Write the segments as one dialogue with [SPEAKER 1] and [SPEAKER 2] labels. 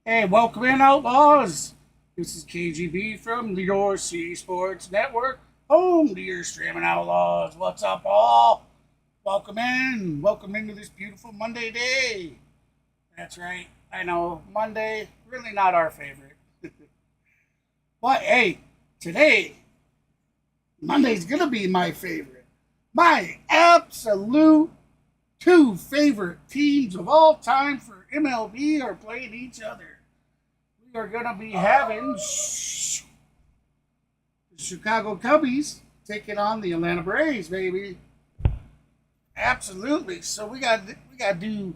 [SPEAKER 1] Hey, welcome in, Outlaws. This is KGB from the Your C Sports Network, home to your streaming Outlaws. What's up, all? Welcome in. Welcome into this beautiful Monday day. That's right. I know, Monday, really not our favorite. But hey, today, Monday's going to be my favorite. My absolute two favorite teams of all time for MLB are playing each other. We are going to be having the Chicago Cubs taking on the Atlanta Braves, baby. Absolutely. So we got to do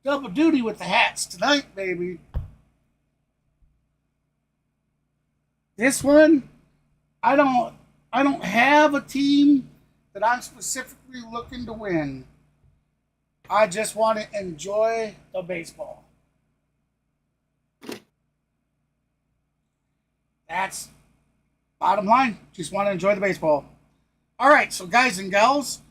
[SPEAKER 1] double duty with the hats tonight, baby. This one, I don't have a team that I'm specifically looking to win. I just want to enjoy the baseball. That's bottom line. Just want to enjoy the baseball. All right, so guys and gals,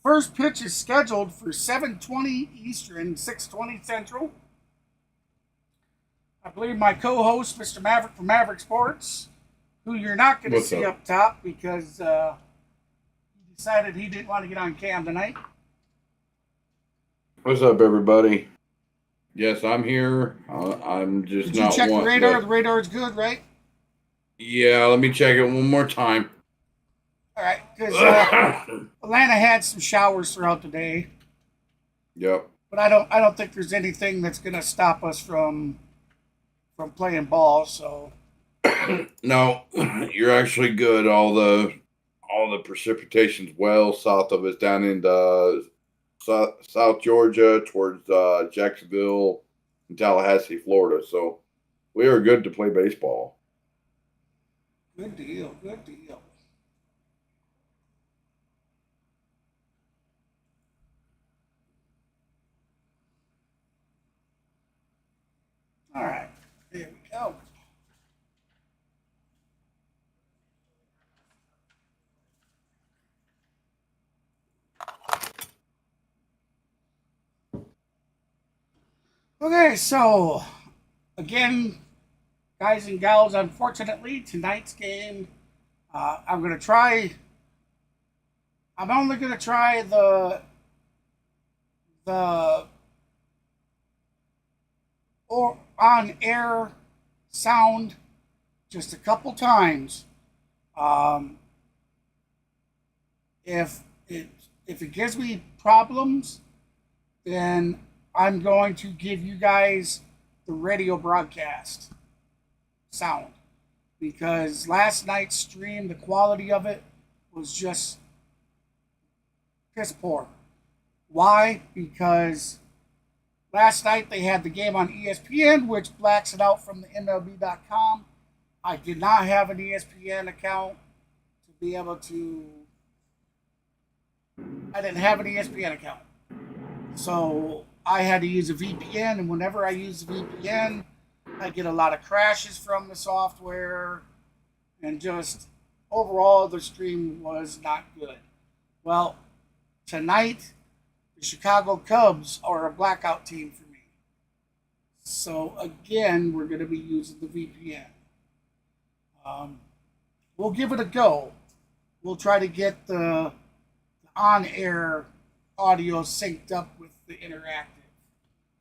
[SPEAKER 1] first pitch is scheduled for 7:20 Eastern, 6:20 Central. I believe my co-host, Mr. Maverick from Maverick Sports, who you're not going to see up top because he decided he didn't want to get on cam tonight.
[SPEAKER 2] What's up, everybody? Yes, I'm here. I'm just
[SPEAKER 1] Did you check the radar? The radar is good, right?
[SPEAKER 2] Yeah, let me check it one more time.
[SPEAKER 1] All right, because Atlanta had some showers throughout the day.
[SPEAKER 2] Yep.
[SPEAKER 1] But I don't think there's anything that's going to stop us from playing ball. So.
[SPEAKER 2] No, you're actually good. All the precipitation's well south of us, down in South Georgia, towards Jacksonville and Tallahassee, Florida. So we are good to play baseball.
[SPEAKER 1] Good deal. Good deal. All right. There we go. Okay, so again, guys and gals, unfortunately, tonight's game, I'm only going to try the or on air sound just a couple times. If it gives me problems, then I'm going to give you guys the radio broadcast sound, because last night's stream, the quality of it was just piss poor. Why? Because last night they had the game on ESPN, which blacks it out from the MLB.com. I did not have an ESPN account to be able to. I didn't have an ESPN account. So I had to use a VPN, and whenever I use the VPN, I get a lot of crashes from the software, and just overall the stream was not good. Well, tonight, the Chicago Cubs are a blackout team for me. So again, we're going to be using the VPN. We'll give it a go. We'll try to get the on-air audio synced up with the interactive,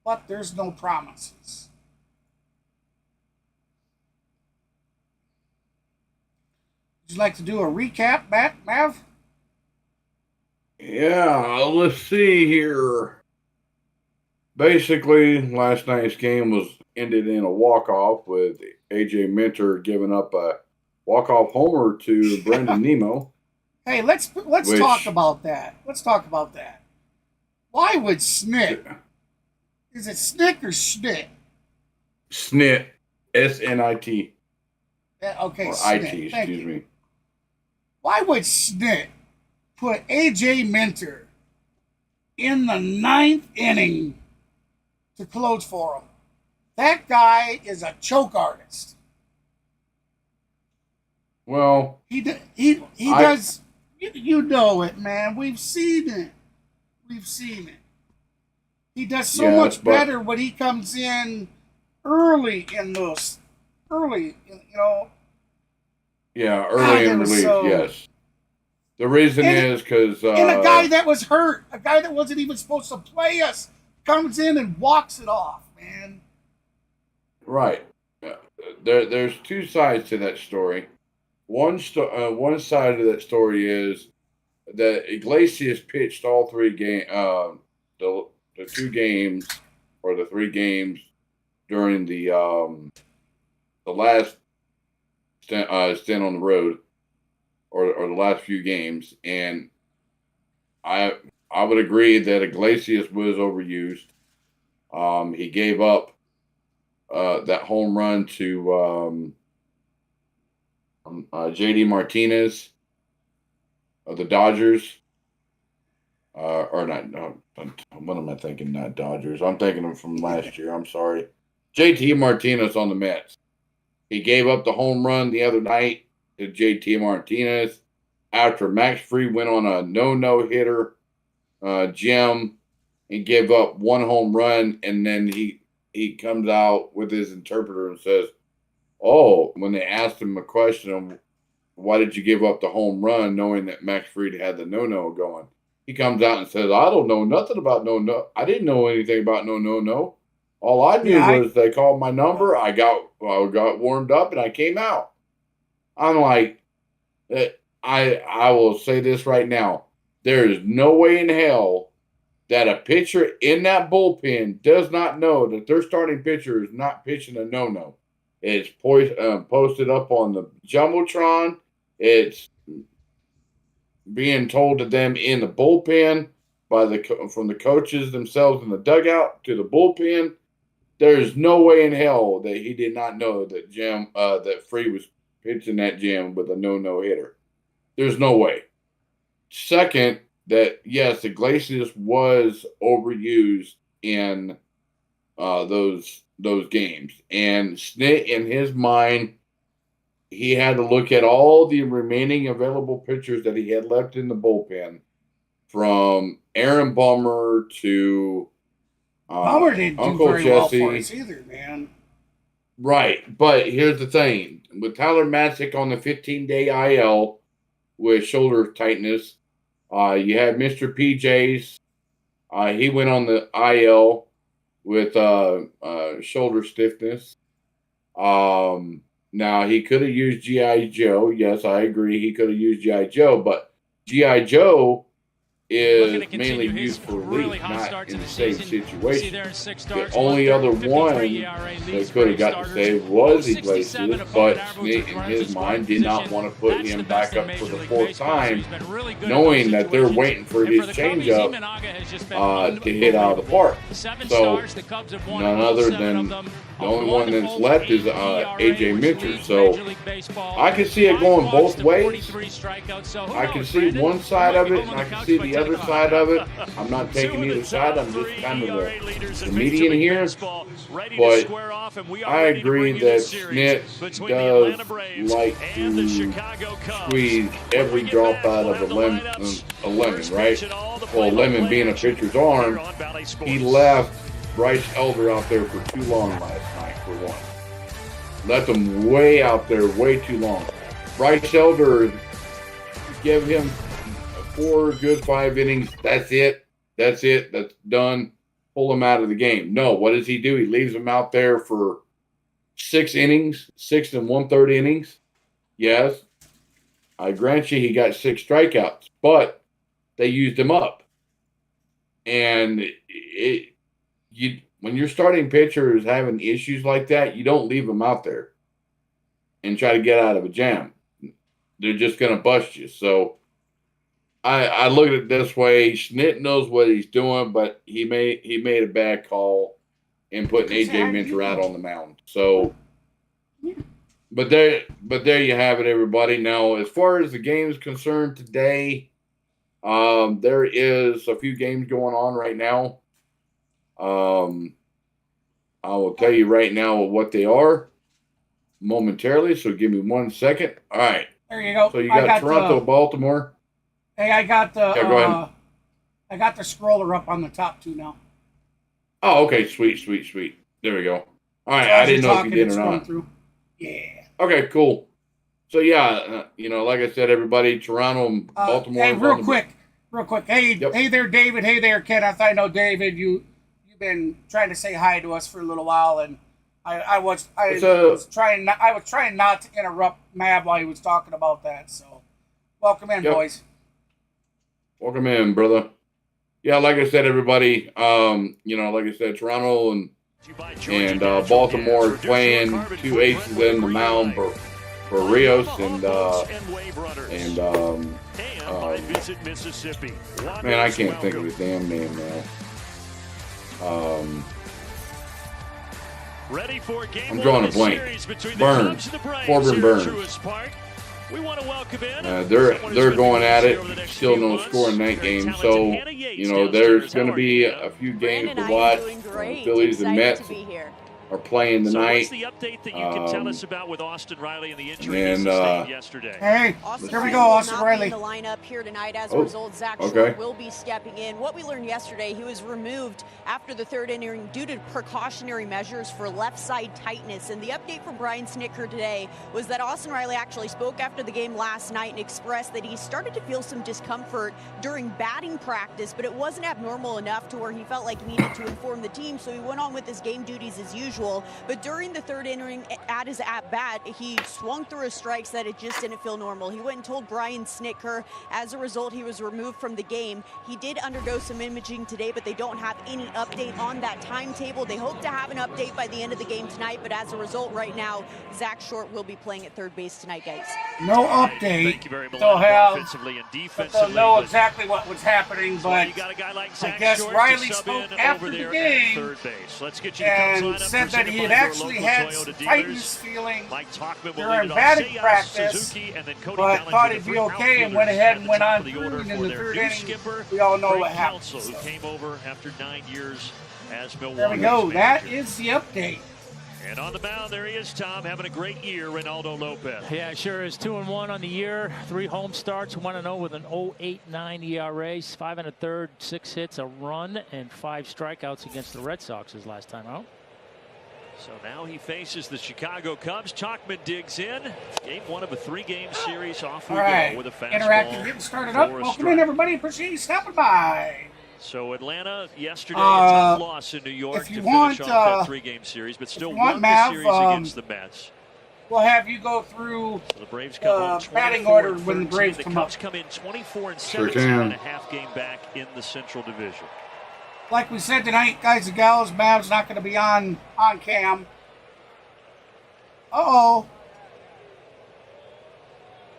[SPEAKER 1] but there's no promises. Would you like to do a recap, Mav?
[SPEAKER 2] Yeah, let's see here. Basically, last night's game was ended in a walk-off with AJ Minter giving up a walk-off homer to Brandon Nimmo.
[SPEAKER 1] Hey, let's talk about that. Let's talk about that. Why would Snit? Is it Snick or Schnit?
[SPEAKER 2] Snit. SNIT.
[SPEAKER 1] Okay,
[SPEAKER 2] or
[SPEAKER 1] Snit.
[SPEAKER 2] IT, excuse me.
[SPEAKER 1] Why would Snit put AJ Minter in the ninth inning to close for him? That guy is a choke artist.
[SPEAKER 2] Well,
[SPEAKER 1] he does. You know it, man. We've seen it. He does so much better when he comes in early in those,
[SPEAKER 2] Yeah,
[SPEAKER 1] God,
[SPEAKER 2] early
[SPEAKER 1] that
[SPEAKER 2] in
[SPEAKER 1] was
[SPEAKER 2] relief,
[SPEAKER 1] so.
[SPEAKER 2] yes. The reason
[SPEAKER 1] And
[SPEAKER 2] is because,
[SPEAKER 1] and a guy that was hurt, a guy that wasn't even supposed to play us, comes in and walks it off, man.
[SPEAKER 2] right. Uh, there's two sides to that story. One side of that story is that Iglesias pitched all the the 2 games or the 3 games during the last stint on the road, or the last few games, and I I would agree that Iglesias was overused. He gave up that home run to JD Martinez of the Dodgers. Or not, no, what am I thinking? Not Dodgers. I'm thinking of from last year. I'm sorry. JT Martinez on the Mets. He gave up the home run the other night to JT Martinez after Max Fried went on a no hitter Jim and gave up one home run, and then he comes out with his interpreter and says, "Oh," when they asked him a question of why did you give up the home run, knowing that Max Fried had the no going, he comes out and says, "I don't know nothing about no. I didn't know anything about no. All I knew
[SPEAKER 1] Yeah,
[SPEAKER 2] was they called my number. I got warmed up and I came out." I'm like, I will say this right now. There is no way in hell that a pitcher in that bullpen does not know that their starting pitcher is not pitching a no. It's posted up on the jumbotron. It's being told to them in the bullpen from the coaches themselves in the dugout to the bullpen. There's no way in hell that he did not know that Free was pitching that Jim with a no hitter. There's no way. Second, that yes, Iglesias was overused in those games, and Snit in his mind, he had to look at all the remaining available pitchers that he had left in the bullpen, from Aaron Bummer to
[SPEAKER 1] Bauer didn't do
[SPEAKER 2] Uncle
[SPEAKER 1] very well for
[SPEAKER 2] Jesse.
[SPEAKER 1] us either, man.
[SPEAKER 2] Right, but here's the thing: with Tyler Matzik on the 15-day IL with shoulder tightness, you had Mr. PJs. He went on the IL with shoulder stiffness. Now he could have used GI Joe. Yes, I agree. He could have used GI Joe, but GI Joe is mainly used for relief, not in the save situation. The only other one that could have got the save was Iglesias, but Snit, in his mind, did not want to put him back up for the 4th time, knowing that they're waiting for his changeup to hit out of the park. So none other than the only one that's left is AJ Minter. So I can see it going both ways. I can see one side of it, and I can see the other side of it. I'm not taking either side. I'm just kind of the median here. But I agree that Snit does like to squeeze every drop out of a lemon, right? Well, lemon being a pitcher's arm, he left Bryce Elder out there for too long last night, for one. Left him way out there, way too long. Bryce Elder, give him 4 good 5 innings. That's it. That's done. Pull him out of the game. No, what does he do? He leaves him out there for 6 innings, 6 and 1/3 innings. Yes, I grant you he got 6 strikeouts, but they used him up. And when your starting pitcher is having issues like that, you don't leave them out there and try to get out of a jam. They're just going to bust you. So I look at it this way: Snit knows what he's doing, but he made a bad call in putting AJ Minter out on the mound. So, but there you have it, everybody. Now, as far as the game is concerned today, there is a few games going on right now. I will tell you right now what they are momentarily. So give me 1 second. All right.
[SPEAKER 1] There you go.
[SPEAKER 2] So you got Toronto, Baltimore.
[SPEAKER 1] Hey, I got the.
[SPEAKER 2] Yeah, go ahead.
[SPEAKER 1] I got the scroller up on the top 2 now.
[SPEAKER 2] Oh, okay. Sweet. There we go. All right,
[SPEAKER 1] So
[SPEAKER 2] I
[SPEAKER 1] as you're
[SPEAKER 2] didn't know if you
[SPEAKER 1] talking,
[SPEAKER 2] did
[SPEAKER 1] it's
[SPEAKER 2] or
[SPEAKER 1] going
[SPEAKER 2] not.
[SPEAKER 1] through. Yeah.
[SPEAKER 2] Okay, cool. So yeah, like I said, everybody, Toronto and Baltimore
[SPEAKER 1] Hey,
[SPEAKER 2] is on the.
[SPEAKER 1] real quick. Hey,
[SPEAKER 2] Yep.
[SPEAKER 1] hey there, David. Hey there, Kenneth. I know David. You've been trying to say hi to us for a little while, and I was trying not to interrupt Mav while he was talking about that. So, welcome in,
[SPEAKER 2] Yep.
[SPEAKER 1] boys.
[SPEAKER 2] Welcome in, brother. Yeah, like I said, everybody, like I said, Toronto and Baltimore is playing 2 aces in the mound for Rios man, I can't think of his damn name now. I'm drawing a blank. Burns, Corbin Burns. They're going at it. Still no score in that game. So, there's going to be a few games to watch. Phillies and Mets are playing tonight.
[SPEAKER 3] What's the update that you can tell us about with Austin Riley and the injury
[SPEAKER 2] he
[SPEAKER 3] sustained yesterday?
[SPEAKER 1] Hey, here we go, Austin Riley.
[SPEAKER 4] In the lineup here tonight, as a result, Zach Short will be stepping in. What we learned yesterday, he was removed after the third inning due to precautionary measures for left side tightness. And the update from Brian Snitker today was that Austin Riley actually spoke after the game last night and expressed that he started to feel some discomfort during batting practice, but it wasn't abnormal enough to where he felt like he needed to inform the team, so he went on with his game duties as usual. But during the third inning, at his at-bat, he swung through his strikes that it just didn't feel normal. He went and told Brian Snitker. As a result, he was removed from the game. He did undergo some imaging today, but they don't have any update on that timetable. They hope to have an update by the end of the game tonight, but as a result, right now, Zach Short will be playing at third base tonight, guys.
[SPEAKER 1] No update.
[SPEAKER 3] Thank you very much.
[SPEAKER 1] Offensively
[SPEAKER 3] and defensively.
[SPEAKER 1] They'll know exactly what was happening, but
[SPEAKER 3] you got a guy like Zach
[SPEAKER 1] I guess
[SPEAKER 3] Short
[SPEAKER 1] Riley
[SPEAKER 3] to sub
[SPEAKER 1] spoke
[SPEAKER 3] in
[SPEAKER 1] after
[SPEAKER 3] over
[SPEAKER 1] the
[SPEAKER 3] there
[SPEAKER 1] game
[SPEAKER 3] at third base. Let's get you the
[SPEAKER 1] and
[SPEAKER 3] Cubs lineup
[SPEAKER 1] said that he had
[SPEAKER 3] presented by your
[SPEAKER 1] actually
[SPEAKER 3] local
[SPEAKER 1] had
[SPEAKER 3] Toyota
[SPEAKER 1] some
[SPEAKER 3] dealers.
[SPEAKER 1] tightness feeling
[SPEAKER 3] Mike Talkman will
[SPEAKER 1] during
[SPEAKER 3] lead it off.
[SPEAKER 1] batting
[SPEAKER 3] Seiya,
[SPEAKER 1] practice,
[SPEAKER 3] Suzuki, and then Cody
[SPEAKER 1] but
[SPEAKER 3] Bellinger,
[SPEAKER 1] thought
[SPEAKER 3] the
[SPEAKER 1] he'd be
[SPEAKER 3] three
[SPEAKER 1] okay and
[SPEAKER 3] outfielders
[SPEAKER 1] went ahead
[SPEAKER 3] at
[SPEAKER 1] and
[SPEAKER 3] the
[SPEAKER 1] went
[SPEAKER 3] top
[SPEAKER 1] on
[SPEAKER 3] of the
[SPEAKER 1] through.
[SPEAKER 3] order
[SPEAKER 1] And in
[SPEAKER 3] for
[SPEAKER 1] the
[SPEAKER 3] their
[SPEAKER 1] third
[SPEAKER 3] new
[SPEAKER 1] inning,
[SPEAKER 3] skipper,
[SPEAKER 1] we all know
[SPEAKER 3] Craig
[SPEAKER 1] what happened.
[SPEAKER 3] Counsell,
[SPEAKER 1] So.
[SPEAKER 3] who came over after 9 years as Milwaukee's
[SPEAKER 1] There we go. That
[SPEAKER 3] manager.
[SPEAKER 1] is the update.
[SPEAKER 3] And on the mound, there he is, Tom, having a great year, Reynaldo Lopez.
[SPEAKER 5] Yeah, it sure is. 2-1 on the year. 3 home starts. 1-0 with an 0.89 ERA. 5 1/3, 6 hits, a run, and 5 strikeouts against the Red Sox his last time out.
[SPEAKER 3] So now he faces the Chicago Cubs. Chalkman digs in. Game 1 of a 3-game series. Off we go with a fastball.
[SPEAKER 1] Interactive getting started up. Welcome in, everybody. Appreciate you stopping by.
[SPEAKER 3] So Atlanta yesterday, a tough loss in New York
[SPEAKER 1] if you
[SPEAKER 3] to
[SPEAKER 1] want,
[SPEAKER 3] finish off that 3-game series, but still won
[SPEAKER 1] Mav,
[SPEAKER 3] the series against the Mets.
[SPEAKER 1] We'll have you go through
[SPEAKER 3] So the Braves come
[SPEAKER 1] batting order when the Braves come up.
[SPEAKER 3] Cubs come in 24-17 and a half game back in the Central Division.
[SPEAKER 1] Like we said tonight, guys and gals, Mav's not going to be on cam. Uh-oh.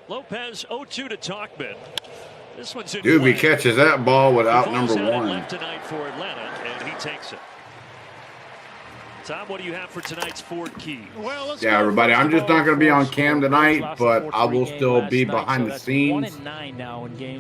[SPEAKER 3] Lopez 0-2 to Talkman. This one's in
[SPEAKER 2] Doobie
[SPEAKER 3] play.
[SPEAKER 2] catches that ball without
[SPEAKER 3] The
[SPEAKER 2] number
[SPEAKER 3] ball's out
[SPEAKER 2] 1.
[SPEAKER 3] left tonight for Atlanta, and he takes it. Tom, what do you have for tonight's Ford Key?
[SPEAKER 5] Well,
[SPEAKER 2] Yeah, everybody, I'm just not going to be on cam tonight, but I will still be behind the scenes,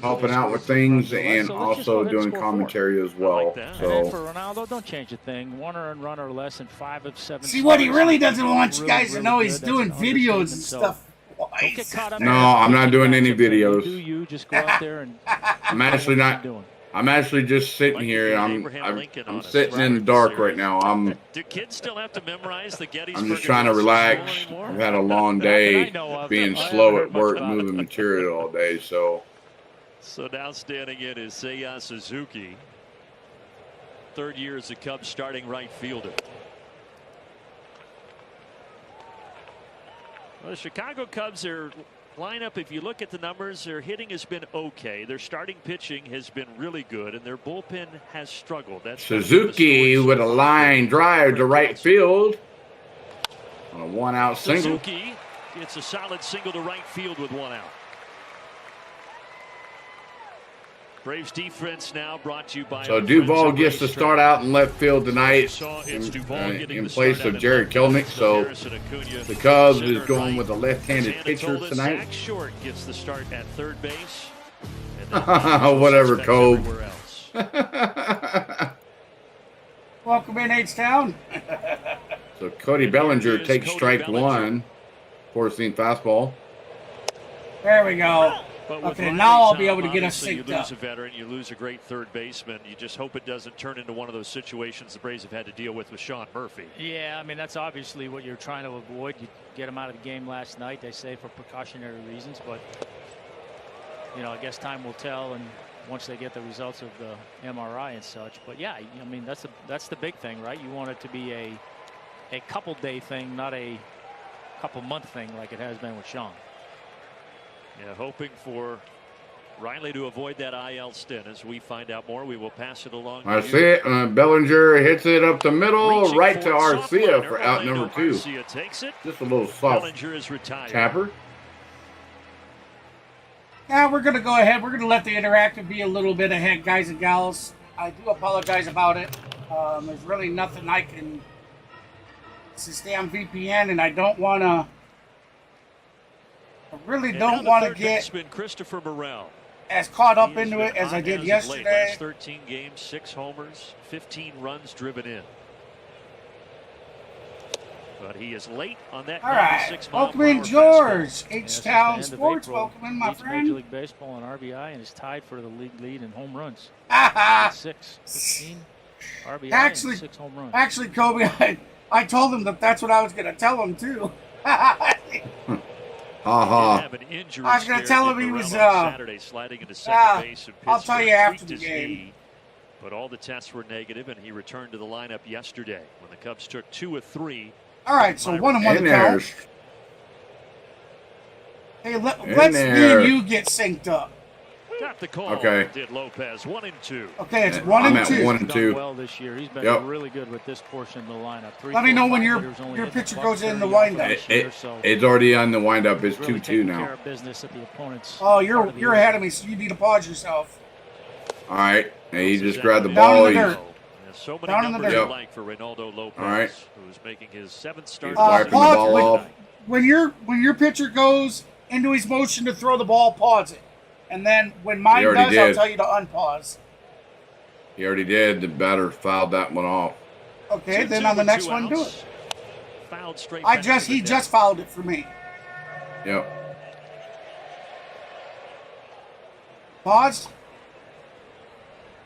[SPEAKER 2] helping out with things and also doing commentary as well.
[SPEAKER 5] And then
[SPEAKER 2] So,
[SPEAKER 5] for Ronaldo, don't change a thing. 1 earned run or less in 5 of 7.
[SPEAKER 1] See, what he really doesn't want you guys to
[SPEAKER 5] really
[SPEAKER 1] know,
[SPEAKER 5] good.
[SPEAKER 1] he's
[SPEAKER 5] That's
[SPEAKER 1] doing
[SPEAKER 5] an
[SPEAKER 1] videos and
[SPEAKER 5] understatement.
[SPEAKER 1] stuff.
[SPEAKER 5] Don't get caught up
[SPEAKER 2] No,
[SPEAKER 5] in
[SPEAKER 2] I'm not doing any
[SPEAKER 5] matchup thing.
[SPEAKER 2] videos.
[SPEAKER 5] Do you just go out there and
[SPEAKER 2] I'm actually not.
[SPEAKER 5] doing.
[SPEAKER 2] I'm actually just sitting here. I'm sitting in the dark right now.
[SPEAKER 3] Do kids still have to memorize the Gettysburg?
[SPEAKER 2] I'm just trying to relax. I've had a long day being slow at work, moving material all day. So
[SPEAKER 3] now standing in is Seiya Suzuki. 3rd year as the Cubs starting right fielder. Well, the Chicago Cubs, their lineup, if you look at the numbers, their hitting has been okay. Their starting pitching has been really good, and their bullpen has struggled. That's
[SPEAKER 2] Suzuki with a line drive to right field on a 1-out single.
[SPEAKER 3] Suzuki gets a solid single to right field with 1 out. Braves defense now brought to you by.
[SPEAKER 2] So Duvall gets to start out in left field tonight in place of Jared Kelnick. So the Cubs is going with a left-handed pitcher tonight.
[SPEAKER 3] Zach Short gets the start at third base.
[SPEAKER 2] Whatever, Cove.
[SPEAKER 1] Welcome in, H-Town.
[SPEAKER 2] So Cody Bellinger takes strike 1. 4-seam fastball.
[SPEAKER 1] There we go. Okay, now I'll be able to get us synced up.
[SPEAKER 3] You lose a veteran, you lose a great third baseman. You just hope it doesn't turn into one of those situations the Braves have had to deal with Sean Murphy.
[SPEAKER 5] Yeah, I mean, that's obviously what you're trying to avoid. You get him out of the game last night, they say, for precautionary reasons. But, you know, I guess time will tell, and once they get the results of the MRI and such. But, yeah, I mean, that's the big thing, right? You want it to be a couple-day thing, not a couple-month thing like it has been with Sean.
[SPEAKER 3] Yeah, hoping for Riley to avoid that IL stint. As we find out more, we will pass it along.
[SPEAKER 2] I see it. Bellinger hits it up the middle, right to Arcia for out number 2.
[SPEAKER 3] Arcia takes it.
[SPEAKER 2] Just a little soft
[SPEAKER 3] Bellinger is retired.
[SPEAKER 2] tapper.
[SPEAKER 1] Yeah, we're going to go ahead. We're going to let the interactive be a little bit ahead, guys and gals. I do apologize about it. There's really nothing I can... It's this damn VPN, and I don't want to... I really don't want to get
[SPEAKER 3] Christopher Morel
[SPEAKER 1] as caught up into it as I did yesterday.
[SPEAKER 3] Last 13 games, 6 homers, 15 runs driven in. But he is late on that.
[SPEAKER 1] All right, welcome in, George. H-Town Sports, welcome in, my friend.
[SPEAKER 5] Major League Baseball and RBI, and is tied for the league lead in home runs. 15 RBI
[SPEAKER 1] actually,
[SPEAKER 5] and 6 home runs.
[SPEAKER 1] Actually, Kobe, I told him that's what I was going to tell him too.
[SPEAKER 2] I
[SPEAKER 1] was going to tell him he was
[SPEAKER 3] Saturday sliding into second base.
[SPEAKER 1] I'll tell you after the game.
[SPEAKER 3] But all the tests were negative, and he returned to the lineup yesterday when the Cubs took 2 of 3.
[SPEAKER 1] All right, so 1-1 to count. Hey, let's me and you get synced up.
[SPEAKER 3] Got the call.
[SPEAKER 2] Okay.
[SPEAKER 3] Did Lopez 1 and 2.
[SPEAKER 1] Okay, it's 1 and 2.
[SPEAKER 2] 1 and 2.
[SPEAKER 5] Well this year, he's been really good with this portion of the lineup.
[SPEAKER 1] Let me know when your pitcher goes in the windup.
[SPEAKER 2] It's already on the windup. It's 2-2 now.
[SPEAKER 1] Oh, you're ahead of me, so you need to pause yourself.
[SPEAKER 2] All right, and he just grabbed the ball.
[SPEAKER 3] So many numbers alike for Reynaldo Lopez, who's making his 7th start.
[SPEAKER 2] Pause
[SPEAKER 1] when your pitcher goes into his motion to throw the ball, pause it. And then when mine does, I'll tell you to unpause.
[SPEAKER 2] He already did. The batter fouled that one off.
[SPEAKER 1] Okay, then on the next one, do it.
[SPEAKER 3] Fouled straight.
[SPEAKER 1] He just fouled it for me.
[SPEAKER 2] Yep.
[SPEAKER 1] Paused?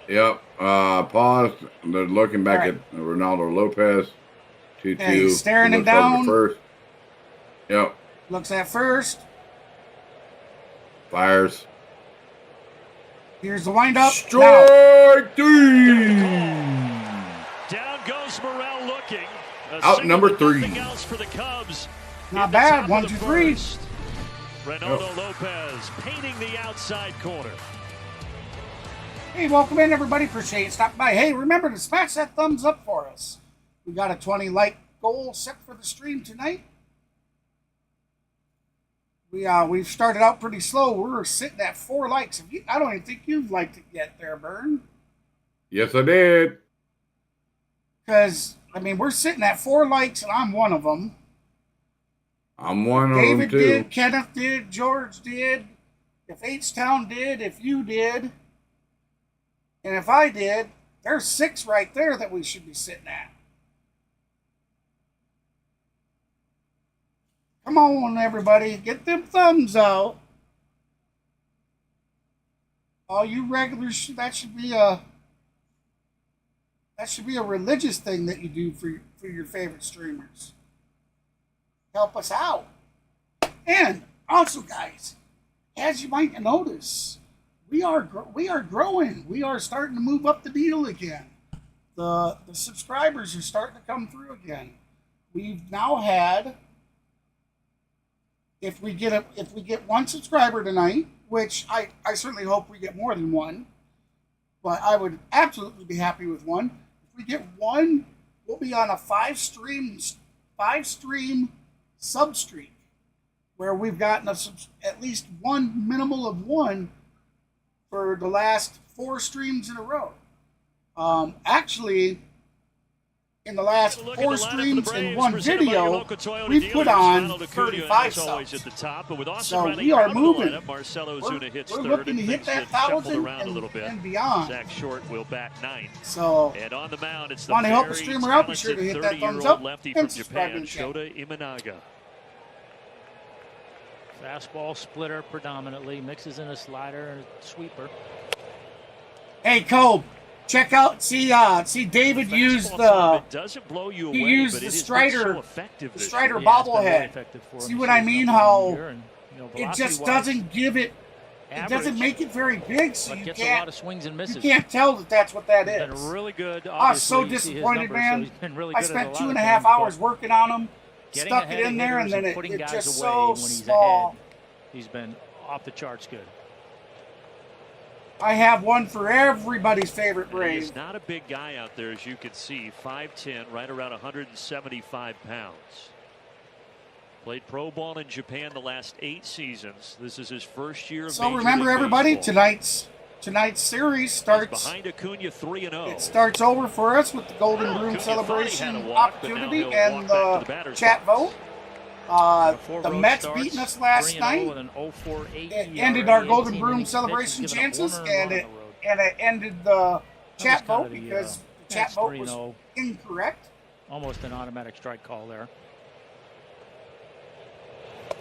[SPEAKER 2] Yep. Paused. They're looking back at Reynaldo Lopez. 2-2.
[SPEAKER 1] Okay, he's staring him down.
[SPEAKER 2] First. Yep.
[SPEAKER 1] Looks at first.
[SPEAKER 2] Fires.
[SPEAKER 1] Here's the windup.
[SPEAKER 2] Strike 3.
[SPEAKER 3] Down goes Morel looking.
[SPEAKER 2] Out number 3.
[SPEAKER 3] Else for the Cubs.
[SPEAKER 1] Not bad. 1, 2, 3.
[SPEAKER 3] Reynaldo Lopez painting the outside corner.
[SPEAKER 1] Hey, welcome in, everybody. Appreciate you stopping by. Hey, remember to smash that thumbs up for us. We got a 20 like goal set for the stream tonight. We've started out pretty slow. We're sitting at 4 likes. I don't even think you've liked it yet there, Bern.
[SPEAKER 2] Yes, I did.
[SPEAKER 1] Because, I mean, we're sitting at 4 likes, and I'm one of them.
[SPEAKER 2] I'm one of them,
[SPEAKER 1] David
[SPEAKER 2] too.
[SPEAKER 1] did, Kenneth did, George did, if H-Town did, if you did, and if I did, there's 6 right there that we should be sitting at. Come on, everybody. Get them thumbs out. All you regulars, that should be a religious thing that you do for your favorite streamers. Help us out. And also, guys, as you might notice, we are growing. We are starting to move up the needle again. The subscribers are starting to come through again. We've now had, if we get 1 subscriber tonight, which I certainly hope we get more than 1, but I would absolutely be happy with 1. If we get 1, we'll be on a 5-stream sub streak, where we've gotten at least 1 minimal of 1 for the last 4 streams in a row. Actually, in the last 4 streams and 1 video, we've put on 35 subs. So we are moving. We're looking to hit that 1,000 and beyond.
[SPEAKER 3] Zach Short will back 9.
[SPEAKER 1] So,
[SPEAKER 3] and on the mound, it's
[SPEAKER 1] want to help a streamer out, be sure to hit that thumbs up
[SPEAKER 3] lefty
[SPEAKER 1] and
[SPEAKER 3] from
[SPEAKER 1] subscribe
[SPEAKER 3] Japan,
[SPEAKER 1] to the channel.
[SPEAKER 3] Shota Imanaga.
[SPEAKER 5] Fastball splitter predominantly, mixes in a slider and a sweeper.
[SPEAKER 1] Hey, Cole, check out. See, David used the.
[SPEAKER 3] Doesn't blow you
[SPEAKER 1] He
[SPEAKER 3] away,
[SPEAKER 1] used
[SPEAKER 3] but
[SPEAKER 1] the
[SPEAKER 3] it has
[SPEAKER 1] Strider,
[SPEAKER 3] been so effective
[SPEAKER 1] the
[SPEAKER 3] this
[SPEAKER 1] Strider
[SPEAKER 3] year.
[SPEAKER 1] bobblehead.
[SPEAKER 5] Really
[SPEAKER 1] See what I mean? How it just
[SPEAKER 5] velocity-wise,
[SPEAKER 1] doesn't give it. It
[SPEAKER 5] average,
[SPEAKER 1] doesn't make it very big, so
[SPEAKER 5] but
[SPEAKER 1] you
[SPEAKER 5] gets a lot
[SPEAKER 1] can't.
[SPEAKER 5] of swings and misses.
[SPEAKER 1] You can't tell that that's what that
[SPEAKER 5] He's
[SPEAKER 1] is.
[SPEAKER 5] been really good.
[SPEAKER 1] I was so
[SPEAKER 5] Obviously, you see his
[SPEAKER 1] disappointed,
[SPEAKER 5] numbers, so
[SPEAKER 1] man.
[SPEAKER 5] he's been really
[SPEAKER 1] I
[SPEAKER 5] good at a
[SPEAKER 1] spent
[SPEAKER 5] lot
[SPEAKER 1] 2.5
[SPEAKER 5] of things,
[SPEAKER 1] hours
[SPEAKER 5] but
[SPEAKER 1] working on him,
[SPEAKER 5] getting
[SPEAKER 1] stuck
[SPEAKER 5] ahead
[SPEAKER 1] it
[SPEAKER 5] of
[SPEAKER 1] in there, and
[SPEAKER 5] hitters
[SPEAKER 1] then it
[SPEAKER 5] putting guys
[SPEAKER 1] just
[SPEAKER 5] away
[SPEAKER 1] so
[SPEAKER 5] when he's
[SPEAKER 1] small.
[SPEAKER 5] ahead, he's been off the charts good.
[SPEAKER 1] I have one for everybody's favorite Brave.
[SPEAKER 3] He's not a big guy out there, as you can see. 5'10", right around 175 pounds. Played pro ball in Japan the last 8 seasons. This is his first year of
[SPEAKER 1] So
[SPEAKER 3] Major
[SPEAKER 1] remember,
[SPEAKER 3] League
[SPEAKER 1] everybody,
[SPEAKER 3] Baseball.
[SPEAKER 1] tonight's series
[SPEAKER 3] He's
[SPEAKER 1] starts.
[SPEAKER 3] behind Acuna 3-0.
[SPEAKER 1] It starts over for us with the Golden Broom
[SPEAKER 3] Acuna
[SPEAKER 1] celebration
[SPEAKER 3] thought he had a walk, but now
[SPEAKER 1] opportunity
[SPEAKER 3] he'll
[SPEAKER 1] and
[SPEAKER 3] walk back to the
[SPEAKER 1] the
[SPEAKER 3] batter's
[SPEAKER 1] chat
[SPEAKER 3] box.
[SPEAKER 1] vote. The Mets beating us last night. It ended our Golden Broom celebration chances, and it ended the chat vote because the chat vote was incorrect.
[SPEAKER 5] Almost an automatic strike call there.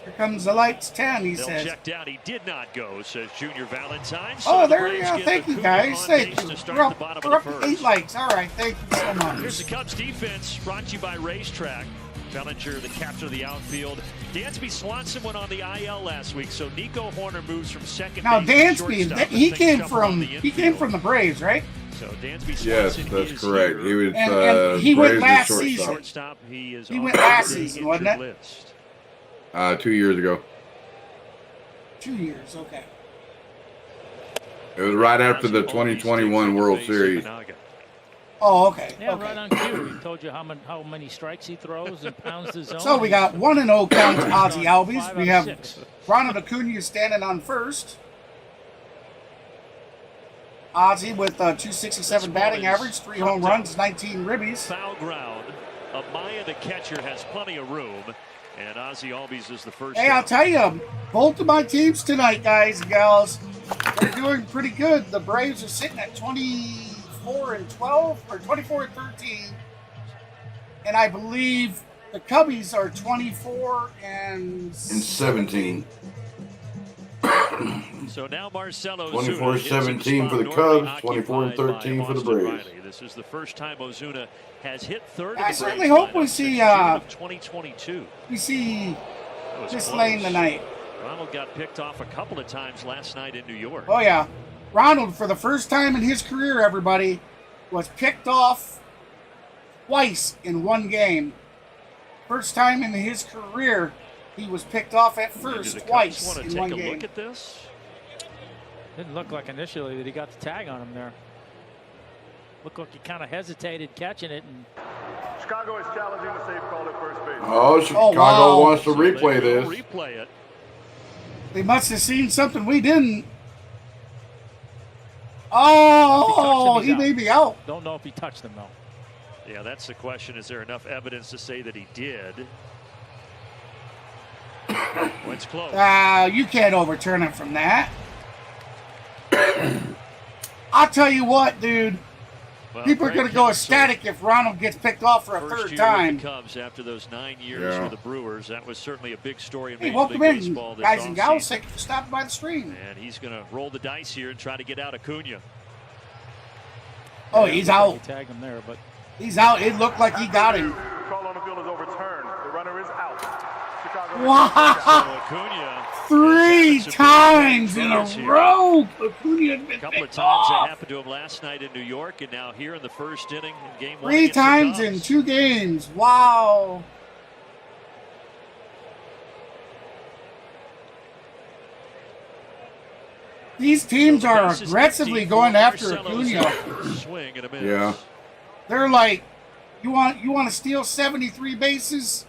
[SPEAKER 1] Here comes the lights 10, he
[SPEAKER 3] They'll
[SPEAKER 1] says.
[SPEAKER 3] check down. He did not go, says Junior Valentine.
[SPEAKER 1] Oh,
[SPEAKER 3] So
[SPEAKER 1] there
[SPEAKER 3] the
[SPEAKER 1] you
[SPEAKER 3] Braves
[SPEAKER 1] go.
[SPEAKER 3] get
[SPEAKER 1] Thank you,
[SPEAKER 3] Acuna
[SPEAKER 1] guys.
[SPEAKER 3] on
[SPEAKER 1] Thank
[SPEAKER 3] base
[SPEAKER 1] you.
[SPEAKER 3] to start
[SPEAKER 1] We're
[SPEAKER 3] the
[SPEAKER 1] up,
[SPEAKER 3] bottom
[SPEAKER 1] we're
[SPEAKER 3] of
[SPEAKER 1] up
[SPEAKER 3] the
[SPEAKER 1] to 8
[SPEAKER 3] first.
[SPEAKER 1] likes. All right, thank you so much.
[SPEAKER 3] Here's the Cubs defense, brought to you by Racetrack. Bellinger, the captain of the outfield. Dansby Swanson went on the IL last week, so Nico Horner moves from second
[SPEAKER 1] Now,
[SPEAKER 3] base to
[SPEAKER 1] Dansby,
[SPEAKER 3] shortstop.
[SPEAKER 1] he
[SPEAKER 3] Things
[SPEAKER 1] came
[SPEAKER 3] shuffle on
[SPEAKER 1] from
[SPEAKER 3] the
[SPEAKER 1] the Braves, right?
[SPEAKER 3] So Dansby Swanson
[SPEAKER 2] Yes, that's
[SPEAKER 3] is
[SPEAKER 2] correct.
[SPEAKER 3] here.
[SPEAKER 2] He was
[SPEAKER 1] And he went
[SPEAKER 2] Braves'
[SPEAKER 1] last
[SPEAKER 2] shortstop.
[SPEAKER 1] season.
[SPEAKER 3] Shortstop, he is
[SPEAKER 1] He
[SPEAKER 3] on
[SPEAKER 1] went
[SPEAKER 3] the
[SPEAKER 1] last
[SPEAKER 3] day
[SPEAKER 1] season, wasn't
[SPEAKER 3] injured
[SPEAKER 1] it?
[SPEAKER 3] list.
[SPEAKER 2] 2 years ago.
[SPEAKER 1] 2 years, okay.
[SPEAKER 2] It was right after the 2021 World Series.
[SPEAKER 1] Oh, okay.
[SPEAKER 5] Yeah,
[SPEAKER 1] okay.
[SPEAKER 5] right on cue. He told you how many strikes he throws and pounds the zone.
[SPEAKER 1] So we got 1-0 count to Ozzy Albies.
[SPEAKER 5] 5
[SPEAKER 1] We
[SPEAKER 5] out of
[SPEAKER 1] have
[SPEAKER 5] 6.
[SPEAKER 1] Ronald Acuna standing on first. Ozzy with 267 batting average, 3 home runs, 19 ribbies.
[SPEAKER 3] Foul ground. Amaya, the catcher, has plenty of room. And Ozzy Albies is the first.
[SPEAKER 1] Hey, I'll
[SPEAKER 3] out.
[SPEAKER 1] tell you, both of my teams tonight, guys and gals, they're doing pretty good. The Braves are sitting at 24-12 or 24-13, and I believe the Cubbies are 24-17.
[SPEAKER 3] So now Marcelo
[SPEAKER 2] 24-17 for the Cubs, 24-13 for the Braves.
[SPEAKER 3] This is the first time Ozuna has hit third.
[SPEAKER 1] I
[SPEAKER 3] in the
[SPEAKER 1] certainly
[SPEAKER 3] Braves
[SPEAKER 1] hope we
[SPEAKER 3] lineup
[SPEAKER 1] see,
[SPEAKER 3] since June of 2022.
[SPEAKER 1] We see
[SPEAKER 3] That was
[SPEAKER 1] this
[SPEAKER 3] close.
[SPEAKER 1] lane tonight.
[SPEAKER 3] Ronald got picked off a couple of times last night in New York.
[SPEAKER 1] Oh, yeah. Ronald, for the first time in his career, everybody, was picked off twice in one game. First time in his career, he was picked off at first twice
[SPEAKER 3] want to
[SPEAKER 1] in
[SPEAKER 3] take
[SPEAKER 1] one
[SPEAKER 3] a
[SPEAKER 1] game.
[SPEAKER 3] look at this?
[SPEAKER 5] Didn't look like initially that he got the tag on him there. Looked like he kind of hesitated catching it. And
[SPEAKER 6] Chicago is challenging the safe call at first base.
[SPEAKER 2] Oh, Chicago
[SPEAKER 1] wow.
[SPEAKER 2] wants to
[SPEAKER 3] So they
[SPEAKER 2] replay
[SPEAKER 3] will
[SPEAKER 2] this.
[SPEAKER 3] Replay it.
[SPEAKER 1] They must have seen something we didn't. Oh, he may be out.
[SPEAKER 5] don't know if he touched him, though.
[SPEAKER 3] Yeah, that's the question. Is there enough evidence to say that he did? Well, it's close.
[SPEAKER 1] You can't overturn it from that. I'll tell you what, dude.
[SPEAKER 3] Well,
[SPEAKER 1] People are
[SPEAKER 3] Greg
[SPEAKER 1] going to go
[SPEAKER 3] Counsell,
[SPEAKER 1] ecstatic if Ronald gets picked off for a
[SPEAKER 3] first
[SPEAKER 1] third
[SPEAKER 3] year
[SPEAKER 1] time.
[SPEAKER 3] with the Cubs after those 9 years
[SPEAKER 2] Yeah.
[SPEAKER 3] with the Brewers. That was certainly a big story in
[SPEAKER 1] Hey,
[SPEAKER 3] Major
[SPEAKER 1] welcome
[SPEAKER 3] League
[SPEAKER 1] in,
[SPEAKER 3] Baseball this
[SPEAKER 1] guys and gals.
[SPEAKER 3] offseason.
[SPEAKER 1] Thank you for stopping by the stream.
[SPEAKER 3] And he's going to roll the dice here and try to get out Acuna.
[SPEAKER 1] Oh, he's out.
[SPEAKER 5] He tagged him there, but
[SPEAKER 1] He's out. It looked like he got him.
[SPEAKER 6] Call on the field is overturned. The runner is out. Chicago.
[SPEAKER 1] Wow.
[SPEAKER 3] So Acuna
[SPEAKER 1] 3
[SPEAKER 3] has had some
[SPEAKER 1] times
[SPEAKER 3] big
[SPEAKER 1] in
[SPEAKER 3] runs
[SPEAKER 1] a
[SPEAKER 3] here.
[SPEAKER 1] row. Acuna had been
[SPEAKER 3] A couple of
[SPEAKER 1] picked
[SPEAKER 3] times that
[SPEAKER 1] off.
[SPEAKER 3] happened to him last night in New York, and now here in the first inning in Game 1
[SPEAKER 1] 3
[SPEAKER 3] against the
[SPEAKER 1] times in
[SPEAKER 3] Cubs.
[SPEAKER 1] 2 games. Wow. These teams
[SPEAKER 3] So the
[SPEAKER 1] are
[SPEAKER 3] base is
[SPEAKER 1] aggressively
[SPEAKER 3] empty
[SPEAKER 1] going
[SPEAKER 3] for
[SPEAKER 1] after
[SPEAKER 3] Marcelo's
[SPEAKER 1] Acuna.
[SPEAKER 3] swing and a miss.
[SPEAKER 2] Yeah.
[SPEAKER 1] They're like, you want to steal 73 bases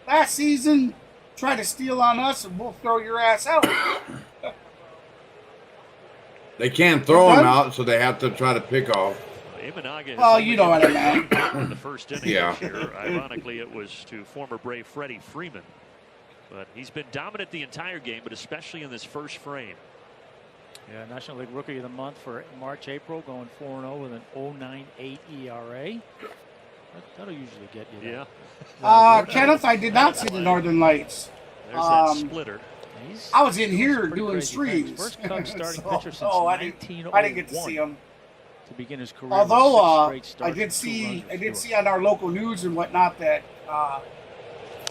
[SPEAKER 1] last season? Try to steal on us, and we'll throw your ass out.
[SPEAKER 2] They can't throw him out, so they have to try to pick off.
[SPEAKER 3] Imanaga has
[SPEAKER 1] Well,
[SPEAKER 3] only
[SPEAKER 1] you know what I
[SPEAKER 3] hit
[SPEAKER 1] meant.
[SPEAKER 3] in the first inning
[SPEAKER 2] Yeah.
[SPEAKER 3] this year. Ironically, it was to former Brave Freddie Freeman. But he's been dominant the entire game, but especially in this first frame.
[SPEAKER 5] yeah, National League Rookie of the Month for March, April, going 4-0 with an 0.98 ERA. That'll usually get you there.
[SPEAKER 3] Yeah.
[SPEAKER 1] Kenneth, I did not see the Northern Lights.
[SPEAKER 3] There's that splitter.
[SPEAKER 1] I was in here
[SPEAKER 5] pretty
[SPEAKER 1] doing
[SPEAKER 5] crazy
[SPEAKER 1] streams.
[SPEAKER 5] things. First Cubs starting pitcher since
[SPEAKER 1] I didn't get to see him.
[SPEAKER 5] to begin his career.
[SPEAKER 1] Although
[SPEAKER 5] with 6 straight
[SPEAKER 1] I did
[SPEAKER 5] starts with 2 runs or
[SPEAKER 1] I did
[SPEAKER 5] fewer.
[SPEAKER 1] see on our local news and whatnot that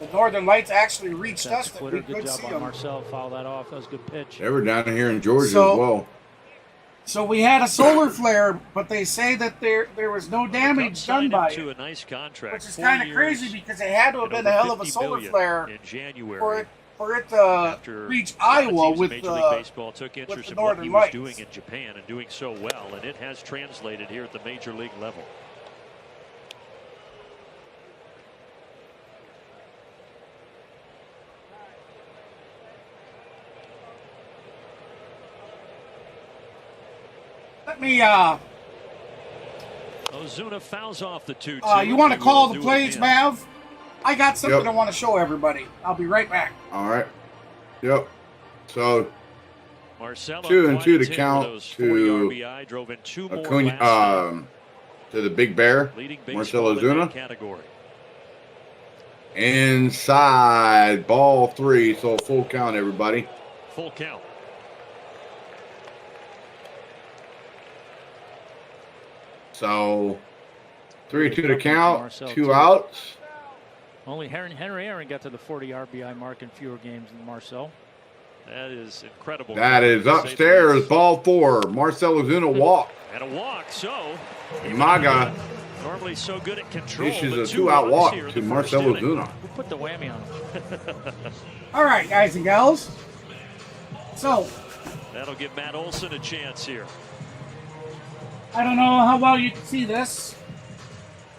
[SPEAKER 1] the Northern Lights actually reached
[SPEAKER 5] That's
[SPEAKER 1] us that
[SPEAKER 5] Twitter.
[SPEAKER 1] we
[SPEAKER 5] Good
[SPEAKER 1] could
[SPEAKER 5] job
[SPEAKER 1] see
[SPEAKER 5] on
[SPEAKER 1] them.
[SPEAKER 5] Marcel. Foul that off. That was a good pitch.
[SPEAKER 2] They were down here in Georgia
[SPEAKER 1] So-
[SPEAKER 2] as well.
[SPEAKER 1] So we had a solar flare, but they say that there was no damage done by
[SPEAKER 3] to
[SPEAKER 1] it,
[SPEAKER 3] a nice contract,
[SPEAKER 1] which is
[SPEAKER 3] 4
[SPEAKER 1] kind of
[SPEAKER 3] years
[SPEAKER 1] crazy because it had to have
[SPEAKER 3] and
[SPEAKER 1] been a
[SPEAKER 3] over
[SPEAKER 1] hell of a
[SPEAKER 3] 50
[SPEAKER 1] solar
[SPEAKER 3] billion
[SPEAKER 1] flare
[SPEAKER 3] in January.
[SPEAKER 1] for it to
[SPEAKER 3] After
[SPEAKER 1] reach
[SPEAKER 3] a lot of
[SPEAKER 1] Iowa
[SPEAKER 3] teams in
[SPEAKER 1] with
[SPEAKER 3] Major League Baseball took interest
[SPEAKER 1] the
[SPEAKER 3] in what
[SPEAKER 1] Northern
[SPEAKER 3] he was
[SPEAKER 1] Lights.
[SPEAKER 3] doing in Japan and doing so well, and it has translated here at the Major League level.
[SPEAKER 1] Let me
[SPEAKER 3] Ozuna fouls off the 2-2.
[SPEAKER 1] you want to
[SPEAKER 3] He
[SPEAKER 1] call
[SPEAKER 3] will
[SPEAKER 1] the
[SPEAKER 3] do it
[SPEAKER 1] plays,
[SPEAKER 3] again.
[SPEAKER 1] Mav? I got something
[SPEAKER 2] Yep.
[SPEAKER 1] I want to show everybody. I'll be right back.
[SPEAKER 2] All right. Yep. So
[SPEAKER 3] Marcelo
[SPEAKER 2] 2 and 2 to
[SPEAKER 3] Quadrant with
[SPEAKER 2] count
[SPEAKER 3] those 40
[SPEAKER 2] to
[SPEAKER 3] RBI, drove in 2 more
[SPEAKER 2] Acuna,
[SPEAKER 3] last night,
[SPEAKER 2] to the Big Bear,
[SPEAKER 3] leading
[SPEAKER 2] Marcelo
[SPEAKER 3] baseball in that
[SPEAKER 2] Ozuna.
[SPEAKER 3] category.
[SPEAKER 2] Inside, ball 3, so full count, everybody.
[SPEAKER 3] Full count.
[SPEAKER 2] So 3-2 to
[SPEAKER 5] Marcelo
[SPEAKER 2] count,
[SPEAKER 5] too.
[SPEAKER 2] 2 outs.
[SPEAKER 5] Only Henry Aaron got to the 40 RBI mark in fewer games than Marcel.
[SPEAKER 3] That is incredible.
[SPEAKER 2] That is
[SPEAKER 3] To say the
[SPEAKER 2] upstairs,
[SPEAKER 3] least.
[SPEAKER 2] ball 4. Marcelo Ozuna walk.
[SPEAKER 3] And a walk, so
[SPEAKER 2] Imaga
[SPEAKER 3] normally so good at control.
[SPEAKER 2] dishes
[SPEAKER 3] but
[SPEAKER 2] a
[SPEAKER 3] 2
[SPEAKER 2] 2-out
[SPEAKER 3] runs
[SPEAKER 2] walk
[SPEAKER 3] here in
[SPEAKER 2] to
[SPEAKER 3] the first
[SPEAKER 2] Marcelo
[SPEAKER 3] inning.
[SPEAKER 2] Ozuna.
[SPEAKER 5] Who put the whammy on him?
[SPEAKER 1] All right, guys and gals. So
[SPEAKER 3] That'll give Matt Olson a chance here.
[SPEAKER 1] I don't know how well you can see this.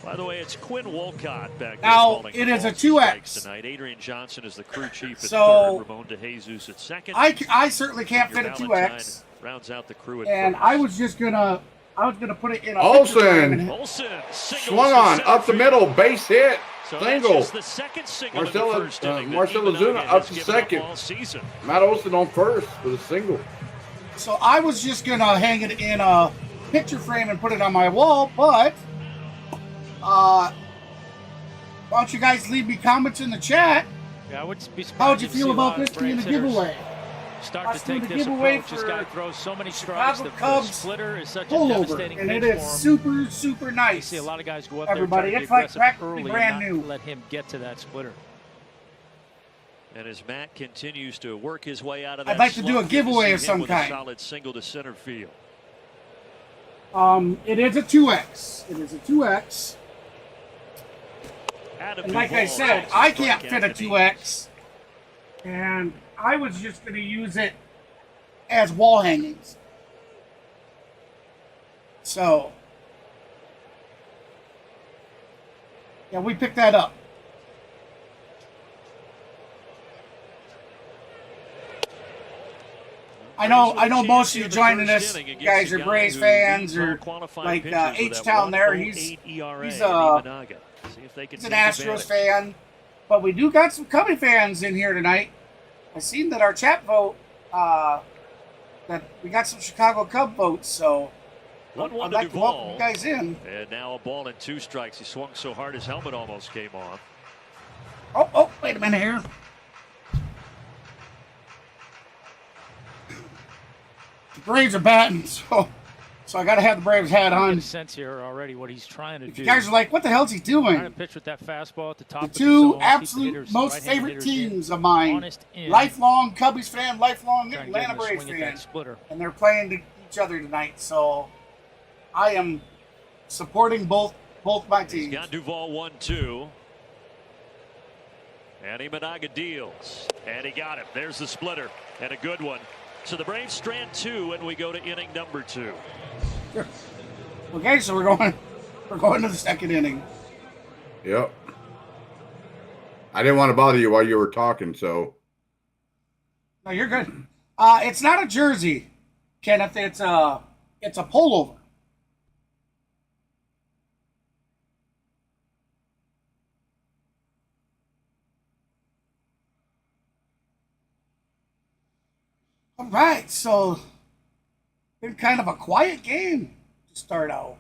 [SPEAKER 3] By the way, it's Quinn Wolcott back there
[SPEAKER 1] Now,
[SPEAKER 3] calling
[SPEAKER 1] it
[SPEAKER 3] the
[SPEAKER 1] is a
[SPEAKER 3] balls and
[SPEAKER 1] 2X.
[SPEAKER 3] strikes tonight. Adrian Johnson is the crew chief at
[SPEAKER 1] So,
[SPEAKER 3] third. Ramon DeJesus at second.
[SPEAKER 1] I certainly can't
[SPEAKER 3] Junior
[SPEAKER 1] fit a
[SPEAKER 3] Valentine
[SPEAKER 1] 2X,
[SPEAKER 3] rounds out the crew at
[SPEAKER 1] and
[SPEAKER 3] first.
[SPEAKER 1] I was gonna put it in a
[SPEAKER 2] Olsen.
[SPEAKER 1] picture frame and-
[SPEAKER 3] Olson singles
[SPEAKER 2] Swung
[SPEAKER 3] to
[SPEAKER 2] on,
[SPEAKER 3] center
[SPEAKER 2] up the
[SPEAKER 3] field.
[SPEAKER 2] middle, base hit,
[SPEAKER 3] So that's
[SPEAKER 2] single.
[SPEAKER 3] just the second single in
[SPEAKER 2] Marcelo-
[SPEAKER 3] the first inning that
[SPEAKER 2] Marcelo
[SPEAKER 3] Imanaga
[SPEAKER 2] Ozuna up
[SPEAKER 3] has
[SPEAKER 2] to
[SPEAKER 3] given
[SPEAKER 2] second.
[SPEAKER 3] all season.
[SPEAKER 2] Matt Olson on first with a single.
[SPEAKER 1] So I was just gonna hang it in a picture frame and put it on my wall, but why don't you guys leave me comments in the chat?
[SPEAKER 5] Yeah, I would be surprised.
[SPEAKER 1] How would you
[SPEAKER 5] if see
[SPEAKER 1] feel
[SPEAKER 5] a lot
[SPEAKER 1] about
[SPEAKER 5] of
[SPEAKER 1] this being a
[SPEAKER 5] Braves hitters
[SPEAKER 1] giveaway?
[SPEAKER 5] Start
[SPEAKER 1] Us
[SPEAKER 5] to
[SPEAKER 1] doing
[SPEAKER 5] take
[SPEAKER 1] a
[SPEAKER 5] this
[SPEAKER 1] giveaway
[SPEAKER 5] approach. This
[SPEAKER 1] for
[SPEAKER 5] guy throws so many
[SPEAKER 1] Chicago
[SPEAKER 5] strikes. The
[SPEAKER 1] Cubs
[SPEAKER 5] splitter is such a
[SPEAKER 1] Pullover,
[SPEAKER 5] devastating
[SPEAKER 1] and
[SPEAKER 5] pitch
[SPEAKER 1] it
[SPEAKER 5] for
[SPEAKER 1] is
[SPEAKER 5] him.
[SPEAKER 1] super, super
[SPEAKER 5] You
[SPEAKER 1] nice.
[SPEAKER 5] see a lot of guys go up
[SPEAKER 1] Everybody,
[SPEAKER 5] there
[SPEAKER 1] it's
[SPEAKER 5] try to
[SPEAKER 1] like
[SPEAKER 5] be aggressive
[SPEAKER 1] practically
[SPEAKER 5] early
[SPEAKER 1] brand
[SPEAKER 5] and not
[SPEAKER 1] new.
[SPEAKER 5] let him get to that splitter.
[SPEAKER 3] And as Matt continues to work his way out of that
[SPEAKER 1] I'd like to do a
[SPEAKER 3] slump, good to
[SPEAKER 1] giveaway
[SPEAKER 3] see
[SPEAKER 1] of
[SPEAKER 3] him
[SPEAKER 1] some
[SPEAKER 3] with
[SPEAKER 1] kind.
[SPEAKER 3] A solid single to center field.
[SPEAKER 1] It is a 2X. It is a 2X.
[SPEAKER 3] Adam
[SPEAKER 1] And like I
[SPEAKER 3] Duvall
[SPEAKER 1] said,
[SPEAKER 3] makes a
[SPEAKER 1] I can't
[SPEAKER 3] strikeout
[SPEAKER 1] fit a
[SPEAKER 3] to
[SPEAKER 1] 2X. And I was just going to use it as wall hangings. So, yeah, we picked that up. I know most of you joining us guys are Braves fans or like H-Town there. He's an Astros fan. But we do got some Cubby fans in here tonight. I seen that our chat vote, that we got some Chicago Cub votes, so I'd
[SPEAKER 3] 1-1
[SPEAKER 1] like
[SPEAKER 3] to
[SPEAKER 1] to welcome
[SPEAKER 3] Duvall.
[SPEAKER 1] you guys in.
[SPEAKER 3] And now a ball and 2 strikes. He swung so hard his helmet almost came off.
[SPEAKER 1] Oh, wait a minute here. The Braves are batting, so I got to have the Braves hat
[SPEAKER 5] I get
[SPEAKER 1] on.
[SPEAKER 5] a sense here already what he's trying to do.
[SPEAKER 1] You guys are like, what the hell's he
[SPEAKER 5] Trying to
[SPEAKER 1] doing?
[SPEAKER 5] pitch with that fastball at the top
[SPEAKER 1] The
[SPEAKER 5] of the
[SPEAKER 1] two
[SPEAKER 5] zone, keep the
[SPEAKER 1] absolute
[SPEAKER 5] hitters,
[SPEAKER 1] most
[SPEAKER 5] right-handed
[SPEAKER 1] favorite
[SPEAKER 5] hitters in,
[SPEAKER 1] teams of mine,
[SPEAKER 5] honest in,
[SPEAKER 1] lifelong Cubbies fan, lifelong
[SPEAKER 5] trying to get
[SPEAKER 1] Atlanta
[SPEAKER 5] him to
[SPEAKER 1] Braves
[SPEAKER 5] swing at that
[SPEAKER 1] fan,
[SPEAKER 5] splitter.
[SPEAKER 1] and they're playing to each other tonight. So I am supporting both my
[SPEAKER 3] He's
[SPEAKER 1] teams.
[SPEAKER 3] got Duvall 1-2. And Imanaga deals. And he got him. There's the splitter. And a good one. So the Braves strand 2, and we go to inning number 2.
[SPEAKER 1] Okay, so we're going to the second inning.
[SPEAKER 2] Yep. I didn't want to bother you while you were talking, so.
[SPEAKER 1] No, you're good. It's not a jersey, Kenneth. It's a pullover. All right, so been kind of a quiet game to start out.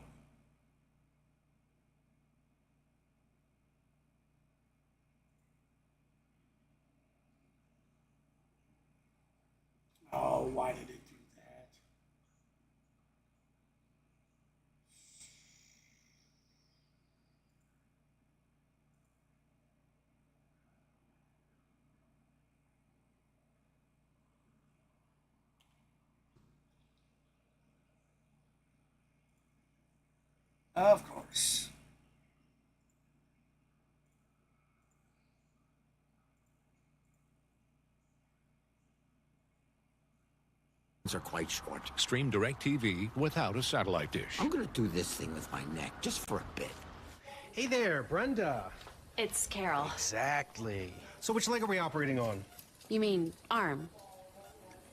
[SPEAKER 1] Of course.
[SPEAKER 7] Are quite short. Stream DirecTV without a satellite dish.
[SPEAKER 8] I'm gonna do this thing with my neck just for a bit.
[SPEAKER 9] Hey there, Brenda.
[SPEAKER 10] It's Carol.
[SPEAKER 9] Exactly. So which leg are we operating on?
[SPEAKER 10] You mean arm?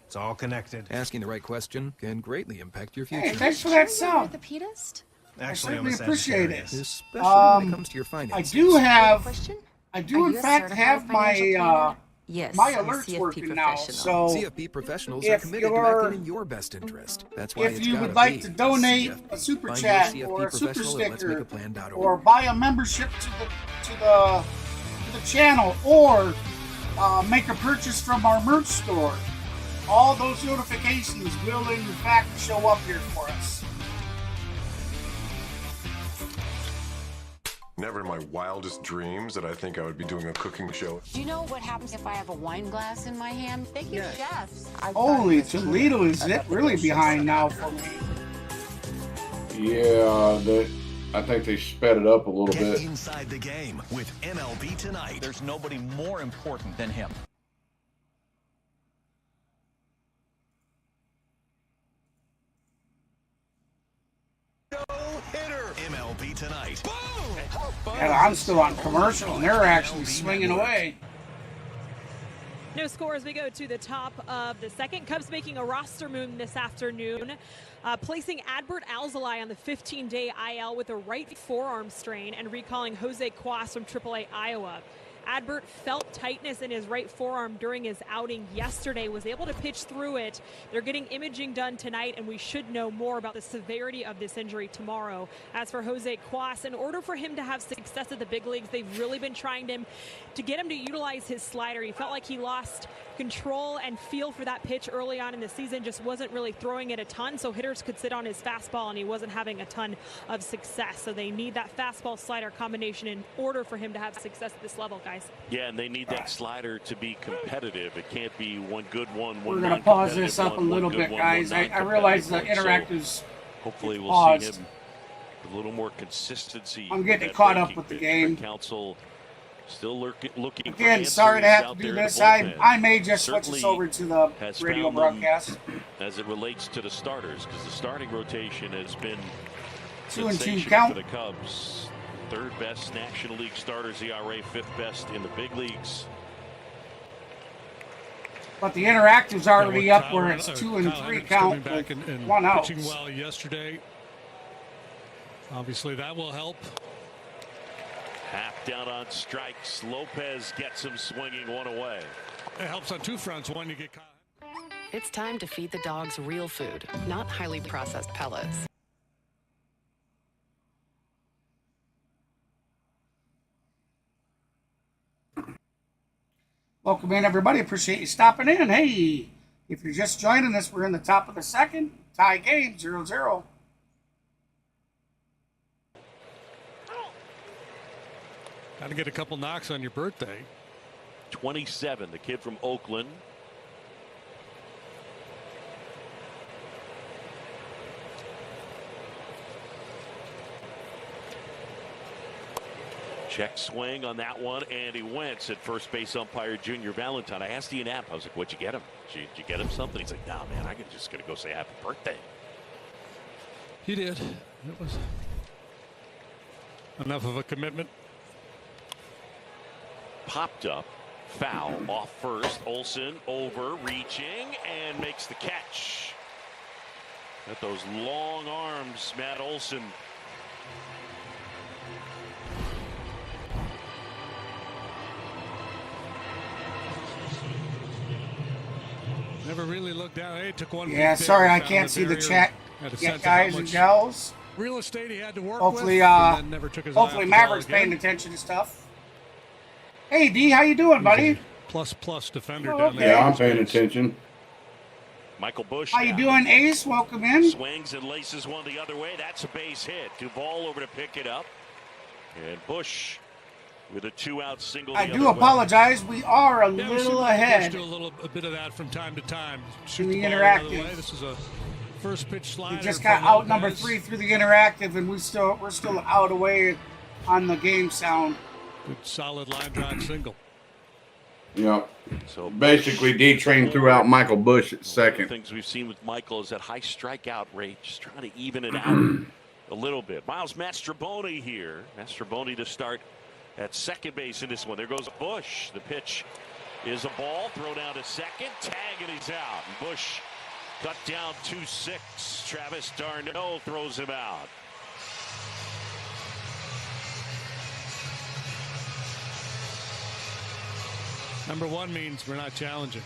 [SPEAKER 9] It's all connected.
[SPEAKER 11] Asking the right question can greatly impact your future.
[SPEAKER 1] Hey, thanks for that sub.
[SPEAKER 10] Orthopedist?
[SPEAKER 9] Actually,
[SPEAKER 1] I
[SPEAKER 9] I'm a
[SPEAKER 1] certainly appreciate it.
[SPEAKER 9] Sagittarius.
[SPEAKER 11] Especially when it comes to your
[SPEAKER 1] I
[SPEAKER 11] finances.
[SPEAKER 1] do have,
[SPEAKER 10] Question?
[SPEAKER 1] I do
[SPEAKER 10] Are
[SPEAKER 1] in
[SPEAKER 10] you a
[SPEAKER 1] fact
[SPEAKER 10] certified
[SPEAKER 1] have my
[SPEAKER 10] financial planner? Yes,
[SPEAKER 1] my
[SPEAKER 10] I'm a
[SPEAKER 1] alerts
[SPEAKER 10] CFP
[SPEAKER 1] working now.
[SPEAKER 10] professional.
[SPEAKER 1] So
[SPEAKER 11] CFP professionals are
[SPEAKER 1] if
[SPEAKER 11] committed to
[SPEAKER 1] you're-
[SPEAKER 11] acting in your best interest. That's why
[SPEAKER 1] if
[SPEAKER 11] it's
[SPEAKER 1] you
[SPEAKER 11] gotta
[SPEAKER 1] would like
[SPEAKER 11] be
[SPEAKER 1] to donate a
[SPEAKER 11] CFP.
[SPEAKER 1] super
[SPEAKER 11] Find
[SPEAKER 1] chat
[SPEAKER 11] your
[SPEAKER 1] or a
[SPEAKER 11] CFP
[SPEAKER 1] super
[SPEAKER 11] professional at
[SPEAKER 1] sticker
[SPEAKER 11] letsmakeaplan.org.
[SPEAKER 1] or buy a membership to the channel or make a purchase from our merch store, all those notifications will in fact show up here for us.
[SPEAKER 12] Never in my wildest dreams did I think I would be doing a cooking show.
[SPEAKER 10] Do you know what happens if I have a wine glass in my hand? Thank you, chefs.
[SPEAKER 1] Holy Toledo, is it really behind now for me?
[SPEAKER 2] Yeah, I think they sped it up a little
[SPEAKER 13] Get
[SPEAKER 2] bit.
[SPEAKER 13] inside the game with MLB Tonight.
[SPEAKER 14] There's nobody more important than him.
[SPEAKER 13] No-hitter. MLB Tonight. Boom!
[SPEAKER 1] And I'm still on commercial, and they're actually swinging away.
[SPEAKER 15] No score as we go to the top of the second. Cubs making a roster move this afternoon, placing Adbert Alzolay on the 15-day IL with a right forearm strain and recalling Jose Cuas from AAA Iowa. Adbert felt tightness in his right forearm during his outing yesterday, was able to pitch through it. They're getting imaging done tonight, and we should know more about the severity of this injury tomorrow. As for Jose Cuas, in order for him to have success at the big leagues, they've really been trying to get him to utilize his slider. He felt like he lost control and feel for that pitch early on in the season, just wasn't really throwing it a ton, so hitters could sit on his fastball, and he wasn't having a ton of success. So they need that fastball slider combination in order for him to have success at this level, guys.
[SPEAKER 3] Yeah, and they need that slider to be competitive. It can't be one good one.
[SPEAKER 1] We're going to pause this up a little bit, guys. I realize the interactive's
[SPEAKER 3] hopefully we'll
[SPEAKER 1] paused.
[SPEAKER 3] see him a little more consistency.
[SPEAKER 1] I'm getting caught up with the game.
[SPEAKER 3] Council still looking.
[SPEAKER 1] Again, sorry to have to do this. I may just switch this over to the radio broadcast.
[SPEAKER 3] As it relates to the starters, because the starting rotation has been
[SPEAKER 1] 2-2 count
[SPEAKER 3] for the Cubs. Third best National League starters ERA, fifth best in the big leagues.
[SPEAKER 1] But the interactive's already up where it's 2 and 3 count with one out.
[SPEAKER 16] Pitching well yesterday. Obviously, that will help.
[SPEAKER 3] Half down on strikes. Lopez gets him swinging one away.
[SPEAKER 16] It helps on two fronts. One, you get caught.
[SPEAKER 17] It's time to feed the dogs real food, not highly processed pellets.
[SPEAKER 1] Welcome in, everybody. Appreciate you stopping in. Hey, if you're just joining us, we're in the top of the second. Tie game, 0-0.
[SPEAKER 16] Got to get a couple knocks on your birthday.
[SPEAKER 3] 27, the kid from Oakland. Check swing on that one, and he Wentz at first base umpire Junior Valentine. I asked Ian App, I was like, what'd you get him? Did you get him something? He's like, nah, man, I'm just going to go say happy birthday.
[SPEAKER 16] He did. It was enough of a commitment.
[SPEAKER 3] Popped up, foul, off first. Olsen over, reaching, and makes the catch. Got those long arms, Matt Olsen.
[SPEAKER 16] Never really looked down. Hey, took one.
[SPEAKER 1] Yeah, sorry, I can't see the chat yet, guys and gals.
[SPEAKER 16] Real estate he had to work
[SPEAKER 1] hopefully,
[SPEAKER 16] with, and then never took his
[SPEAKER 1] hopefully Maverick's paying attention to stuff. Hey, D, how you doing, buddy?
[SPEAKER 16] Plus defender down there.
[SPEAKER 2] Yeah, I'm paying attention.
[SPEAKER 3] Michael Bush.
[SPEAKER 1] How you doing, Ace? Welcome in.
[SPEAKER 3] Swings and laces one the other way. That's a base hit. Duvall over to pick it up. And Bush with a 2-out single.
[SPEAKER 1] I do apologize. We are a little ahead.
[SPEAKER 16] Do a bit of that from time to time.
[SPEAKER 1] In the interactive.
[SPEAKER 16] This is a first pitch slider.
[SPEAKER 1] He just got out number 3 through the interactive, and we're still out away on the game sound.
[SPEAKER 16] Good solid line drive single.
[SPEAKER 2] Yeah. So basically, D-Train threw out Michael Bush at second.
[SPEAKER 18] Things we've seen with Michael is that high strikeout rate, just trying to even it out a little bit. Miles Mastrobuoni here. Mastrobuoni to start at second base in this one. There goes Bush. The pitch is a ball thrown out to second. Tag, and he's out. And Bush cut down 2-6. Travis d'Arnaud throws him out.
[SPEAKER 16] Number 1 means we're not challenging.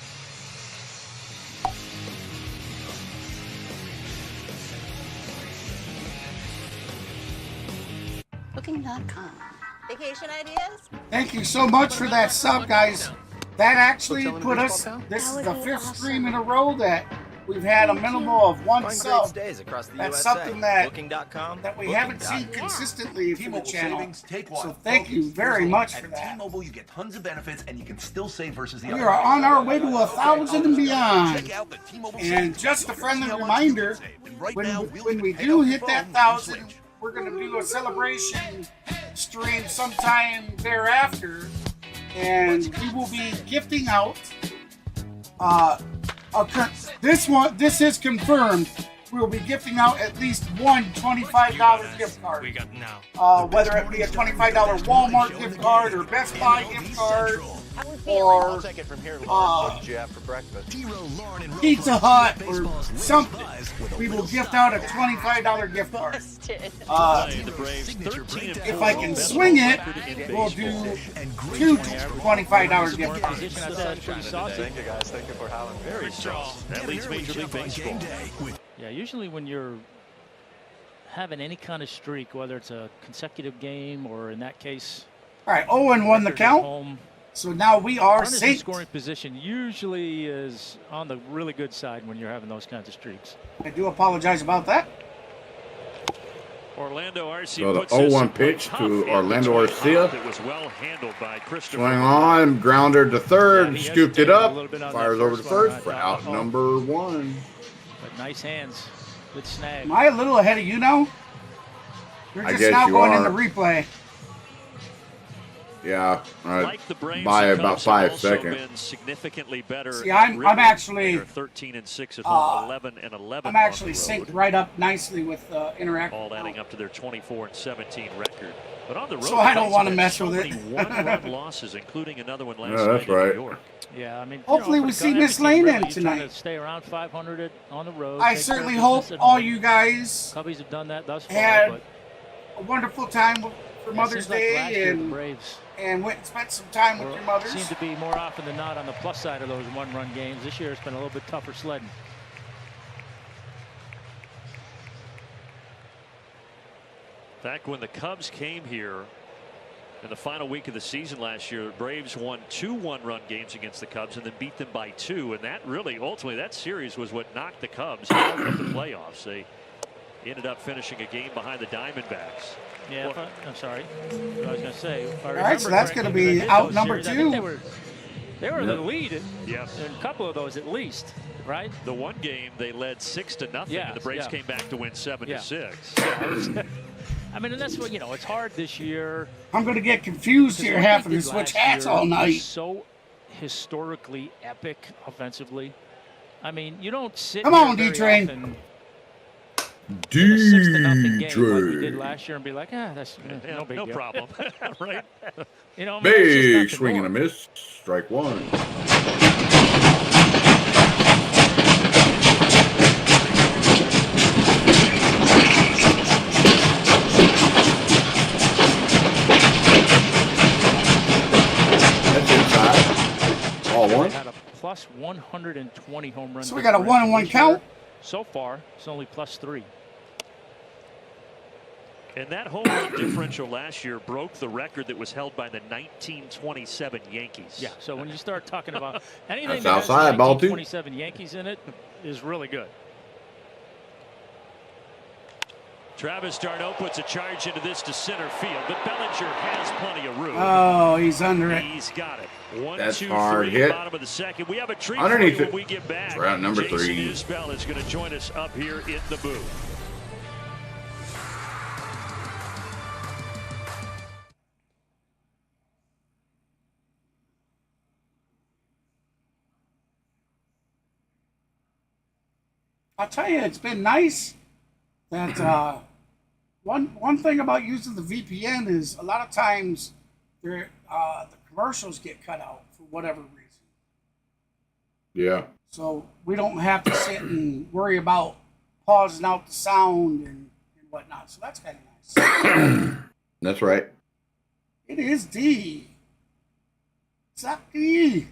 [SPEAKER 10] Booking.com.
[SPEAKER 19] Vacation ideas?
[SPEAKER 1] Thank you so much for that sub, guys. That actually put us, this is the 5th stream in a row that we've had a minimal of 1 sub. That's something that we haven't seen consistently for the channel. So thank you very much for that.
[SPEAKER 20] T-Mobile, you get tons of benefits and you can still save versus the
[SPEAKER 1] We
[SPEAKER 20] other.
[SPEAKER 1] are on our way to 1,000 and beyond. And just a friendly reminder, when we do hit that 1,000, we're going to do a celebration stream sometime thereafter. And we will be gifting out this is confirmed. We'll be gifting out at least one $25 gift card.
[SPEAKER 13] We got now.
[SPEAKER 1] Whether it be a $25 Walmart gift card or Best Buy gift card or
[SPEAKER 14] I'll take it from here. What did you have for breakfast?
[SPEAKER 1] Pizza Hut or something. We will gift out a $25 gift card. If I can swing it, we'll do 2 $25 gift cards.
[SPEAKER 14] Thank you guys. Thank you for having me.
[SPEAKER 18] Very strong. That leads Major League Baseball.
[SPEAKER 5] Yeah, usually when you're having any kind of streak, whether it's a consecutive game or in that case.
[SPEAKER 1] All right, Owen won the count. So now we are safe.
[SPEAKER 5] Scoring position usually is on the really good side when you're having those kinds of streaks.
[SPEAKER 1] I do apologize about that.
[SPEAKER 3] Orlando RC
[SPEAKER 2] So the 0-1 pitch to Orlando Arcia.
[SPEAKER 3] It was well handled by Christopher.
[SPEAKER 2] Swing on, grounder to third, scooped it up, fires over to first for out number 1.
[SPEAKER 5] But nice hands, good snag.
[SPEAKER 1] Am I a little ahead of you now? You're just now going into replay.
[SPEAKER 2] Yeah,
[SPEAKER 3] Like the Braves,
[SPEAKER 2] by
[SPEAKER 3] the
[SPEAKER 2] about
[SPEAKER 3] Cubs
[SPEAKER 2] 5
[SPEAKER 3] have also
[SPEAKER 2] seconds.
[SPEAKER 3] been significantly better.
[SPEAKER 1] See, I'm actually
[SPEAKER 3] 13-6 at home, 11-11.
[SPEAKER 1] I'm actually synced right up nicely with Interact.
[SPEAKER 3] All adding up to their 24-17 record. But on the road,
[SPEAKER 1] So I don't want to mess with it.
[SPEAKER 3] one-run losses, including another one last
[SPEAKER 2] Yeah, that's
[SPEAKER 3] night
[SPEAKER 2] right.
[SPEAKER 3] in New York.
[SPEAKER 5] Yeah, I mean,
[SPEAKER 1] hopefully we see Miss Lane in tonight.
[SPEAKER 5] Stay around 500 on the road.
[SPEAKER 1] I certainly hope all you guys
[SPEAKER 5] Cubbies have done that thus far.
[SPEAKER 1] had a wonderful time for Mother's Day and went and spent some time with your mothers.
[SPEAKER 5] Seem to be more often than not on the plus side of those one-run games. This year it's been a little bit tougher sledding.
[SPEAKER 3] Back when the Cubs came here in the final week of the season last year, the Braves won 2 one-run games against the Cubs and then beat them by 2. And that really, ultimately, that series was what knocked the Cubs out of the playoffs. They ended up finishing a game behind the Diamondbacks.
[SPEAKER 5] Yeah, I'm sorry. I was going to say.
[SPEAKER 1] All right, so that's going to be out number 2.
[SPEAKER 5] They were in the lead in
[SPEAKER 3] yes.
[SPEAKER 5] a couple of those at least, right?
[SPEAKER 3] The one game they led 6-0.
[SPEAKER 5] Yes,
[SPEAKER 3] and the Braves came back to win 7-6.
[SPEAKER 5] I mean, and that's what, it's hard this year.
[SPEAKER 1] I'm going to get confused here having to switch hats all night.
[SPEAKER 5] So historically epic offensively. I mean, you don't sit.
[SPEAKER 1] Come on, D-Train.
[SPEAKER 5] D-Train. Like we did last year and be like, that's no big deal.
[SPEAKER 3] Problem. Right?
[SPEAKER 2] Big swing and a miss. Strike 1. That's inside. All 1.
[SPEAKER 5] Had a plus 120 home runs.
[SPEAKER 1] So we got a 1-1 count.
[SPEAKER 5] So far, it's only plus 3.
[SPEAKER 3] And that home run differential last year broke the record that was held by the 1927 Yankees.
[SPEAKER 5] Yeah, so when you start talking about anything
[SPEAKER 2] That's
[SPEAKER 5] that has
[SPEAKER 2] outside, ball 2.
[SPEAKER 5] 1927 Yankees in it is really good.
[SPEAKER 3] Travis d'Arnaud puts a charge into this to center field, but Bellinger has plenty of room.
[SPEAKER 1] Oh, he's under it.
[SPEAKER 3] He's got it. 1,
[SPEAKER 2] That's
[SPEAKER 3] 2,
[SPEAKER 2] hard
[SPEAKER 3] 3,
[SPEAKER 2] hit.
[SPEAKER 3] Bottom of the second. We have a treat
[SPEAKER 2] Underneath
[SPEAKER 3] for you
[SPEAKER 2] it.
[SPEAKER 3] when we get back.
[SPEAKER 2] Route number
[SPEAKER 3] Jason
[SPEAKER 2] 3.
[SPEAKER 3] Isbell is going to join us up here in the booth.
[SPEAKER 1] I'll tell you, it's been nice that one thing about using the VPN is a lot of times the commercials get cut out for whatever reason.
[SPEAKER 2] Yeah.
[SPEAKER 1] So we don't have to sit and worry about pausing out the sound and whatnot. So that's kind of nice.
[SPEAKER 2] That's right.
[SPEAKER 1] It is D. Zach D.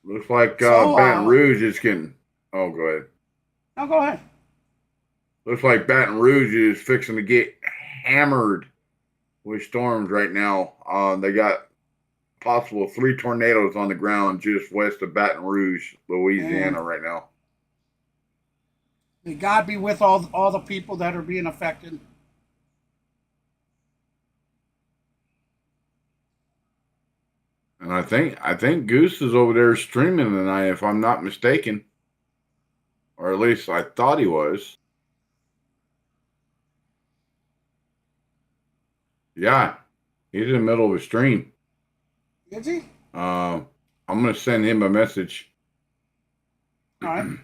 [SPEAKER 2] Looks like Baton Rouge is getting. Oh, go ahead.
[SPEAKER 1] No, go ahead.
[SPEAKER 2] Looks like Baton Rouge is fixing to get hammered with storms right now. They got possible 3 tornadoes on the ground just west of Baton Rouge, Louisiana, right now.
[SPEAKER 1] May God be with all the people that are being affected.
[SPEAKER 2] And I think Goose is over there streaming tonight, if I'm not mistaken. Or at least I thought he was. Yeah, he's in the middle of a stream.
[SPEAKER 1] Is he?
[SPEAKER 2] I'm going to send him a message.
[SPEAKER 1] All right.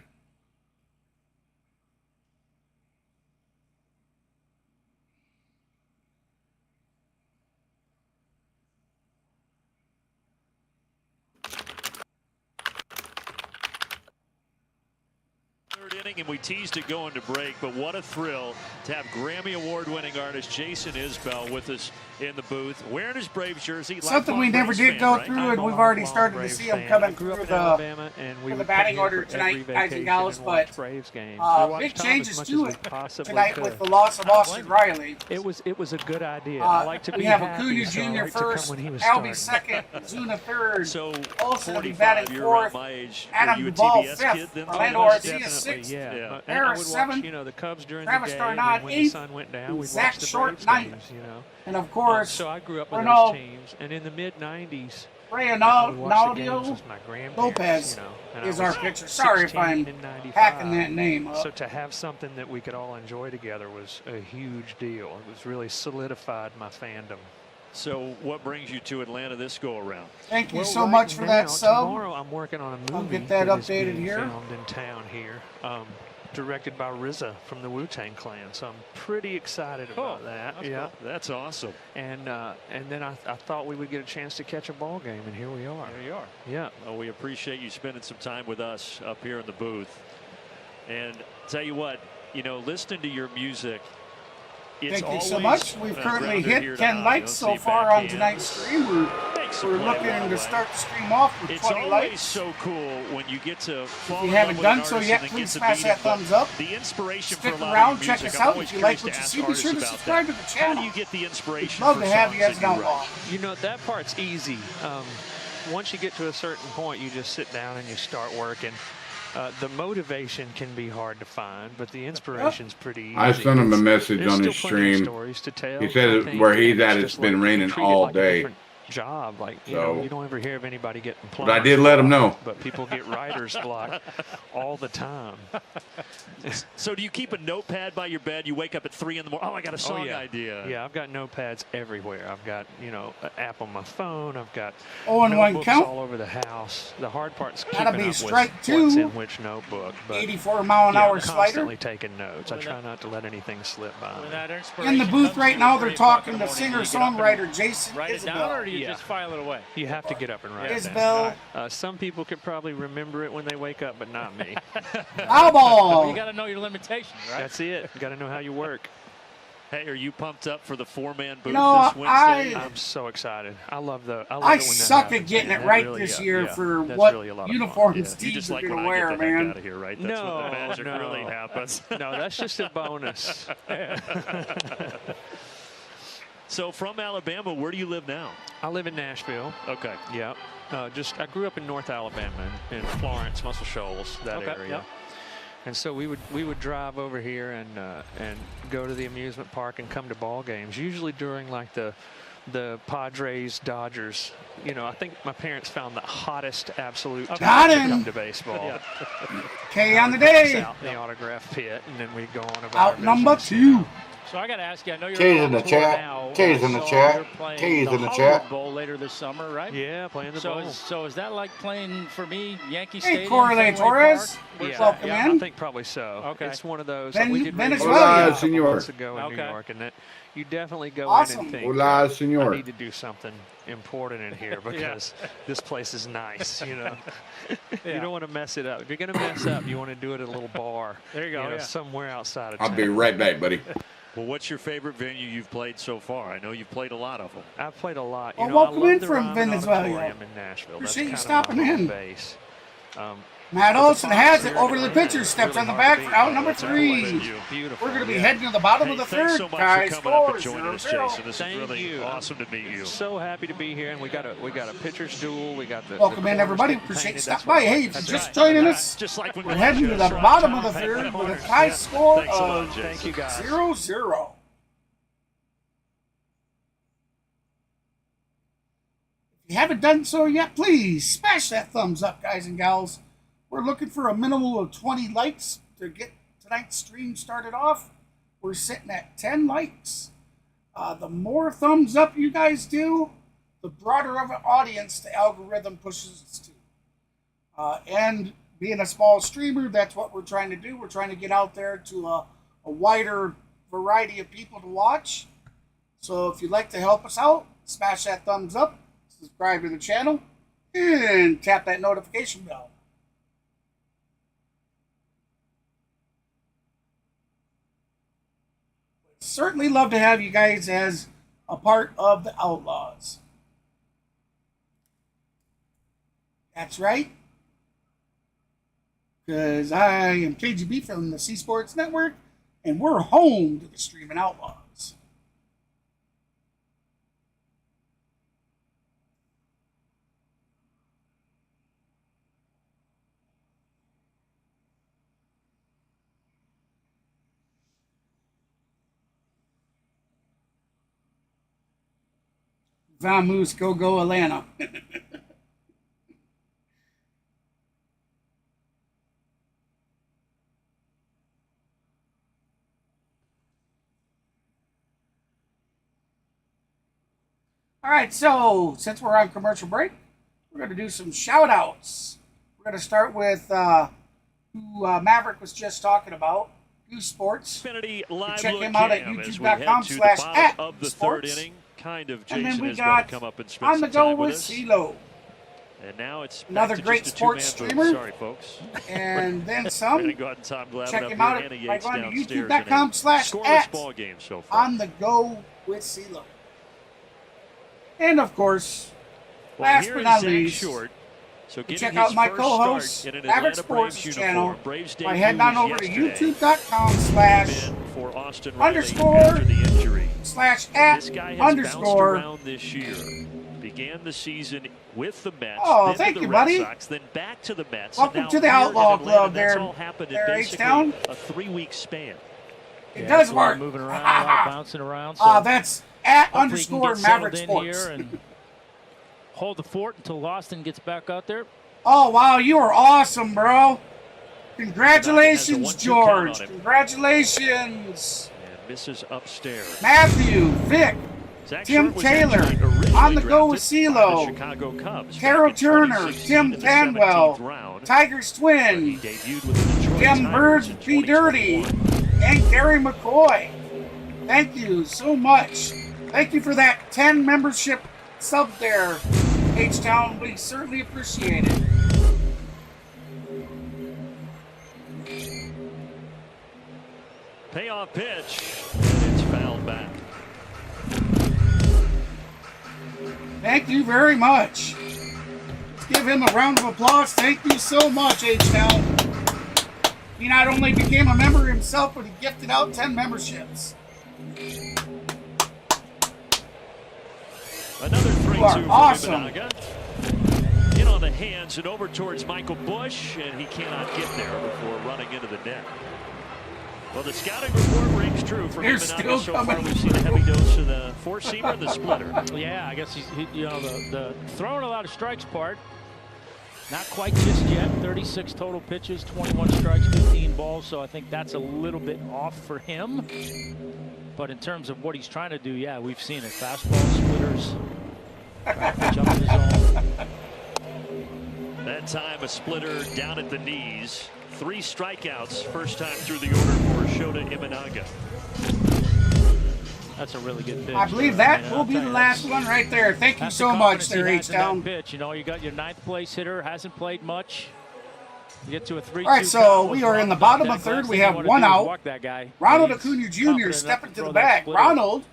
[SPEAKER 3] And we teased it going to break, but what a thrill to have Grammy Award-winning artist Jason Isbell with us in the booth, wearing his Braves jersey.
[SPEAKER 1] Something we never did go through, and we've already started to see him coming through the batting order tonight, guys and gals, but big changes to it tonight with the loss of Austin Riley.
[SPEAKER 21] It was a good idea. I like to be
[SPEAKER 1] we have
[SPEAKER 21] happy,
[SPEAKER 1] Acuna Jr.
[SPEAKER 21] so
[SPEAKER 1] first,
[SPEAKER 21] Albie
[SPEAKER 1] Albie second, Zuna third,
[SPEAKER 3] So
[SPEAKER 1] Olsen will be
[SPEAKER 3] 45,
[SPEAKER 1] batting
[SPEAKER 3] you're around
[SPEAKER 1] fourth,
[SPEAKER 3] my age.
[SPEAKER 1] Adam
[SPEAKER 3] Are you a
[SPEAKER 1] Duvall
[SPEAKER 3] TBS
[SPEAKER 1] fifth,
[SPEAKER 3] kid then?
[SPEAKER 1] Orlando
[SPEAKER 3] Oh,
[SPEAKER 1] Garcia
[SPEAKER 21] Definitely,
[SPEAKER 1] sixth,
[SPEAKER 21] yeah. And I
[SPEAKER 1] Harris
[SPEAKER 21] would watch,
[SPEAKER 1] seventh,
[SPEAKER 21] the Cubs during
[SPEAKER 1] Travis
[SPEAKER 21] the day,
[SPEAKER 1] d'Arnaud
[SPEAKER 21] and when the
[SPEAKER 1] eighth,
[SPEAKER 21] sun went down, we'd
[SPEAKER 1] Zach
[SPEAKER 21] watch the
[SPEAKER 1] Short
[SPEAKER 21] Braves
[SPEAKER 1] ninth,
[SPEAKER 21] games,
[SPEAKER 1] and of course,
[SPEAKER 21] so I grew up with
[SPEAKER 1] Renaud-
[SPEAKER 21] those teams, and in the mid-'90s,
[SPEAKER 1] Reynaldo Lopez is our pitcher. Sorry if I'm hacking that name up.
[SPEAKER 21] So to have something that we could all enjoy together was a huge deal. It was really solidified my fandom.
[SPEAKER 3] So what brings you to Atlanta this go-around?
[SPEAKER 1] Thank you so much for that sub.
[SPEAKER 21] Tomorrow I'm working on a movie.
[SPEAKER 1] I'll get that
[SPEAKER 21] is
[SPEAKER 1] updated
[SPEAKER 21] being
[SPEAKER 1] here.
[SPEAKER 21] filmed in town here, directed by RZA from the Wu-Tang Clan. So I'm pretty excited about that.
[SPEAKER 3] That's cool. That's awesome.
[SPEAKER 21] And then I thought we would get a chance to catch a ball game, and here we are.
[SPEAKER 3] There you are.
[SPEAKER 21] Yeah.
[SPEAKER 3] Well, we appreciate you spending some time with us up here in the booth. And tell you what, listening to your music, it's
[SPEAKER 1] Thank you so
[SPEAKER 3] always
[SPEAKER 1] much. We've currently
[SPEAKER 3] grounded here
[SPEAKER 1] hit
[SPEAKER 3] to
[SPEAKER 1] 10
[SPEAKER 3] Iowa.
[SPEAKER 1] likes so far on tonight's stream. We're looking to start the stream off with
[SPEAKER 3] It's
[SPEAKER 1] 20
[SPEAKER 3] always
[SPEAKER 1] likes.
[SPEAKER 3] so cool when you get to fall
[SPEAKER 1] If you
[SPEAKER 3] in
[SPEAKER 1] haven't
[SPEAKER 3] love with
[SPEAKER 1] done
[SPEAKER 3] an
[SPEAKER 1] so
[SPEAKER 3] artist
[SPEAKER 1] yet,
[SPEAKER 3] and then
[SPEAKER 1] please
[SPEAKER 3] get to
[SPEAKER 1] smash
[SPEAKER 3] meet
[SPEAKER 1] that
[SPEAKER 3] him. But
[SPEAKER 1] thumbs up.
[SPEAKER 3] The inspiration
[SPEAKER 1] Stick
[SPEAKER 3] for a lot
[SPEAKER 1] around,
[SPEAKER 3] of your
[SPEAKER 1] check
[SPEAKER 3] music,
[SPEAKER 1] us
[SPEAKER 3] I'm
[SPEAKER 1] out.
[SPEAKER 3] always
[SPEAKER 1] If you like
[SPEAKER 3] curious
[SPEAKER 1] what you
[SPEAKER 3] to
[SPEAKER 1] see,
[SPEAKER 3] ask
[SPEAKER 1] be sure to
[SPEAKER 3] artists about
[SPEAKER 1] subscribe
[SPEAKER 3] that.
[SPEAKER 1] to the
[SPEAKER 3] How
[SPEAKER 1] channel.
[SPEAKER 3] do you get the inspiration
[SPEAKER 1] Love
[SPEAKER 3] for
[SPEAKER 1] to have you
[SPEAKER 3] songs
[SPEAKER 1] as
[SPEAKER 3] that
[SPEAKER 1] an
[SPEAKER 3] you
[SPEAKER 1] outlaw.
[SPEAKER 3] write?
[SPEAKER 21] That part's easy. Once you get to a certain point, you just sit down and you start working. The motivation can be hard to find, but the inspiration's pretty easy.
[SPEAKER 2] I sent him a message
[SPEAKER 21] There's
[SPEAKER 2] on his
[SPEAKER 21] still plenty of
[SPEAKER 2] stream.
[SPEAKER 21] stories to tell,
[SPEAKER 2] He
[SPEAKER 21] I
[SPEAKER 2] said
[SPEAKER 21] think,
[SPEAKER 2] where he's
[SPEAKER 21] and
[SPEAKER 2] at,
[SPEAKER 21] it's
[SPEAKER 2] it's
[SPEAKER 21] just
[SPEAKER 2] been
[SPEAKER 21] like
[SPEAKER 2] raining
[SPEAKER 21] treat it
[SPEAKER 2] all
[SPEAKER 21] like a
[SPEAKER 2] day.
[SPEAKER 21] different job. Like, you don't ever hear of anybody getting
[SPEAKER 2] But I did
[SPEAKER 21] plumbers
[SPEAKER 2] let him know.
[SPEAKER 21] block, but people get writer's block all the time.
[SPEAKER 3] So do you keep a notepad by your bed? You wake up at 3 in the morning. Oh, I got a song idea.
[SPEAKER 21] Yeah, I've got notepads everywhere. I've got, an app on my phone. I've got
[SPEAKER 1] 0-1
[SPEAKER 21] notebooks
[SPEAKER 1] count.
[SPEAKER 21] all over the house. The hard part's keeping
[SPEAKER 1] That'll
[SPEAKER 21] up
[SPEAKER 1] be
[SPEAKER 21] with
[SPEAKER 1] strike
[SPEAKER 21] what's
[SPEAKER 1] two.
[SPEAKER 21] in which notebook. But
[SPEAKER 1] 84 mile an hour
[SPEAKER 21] I'm
[SPEAKER 1] slider.
[SPEAKER 21] constantly taking notes. I try not to let anything slip by.
[SPEAKER 1] In the booth right now, they're talking to singer-songwriter Jason
[SPEAKER 5] Write it down, or do you
[SPEAKER 21] Yeah.
[SPEAKER 5] just file it away?
[SPEAKER 21] You have to get up and write it
[SPEAKER 1] Isbell.
[SPEAKER 21] down. Some people could probably remember it when they wake up, but not me.
[SPEAKER 1] Foul ball.
[SPEAKER 5] You got to know your limitations, right?
[SPEAKER 21] That's it. Got to know how you work.
[SPEAKER 3] Hey, are you pumped up for the 4-man booth
[SPEAKER 1] know,
[SPEAKER 3] this Wednesday?
[SPEAKER 21] I'm so excited. I love it when
[SPEAKER 1] I
[SPEAKER 21] that
[SPEAKER 1] suck at
[SPEAKER 21] happens.
[SPEAKER 1] getting it
[SPEAKER 21] That
[SPEAKER 1] right
[SPEAKER 21] really,
[SPEAKER 1] this year for
[SPEAKER 21] that's
[SPEAKER 1] what
[SPEAKER 21] really a lot of
[SPEAKER 1] uniforms
[SPEAKER 21] fun.
[SPEAKER 3] You
[SPEAKER 1] teams
[SPEAKER 3] just
[SPEAKER 1] are
[SPEAKER 3] like
[SPEAKER 1] going
[SPEAKER 3] when
[SPEAKER 1] to
[SPEAKER 3] I
[SPEAKER 1] wear,
[SPEAKER 3] get the heck
[SPEAKER 1] man.
[SPEAKER 3] out of here, right? That's when the magic really happens.
[SPEAKER 21] No, that's just a bonus.
[SPEAKER 3] So from Alabama, where do you live now?
[SPEAKER 21] I live in Nashville.
[SPEAKER 3] Okay.
[SPEAKER 21] Yeah. I grew up in North Alabama, in Florence, Muscle Shoals, that area.
[SPEAKER 5] Yep.
[SPEAKER 21] And so we would drive over here and go to the amusement park and come to ball games, usually during like the Padres Dodgers. You know, I think my parents found the hottest absolute time to come to baseball.
[SPEAKER 1] K on the day.
[SPEAKER 21] Out in the autograph pit, and then we go on about
[SPEAKER 1] Out number 2.
[SPEAKER 5] So I got to ask you, I know you're
[SPEAKER 4] K's
[SPEAKER 5] on
[SPEAKER 4] in the
[SPEAKER 5] tour
[SPEAKER 4] chat.
[SPEAKER 5] now.
[SPEAKER 4] K's in the
[SPEAKER 5] so
[SPEAKER 4] chat.
[SPEAKER 5] You're playing
[SPEAKER 4] K's
[SPEAKER 5] the
[SPEAKER 4] in the
[SPEAKER 5] Hollywood
[SPEAKER 4] chat.
[SPEAKER 5] Bowl later this summer, right?
[SPEAKER 21] Yeah, playing the bowl.
[SPEAKER 5] So is that like playing for me, Yankee
[SPEAKER 1] Hey,
[SPEAKER 5] Stadium?
[SPEAKER 1] Correlate
[SPEAKER 5] Fenway
[SPEAKER 1] Torres.
[SPEAKER 5] Park?
[SPEAKER 21] Yeah,
[SPEAKER 1] Welcome
[SPEAKER 21] yeah,
[SPEAKER 1] in.
[SPEAKER 21] I think probably so.
[SPEAKER 5] Okay.
[SPEAKER 21] It's one of those.
[SPEAKER 1] Ven-
[SPEAKER 21] we did
[SPEAKER 1] Venezuela.
[SPEAKER 21] radio
[SPEAKER 2] Hola,
[SPEAKER 21] a couple
[SPEAKER 2] senor.
[SPEAKER 21] months ago in New
[SPEAKER 5] Okay.
[SPEAKER 21] York, and that you definitely go
[SPEAKER 1] Awesome.
[SPEAKER 21] in and think,
[SPEAKER 2] Hola,
[SPEAKER 21] I
[SPEAKER 2] senor.
[SPEAKER 21] need to do something important in here because this place is nice, you know. You don't want to mess it up. If you're going to mess up, you want to do it at a little bar.
[SPEAKER 5] There you go, yeah.
[SPEAKER 21] Somewhere outside of
[SPEAKER 2] I'll
[SPEAKER 21] town.
[SPEAKER 2] be right back, buddy.
[SPEAKER 3] Well, what's your favorite venue you've played so far? I know you've played a lot of them.
[SPEAKER 21] I've played a lot.
[SPEAKER 1] Well,
[SPEAKER 21] I
[SPEAKER 1] welcome
[SPEAKER 21] love
[SPEAKER 1] in
[SPEAKER 21] the
[SPEAKER 1] from
[SPEAKER 21] Ryman
[SPEAKER 1] Venezuela.
[SPEAKER 21] Auditorium in Nashville.
[SPEAKER 1] Appreciate you
[SPEAKER 21] That's
[SPEAKER 1] stopping
[SPEAKER 21] kind of my
[SPEAKER 1] in.
[SPEAKER 21] home base.
[SPEAKER 1] Matt
[SPEAKER 21] But
[SPEAKER 1] Olson
[SPEAKER 21] the
[SPEAKER 1] has
[SPEAKER 21] Fox
[SPEAKER 1] it
[SPEAKER 21] here
[SPEAKER 1] over to the
[SPEAKER 21] at
[SPEAKER 1] pitcher.
[SPEAKER 21] Atlanta,
[SPEAKER 1] Steps
[SPEAKER 21] really
[SPEAKER 1] on the
[SPEAKER 21] hard
[SPEAKER 1] back
[SPEAKER 21] to
[SPEAKER 1] for
[SPEAKER 21] beat.
[SPEAKER 1] out number
[SPEAKER 21] It's a
[SPEAKER 1] 3.
[SPEAKER 21] venue. Beautiful.
[SPEAKER 1] We're going to be
[SPEAKER 21] Yeah.
[SPEAKER 1] heading to the bottom of the
[SPEAKER 3] Thanks
[SPEAKER 1] third.
[SPEAKER 3] so much
[SPEAKER 1] Guys,
[SPEAKER 3] for coming up and
[SPEAKER 1] scores
[SPEAKER 3] joining us,
[SPEAKER 1] 0-0.
[SPEAKER 3] Jason. This
[SPEAKER 21] Thank
[SPEAKER 3] is really
[SPEAKER 21] you.
[SPEAKER 3] awesome to meet you.
[SPEAKER 21] So happy to be here, and we got a pitcher's duel. We got the
[SPEAKER 1] Welcome
[SPEAKER 21] the
[SPEAKER 1] in,
[SPEAKER 21] corners
[SPEAKER 1] everybody.
[SPEAKER 21] getting
[SPEAKER 1] Appreciate you
[SPEAKER 21] painted.
[SPEAKER 1] stopping
[SPEAKER 21] That's
[SPEAKER 1] by.
[SPEAKER 21] what-
[SPEAKER 1] Hey, if you're
[SPEAKER 21] that's
[SPEAKER 1] just
[SPEAKER 21] right.
[SPEAKER 1] joining us,
[SPEAKER 3] Just like when
[SPEAKER 1] we're heading to the bottom of the third with a high score
[SPEAKER 3] Thanks a lot,
[SPEAKER 1] of
[SPEAKER 3] Jason.
[SPEAKER 21] Thank you, guys.
[SPEAKER 1] 0-0. If you haven't done so yet, please smash that thumbs up, guys and gals. We're looking for a minimum of 20 likes to get tonight's stream started off. We're sitting at 10 likes. The more thumbs up you guys do, the broader of an audience the algorithm pushes us to. And being a small streamer, that's what we're trying to do. We're trying to get out there to a wider variety of people to watch. So if you'd like to help us out, smash that thumbs up, subscribe to the channel, and tap that notification bell. Certainly love to have you guys as a part of the Outlaws. That's right. Because I am KGB from the C Sports Network, and we're home to the Streaming Outlaws. Vamoose, go Atlanta. All right, so since we're on commercial break, we're going to do some shout outs. We're going to start with who Maverick was just talking about, Goose Sports.
[SPEAKER 3] Xfinity Live
[SPEAKER 1] check
[SPEAKER 3] Look
[SPEAKER 1] him out at
[SPEAKER 3] Cam as we head to the
[SPEAKER 1] youtube.com/@sports.
[SPEAKER 3] bottom of the third inning. Kind of
[SPEAKER 1] And then
[SPEAKER 3] Jason
[SPEAKER 1] we
[SPEAKER 3] is going to
[SPEAKER 1] got
[SPEAKER 3] come up and spend
[SPEAKER 1] On the
[SPEAKER 3] some
[SPEAKER 1] Go
[SPEAKER 3] time with
[SPEAKER 1] with
[SPEAKER 3] us.
[SPEAKER 1] CeeLo.
[SPEAKER 3] And now it's back
[SPEAKER 1] Another
[SPEAKER 3] to
[SPEAKER 1] great
[SPEAKER 3] just a
[SPEAKER 1] sports
[SPEAKER 3] two-man
[SPEAKER 1] streamer.
[SPEAKER 3] booth. Sorry, folks.
[SPEAKER 1] And then
[SPEAKER 3] We're
[SPEAKER 1] some.
[SPEAKER 3] going to go ahead and Tom Glavine
[SPEAKER 1] Check
[SPEAKER 3] up
[SPEAKER 1] him
[SPEAKER 3] here,
[SPEAKER 1] out
[SPEAKER 3] Hannah
[SPEAKER 1] by
[SPEAKER 3] Yates
[SPEAKER 1] going to
[SPEAKER 3] downstairs in a
[SPEAKER 1] youtube.com/@
[SPEAKER 3] scoreless ball game so far.
[SPEAKER 1] On the Go with CeeLo. And of course,
[SPEAKER 3] Well,
[SPEAKER 1] last
[SPEAKER 3] here
[SPEAKER 1] but
[SPEAKER 3] is
[SPEAKER 1] not
[SPEAKER 3] Zach
[SPEAKER 1] least,
[SPEAKER 3] Short. So
[SPEAKER 1] check
[SPEAKER 3] getting
[SPEAKER 1] out
[SPEAKER 3] his
[SPEAKER 1] my
[SPEAKER 3] first
[SPEAKER 1] co-host,
[SPEAKER 3] start in an
[SPEAKER 1] Maverick
[SPEAKER 3] Atlanta Braves
[SPEAKER 1] Sports
[SPEAKER 3] uniform.
[SPEAKER 1] channel,
[SPEAKER 3] Braves
[SPEAKER 1] by heading
[SPEAKER 3] debut
[SPEAKER 1] on
[SPEAKER 3] was
[SPEAKER 1] over to
[SPEAKER 3] yesterday.
[SPEAKER 1] youtube.com/_
[SPEAKER 3] For Austin Riley
[SPEAKER 1] underscore
[SPEAKER 3] after the injury.
[SPEAKER 1] /
[SPEAKER 3] This guy has
[SPEAKER 1] underscore
[SPEAKER 3] bounced around this year. Began the season with the Mets,
[SPEAKER 1] Oh,
[SPEAKER 3] then
[SPEAKER 1] thank
[SPEAKER 3] to the
[SPEAKER 1] you,
[SPEAKER 3] Red
[SPEAKER 1] buddy.
[SPEAKER 3] Sox, then back to the Mets.
[SPEAKER 1] Welcome
[SPEAKER 3] and now
[SPEAKER 1] to the
[SPEAKER 3] here in
[SPEAKER 1] Outlaw
[SPEAKER 3] Atlanta.
[SPEAKER 1] Club
[SPEAKER 3] That's
[SPEAKER 1] there,
[SPEAKER 3] all happened in
[SPEAKER 1] there,
[SPEAKER 3] basically
[SPEAKER 1] H-Town.
[SPEAKER 3] a 3-week span.
[SPEAKER 1] It does
[SPEAKER 5] that's a lot of
[SPEAKER 1] work.
[SPEAKER 5] moving around, a lot of bouncing around. So
[SPEAKER 1] That's @
[SPEAKER 5] hopefully he can
[SPEAKER 1] underscore
[SPEAKER 5] get settled
[SPEAKER 1] Maverick
[SPEAKER 5] in
[SPEAKER 1] Sports.
[SPEAKER 5] here and hold the fort until Austin gets back out there.
[SPEAKER 1] Oh, wow, you are awesome, bro. Congratulations,
[SPEAKER 3] Has a 1-2 count on
[SPEAKER 1] George.
[SPEAKER 3] him.
[SPEAKER 1] Congratulations.
[SPEAKER 3] And misses upstairs.
[SPEAKER 1] Matthew, Vic,
[SPEAKER 3] Zach
[SPEAKER 1] Tim
[SPEAKER 3] Short was
[SPEAKER 1] Taylor,
[SPEAKER 3] actually originally
[SPEAKER 1] On the Go with
[SPEAKER 3] drafted by the
[SPEAKER 1] CeeLo,
[SPEAKER 3] Chicago Cubs
[SPEAKER 1] Carol
[SPEAKER 3] back in
[SPEAKER 1] Turner,
[SPEAKER 3] 2016
[SPEAKER 1] Tim
[SPEAKER 3] in the 17th
[SPEAKER 1] Fanwell,
[SPEAKER 3] round.
[SPEAKER 1] Tiger's Twin,
[SPEAKER 3] Debuted with the Detroit
[SPEAKER 1] Jim
[SPEAKER 3] Tigers
[SPEAKER 1] Bird,
[SPEAKER 3] in
[SPEAKER 1] P. Dirty,
[SPEAKER 3] 2021.
[SPEAKER 1] and Gary McCoy. Thank you so much. Thank you for that 10 membership sub there, H-Town. We certainly appreciate it.
[SPEAKER 3] Payoff pitch, and it's fouled back.
[SPEAKER 1] Thank you very much. Let's give him a round of applause. Thank you so much, H-Town. He not only became a member himself, but he gifted out 10 memberships.
[SPEAKER 3] Another 3-2
[SPEAKER 1] are
[SPEAKER 3] for
[SPEAKER 1] awesome.
[SPEAKER 3] Imanaga. In on the hands and over towards Michael Bush, and he cannot get there before running into the net. Well, the scouting report rings true for
[SPEAKER 1] They're
[SPEAKER 3] Imanaga.
[SPEAKER 1] still
[SPEAKER 3] So far,
[SPEAKER 1] coming
[SPEAKER 3] we've seen a heavy dose of the four-seamer and the splitter.
[SPEAKER 5] Yeah, I guess he's the throwing a lot of strikes part. Not quite just yet. 36 total pitches, 21 strikes, 15 balls. So I think that's a little bit off for him. But in terms of what he's trying to do, yeah, we've seen it. Fastball, splitters, pitch up in the zone.
[SPEAKER 3] That time a splitter down at the knees. 3 strikeouts first time through the order for Shota Imanaga.
[SPEAKER 5] That's a really good pitch.
[SPEAKER 1] I believe that will be the last one right there. Thank you so much there, H-Town.
[SPEAKER 5] Pitch. You know, you got your 9th place hitter, hasn't played much. You get to a 3-2.
[SPEAKER 1] All right, so we are in the bottom of third. We have 1 out. Ronald Acuna Jr. stepping to the bag. Ronald,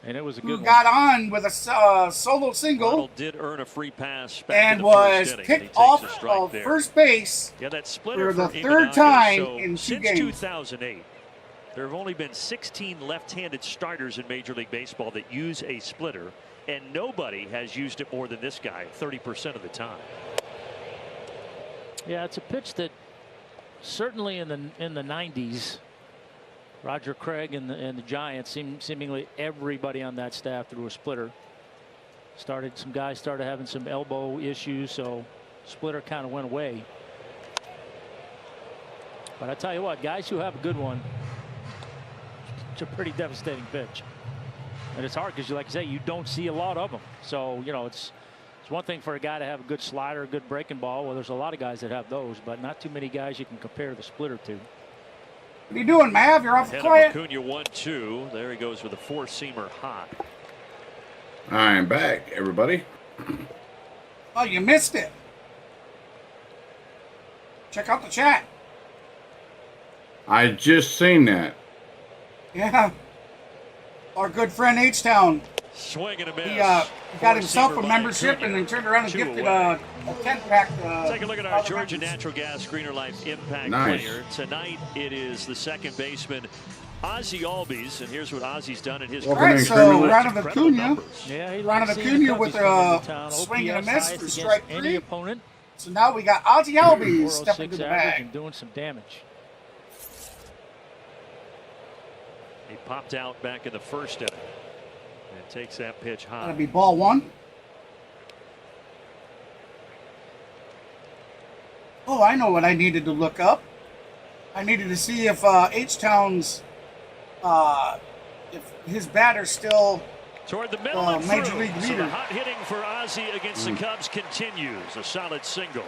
[SPEAKER 5] and it was a
[SPEAKER 1] who
[SPEAKER 5] good
[SPEAKER 1] got on with a solo single.
[SPEAKER 3] Ronald did earn a free pass back
[SPEAKER 1] and
[SPEAKER 3] in the
[SPEAKER 1] was
[SPEAKER 3] first inning,
[SPEAKER 1] picked off of first base
[SPEAKER 3] that splitter
[SPEAKER 1] for the
[SPEAKER 3] Imanaga.
[SPEAKER 1] 3rd time
[SPEAKER 3] So
[SPEAKER 1] in 2
[SPEAKER 3] since
[SPEAKER 1] games.
[SPEAKER 3] 2008, there have only been 16 left-handed starters in Major League Baseball that use a splitter, and nobody has used it more than this guy, 30% of the time.
[SPEAKER 5] Yeah, it's a pitch that certainly in the 90s, Roger Craig and the Giants, seemingly everybody on that staff threw a splitter. Some guys started having some elbow issues, so splitter kind of went away. But I tell you what, guys who have a good one, it's a pretty devastating pitch. And it's hard because, like you say, you don't see a lot of them. So, you know, it's one thing for a guy to have a good slider, a good breaking ball. Well, there's a lot of guys that have those, but not too many guys you can compare the splitter to.
[SPEAKER 1] What are you doing, Mav? You're off the quiet.
[SPEAKER 3] Acuna 1-2. There he goes with a four-seamer high.
[SPEAKER 2] I'm back, everybody.
[SPEAKER 1] Oh, you missed it. Check out the chat.
[SPEAKER 2] I just seen that.
[SPEAKER 1] Yeah. Our good friend H-Town.
[SPEAKER 3] Swing and a miss.
[SPEAKER 1] He got himself a membership and then turned around and gifted a 10-pack.
[SPEAKER 3] Take a look at our Georgia Natural Gas Greener Life Impact player. Tonight it is the second baseman, Ozzie Albies, and here's what Ozzie's done in his career.
[SPEAKER 1] All right, so Ronald Acuna.
[SPEAKER 5] Yeah,
[SPEAKER 1] Ronald Acuna with a swing and a miss for strike 3.
[SPEAKER 5] Opponent.
[SPEAKER 1] So now we got Ozzie Albies stepping to the bag.
[SPEAKER 5] And doing some damage.
[SPEAKER 3] He popped out back in the first inning and takes that pitch high.
[SPEAKER 1] That'll be ball 1. Oh, I know what I needed to look up. I needed to see if H-Town's, if his batter's still
[SPEAKER 3] toward the middle and
[SPEAKER 1] major
[SPEAKER 3] through.
[SPEAKER 1] league
[SPEAKER 3] So
[SPEAKER 1] leader.
[SPEAKER 3] the hot hitting for Ozzie against the Cubs continues. A solid single.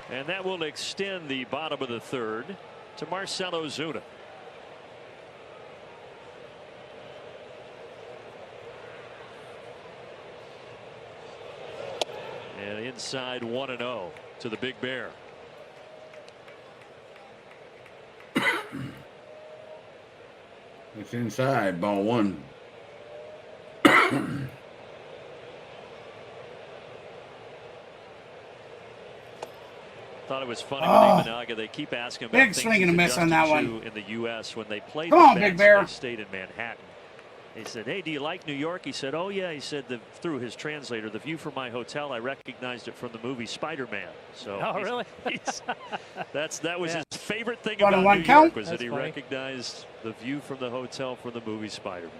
[SPEAKER 3] And that will extend the bottom of the third to Marcelo Zuna. And inside 1-0 to the Big Bear.
[SPEAKER 2] It's inside, ball 1.
[SPEAKER 3] Thought it was funny with Imanaga. They keep asking about
[SPEAKER 1] big
[SPEAKER 3] things
[SPEAKER 1] swing and a miss on that one.
[SPEAKER 3] in the U.S. when they played
[SPEAKER 1] Come
[SPEAKER 3] the
[SPEAKER 1] on, Big Bear.
[SPEAKER 3] They stayed in Manhattan. He said, "Hey, do you like New York?" He said, "Oh yeah." He said, through his translator, the view from my hotel, I recognized it from the movie Spider-Man. So,
[SPEAKER 5] really?
[SPEAKER 3] that was his favorite thing
[SPEAKER 1] 1-1
[SPEAKER 3] about New
[SPEAKER 1] count.
[SPEAKER 3] York was that he
[SPEAKER 5] funny.
[SPEAKER 3] recognized the view from the hotel from the movie Spider-Man.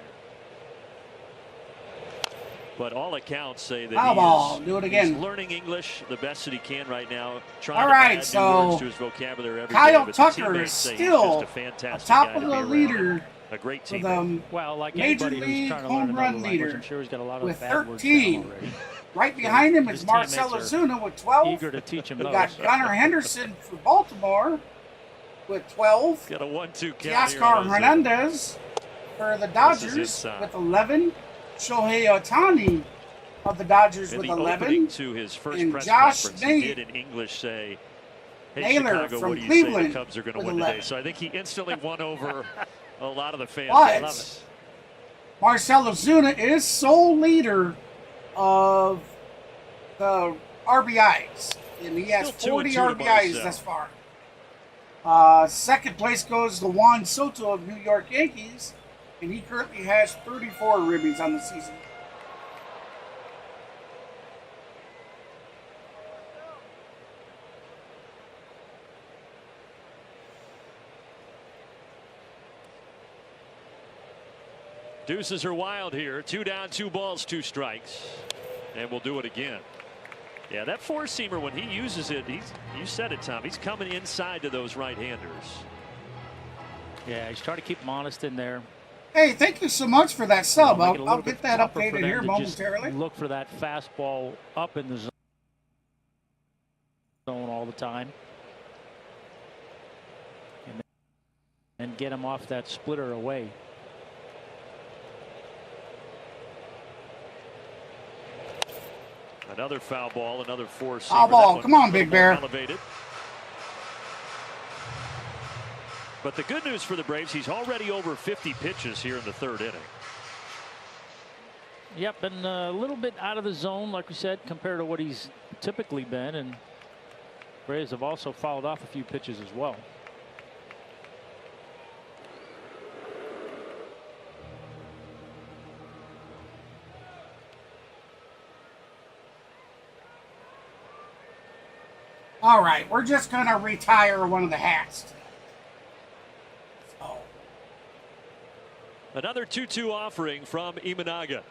[SPEAKER 3] But all accounts say that he's learning English the best that he can right now. Trying to add new words to his vocabulary every day.
[SPEAKER 1] Kyle
[SPEAKER 3] But
[SPEAKER 1] Tucker
[SPEAKER 3] teammates
[SPEAKER 1] is
[SPEAKER 3] say he's
[SPEAKER 1] still
[SPEAKER 3] just a fantastic
[SPEAKER 1] top
[SPEAKER 3] guy
[SPEAKER 1] of
[SPEAKER 3] to
[SPEAKER 1] the
[SPEAKER 3] be around.
[SPEAKER 1] leader.
[SPEAKER 3] A great
[SPEAKER 1] for
[SPEAKER 3] team.
[SPEAKER 5] Well, like
[SPEAKER 1] Major
[SPEAKER 5] anybody who's
[SPEAKER 1] League
[SPEAKER 5] trying to learn
[SPEAKER 1] home
[SPEAKER 5] another
[SPEAKER 1] run
[SPEAKER 5] language,
[SPEAKER 1] leader
[SPEAKER 5] I'm sure he's got a lot of
[SPEAKER 1] with
[SPEAKER 5] bad words
[SPEAKER 1] 13.
[SPEAKER 5] down already.
[SPEAKER 1] Right behind him
[SPEAKER 5] His
[SPEAKER 1] is Marcelo
[SPEAKER 5] teammates are
[SPEAKER 1] Zuna with 12.
[SPEAKER 5] Eager to teach him
[SPEAKER 1] We
[SPEAKER 5] those.
[SPEAKER 1] got Gunnar Henderson for Baltimore with 12.
[SPEAKER 3] Got a 1-2 count.
[SPEAKER 1] Teoscar Hernandez for the Dodgers with 11. Shohei Ohtani of the Dodgers
[SPEAKER 3] in
[SPEAKER 1] with
[SPEAKER 3] the
[SPEAKER 1] 11.
[SPEAKER 3] opening to his first
[SPEAKER 1] and
[SPEAKER 3] press
[SPEAKER 1] Josh
[SPEAKER 3] conference, he did in English say, "Hey
[SPEAKER 1] Naylor
[SPEAKER 3] Chicago,
[SPEAKER 1] from
[SPEAKER 3] what do you
[SPEAKER 1] Cleveland
[SPEAKER 3] say the Cubs are going to
[SPEAKER 1] with
[SPEAKER 3] win
[SPEAKER 1] 11.
[SPEAKER 3] today?" So I think he instantly won over A lot of the fans love
[SPEAKER 1] But
[SPEAKER 3] it.
[SPEAKER 1] Marcell Ozuna is sole leader of the RBIs, and he has
[SPEAKER 3] Still
[SPEAKER 1] 40
[SPEAKER 3] 2-2 to
[SPEAKER 1] RBIs
[SPEAKER 3] Marcell.
[SPEAKER 1] thus far. Second place goes to Juan Soto of New York Yankees, and he currently has 34 ribbies on the season.
[SPEAKER 3] Deuces are wild here. 2 down, 2 balls, 2 strikes. And we'll do it again. Yeah, that four-seamer, when he uses it, you said it, Tom, he's coming inside to those right-handers.
[SPEAKER 5] Yeah, he's trying to keep him honest in there.
[SPEAKER 1] Hey, thank you so much for that sub.
[SPEAKER 5] Make it a
[SPEAKER 1] I'll
[SPEAKER 5] little
[SPEAKER 1] get
[SPEAKER 5] bit
[SPEAKER 1] that
[SPEAKER 5] tougher for
[SPEAKER 1] updated
[SPEAKER 5] them
[SPEAKER 1] here
[SPEAKER 5] to just
[SPEAKER 1] momentarily.
[SPEAKER 5] Look for that fastball up in the zone all the time. And get him off that splitter away.
[SPEAKER 3] Another foul ball, another four-seamer.
[SPEAKER 1] Foul ball. Come on, Big Bear.
[SPEAKER 3] Elevated. But the good news for the Braves, he's already over 50 pitches here in the 3rd inning.
[SPEAKER 5] Yep, been a little bit out of the zone, like we said, compared to what he's typically been. And Braves have also fouled off a few pitches as well.
[SPEAKER 1] All right, we're just going to retire one of the hats. So.
[SPEAKER 3] Another 2-2 offering from Imanaga.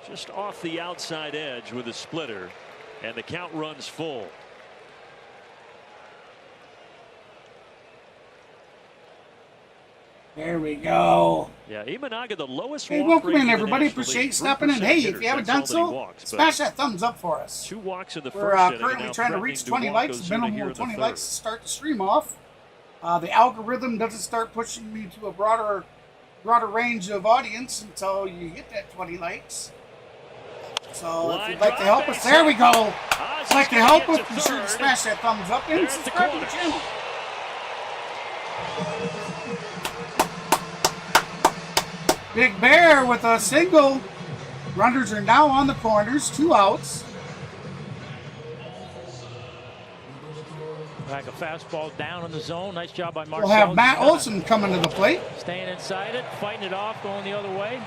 [SPEAKER 3] Just off the outside edge with a splitter, and the count runs full.
[SPEAKER 1] There we go.
[SPEAKER 3] Yeah, Imanaga, the lowest
[SPEAKER 1] Hey,
[SPEAKER 3] walk
[SPEAKER 1] welcome
[SPEAKER 3] rate
[SPEAKER 1] in,
[SPEAKER 3] the
[SPEAKER 1] everybody.
[SPEAKER 3] National
[SPEAKER 1] Appreciate you
[SPEAKER 3] League.
[SPEAKER 1] stopping in.
[SPEAKER 3] 3%
[SPEAKER 1] Hey, if
[SPEAKER 3] hitters,
[SPEAKER 1] you haven't
[SPEAKER 3] that's
[SPEAKER 1] done
[SPEAKER 3] all that he
[SPEAKER 1] so,
[SPEAKER 3] walks, but
[SPEAKER 1] smash that thumbs up for us.
[SPEAKER 3] 2 walks in the
[SPEAKER 1] We're
[SPEAKER 3] first inning,
[SPEAKER 1] currently
[SPEAKER 3] now
[SPEAKER 1] trying to reach
[SPEAKER 3] threatening
[SPEAKER 1] 20
[SPEAKER 3] walk
[SPEAKER 1] likes,
[SPEAKER 3] Ozuna
[SPEAKER 1] minimum
[SPEAKER 3] here
[SPEAKER 1] of
[SPEAKER 3] in the
[SPEAKER 1] 20
[SPEAKER 3] third.
[SPEAKER 1] likes to start the stream off. The algorithm doesn't start pushing me to a broader range of audience until you hit that 20 likes. So if you'd like to help us, there we go. If you'd like to help us, be sure to smash that thumbs up and subscribe to the channel. Big Bear with a single. Runners are now on the corners, 2 outs.
[SPEAKER 5] Back a fastball down in the zone. Nice job by Marcell.
[SPEAKER 1] We'll have Matt Olson coming to the plate.
[SPEAKER 5] Staying inside it, fighting it off, going the other way.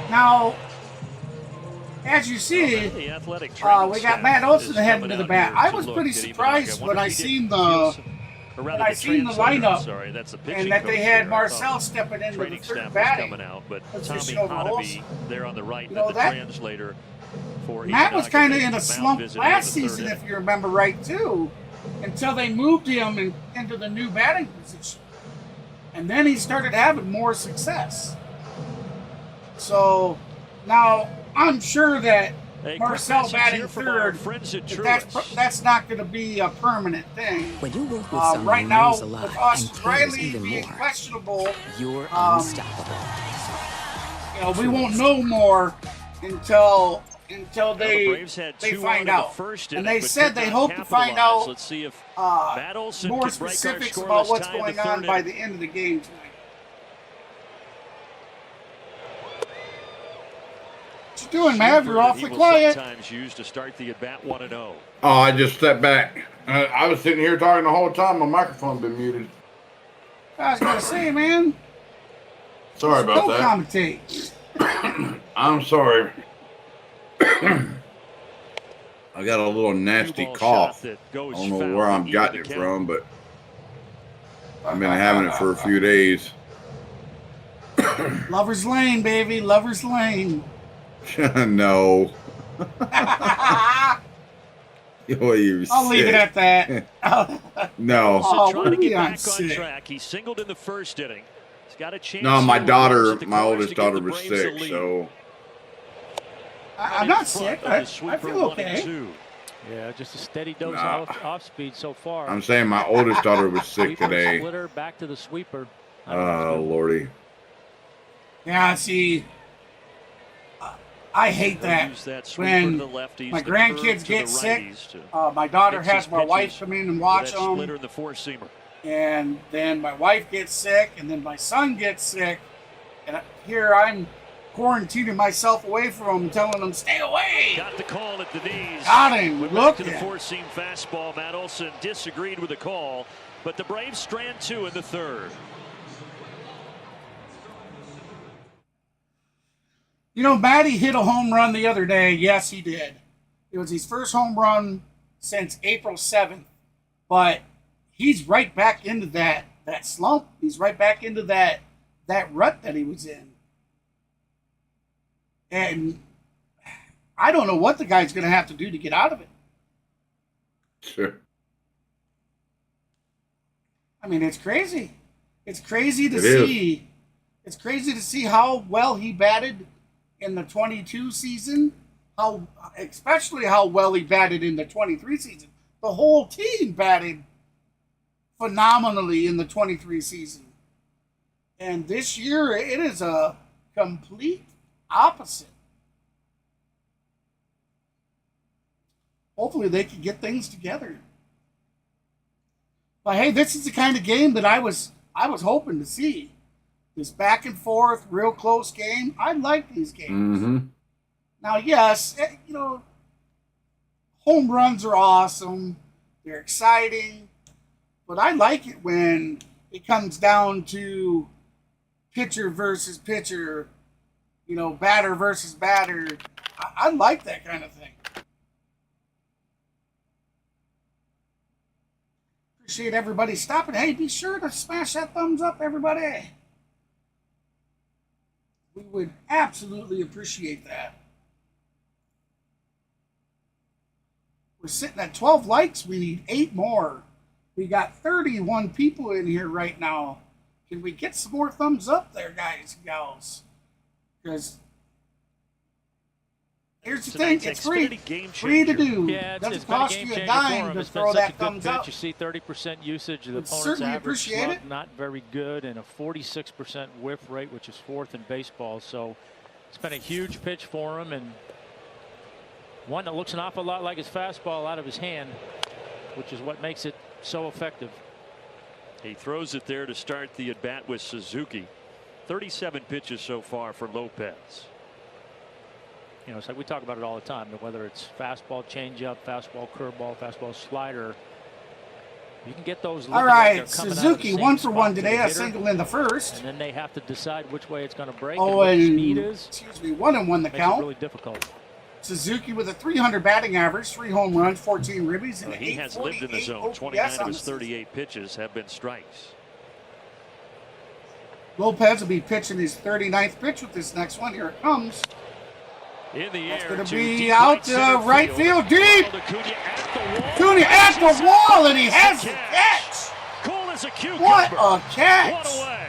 [SPEAKER 1] Now, as you see, we got Matt Olson heading to the bat. I was pretty surprised when I seen the lineup and that they had Marcell stepping into the third batting position over Olson.
[SPEAKER 3] There on the right,
[SPEAKER 1] You know,
[SPEAKER 3] the
[SPEAKER 1] that-
[SPEAKER 3] translator for
[SPEAKER 1] Matt was
[SPEAKER 3] Imanaga
[SPEAKER 1] kind of
[SPEAKER 3] making
[SPEAKER 1] in
[SPEAKER 3] the
[SPEAKER 1] a
[SPEAKER 3] mound
[SPEAKER 1] slump
[SPEAKER 3] visit
[SPEAKER 1] last
[SPEAKER 3] in the third
[SPEAKER 1] season,
[SPEAKER 3] inning.
[SPEAKER 1] if you remember right, too, until they moved him into the new batting position. And then he started having more success. So now I'm sure that
[SPEAKER 3] Hey,
[SPEAKER 1] Marcell
[SPEAKER 3] quick message
[SPEAKER 1] batting
[SPEAKER 3] here from our
[SPEAKER 1] third,
[SPEAKER 3] friends at
[SPEAKER 1] that's not going to be a permanent thing.
[SPEAKER 8] When you work with someone
[SPEAKER 1] Right
[SPEAKER 8] who
[SPEAKER 1] now,
[SPEAKER 8] knows a lot
[SPEAKER 1] with
[SPEAKER 8] and
[SPEAKER 1] Austin
[SPEAKER 8] cares
[SPEAKER 1] Riley
[SPEAKER 8] even
[SPEAKER 1] being
[SPEAKER 8] more,
[SPEAKER 1] questionable,
[SPEAKER 8] you're unstoppable.
[SPEAKER 1] we won't know more until
[SPEAKER 3] The
[SPEAKER 1] they
[SPEAKER 3] Braves had
[SPEAKER 1] they
[SPEAKER 3] 2
[SPEAKER 1] find
[SPEAKER 3] out in
[SPEAKER 1] out.
[SPEAKER 3] the first
[SPEAKER 1] And
[SPEAKER 3] inning,
[SPEAKER 1] they
[SPEAKER 3] but
[SPEAKER 1] said
[SPEAKER 3] could
[SPEAKER 1] they
[SPEAKER 3] not
[SPEAKER 1] hope to find
[SPEAKER 3] capitalize.
[SPEAKER 1] out
[SPEAKER 3] Let's see if Matt Olson
[SPEAKER 1] more
[SPEAKER 3] can break our
[SPEAKER 1] specifics
[SPEAKER 3] scoreless
[SPEAKER 1] about what's
[SPEAKER 3] tie in
[SPEAKER 1] going
[SPEAKER 3] the
[SPEAKER 1] on
[SPEAKER 3] third
[SPEAKER 1] by
[SPEAKER 3] inning.
[SPEAKER 1] the end of the game tonight. What you doing, Mav? You're awfully quiet.
[SPEAKER 3] Sometimes used to start the at bat 1-0.
[SPEAKER 2] Oh, I just stepped back. I was sitting here talking the whole time. My microphone's been muted.
[SPEAKER 1] I was gonna say, man.
[SPEAKER 2] Sorry about
[SPEAKER 1] Don't
[SPEAKER 2] that.
[SPEAKER 1] commentate.
[SPEAKER 2] I'm sorry. I got a little nasty cough. I don't know where I'm getting it from, but I've been having it for a few days.
[SPEAKER 1] Lover's Lane, baby. Lover's Lane.
[SPEAKER 2] No.
[SPEAKER 1] I'll leave it at that.
[SPEAKER 2] No.
[SPEAKER 1] Oh,
[SPEAKER 3] Trying to get
[SPEAKER 1] I'm
[SPEAKER 3] back on
[SPEAKER 1] sick.
[SPEAKER 3] track. He singled in the first inning. He's got a chance.
[SPEAKER 2] No, my
[SPEAKER 3] here.
[SPEAKER 2] daughter,
[SPEAKER 3] Runs at the
[SPEAKER 2] my
[SPEAKER 3] corners
[SPEAKER 2] oldest
[SPEAKER 3] to give
[SPEAKER 2] daughter
[SPEAKER 3] the
[SPEAKER 2] was
[SPEAKER 3] Braves
[SPEAKER 2] sick,
[SPEAKER 3] the lead.
[SPEAKER 2] so
[SPEAKER 1] I'm not sick. I feel okay.
[SPEAKER 5] Yeah, just a steady dose
[SPEAKER 2] Nah.
[SPEAKER 5] off speed so far.
[SPEAKER 2] I'm saying my oldest daughter was sick
[SPEAKER 5] Sweeper,
[SPEAKER 2] today.
[SPEAKER 5] Splitter, back to the sweeper.
[SPEAKER 2] Oh, Lordy.
[SPEAKER 1] Yeah, see, I hate
[SPEAKER 3] They'll
[SPEAKER 1] that
[SPEAKER 3] use that sweeper
[SPEAKER 1] when
[SPEAKER 3] to the lefties,
[SPEAKER 1] my
[SPEAKER 3] the
[SPEAKER 1] grandkids
[SPEAKER 3] curve to
[SPEAKER 1] get
[SPEAKER 3] the
[SPEAKER 1] sick.
[SPEAKER 3] righties to
[SPEAKER 1] My daughter
[SPEAKER 3] mix his
[SPEAKER 1] has my wife
[SPEAKER 3] pitches
[SPEAKER 1] come in and
[SPEAKER 3] with
[SPEAKER 1] watch
[SPEAKER 3] that
[SPEAKER 1] them.
[SPEAKER 3] splitter and the four-seamer.
[SPEAKER 1] And then my wife gets sick, and then my son gets sick. And here I'm quarantining myself away from him and telling him, stay away.
[SPEAKER 3] Got the call at the knees.
[SPEAKER 1] Got him.
[SPEAKER 3] Went
[SPEAKER 1] Look
[SPEAKER 3] back to the
[SPEAKER 1] at
[SPEAKER 3] four-seam fastball. Matt Olson disagreed with the call, but the Braves strand 2 in the third.
[SPEAKER 1] You know, Matty hit a home run the other day. Yes, he did. It was his first home run since April 7th. But he's right back into that slump. He's right back into that rut that he was in. And I don't know what the guy's going to have to do to get out of it.
[SPEAKER 2] Sure.
[SPEAKER 1] I mean, it's crazy. It's crazy to see. It's crazy to see how well he batted in the 22 season. Especially how well he batted in the 23 season. The whole team batted phenomenally in the 23 season. And this year, it is a complete opposite. Hopefully they can get things together. But hey, this is the kind of game that I was hoping to see. This back and forth, real close game. I like these games.
[SPEAKER 2] Mm-hmm.
[SPEAKER 1] Now, yes, you know, home runs are awesome. They're exciting. But I like it when it comes down to pitcher versus pitcher, you know, batter versus batter. I like that kind of thing. Appreciate everybody stopping. Hey, be sure to smash that thumbs up, everybody. We would absolutely appreciate that. We're sitting at 12 likes. We need 8 more. We got 31 people in here right now. Can we get some more thumbs up there, guys and gals? Because here's the thing, it's free. Free to do.
[SPEAKER 5] Yeah,
[SPEAKER 1] doesn't cost you a dime to throw that thumbs up.
[SPEAKER 5] You see 30% usage of the opponent's
[SPEAKER 1] certainly
[SPEAKER 5] average
[SPEAKER 1] appreciate
[SPEAKER 5] slug,
[SPEAKER 1] it.
[SPEAKER 5] not very good, and a 46% whiff rate, which is 4th in baseball. So it's been a huge pitch for him, and one that looks an awful lot like his fastball out of his hand, which is what makes it so effective.
[SPEAKER 3] He throws it there to start the at-bat with Suzuki. 37 pitches so far for Lopez.
[SPEAKER 5] You know, it's like we talk about it all the time, whether it's fastball, changeup, fastball, curveball, fastball, slider. You can get those.
[SPEAKER 1] All right, Suzuki 1 for 1 today. A single in the first.
[SPEAKER 5] And then they have to decide which way it's going to break.
[SPEAKER 1] Oh,
[SPEAKER 5] and what the
[SPEAKER 1] and
[SPEAKER 5] speed is.
[SPEAKER 1] Excuse me, 1-1 the
[SPEAKER 5] Makes
[SPEAKER 1] count.
[SPEAKER 5] it really difficult.
[SPEAKER 1] Suzuki with a 300 batting average, 3 home runs, 14 ribbies, and
[SPEAKER 3] he has lived in the zone.
[SPEAKER 1] OPS
[SPEAKER 3] 29 of
[SPEAKER 1] on
[SPEAKER 3] his
[SPEAKER 1] the
[SPEAKER 3] 38 pitches have been strikes.
[SPEAKER 1] Lopez will be pitching his 39th pitch with this next one. Here it comes.
[SPEAKER 3] In the
[SPEAKER 1] That's
[SPEAKER 3] air,
[SPEAKER 1] going to
[SPEAKER 3] to
[SPEAKER 1] be
[SPEAKER 3] deep
[SPEAKER 1] out right field, deep. Acuna at the wall, and he has the catch.
[SPEAKER 3] Cool as a cucumber.
[SPEAKER 1] What a catch!
[SPEAKER 3] What a way.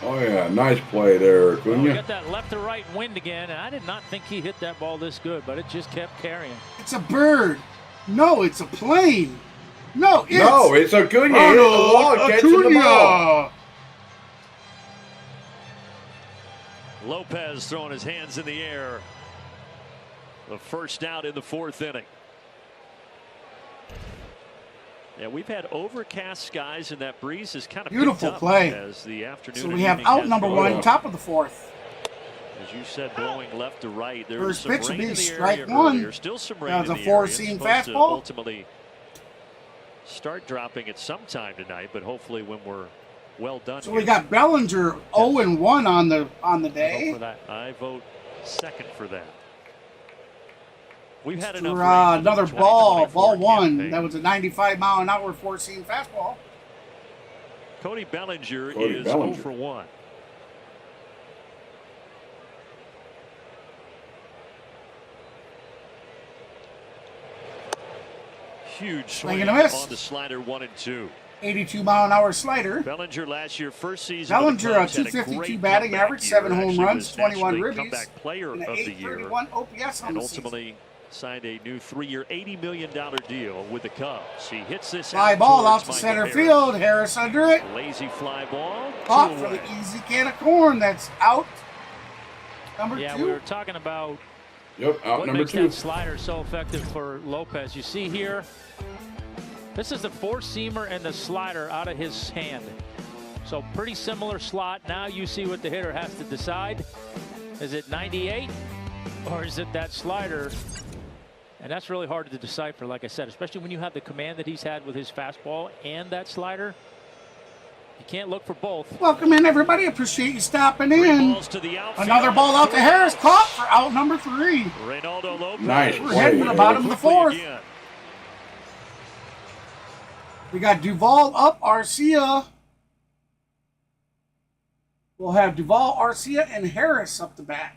[SPEAKER 2] Oh yeah, nice play there,
[SPEAKER 5] Well, we
[SPEAKER 2] Acuna.
[SPEAKER 5] got that left to right wind again, and I did not think he hit that ball this good, but it just kept carrying.
[SPEAKER 1] It's a bird. No, it's a plane. No,
[SPEAKER 2] it's Acuna. Hit the wall, catching the ball.
[SPEAKER 3] Lopez throwing his hands in the air. The first out in the 4th inning. Yeah, we've had overcast skies, and that breeze is kind of
[SPEAKER 1] beautiful
[SPEAKER 3] picked up
[SPEAKER 1] play.
[SPEAKER 3] As the afternoon
[SPEAKER 1] So
[SPEAKER 3] and
[SPEAKER 1] we have
[SPEAKER 3] evening
[SPEAKER 1] out
[SPEAKER 3] has
[SPEAKER 1] number
[SPEAKER 3] gone
[SPEAKER 1] 1, top of the 4th.
[SPEAKER 3] As you said, blowing left to right. There's
[SPEAKER 1] First
[SPEAKER 3] some
[SPEAKER 1] pitch will
[SPEAKER 3] rain
[SPEAKER 1] be
[SPEAKER 3] in the
[SPEAKER 1] strike
[SPEAKER 3] area
[SPEAKER 1] 1.
[SPEAKER 3] earlier. Still some rain
[SPEAKER 1] That was
[SPEAKER 3] in
[SPEAKER 1] a
[SPEAKER 3] the area.
[SPEAKER 1] 4-seam
[SPEAKER 3] It's supposed to
[SPEAKER 1] fastball.
[SPEAKER 3] ultimately start dropping at some time tonight, but hopefully when we're well done.
[SPEAKER 1] So we got Bellinger 0-1 on the day.
[SPEAKER 3] I vote second for that. We've had enough.
[SPEAKER 1] Another ball 1.
[SPEAKER 3] Campaign.
[SPEAKER 1] That was a 95-mile-an-hour 4-seam fastball.
[SPEAKER 3] Cody Bellinger is 0 for 1. Huge swing
[SPEAKER 1] and a miss.
[SPEAKER 3] on the slider, 1 and 2.
[SPEAKER 1] 82-mile-an-hour slider.
[SPEAKER 3] Bellinger last year, first season.
[SPEAKER 1] Bellinger, a
[SPEAKER 3] with the Cubs, had
[SPEAKER 1] 252
[SPEAKER 3] great
[SPEAKER 1] batting
[SPEAKER 3] comeback
[SPEAKER 1] average,
[SPEAKER 3] year.
[SPEAKER 1] 7 home
[SPEAKER 3] Actually
[SPEAKER 1] runs,
[SPEAKER 3] was
[SPEAKER 1] 21
[SPEAKER 3] nationally
[SPEAKER 1] ribbies,
[SPEAKER 3] comeback player
[SPEAKER 1] and
[SPEAKER 3] of
[SPEAKER 1] an
[SPEAKER 3] the year.
[SPEAKER 1] 831 OPS on
[SPEAKER 3] And
[SPEAKER 1] the
[SPEAKER 3] ultimately signed a new 3-year, $80 million deal with the Cubs. He hits this
[SPEAKER 1] Fly ball out to center field. Harris under it.
[SPEAKER 3] Lazy fly ball.
[SPEAKER 1] Caught for the easy can of corn. That's out. Number 2.
[SPEAKER 5] Yeah, we were talking about
[SPEAKER 2] out
[SPEAKER 5] what
[SPEAKER 2] number
[SPEAKER 5] makes
[SPEAKER 2] 2.
[SPEAKER 5] that slider so effective for Lopez. You see here, this is the four-seamer and the slider out of his hand. So pretty similar slot. Now you see what the hitter has to decide. Is it 98 or is it that slider? And that's really hard to decipher, like I said, especially when you have the command that he's had with his fastball and that slider. You can't look for both.
[SPEAKER 1] Welcome in, everybody. Appreciate you stopping in. Another ball out to Harris. Caught for out number 3.
[SPEAKER 3] Reynaldo Lopez.
[SPEAKER 2] Nice.
[SPEAKER 1] We're heading to the bottom of the 4th. We got Duvall up, Arcia. We'll have Duvall, Arcia, and Harris up the bat.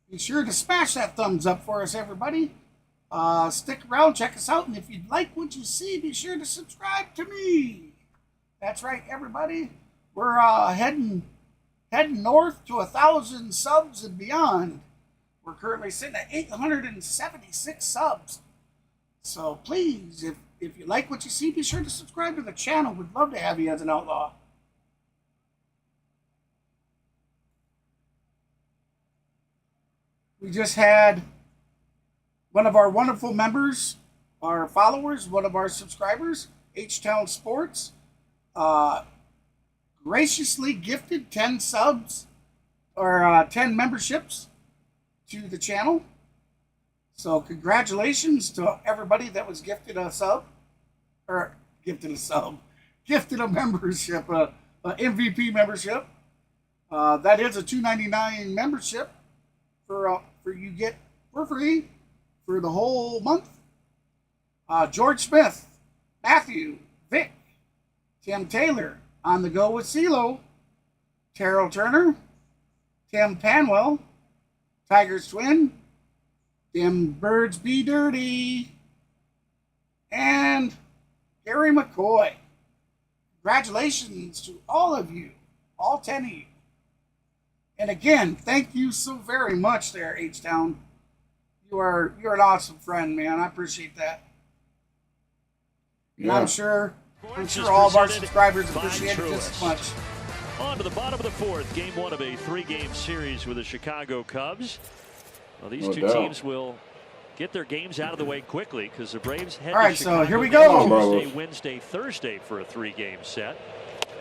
[SPEAKER 1] Be sure to smash that thumbs up for us, everybody. Stick around, check us out, and if you like what you see, be sure to subscribe to me. That's right, everybody. We're heading north to 1,000 subs and beyond. We're currently sitting at 876 subs. So please, if you like what you see, be sure to subscribe to the channel. We'd love to have you as an outlaw. We just had one of our wonderful members, our followers, one of our subscribers, H-Town Sports, graciously gifted 10 subs or 10 memberships to the channel. So congratulations to everybody that was gifted a sub, or gifted a membership, a MVP membership. That is a $2.99 membership for you get for free for the whole month. George Smith, Matthew, Vic, Tim Taylor, On the Go with CeeLo, Terrell Turner, Tim Panwell, Tiger's Twin, Them Birds Be Dirty, and Gary McCoy. Congratulations to all of you, all 10 of you. And again, thank you so very much there, H-Town. You're an awesome friend, man. I appreciate that. And I'm sure all of our subscribers appreciate it just as much.
[SPEAKER 3] On to the bottom of the 4th, game 1 of a 3-game series with the Chicago Cubs. Well, these two teams will get their games out of the way quickly because the Braves head to Chicago.
[SPEAKER 1] So here we go.
[SPEAKER 3] Tuesday, Wednesday, Thursday for a 3-game set.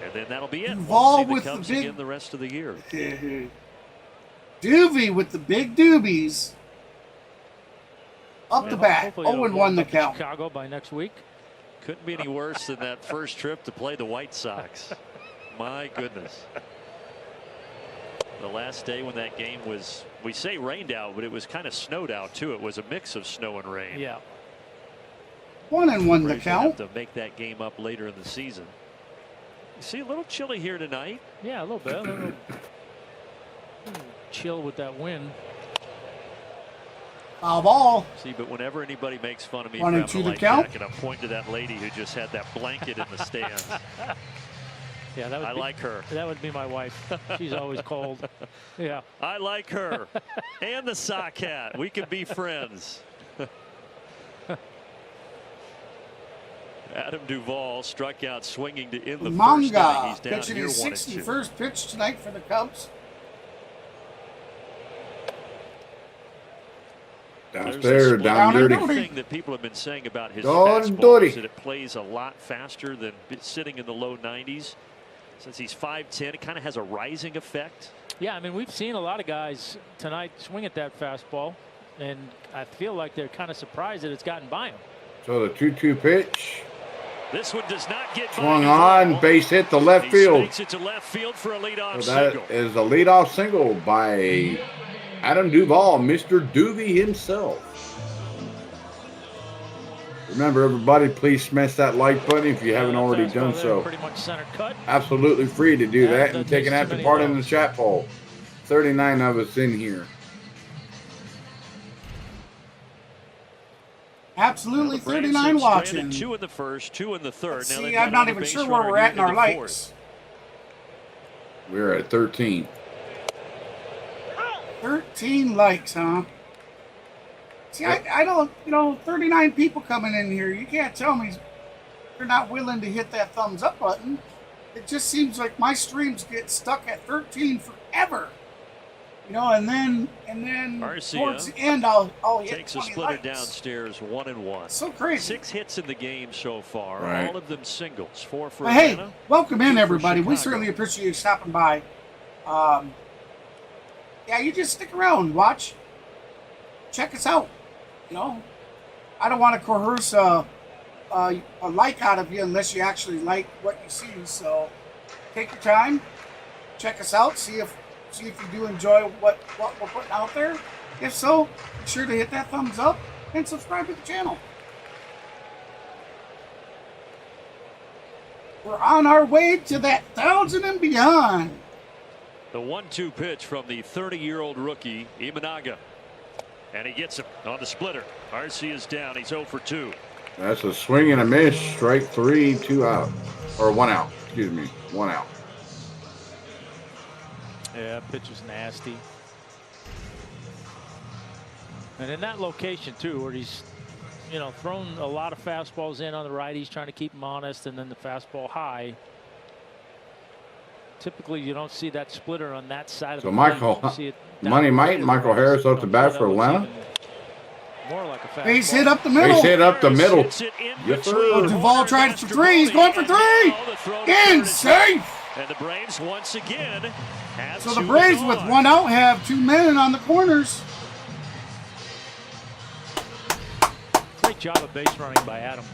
[SPEAKER 3] And then that'll be it.
[SPEAKER 1] Duvall
[SPEAKER 3] we'll see
[SPEAKER 1] with
[SPEAKER 3] the Cubs
[SPEAKER 1] the big
[SPEAKER 3] again the rest of the year.
[SPEAKER 1] Doovie with the big doobies. Up the bat. 0-1 the count.
[SPEAKER 5] Chicago by next week.
[SPEAKER 3] Couldn't be any worse than that first trip to play the White Sox. My goodness. The last day when that game was, we say rained out, but it was kind of snowed out too. It was a mix of snow and rain.
[SPEAKER 5] Yeah.
[SPEAKER 1] 1-1 the count.
[SPEAKER 3] Have to make that game up later in the season. You see a little chilly here tonight.
[SPEAKER 5] Yeah, a little bit. A little chill with that wind.
[SPEAKER 1] Foul ball.
[SPEAKER 3] See, but whenever anybody makes fun of me,
[SPEAKER 1] 1-2 the count.
[SPEAKER 3] I'm pointing to that lady who just had that blanket in the stands.
[SPEAKER 5] Yeah, that would
[SPEAKER 3] I like her.
[SPEAKER 5] That would be my wife. She's always cold. Yeah.
[SPEAKER 3] I like her. And the sock hat. We can be friends. Adam Duvall struck out swinging to in the first inning. He's down
[SPEAKER 1] pitching
[SPEAKER 3] here
[SPEAKER 1] his 61st pitch tonight for the Cubs.
[SPEAKER 2] Downstairs, down dirty.
[SPEAKER 3] The thing that people have been saying about his fastball is that it plays a lot faster than sitting in the low 90s. Since he's 5'10", it kind of has a rising effect.
[SPEAKER 5] Yeah, I mean, we've seen a lot of guys tonight swing at that fastball, and I feel like they're kind of surprised that it's gotten by them.
[SPEAKER 2] So the 2-2 pitch.
[SPEAKER 3] This one does not get
[SPEAKER 2] swung on, base hit to left field.
[SPEAKER 3] Takes it to left field for a leadoff
[SPEAKER 2] so that
[SPEAKER 3] single.
[SPEAKER 2] is a leadoff single by Adam Duvall, Mr. Doovie himself. Remember, everybody, please smash that like button if you haven't already done so.
[SPEAKER 5] Pretty much center cut.
[SPEAKER 2] Absolutely free to do that and take an active part in the chat poll. 39 of us in here.
[SPEAKER 1] Absolutely 39 watching.
[SPEAKER 3] 2 in the first, 2 in the third.
[SPEAKER 1] See, I'm not even sure where we're at in our likes.
[SPEAKER 2] We're at 13.
[SPEAKER 1] 13 likes, huh? See, I don't, 39 people coming in here. You can't tell me they're not willing to hit that thumbs up button. It just seems like my streams get stuck at 13 forever. And then towards the end, I'll hit
[SPEAKER 3] takes
[SPEAKER 1] 20
[SPEAKER 3] a splitter
[SPEAKER 1] likes.
[SPEAKER 3] downstairs, 1-1.
[SPEAKER 1] So crazy.
[SPEAKER 3] 6 hits in the game so far,
[SPEAKER 2] Right.
[SPEAKER 3] all of them singles. 4 for
[SPEAKER 1] But hey,
[SPEAKER 3] Atlanta,
[SPEAKER 1] welcome
[SPEAKER 3] 2
[SPEAKER 1] in,
[SPEAKER 3] for
[SPEAKER 1] everybody. We
[SPEAKER 3] Chicago.
[SPEAKER 1] certainly appreciate you stopping by. Yeah, you just stick around, watch, check us out. I don't want to coerce a like out of you unless you actually like what you see. So take your time, check us out, see if you do enjoy what we're putting out there. If so, be sure to hit that thumbs up and subscribe to the channel. We're on our way to that 1,000 and beyond.
[SPEAKER 3] The 1-2 pitch from the 30-year-old rookie, Imanaga. And he gets him on the splitter. RC is down. He's 0 for 2.
[SPEAKER 2] That's a swing and a miss. Strike 3, 2 out. Or 1 out. Excuse me. 1 out.
[SPEAKER 5] Yeah, pitch was nasty. And in that location, too, where he's, thrown a lot of fastballs in on the right. He's trying to keep him honest, and then the fastball high. Typically, you don't see that splitter on that side of the
[SPEAKER 2] Michael, Michael Harris up the bat for Atlanta.
[SPEAKER 5] More like a fastball.
[SPEAKER 1] Base hit up the middle.
[SPEAKER 2] Base hit up the middle.
[SPEAKER 1] Yes, sir. Duvall tried for 3. He's going for 3. In safe.
[SPEAKER 3] And the Braves once again have
[SPEAKER 1] So the Braves with 1 out have 2 men on the corners.
[SPEAKER 5] Great job of base running by Adam.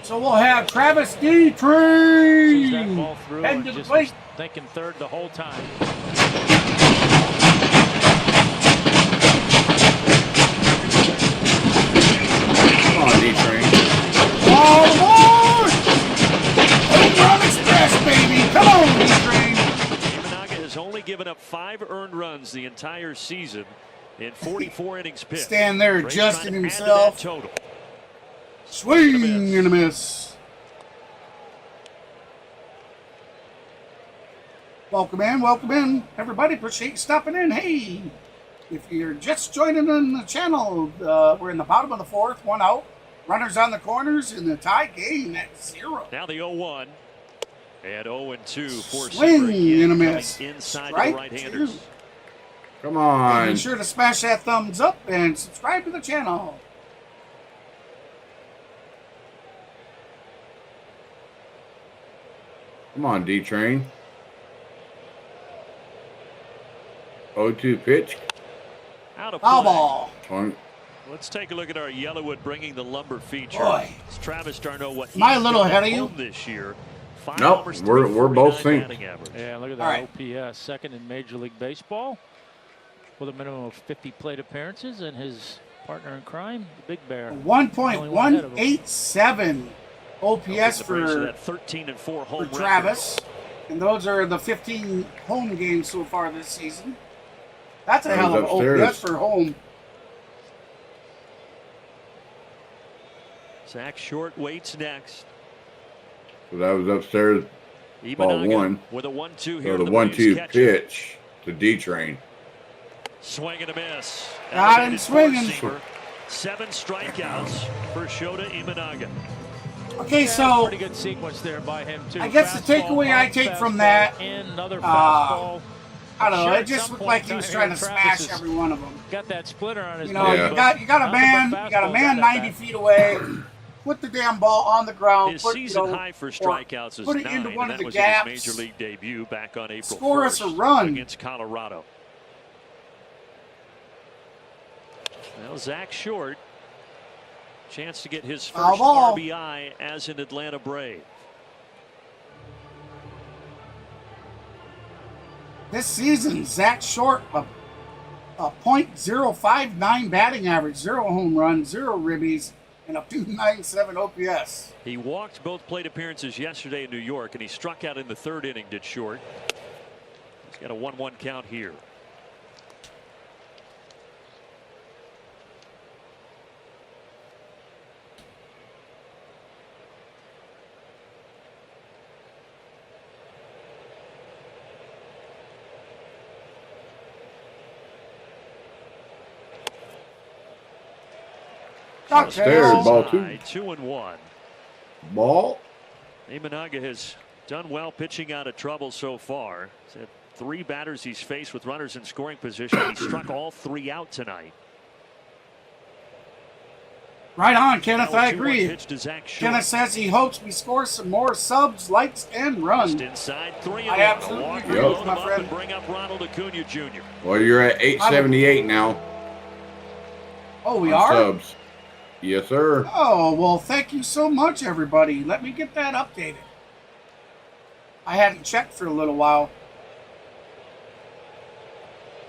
[SPEAKER 1] So we'll have Travis D-Tree
[SPEAKER 5] That ball through
[SPEAKER 1] heading
[SPEAKER 5] and
[SPEAKER 1] to the
[SPEAKER 5] just
[SPEAKER 1] plate.
[SPEAKER 5] thinking third the whole time.
[SPEAKER 2] Come on, D-Train.
[SPEAKER 1] All aboard! Home Run Express, baby! Come on, D-Train!
[SPEAKER 3] Imanaga has only given up 5 earned runs the entire season in 44 innings pitched.
[SPEAKER 1] Stand there
[SPEAKER 3] Braves
[SPEAKER 1] adjusting
[SPEAKER 3] trying to add to
[SPEAKER 1] himself.
[SPEAKER 3] that total.
[SPEAKER 1] Swing and a miss. Welcome in, everybody. Appreciate you stopping in. Hey, if you're just joining in the channel, we're in the bottom of the 4th, 1 out. Runners on the corners in the tie game at 0.
[SPEAKER 3] Now the 0-1 and 0-2 for
[SPEAKER 1] Swing
[SPEAKER 3] Seaver
[SPEAKER 1] and a miss.
[SPEAKER 3] inside
[SPEAKER 1] Strike
[SPEAKER 3] the right-handers.
[SPEAKER 1] 2.
[SPEAKER 2] Come on.
[SPEAKER 1] Be sure to smash that thumbs up and subscribe to the channel.
[SPEAKER 2] Come on, D-Train. 0-2 pitch.
[SPEAKER 3] Out of
[SPEAKER 1] Foul
[SPEAKER 3] play.
[SPEAKER 1] ball.
[SPEAKER 3] Let's take a look at our Yellowwood bringing the lumber feature.
[SPEAKER 1] Boy.
[SPEAKER 3] It's Travis d'Arnaud. What
[SPEAKER 1] Am I a
[SPEAKER 3] he's
[SPEAKER 1] little
[SPEAKER 3] done
[SPEAKER 1] ahead
[SPEAKER 3] at
[SPEAKER 1] of you?
[SPEAKER 3] home this year? 5
[SPEAKER 2] Nope,
[SPEAKER 3] homers,
[SPEAKER 2] we're both
[SPEAKER 3] 349
[SPEAKER 2] synced.
[SPEAKER 3] batting average.
[SPEAKER 5] Yeah, look at
[SPEAKER 1] All
[SPEAKER 5] that OPS. Second in Major League Baseball with a minimum of 50 plate appearances, and his partner in crime, the Big Bear.
[SPEAKER 1] 1.187 OPS
[SPEAKER 3] The Braves are
[SPEAKER 1] for
[SPEAKER 3] at 13 and 4 home
[SPEAKER 1] for Travis. And those are the 15 home games so far this season. That's a
[SPEAKER 2] That
[SPEAKER 1] hell
[SPEAKER 2] was
[SPEAKER 1] of an
[SPEAKER 2] upstairs.
[SPEAKER 1] OPS for home.
[SPEAKER 3] Zach Short waits next.
[SPEAKER 2] So that was upstairs. Ball
[SPEAKER 3] Imanaga
[SPEAKER 2] 1.
[SPEAKER 3] with a 1-2
[SPEAKER 2] So
[SPEAKER 3] here.
[SPEAKER 2] the
[SPEAKER 3] to Braves
[SPEAKER 2] 1-2
[SPEAKER 3] catcher.
[SPEAKER 2] pitch to D-Train.
[SPEAKER 3] Swing and a miss.
[SPEAKER 1] Got him
[SPEAKER 3] Elevated
[SPEAKER 1] swinging.
[SPEAKER 3] four-seamer. 7 strikeouts for Shota Imanaga.
[SPEAKER 1] Okay, so
[SPEAKER 5] Pretty good sequence there by him, too.
[SPEAKER 1] I guess the
[SPEAKER 5] Fastball,
[SPEAKER 1] takeaway I take
[SPEAKER 5] fastball,
[SPEAKER 1] from that,
[SPEAKER 5] and another fastball.
[SPEAKER 1] I don't know.
[SPEAKER 5] Sure,
[SPEAKER 1] It
[SPEAKER 5] at
[SPEAKER 1] just
[SPEAKER 5] some
[SPEAKER 1] looked
[SPEAKER 5] point
[SPEAKER 1] like
[SPEAKER 5] in
[SPEAKER 1] he was
[SPEAKER 5] time
[SPEAKER 1] trying to
[SPEAKER 5] here,
[SPEAKER 1] smash
[SPEAKER 5] Travis
[SPEAKER 1] every one of them.
[SPEAKER 5] Got that splitter on his
[SPEAKER 1] You know,
[SPEAKER 5] nose,
[SPEAKER 2] Yeah.
[SPEAKER 1] you got a man,
[SPEAKER 5] Nothing but
[SPEAKER 1] you got a
[SPEAKER 5] fastball
[SPEAKER 1] man
[SPEAKER 5] got
[SPEAKER 1] 90
[SPEAKER 5] at
[SPEAKER 1] feet away. Put the damn ball on the ground.
[SPEAKER 3] His
[SPEAKER 1] Put,
[SPEAKER 3] season
[SPEAKER 1] you know,
[SPEAKER 3] high for
[SPEAKER 1] or
[SPEAKER 3] strikeouts is
[SPEAKER 1] put it
[SPEAKER 3] 9,
[SPEAKER 1] into one
[SPEAKER 3] and
[SPEAKER 1] of
[SPEAKER 3] that
[SPEAKER 1] the
[SPEAKER 3] was
[SPEAKER 1] gaps.
[SPEAKER 3] in his major league debut back on April
[SPEAKER 1] Score
[SPEAKER 3] 1st
[SPEAKER 1] us a run.
[SPEAKER 3] against Colorado. Well, Zach Short, chance to get his
[SPEAKER 1] Foul
[SPEAKER 3] first
[SPEAKER 1] ball.
[SPEAKER 3] RBI as an Atlanta Brave.
[SPEAKER 1] This season, Zach Short, a .059 batting average, 0 home runs, 0 ribbies, and a .297 OPS.
[SPEAKER 3] He walked both plate appearances yesterday in New York, and he struck out in the 3rd inning, did Short. He's got a 1-1 count here.
[SPEAKER 2] Downstairs, ball 2.
[SPEAKER 3] 2-1.
[SPEAKER 2] Ball.
[SPEAKER 3] Imanaga has done well pitching out of trouble so far. He's had 3 batters he's faced with runners in scoring position. He struck all 3 out tonight.
[SPEAKER 1] Right on, Kenneth.
[SPEAKER 3] Now a
[SPEAKER 1] I
[SPEAKER 3] 2-1
[SPEAKER 1] agree.
[SPEAKER 3] pitch to Zach Short.
[SPEAKER 1] Kenneth says he hopes we score some more subs, likes, and runs.
[SPEAKER 3] Just inside 3
[SPEAKER 1] I absolutely agree
[SPEAKER 2] Yep.
[SPEAKER 1] with my friend.
[SPEAKER 3] And bring up Ronald Acuna Jr.
[SPEAKER 2] Well, you're at 878 now.
[SPEAKER 1] Oh, we
[SPEAKER 2] on
[SPEAKER 1] are?
[SPEAKER 2] subs. Yes, sir.
[SPEAKER 1] Oh, well, thank you so much, everybody. Let me get that updated. I hadn't checked for a little while.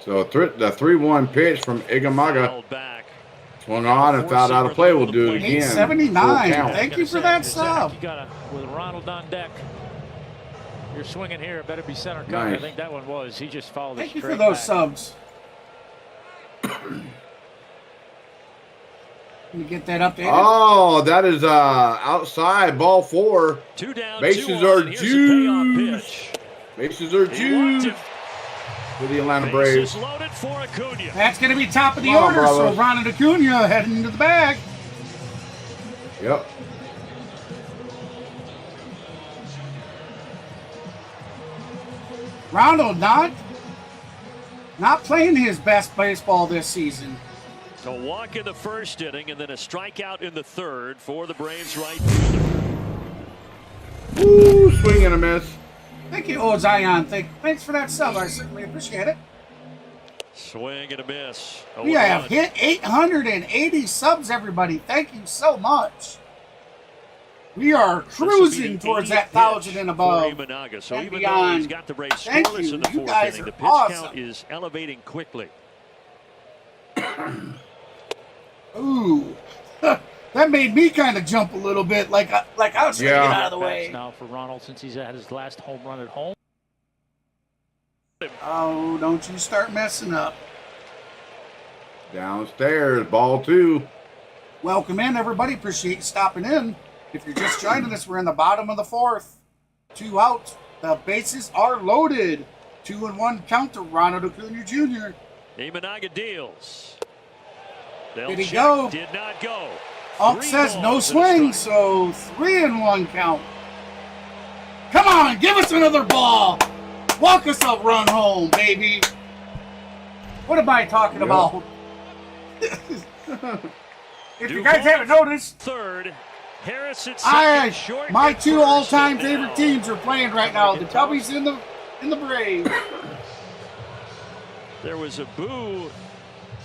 [SPEAKER 2] So the 3-1 pitch from Igamaga
[SPEAKER 3] Fouled back.
[SPEAKER 2] swung on and fouled out of play. We'll do it again.
[SPEAKER 1] 879.
[SPEAKER 2] Full count.
[SPEAKER 1] Thank you for that sub.
[SPEAKER 5] You gotta, with Ronald on deck, you're swinging here. It better be center cover.
[SPEAKER 2] Nice.
[SPEAKER 5] I think that one was. He just followed it
[SPEAKER 1] Thank you
[SPEAKER 5] straight
[SPEAKER 1] for those
[SPEAKER 5] back.
[SPEAKER 1] subs. Let me get that updated.
[SPEAKER 2] Oh, that is outside, ball 4.
[SPEAKER 3] 2 down,
[SPEAKER 2] Bases
[SPEAKER 3] 2
[SPEAKER 2] are
[SPEAKER 3] on, and here's a payoff
[SPEAKER 2] juiced.
[SPEAKER 3] pitch.
[SPEAKER 2] Bases are
[SPEAKER 3] He walked
[SPEAKER 2] juiced
[SPEAKER 3] him.
[SPEAKER 2] for the Atlanta
[SPEAKER 3] Bases
[SPEAKER 2] Braves.
[SPEAKER 3] loaded for Acuna.
[SPEAKER 1] That's going to be top of the
[SPEAKER 2] Come on,
[SPEAKER 1] order,
[SPEAKER 2] brother.
[SPEAKER 1] so Ronald Acuna heading into the bag.
[SPEAKER 2] Yep.
[SPEAKER 1] Ronald not playing his best baseball this season.
[SPEAKER 3] A walk in the first inning and then a strikeout in the third for the Braves right.
[SPEAKER 2] Woo, swing and a miss.
[SPEAKER 1] Thank you, oh Zion. Thanks for that sub. I certainly appreciate it.
[SPEAKER 3] Swing and a miss.
[SPEAKER 1] We have hit 880 subs, everybody. Thank you so much. We are cruising towards that 1,000 and above.
[SPEAKER 3] Imanaga. So
[SPEAKER 1] and
[SPEAKER 3] even
[SPEAKER 1] beyond.
[SPEAKER 3] though he's got the Braves
[SPEAKER 1] Thank
[SPEAKER 3] scoreless
[SPEAKER 1] you.
[SPEAKER 3] in the
[SPEAKER 1] You
[SPEAKER 3] fourth
[SPEAKER 1] guys
[SPEAKER 3] inning, the
[SPEAKER 1] are
[SPEAKER 3] pitch
[SPEAKER 1] awesome.
[SPEAKER 3] count is elevating quickly.
[SPEAKER 1] Ooh. That made me kind of jump a little bit, like I was trying to get out of the way.
[SPEAKER 5] Now for Ronald, since he's had his last home run at home.
[SPEAKER 1] Oh, don't you start messing up.
[SPEAKER 2] Downstairs, ball 2.
[SPEAKER 1] Welcome in, everybody. Appreciate you stopping in. If you're just joining us, we're in the bottom of the 4th. 2 out. The bases are loaded. 2-1 count to Ronald Acuna Jr.
[SPEAKER 3] Imanaga deals. They'll
[SPEAKER 1] Did he
[SPEAKER 3] check.
[SPEAKER 1] go?
[SPEAKER 3] Did not go.
[SPEAKER 1] Ump
[SPEAKER 3] 3
[SPEAKER 1] says no
[SPEAKER 3] balls and a
[SPEAKER 1] swing,
[SPEAKER 3] strike.
[SPEAKER 1] so 3-1 count. Come on, give us another ball. Walk us a run home, baby. What am I talking about? If you guys haven't noticed,
[SPEAKER 3] third, Harris at second, Short
[SPEAKER 1] my
[SPEAKER 3] at
[SPEAKER 1] 2
[SPEAKER 3] first,
[SPEAKER 1] all-time
[SPEAKER 3] and
[SPEAKER 1] favorite
[SPEAKER 3] now
[SPEAKER 1] teams are playing right now. The Cubbies and the Braves.
[SPEAKER 3] there was a boo,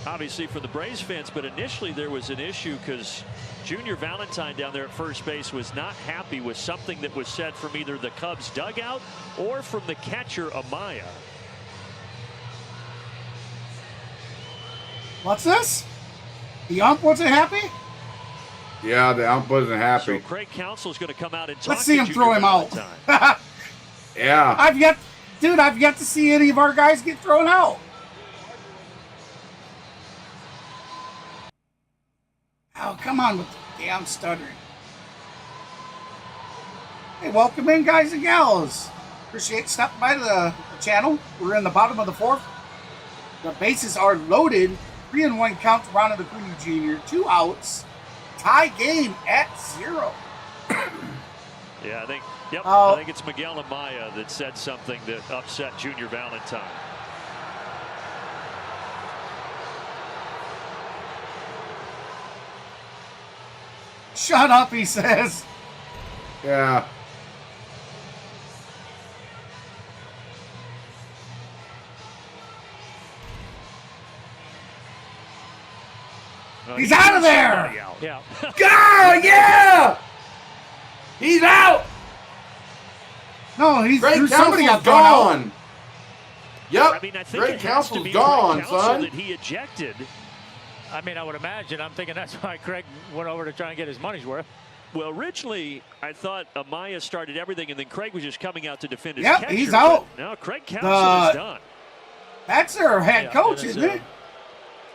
[SPEAKER 3] obviously, for the Braves fans, but initially there was an issue because Junior Valentine down there at first base was not happy with something that was said from either the Cubs dugout or from the catcher Amaya.
[SPEAKER 1] What's this? The ump wasn't happy?
[SPEAKER 2] Yeah, the ump wasn't happy.
[SPEAKER 3] So Craig Counsell's going to come out and talk
[SPEAKER 1] Let's see
[SPEAKER 3] to
[SPEAKER 1] him
[SPEAKER 3] Junior
[SPEAKER 1] throw him out.
[SPEAKER 3] Valentine.
[SPEAKER 2] Yeah.
[SPEAKER 1] I've yet to see any of our guys get thrown out. Oh, come on with the damn stuttering. Hey, welcome in, guys and gals. Appreciate stopping by the channel. We're in the bottom of the 4th. The bases are loaded. 3-1 count to Ronald Acuna Jr. 2 outs. Tie game at 0.
[SPEAKER 3] Yeah, I think. Yep,
[SPEAKER 1] Oh.
[SPEAKER 3] I think it's Miguel Amaya that said something that upset Junior Valentine.
[SPEAKER 1] Shut up, he says.
[SPEAKER 2] Yeah.
[SPEAKER 1] He's out of there.
[SPEAKER 3] Out.
[SPEAKER 5] Yeah.
[SPEAKER 2] Go! Yeah! He's out!
[SPEAKER 1] No, he's
[SPEAKER 2] Great
[SPEAKER 1] somebody got
[SPEAKER 2] Counsell's
[SPEAKER 1] thrown out.
[SPEAKER 2] gone. Yep.
[SPEAKER 3] I mean, I think
[SPEAKER 2] Great
[SPEAKER 3] it has to
[SPEAKER 2] Counsell's
[SPEAKER 3] be
[SPEAKER 2] gone,
[SPEAKER 3] Craig Counsell
[SPEAKER 2] son.
[SPEAKER 3] that he ejected.
[SPEAKER 5] I mean, I would imagine. I'm thinking that's why Craig went over to try and get his money's worth.
[SPEAKER 3] Well, originally, I thought Amaya started everything, and then Craig was just coming out to defend his
[SPEAKER 1] Yep,
[SPEAKER 3] catcher.
[SPEAKER 1] he's out.
[SPEAKER 3] Now Craig Counsell is done.
[SPEAKER 1] That's their head
[SPEAKER 5] Yeah,
[SPEAKER 1] coach,
[SPEAKER 5] and it's
[SPEAKER 1] isn't it?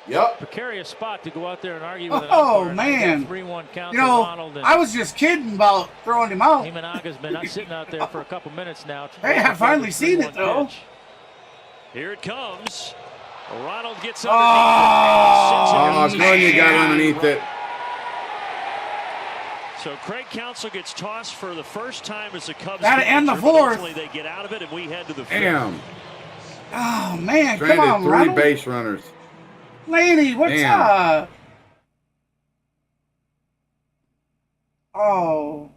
[SPEAKER 2] Yep.
[SPEAKER 5] Precarious spot to go out there and argue with an
[SPEAKER 1] Oh,
[SPEAKER 5] umpire.
[SPEAKER 1] man.
[SPEAKER 5] 3-1 count
[SPEAKER 1] You
[SPEAKER 5] to
[SPEAKER 1] know,
[SPEAKER 5] Ronald. And
[SPEAKER 1] I was just kidding about throwing him out.
[SPEAKER 5] Imanaga's been sitting out there for a couple minutes now.
[SPEAKER 1] Hey, I finally seen it, though.
[SPEAKER 5] Pitch.
[SPEAKER 3] Here it comes. Ronald gets
[SPEAKER 1] Oh,
[SPEAKER 3] underneath.
[SPEAKER 2] Oh, Acuna got underneath it.
[SPEAKER 3] So Craig Counsell gets tossed for the first time as a Cubs.
[SPEAKER 1] Gotta end the
[SPEAKER 3] manager, but
[SPEAKER 1] fourth.
[SPEAKER 3] ultimately they get out of it, and we head to the fifth.
[SPEAKER 2] Damn.
[SPEAKER 1] Oh, man.
[SPEAKER 2] Stranded
[SPEAKER 1] Come on,
[SPEAKER 2] 3
[SPEAKER 1] Ronald.
[SPEAKER 2] base runners.
[SPEAKER 1] Laney, what's
[SPEAKER 2] Damn.
[SPEAKER 1] up? Oh.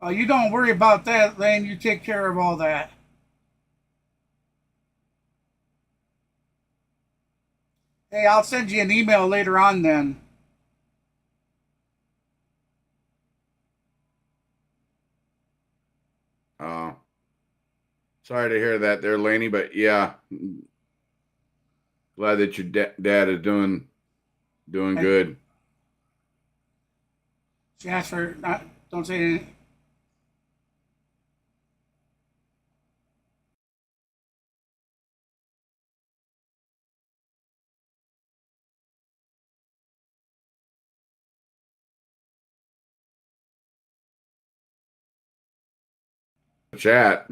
[SPEAKER 1] Oh, you don't worry about that, Lane. You take care of all that. Hey, I'll send you an email later on then.
[SPEAKER 2] Oh. Sorry to hear that there, Laney, but yeah. Glad that your dad is doing good.
[SPEAKER 1] She asked for don't say anything.
[SPEAKER 2] Chat.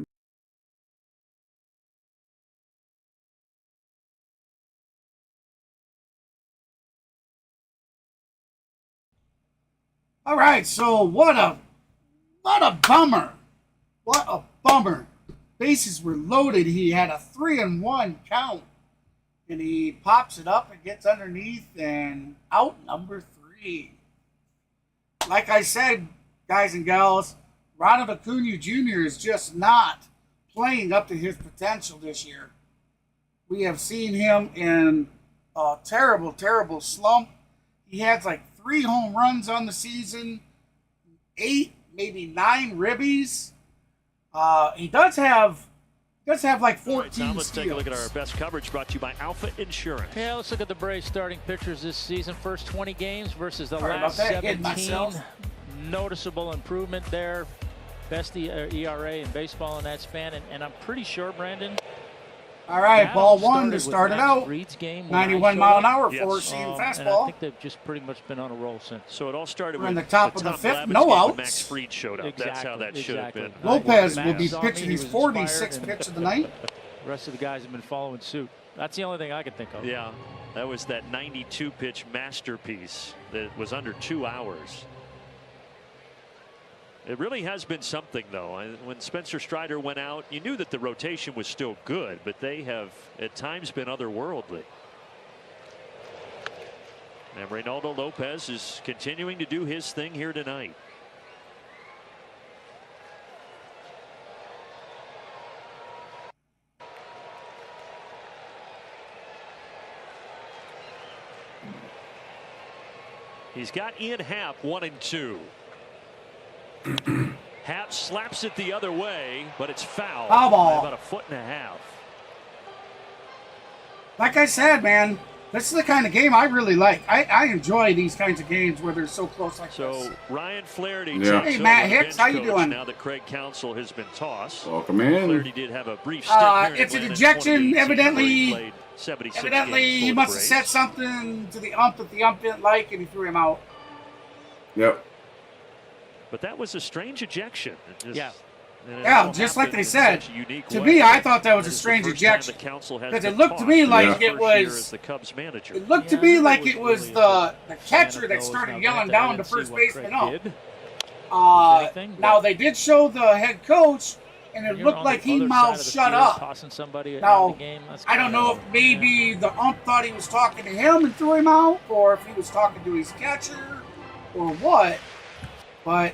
[SPEAKER 1] All right, so what a bummer. What a bummer. Bases were loaded. He had a 3-1 count. And he pops it up and gets underneath and out number 3. Like I said, guys and gals, Ronald Acuna Jr. is just not playing up to his potential this year. We have seen him in a terrible, terrible slump. He has like 3 home runs on the season, 8, maybe 9 ribbies. He does have like 14
[SPEAKER 3] All right, Tom, let's
[SPEAKER 1] steals.
[SPEAKER 3] take a look at our best coverage brought to you by Alpha Insurance.
[SPEAKER 5] Yeah, let's look at the Braves starting pitchers this season. First 20 games versus the
[SPEAKER 1] Sorry about
[SPEAKER 5] last
[SPEAKER 1] that, hitting
[SPEAKER 5] 17.
[SPEAKER 1] myself.
[SPEAKER 5] Noticeable improvement there. Best ERA in baseball in that span. And I'm pretty sure, Brandon.
[SPEAKER 1] All right,
[SPEAKER 5] Adams
[SPEAKER 1] ball 1 to
[SPEAKER 5] with
[SPEAKER 1] start it
[SPEAKER 5] Max
[SPEAKER 1] out.
[SPEAKER 5] Fried's game when
[SPEAKER 1] 91
[SPEAKER 5] I
[SPEAKER 1] mile an
[SPEAKER 5] showed
[SPEAKER 1] hour,
[SPEAKER 5] up.
[SPEAKER 3] Yes.
[SPEAKER 1] 4-seam
[SPEAKER 5] And I
[SPEAKER 1] fastball.
[SPEAKER 5] think they've just pretty much been on a roll since.
[SPEAKER 3] So it all started
[SPEAKER 1] We're in
[SPEAKER 3] with
[SPEAKER 1] the top of the
[SPEAKER 3] Tom
[SPEAKER 1] fifth,
[SPEAKER 3] Glavitt's
[SPEAKER 1] no
[SPEAKER 3] game when
[SPEAKER 1] outs.
[SPEAKER 3] Max Fried showed up. That's how that should have been.
[SPEAKER 1] Lopez will
[SPEAKER 5] Max
[SPEAKER 1] be
[SPEAKER 5] saw me,
[SPEAKER 1] pitching
[SPEAKER 5] he
[SPEAKER 1] his
[SPEAKER 5] was
[SPEAKER 1] 46th
[SPEAKER 5] inspired,
[SPEAKER 1] pitch of the night.
[SPEAKER 5] The rest of the guys have been following suit. That's the only thing I can think of.
[SPEAKER 3] Yeah, that was that 92 pitch masterpiece that was under 2 hours. It really has been something, though. When Spencer Strider went out, you knew that the rotation was still good, but they have at times been otherworldly. And Reynaldo Lopez is continuing to do his thing here tonight. He's got Ian Happ 1-2. Happ slaps it the other way, but it's foul.
[SPEAKER 1] Foul ball.
[SPEAKER 3] By about 1.5 feet.
[SPEAKER 1] Like I said, man, this is the kind of game I really like. I enjoy these kinds of games where they're so close like this.
[SPEAKER 3] So Ryan Flaherty
[SPEAKER 2] Yeah.
[SPEAKER 3] takes
[SPEAKER 1] Hey, Matt
[SPEAKER 3] over the
[SPEAKER 1] Hicks,
[SPEAKER 3] bench
[SPEAKER 1] how you
[SPEAKER 3] coach
[SPEAKER 1] doing?
[SPEAKER 3] Now that Craig Counsell has been tossed.
[SPEAKER 2] Welcome in.
[SPEAKER 3] Flaherty did have a brief stint here in
[SPEAKER 1] It's an
[SPEAKER 3] Atlanta in
[SPEAKER 1] ejection.
[SPEAKER 3] 2018,
[SPEAKER 1] Evidently,
[SPEAKER 3] where he played 76
[SPEAKER 1] evidently
[SPEAKER 3] games for
[SPEAKER 1] he
[SPEAKER 3] the
[SPEAKER 1] must have
[SPEAKER 3] Braves.
[SPEAKER 1] said something to the ump that the ump didn't like, and he threw him out.
[SPEAKER 2] Yep.
[SPEAKER 3] But that was a strange ejection.
[SPEAKER 5] Yeah.
[SPEAKER 1] Yeah, just like they said. To me, I thought that was a strange ejection. Because it looked to me like it was.
[SPEAKER 3] the Cubs manager.
[SPEAKER 1] It looked to me like it was the catcher that started yelling down the first baseman up. Now they did show the head coach, and it looked like he mouthed "shut up." Now I don't know if maybe the ump thought he was talking to him and threw him out, or if he was talking to his catcher, or what. But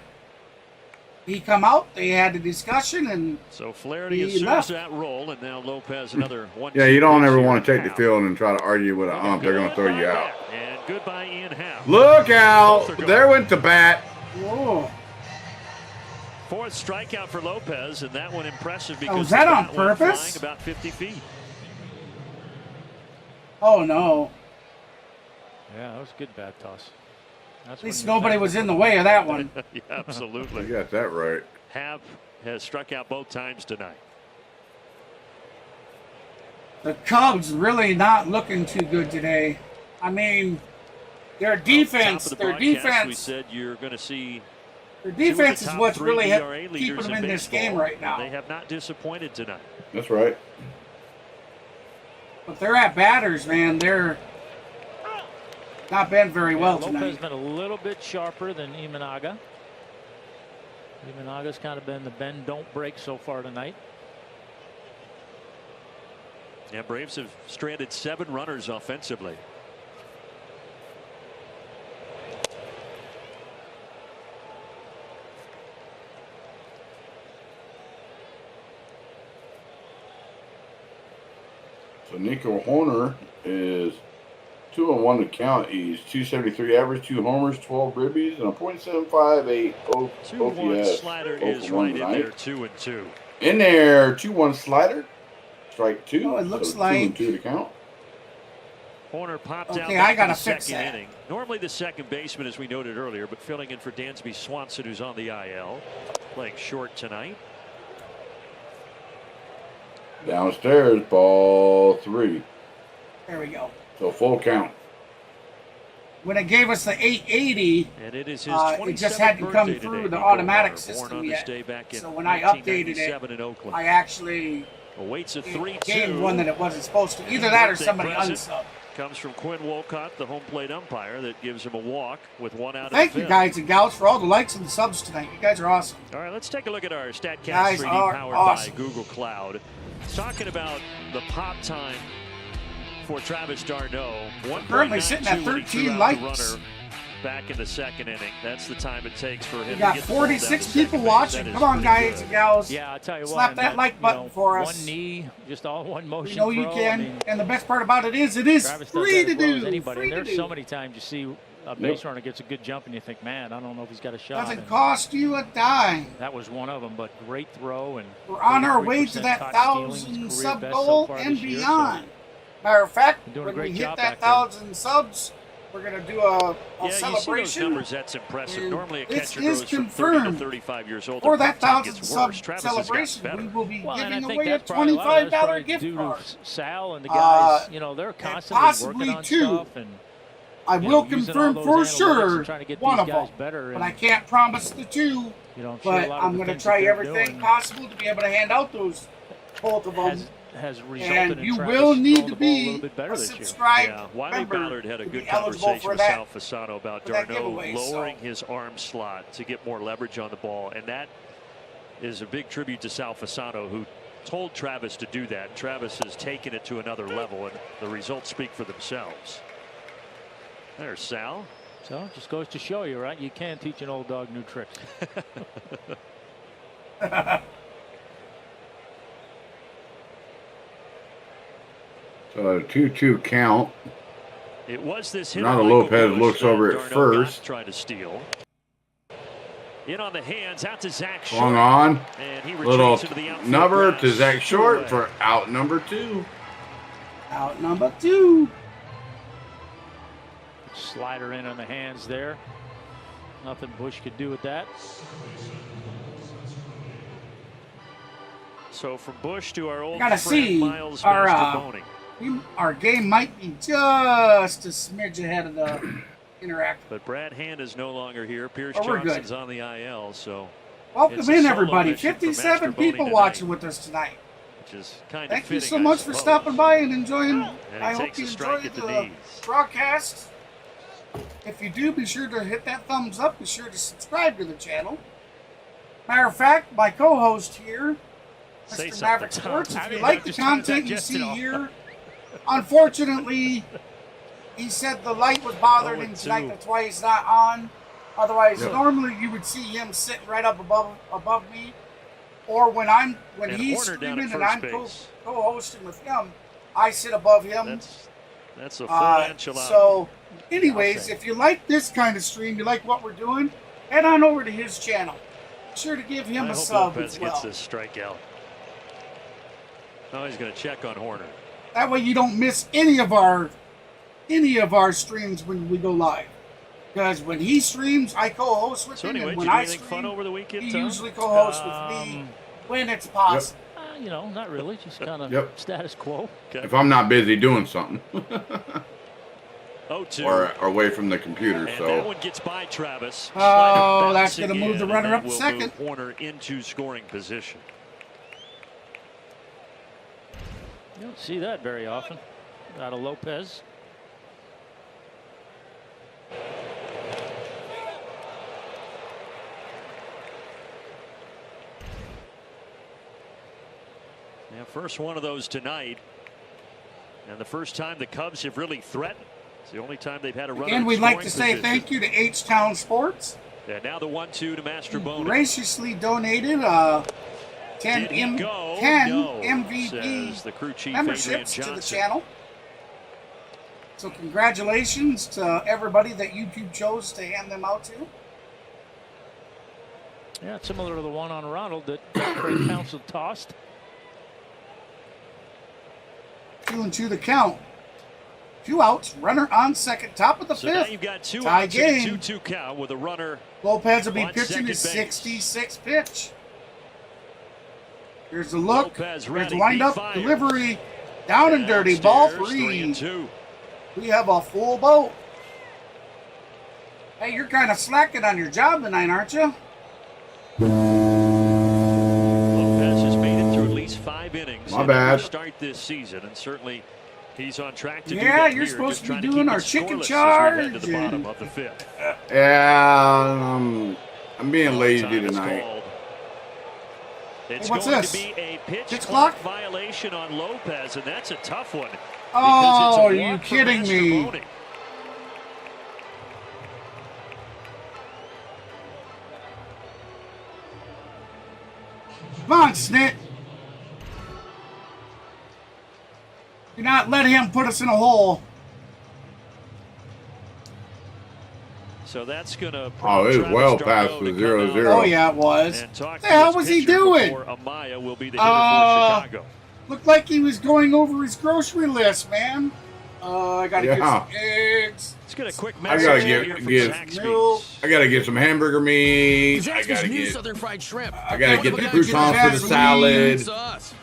[SPEAKER 1] he come out, they had a discussion, and
[SPEAKER 3] so Flaherty
[SPEAKER 1] he
[SPEAKER 3] assumes
[SPEAKER 1] left.
[SPEAKER 3] that role, and now Lopez another 1-2.
[SPEAKER 2] Yeah, you don't
[SPEAKER 3] pitch
[SPEAKER 2] ever
[SPEAKER 3] here
[SPEAKER 2] want to take
[SPEAKER 3] to
[SPEAKER 2] the field and try to argue with an ump. They're going to throw you out.
[SPEAKER 3] And goodbye, Ian Happ.
[SPEAKER 2] Look out. There went the bat.
[SPEAKER 1] Whoa.
[SPEAKER 3] 4th strikeout for Lopez, and that one impressive because
[SPEAKER 1] was that
[SPEAKER 3] the
[SPEAKER 1] on
[SPEAKER 3] bat went
[SPEAKER 1] purpose?
[SPEAKER 3] flying about 50 feet.
[SPEAKER 1] Oh no!
[SPEAKER 5] Yeah, that was a good bat toss.
[SPEAKER 1] At least nobody was in the way of that one.
[SPEAKER 3] Yeah, absolutely.
[SPEAKER 2] You got that right.
[SPEAKER 3] Happ has struck out both times tonight.
[SPEAKER 1] The Cubs really not looking too good today. I mean, their defense,
[SPEAKER 3] Top of the
[SPEAKER 1] their
[SPEAKER 3] broadcast,
[SPEAKER 1] defense.
[SPEAKER 3] We said you're going to see
[SPEAKER 1] Their defense is
[SPEAKER 3] top
[SPEAKER 1] what's
[SPEAKER 3] 3
[SPEAKER 1] really
[SPEAKER 3] ERA
[SPEAKER 1] keeping
[SPEAKER 3] leaders
[SPEAKER 1] them in this
[SPEAKER 3] baseball,
[SPEAKER 1] game right
[SPEAKER 3] and
[SPEAKER 1] now.
[SPEAKER 3] They have not disappointed tonight.
[SPEAKER 2] That's right.
[SPEAKER 1] But they're at batters, man. They're not been very well
[SPEAKER 5] Lopez
[SPEAKER 1] tonight.
[SPEAKER 5] been a little bit sharper than Imanaga. Imanaga's kind of been the bend don't break so far tonight.
[SPEAKER 3] Yeah, Braves have stranded 7 runners offensively.
[SPEAKER 2] So Nico Horner is 2-1 to count. He's 273 average, 2 homers, 12 ribbies, and a .758
[SPEAKER 3] 2-1
[SPEAKER 2] OPS.
[SPEAKER 3] slider is right in there, 2-2.
[SPEAKER 2] In there, 2-1 slider. Strike 2.
[SPEAKER 1] Oh, it looks
[SPEAKER 2] so
[SPEAKER 1] like
[SPEAKER 2] 2-2 to count.
[SPEAKER 3] Horner popped out
[SPEAKER 1] I gotta
[SPEAKER 3] the
[SPEAKER 1] fix
[SPEAKER 3] second
[SPEAKER 1] that.
[SPEAKER 3] inning. Normally the second baseman, as we noted earlier, but filling in for Dansby Swanson, who's on the IL, playing short tonight.
[SPEAKER 2] Downstairs, ball 3.
[SPEAKER 1] There we go.
[SPEAKER 2] So full count.
[SPEAKER 1] When it gave us the 880,
[SPEAKER 3] And it is his
[SPEAKER 1] it just hadn't come
[SPEAKER 3] birthday
[SPEAKER 1] through
[SPEAKER 3] today,
[SPEAKER 1] the
[SPEAKER 3] Nico
[SPEAKER 1] automatic
[SPEAKER 3] Horner, born
[SPEAKER 1] system
[SPEAKER 3] on
[SPEAKER 1] yet.
[SPEAKER 3] this day back in
[SPEAKER 1] So when I updated it,
[SPEAKER 3] 1997 in Oakland.
[SPEAKER 1] I actually
[SPEAKER 3] awaits a 3-2.
[SPEAKER 1] gave one that it wasn't supposed to. Either that or somebody unsubbed.
[SPEAKER 3] Comes from Quinn Wolcott, the home plate umpire, that gives him a walk with 1 out.
[SPEAKER 1] Thank
[SPEAKER 3] of the
[SPEAKER 1] you
[SPEAKER 3] fifth.
[SPEAKER 1] guys and gals for all the likes and the subs tonight. You guys are awesome.
[SPEAKER 3] All right, let's take a look at our StatCast
[SPEAKER 1] Guys
[SPEAKER 3] 3D
[SPEAKER 1] are
[SPEAKER 3] powered
[SPEAKER 1] awesome.
[SPEAKER 3] by Google Cloud. Talking about the pop time for Travis d'Arnaud.
[SPEAKER 1] Currently sitting at 13 likes.
[SPEAKER 3] Back in the second inning. That's the time it takes for him
[SPEAKER 1] We
[SPEAKER 3] to
[SPEAKER 1] got
[SPEAKER 3] get the ball down
[SPEAKER 1] 46
[SPEAKER 3] to
[SPEAKER 1] people
[SPEAKER 3] second base.
[SPEAKER 1] watching.
[SPEAKER 3] That is
[SPEAKER 1] Come on,
[SPEAKER 3] pretty
[SPEAKER 1] guys
[SPEAKER 3] good.
[SPEAKER 1] and gals.
[SPEAKER 5] Yeah, I'll tell you
[SPEAKER 1] Slap
[SPEAKER 5] what.
[SPEAKER 1] that like button for us.
[SPEAKER 5] One knee, just all one motion.
[SPEAKER 1] You know you
[SPEAKER 5] throw.
[SPEAKER 1] can.
[SPEAKER 5] I mean,
[SPEAKER 1] And the best part about it is
[SPEAKER 5] Travis
[SPEAKER 1] free
[SPEAKER 5] does
[SPEAKER 1] to
[SPEAKER 5] that as well as
[SPEAKER 1] do.
[SPEAKER 5] anybody.
[SPEAKER 1] Free
[SPEAKER 5] And
[SPEAKER 1] to
[SPEAKER 5] there's
[SPEAKER 1] do.
[SPEAKER 5] so many times you see a base runner gets a good jump and you think, man, I don't know if he's got a shot.
[SPEAKER 1] Doesn't
[SPEAKER 5] And
[SPEAKER 1] cost you a dime.
[SPEAKER 5] that was one of them, but great throw. And
[SPEAKER 1] We're on our way to
[SPEAKER 5] 33%
[SPEAKER 1] that
[SPEAKER 5] caught stealing, his
[SPEAKER 1] 1,000
[SPEAKER 5] career
[SPEAKER 1] sub
[SPEAKER 5] best
[SPEAKER 1] goal
[SPEAKER 5] so far
[SPEAKER 1] and
[SPEAKER 5] this year, so
[SPEAKER 1] beyond. Matter of fact,
[SPEAKER 5] doing a
[SPEAKER 1] when
[SPEAKER 5] great
[SPEAKER 1] we hit
[SPEAKER 5] job
[SPEAKER 1] that
[SPEAKER 5] back there.
[SPEAKER 1] 1,000 subs, we're going to do a
[SPEAKER 3] Yeah,
[SPEAKER 1] celebration.
[SPEAKER 3] you see those numbers, that's impressive.
[SPEAKER 1] And
[SPEAKER 3] Normally a
[SPEAKER 1] this
[SPEAKER 3] catcher
[SPEAKER 1] is
[SPEAKER 3] goes from 30 to
[SPEAKER 1] confirmed.
[SPEAKER 3] 35 years old.
[SPEAKER 1] For
[SPEAKER 3] Their
[SPEAKER 1] that
[SPEAKER 3] pop time
[SPEAKER 1] 1,000
[SPEAKER 3] gets
[SPEAKER 1] sub
[SPEAKER 3] worse. Travis has gotten
[SPEAKER 1] celebration,
[SPEAKER 3] better.
[SPEAKER 1] we will be
[SPEAKER 5] Well, and I
[SPEAKER 1] giving
[SPEAKER 5] think
[SPEAKER 1] away a
[SPEAKER 5] that's probably a lot of that's
[SPEAKER 1] $25
[SPEAKER 5] probably
[SPEAKER 1] gift
[SPEAKER 5] due
[SPEAKER 1] card.
[SPEAKER 5] to Sal and the guys. You know, they're
[SPEAKER 1] and
[SPEAKER 5] constantly
[SPEAKER 1] possibly
[SPEAKER 5] working on
[SPEAKER 1] two.
[SPEAKER 5] stuff. And
[SPEAKER 1] I
[SPEAKER 5] you
[SPEAKER 1] will
[SPEAKER 5] know, using
[SPEAKER 1] confirm
[SPEAKER 5] all
[SPEAKER 1] for
[SPEAKER 5] those analytics
[SPEAKER 1] sure
[SPEAKER 5] and trying to get
[SPEAKER 1] one
[SPEAKER 5] these
[SPEAKER 1] of
[SPEAKER 5] guys
[SPEAKER 1] them,
[SPEAKER 5] better.
[SPEAKER 1] but
[SPEAKER 5] And,
[SPEAKER 1] I can't promise the two.
[SPEAKER 5] you know, I'm sure a
[SPEAKER 1] But
[SPEAKER 5] lot of
[SPEAKER 1] I'm
[SPEAKER 5] the
[SPEAKER 1] going to
[SPEAKER 5] things
[SPEAKER 1] try
[SPEAKER 5] that they're
[SPEAKER 1] everything
[SPEAKER 5] doing
[SPEAKER 1] possible to be able to hand out those both of them.
[SPEAKER 5] has resulted
[SPEAKER 1] And
[SPEAKER 5] in
[SPEAKER 1] you
[SPEAKER 5] Travis
[SPEAKER 1] will need
[SPEAKER 5] throwing
[SPEAKER 1] to
[SPEAKER 5] the ball a
[SPEAKER 1] be
[SPEAKER 5] little bit better
[SPEAKER 1] a
[SPEAKER 5] this year.
[SPEAKER 1] subscribed
[SPEAKER 3] Yeah, Wiley
[SPEAKER 1] member
[SPEAKER 3] Ballard had a
[SPEAKER 1] to
[SPEAKER 3] good
[SPEAKER 1] be eligible
[SPEAKER 3] conversation
[SPEAKER 1] for
[SPEAKER 3] with
[SPEAKER 1] that.
[SPEAKER 3] Sal Fasano about
[SPEAKER 1] for that
[SPEAKER 3] d'Arnaud
[SPEAKER 1] giveaway,
[SPEAKER 3] lowering his arm slot to get more leverage on the ball, and that is a big tribute to Sal Fasano, who told Travis to do that. Travis has taken it to another level, and the results speak for themselves. There's Sal.
[SPEAKER 5] So it just goes to show you, right? You can teach an old dog new tricks.
[SPEAKER 2] So a 2-2 count.
[SPEAKER 3] It was this hitter,
[SPEAKER 2] Renato
[SPEAKER 3] Michael
[SPEAKER 2] Lopez
[SPEAKER 3] Bush,
[SPEAKER 2] looks
[SPEAKER 3] that
[SPEAKER 2] over at
[SPEAKER 3] d'Arnaud
[SPEAKER 2] first.
[SPEAKER 3] got, tried to steal. In on the hands, out to Zach Short.
[SPEAKER 2] Swung on.
[SPEAKER 3] And he
[SPEAKER 2] Little
[SPEAKER 3] retreats into the outfield
[SPEAKER 2] number
[SPEAKER 3] grass.
[SPEAKER 2] to Zach Short
[SPEAKER 3] Away.
[SPEAKER 2] for out number 2.
[SPEAKER 1] Out number 2.
[SPEAKER 5] Slider in on the hands there. Nothing Bush could do with that.
[SPEAKER 3] So from Bush to our old
[SPEAKER 1] Gotta
[SPEAKER 3] friend
[SPEAKER 1] see
[SPEAKER 3] Miles
[SPEAKER 1] our
[SPEAKER 3] Mastrobuoni.
[SPEAKER 1] our game might be just a smidge ahead of the Interact.
[SPEAKER 3] But Brad Hand is no longer here. Pierce
[SPEAKER 1] Oh, we're good.
[SPEAKER 3] Johnson's on the IL, so
[SPEAKER 1] Welcome
[SPEAKER 3] it's a
[SPEAKER 1] in,
[SPEAKER 3] solo
[SPEAKER 1] everybody.
[SPEAKER 3] mission for
[SPEAKER 1] 57
[SPEAKER 3] Mastrobuoni
[SPEAKER 1] people
[SPEAKER 3] tonight,
[SPEAKER 1] watching with us tonight.
[SPEAKER 3] which is kind of
[SPEAKER 1] Thank you
[SPEAKER 3] fitting,
[SPEAKER 1] so
[SPEAKER 3] I
[SPEAKER 1] much for
[SPEAKER 3] suppose.
[SPEAKER 1] stopping by and enjoying.
[SPEAKER 3] And he
[SPEAKER 1] I hope
[SPEAKER 3] takes
[SPEAKER 1] you
[SPEAKER 3] a strike
[SPEAKER 1] enjoyed
[SPEAKER 3] at the
[SPEAKER 1] the
[SPEAKER 3] knees.
[SPEAKER 1] broadcast. If you do, be sure to hit that thumbs up. Be sure to subscribe to the channel. Matter of fact, my co-host here,
[SPEAKER 3] Say
[SPEAKER 1] Mr. Maverick
[SPEAKER 3] something,
[SPEAKER 1] Sports,
[SPEAKER 3] Tom.
[SPEAKER 1] if
[SPEAKER 3] I
[SPEAKER 1] you
[SPEAKER 3] mean,
[SPEAKER 1] like
[SPEAKER 3] I'm
[SPEAKER 1] the
[SPEAKER 3] just trying to
[SPEAKER 1] content you
[SPEAKER 3] digest it
[SPEAKER 1] see
[SPEAKER 3] all.
[SPEAKER 1] here, unfortunately, he said the light was bothering him
[SPEAKER 3] 0-2.
[SPEAKER 1] tonight. That's why he's not on. Otherwise,
[SPEAKER 2] Yep.
[SPEAKER 1] normally you would see him sitting right up above me. Or when
[SPEAKER 3] And
[SPEAKER 1] he's
[SPEAKER 3] Horner down at
[SPEAKER 1] streaming and
[SPEAKER 3] first
[SPEAKER 1] I'm
[SPEAKER 3] base.
[SPEAKER 1] co-hosting with him, I sit above him.
[SPEAKER 3] That's a full enchilada.
[SPEAKER 1] So, anyways, if you like this kind of stream, you like what we're doing, head on over to his channel. Be sure to give him
[SPEAKER 3] I
[SPEAKER 1] a
[SPEAKER 3] hope
[SPEAKER 1] sub
[SPEAKER 3] Lopez
[SPEAKER 1] as well.
[SPEAKER 3] gets this strikeout. Oh, he's going to check on Horner.
[SPEAKER 1] That way you don't miss any of our streams when we go live. Because when he streams, I co-host with
[SPEAKER 3] So
[SPEAKER 1] him,
[SPEAKER 3] anyway,
[SPEAKER 1] and
[SPEAKER 3] did
[SPEAKER 1] when
[SPEAKER 3] you
[SPEAKER 1] I
[SPEAKER 3] do anything
[SPEAKER 1] stream,
[SPEAKER 3] fun over the weekend,
[SPEAKER 1] he
[SPEAKER 3] Tom?
[SPEAKER 1] usually co-hosts with me when it's possible.
[SPEAKER 5] You know, not really. Just kind of
[SPEAKER 2] Yep.
[SPEAKER 5] status quo.
[SPEAKER 2] If I'm not busy doing something.
[SPEAKER 3] 0-2.
[SPEAKER 2] or away from the computer,
[SPEAKER 3] And that
[SPEAKER 2] so.
[SPEAKER 3] one gets by Travis.
[SPEAKER 1] Oh,
[SPEAKER 3] Slider
[SPEAKER 1] that's
[SPEAKER 3] bouncing
[SPEAKER 1] gonna move the
[SPEAKER 3] in,
[SPEAKER 1] runner
[SPEAKER 3] and
[SPEAKER 1] up
[SPEAKER 3] that will
[SPEAKER 1] second.
[SPEAKER 3] move Horner into scoring position.
[SPEAKER 5] You don't see that very often. out of Lopez.
[SPEAKER 3] Yeah, first one of those tonight. And the first time the Cubs have really threatened. It's the only time they've had a runner.
[SPEAKER 1] And we'd like to say thank you to H-Town Sports.
[SPEAKER 3] Yeah, now the 1-2 to Mastroboni.
[SPEAKER 1] Graciously donated 10 MVP
[SPEAKER 3] the crew chief,
[SPEAKER 1] memberships to the channel. So congratulations to everybody that YouTube chose to hand them out to.
[SPEAKER 5] Yeah, it's similar to the one on Ronald that Craig Counsell tossed.
[SPEAKER 1] 2-2 the count. 2 outs, runner on second, top of the
[SPEAKER 3] So
[SPEAKER 1] fifth.
[SPEAKER 3] now you've got 2
[SPEAKER 1] tie
[SPEAKER 3] outs
[SPEAKER 1] game.
[SPEAKER 3] and a 2-2 count with a runner.
[SPEAKER 1] Lopez will be
[SPEAKER 3] on
[SPEAKER 1] pitching his
[SPEAKER 3] second base.
[SPEAKER 1] 66th pitch. Here's the look.
[SPEAKER 3] Lopez
[SPEAKER 1] Here's
[SPEAKER 3] ready,
[SPEAKER 1] the wind-up
[SPEAKER 3] be fired.
[SPEAKER 1] delivery. Down and dirty, ball
[SPEAKER 3] Downstairs,
[SPEAKER 1] 3.
[SPEAKER 3] 3-2.
[SPEAKER 1] We have a full boat. Hey, you're kind of slacking on your job tonight, aren't you?
[SPEAKER 3] Lopez has made it through at least 5 innings.
[SPEAKER 2] My
[SPEAKER 3] in
[SPEAKER 2] bad.
[SPEAKER 3] every start this season, and certainly he's on track to do
[SPEAKER 1] Yeah,
[SPEAKER 3] that
[SPEAKER 1] you're
[SPEAKER 3] here,
[SPEAKER 1] supposed
[SPEAKER 3] just
[SPEAKER 1] to be
[SPEAKER 3] trying to
[SPEAKER 1] doing
[SPEAKER 3] keep
[SPEAKER 1] our
[SPEAKER 3] it
[SPEAKER 1] chicken
[SPEAKER 3] scoreless as we
[SPEAKER 1] charge
[SPEAKER 3] head to the bottom
[SPEAKER 1] and-
[SPEAKER 3] of the 5th.
[SPEAKER 2] Yeah, I'm being lazy
[SPEAKER 3] Time is
[SPEAKER 2] tonight.
[SPEAKER 3] called. It's
[SPEAKER 1] Hey, what's
[SPEAKER 3] going
[SPEAKER 1] this?
[SPEAKER 3] to be a pitch
[SPEAKER 1] Pitch
[SPEAKER 3] clock
[SPEAKER 1] clock?
[SPEAKER 3] violation on Lopez, and that's a tough one.
[SPEAKER 1] Oh,
[SPEAKER 3] because it's a
[SPEAKER 1] are you
[SPEAKER 3] walk for
[SPEAKER 1] kidding me?
[SPEAKER 3] Mastroboni.
[SPEAKER 1] Come on, Snit. Do not let him put us in a hole.
[SPEAKER 3] So that's going to
[SPEAKER 2] Oh, it was well past the 0-0.
[SPEAKER 1] Oh, yeah, it was.
[SPEAKER 3] And talk
[SPEAKER 1] The
[SPEAKER 3] to
[SPEAKER 1] hell
[SPEAKER 3] his
[SPEAKER 1] was he
[SPEAKER 3] pitcher
[SPEAKER 1] doing?
[SPEAKER 3] before Amaya will be the hitter for Chicago.
[SPEAKER 1] Looked like he was going over his grocery list, man. I gotta get some eggs.
[SPEAKER 3] Let's get a quick
[SPEAKER 2] I
[SPEAKER 3] message
[SPEAKER 2] gotta
[SPEAKER 3] here
[SPEAKER 2] get,
[SPEAKER 3] from
[SPEAKER 2] get
[SPEAKER 3] Zach
[SPEAKER 1] milk.
[SPEAKER 3] Speaks.
[SPEAKER 2] I gotta get some hamburger meat. I
[SPEAKER 11] Zaxby's
[SPEAKER 2] gotta
[SPEAKER 11] new
[SPEAKER 2] get
[SPEAKER 11] Southern fried shrimp.
[SPEAKER 2] I gotta get the
[SPEAKER 1] get
[SPEAKER 2] croutons for the
[SPEAKER 1] Vaseline
[SPEAKER 2] salad.
[SPEAKER 11] Sauce.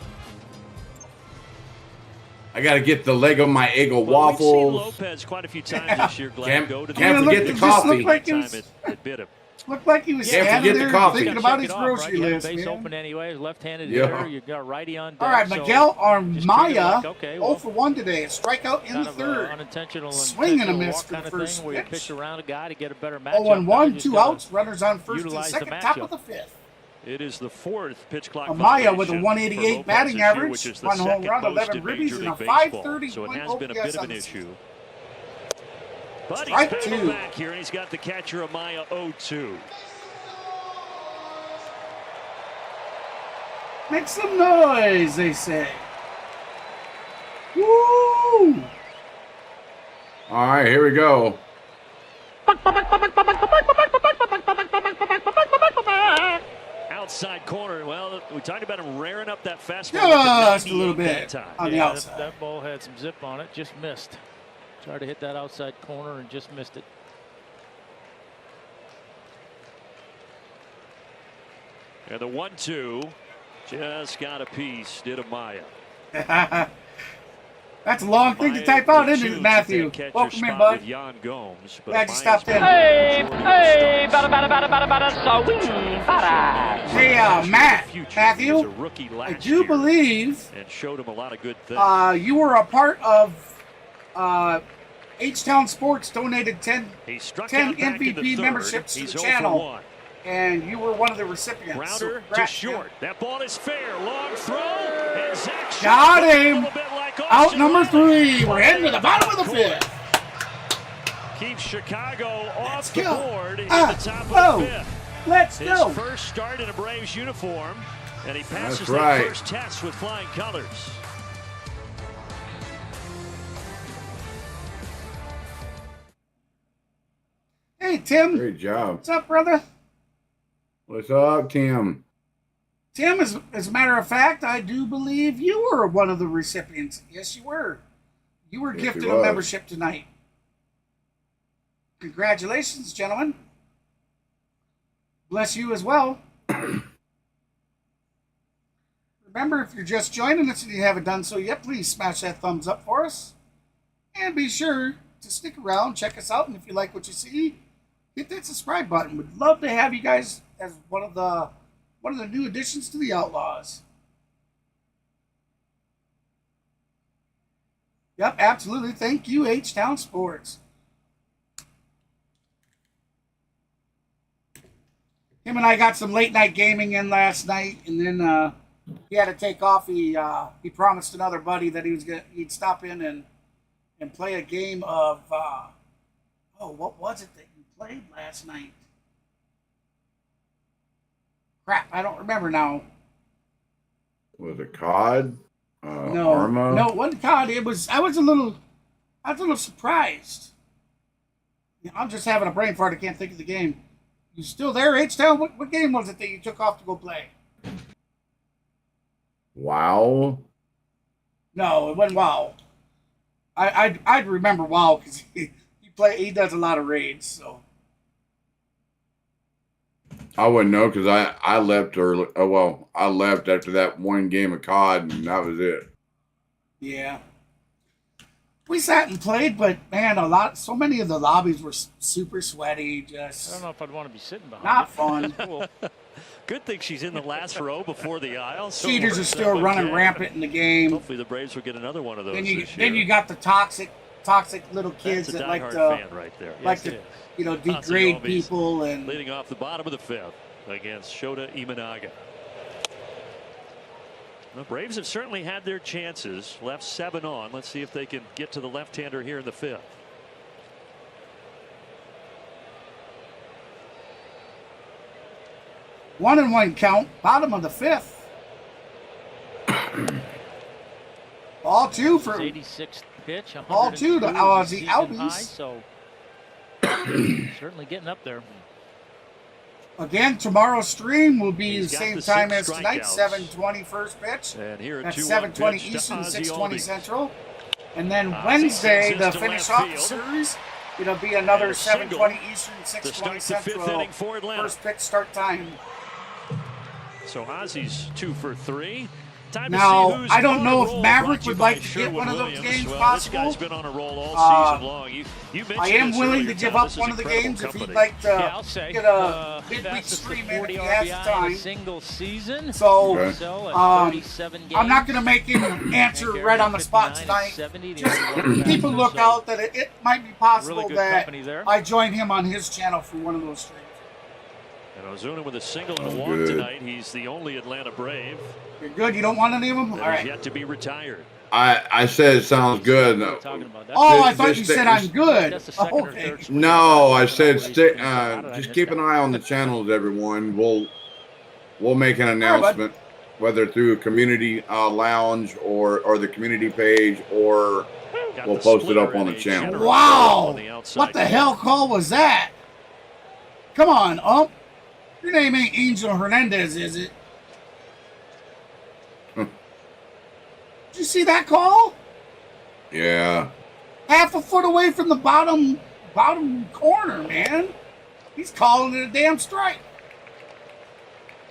[SPEAKER 2] I gotta get the Lego my Eggo
[SPEAKER 3] Well, we've seen
[SPEAKER 2] waffles.
[SPEAKER 3] Lopez quite a few times this year. Glad
[SPEAKER 2] Can't-
[SPEAKER 3] go to the
[SPEAKER 2] can't forget the
[SPEAKER 1] It just
[SPEAKER 2] coffee.
[SPEAKER 1] looked like
[SPEAKER 3] Time
[SPEAKER 1] it
[SPEAKER 3] it bit him.
[SPEAKER 1] looked like he was
[SPEAKER 2] Can't
[SPEAKER 1] standing
[SPEAKER 2] forget the
[SPEAKER 1] there
[SPEAKER 2] coffee.
[SPEAKER 1] thinking about his grocery
[SPEAKER 5] You had
[SPEAKER 1] list,
[SPEAKER 5] base
[SPEAKER 1] man.
[SPEAKER 5] open anyway, left-handed
[SPEAKER 2] Yeah.
[SPEAKER 5] hitter. You got righty on deck.
[SPEAKER 1] All right,
[SPEAKER 5] so
[SPEAKER 1] Miguel
[SPEAKER 5] just treat it
[SPEAKER 1] Armaya,
[SPEAKER 5] like, okay,
[SPEAKER 1] 0 for 1 today. A strikeout in
[SPEAKER 5] kind
[SPEAKER 1] the
[SPEAKER 5] of
[SPEAKER 1] third.
[SPEAKER 5] unintentional
[SPEAKER 1] Swing and a
[SPEAKER 5] intentional
[SPEAKER 1] miss
[SPEAKER 5] walk
[SPEAKER 1] for the
[SPEAKER 5] kind of
[SPEAKER 1] first
[SPEAKER 5] thing where you
[SPEAKER 1] pitch.
[SPEAKER 5] pitch around a guy to get a better matchup.
[SPEAKER 1] 0-1,
[SPEAKER 5] You just
[SPEAKER 1] 2
[SPEAKER 5] gotta
[SPEAKER 1] outs, runners on first and
[SPEAKER 5] utilize the
[SPEAKER 1] second, top
[SPEAKER 5] matchup.
[SPEAKER 1] of the fifth.
[SPEAKER 3] It is the 4th pitch clock
[SPEAKER 1] Amaya with a
[SPEAKER 3] violation
[SPEAKER 1] 188
[SPEAKER 3] for Lopez
[SPEAKER 1] batting
[SPEAKER 3] this year,
[SPEAKER 1] average,
[SPEAKER 3] which is the
[SPEAKER 1] 1 home
[SPEAKER 3] second
[SPEAKER 1] run,
[SPEAKER 3] most
[SPEAKER 1] 11
[SPEAKER 3] in
[SPEAKER 1] ribbies,
[SPEAKER 3] Major
[SPEAKER 1] and a
[SPEAKER 3] League Baseball.
[SPEAKER 1] 530
[SPEAKER 3] So it
[SPEAKER 1] point
[SPEAKER 3] has been a bit
[SPEAKER 1] OPS
[SPEAKER 3] of
[SPEAKER 1] on
[SPEAKER 3] an
[SPEAKER 1] the
[SPEAKER 3] issue.
[SPEAKER 1] season.
[SPEAKER 3] But he's
[SPEAKER 1] Strike
[SPEAKER 3] battled
[SPEAKER 1] 2.
[SPEAKER 3] back here, and he's got the catcher Amaya 0-2.
[SPEAKER 1] Make some noise, they say. Woo!
[SPEAKER 2] All right, here we go.
[SPEAKER 3] Outside corner. Well, we talked about him rearing up that fastball.
[SPEAKER 1] Just
[SPEAKER 3] to
[SPEAKER 1] a little
[SPEAKER 3] 98
[SPEAKER 1] bit
[SPEAKER 3] that time.
[SPEAKER 1] on the
[SPEAKER 5] Yeah,
[SPEAKER 1] outside.
[SPEAKER 5] that ball had some zip on it, just missed. Tried to hit that outside corner and just missed it.
[SPEAKER 3] And the 1-2 just got a piece, did Amaya.
[SPEAKER 1] That's a long thing to type out, isn't it, Matthew? Welcome in, bud.
[SPEAKER 3] With Jan Gomes, but
[SPEAKER 1] Glad you
[SPEAKER 3] Amaya's
[SPEAKER 1] stopped in.
[SPEAKER 3] been
[SPEAKER 1] Hey,
[SPEAKER 3] the majority of the starts.
[SPEAKER 1] Hey, Matt,
[SPEAKER 3] He was
[SPEAKER 1] Matthew,
[SPEAKER 3] a rookie
[SPEAKER 1] I
[SPEAKER 3] last
[SPEAKER 1] do
[SPEAKER 3] year
[SPEAKER 1] believe
[SPEAKER 3] and showed him a lot of good things.
[SPEAKER 1] you were a part of H-Town Sports donated 10
[SPEAKER 3] He struck
[SPEAKER 1] 10
[SPEAKER 3] out back in the
[SPEAKER 1] MVP
[SPEAKER 3] third.
[SPEAKER 1] memberships to
[SPEAKER 3] He's
[SPEAKER 1] the
[SPEAKER 3] 0 for
[SPEAKER 1] channel,
[SPEAKER 3] 1.
[SPEAKER 1] and you were one of the recipients.
[SPEAKER 3] Grounder
[SPEAKER 1] So
[SPEAKER 3] to
[SPEAKER 1] congrats,
[SPEAKER 3] short.
[SPEAKER 1] man.
[SPEAKER 3] That ball is fair. Long throw. And Zach
[SPEAKER 1] Got
[SPEAKER 3] Short,
[SPEAKER 1] him.
[SPEAKER 3] a little bit like
[SPEAKER 1] Out
[SPEAKER 3] Austin
[SPEAKER 1] number
[SPEAKER 3] Riley.
[SPEAKER 1] 3. We're heading to the bottom of the fifth.
[SPEAKER 3] Keeps Chicago off
[SPEAKER 1] Let's
[SPEAKER 3] the
[SPEAKER 1] go.
[SPEAKER 3] board in the top of the fifth.
[SPEAKER 1] Let's
[SPEAKER 3] His
[SPEAKER 1] go.
[SPEAKER 3] first start in a Braves uniform, and he passes
[SPEAKER 2] That's
[SPEAKER 3] that
[SPEAKER 2] right.
[SPEAKER 3] first test with flying colors.
[SPEAKER 1] Hey, Tim.
[SPEAKER 2] Great job.
[SPEAKER 1] What's up, brother?
[SPEAKER 2] What's up, Tim?
[SPEAKER 1] Tim, as a matter of fact, I do believe you were one of the recipients. Yes, you were. You were
[SPEAKER 2] Yes,
[SPEAKER 1] gifted
[SPEAKER 2] he
[SPEAKER 1] a
[SPEAKER 2] was.
[SPEAKER 1] membership tonight. Congratulations, gentlemen. Bless you as well. Remember, if you're just joining us and you haven't done so yet, please smash that thumbs up for us. And be sure to stick around, check us out, and if you like what you see, hit that subscribe button. We'd love to have you guys as one of the new additions to the Outlaws. Yep, absolutely. Thank you, H-Town Sports. Him and I got some late night gaming in last night, and then he had to take off. He promised another buddy that he'd stop in and play a game of what was it that you played last night? Crap, I don't remember now.
[SPEAKER 2] Was it COD?
[SPEAKER 1] No,
[SPEAKER 2] Arma?
[SPEAKER 1] no, it wasn't COD. I was a little surprised. I'm just having a brain fart. I can't think of the game. You still there, H-Town? What game was it that you took off to go play?
[SPEAKER 2] WoW?
[SPEAKER 1] No, it wasn't WoW. I'd remember WoW because he does a lot of raids. So
[SPEAKER 2] I wouldn't know because I left early. Oh well, I left after that one game of COD, and that was it.
[SPEAKER 1] yeah, we sat and played, but man, so many of the lobbies were super sweaty. Just
[SPEAKER 5] I don't know if I'd want to be sitting behind.
[SPEAKER 1] Not fun.
[SPEAKER 5] Cool.
[SPEAKER 3] Good thing she's in the last row before the aisle. So
[SPEAKER 1] Cheaters are still running rampant in the game.
[SPEAKER 3] Hopefully the Braves will get another one of those
[SPEAKER 1] Then
[SPEAKER 3] this
[SPEAKER 1] you
[SPEAKER 3] year.
[SPEAKER 1] got the toxic little kids
[SPEAKER 3] That's a
[SPEAKER 1] that like
[SPEAKER 3] diehard
[SPEAKER 1] to
[SPEAKER 3] fan right there.
[SPEAKER 1] like
[SPEAKER 3] Yes,
[SPEAKER 1] to
[SPEAKER 3] it is.
[SPEAKER 1] degrade
[SPEAKER 3] Albies
[SPEAKER 1] people and
[SPEAKER 3] leading off the bottom of the fifth against Shota Imanaga. The Braves have certainly had their chances. Left 7 on. Let's see if they can get to the left-hander here in the fifth.
[SPEAKER 1] One and one count, bottom of the fifth. Ball 2 for
[SPEAKER 5] 86th pitch.
[SPEAKER 1] Ball 2 to Ozzy Albies.
[SPEAKER 5] So certainly getting up there.
[SPEAKER 1] Again, tomorrow's stream will be
[SPEAKER 3] He's
[SPEAKER 1] the
[SPEAKER 3] got
[SPEAKER 1] same
[SPEAKER 3] the
[SPEAKER 1] time
[SPEAKER 3] 6
[SPEAKER 1] as tonight,
[SPEAKER 3] strikeouts.
[SPEAKER 1] 7:20 first pitch.
[SPEAKER 3] And here at
[SPEAKER 1] That's
[SPEAKER 3] 2-1
[SPEAKER 1] 7:20
[SPEAKER 3] pitch to
[SPEAKER 1] Eastern,
[SPEAKER 3] Ozzy
[SPEAKER 1] 6:20
[SPEAKER 3] Albies.
[SPEAKER 1] Central. And then
[SPEAKER 3] Ozzy
[SPEAKER 1] Wednesday,
[SPEAKER 3] sends
[SPEAKER 1] to
[SPEAKER 3] this to
[SPEAKER 1] finish
[SPEAKER 3] left
[SPEAKER 1] off the
[SPEAKER 3] field.
[SPEAKER 1] series, it'll be another
[SPEAKER 3] And a single
[SPEAKER 1] 7:20 Eastern,
[SPEAKER 3] to
[SPEAKER 1] 6:20
[SPEAKER 3] start the fifth
[SPEAKER 1] Central.
[SPEAKER 3] inning for Atlanta.
[SPEAKER 1] First pitch start time.
[SPEAKER 3] So Ozzy's 2 for 3. Time to
[SPEAKER 1] Now,
[SPEAKER 3] see who's
[SPEAKER 1] I don't
[SPEAKER 3] on
[SPEAKER 1] know
[SPEAKER 3] a
[SPEAKER 1] if
[SPEAKER 3] roll.
[SPEAKER 1] Maverick
[SPEAKER 3] Brought to you
[SPEAKER 1] would
[SPEAKER 3] by
[SPEAKER 1] like to get
[SPEAKER 3] Sherwin
[SPEAKER 1] one of those
[SPEAKER 3] Williams.
[SPEAKER 1] games
[SPEAKER 3] well,
[SPEAKER 1] possible.
[SPEAKER 3] This guy's been on a roll all season long. You mentioned
[SPEAKER 1] I am
[SPEAKER 3] this
[SPEAKER 1] willing
[SPEAKER 3] earlier,
[SPEAKER 1] to give
[SPEAKER 3] Tom.
[SPEAKER 1] up
[SPEAKER 3] This is
[SPEAKER 1] one of the
[SPEAKER 3] incredible
[SPEAKER 1] games if
[SPEAKER 3] company.
[SPEAKER 1] he'd like to
[SPEAKER 5] Yeah, I'll say,
[SPEAKER 1] get a midweek
[SPEAKER 5] fastest
[SPEAKER 1] stream
[SPEAKER 5] to
[SPEAKER 1] in if
[SPEAKER 5] 40
[SPEAKER 1] he has the
[SPEAKER 5] RBI in
[SPEAKER 1] time.
[SPEAKER 5] a single season.
[SPEAKER 1] So,
[SPEAKER 2] Okay.
[SPEAKER 5] So at 37 games.
[SPEAKER 1] I'm not going to make him answer right on the spot tonight.
[SPEAKER 5] 70,
[SPEAKER 1] Just
[SPEAKER 5] the
[SPEAKER 1] keep a lookout that it might be possible
[SPEAKER 5] Really good
[SPEAKER 1] that
[SPEAKER 5] company there.
[SPEAKER 1] I join him on his channel for one of those streams.
[SPEAKER 3] And Ozuna with a single and a walk
[SPEAKER 2] Good.
[SPEAKER 3] tonight. He's the only Atlanta Brave
[SPEAKER 1] You're good? You don't want any of them? All
[SPEAKER 3] that is
[SPEAKER 1] right.
[SPEAKER 3] yet to be retired.
[SPEAKER 2] I said it sounds good.
[SPEAKER 5] Talking about that.
[SPEAKER 1] Oh, I
[SPEAKER 2] This-
[SPEAKER 1] thought
[SPEAKER 2] this
[SPEAKER 1] you
[SPEAKER 2] thing-
[SPEAKER 1] said I'm good.
[SPEAKER 5] That's the second or
[SPEAKER 1] Okay.
[SPEAKER 5] third swing.
[SPEAKER 2] No, I said
[SPEAKER 5] How did
[SPEAKER 2] just
[SPEAKER 5] I
[SPEAKER 2] keep
[SPEAKER 5] miss
[SPEAKER 2] an
[SPEAKER 5] that?
[SPEAKER 2] eye on the channels, everyone. We'll make an announcement, whether through a community lounge or the community page, or
[SPEAKER 3] Got
[SPEAKER 2] we'll
[SPEAKER 3] the
[SPEAKER 2] post it
[SPEAKER 3] splitter
[SPEAKER 2] up on
[SPEAKER 3] and
[SPEAKER 2] the
[SPEAKER 3] a
[SPEAKER 2] channel.
[SPEAKER 3] generous
[SPEAKER 1] Wow.
[SPEAKER 3] on the outside
[SPEAKER 1] What the
[SPEAKER 3] corner.
[SPEAKER 1] hell call was that? Come on, Ump. Your name ain't Angel Hernandez, is it? Did you see that call?
[SPEAKER 2] Yeah.
[SPEAKER 1] Half a foot away from the bottom corner, man. He's calling it a damn strike.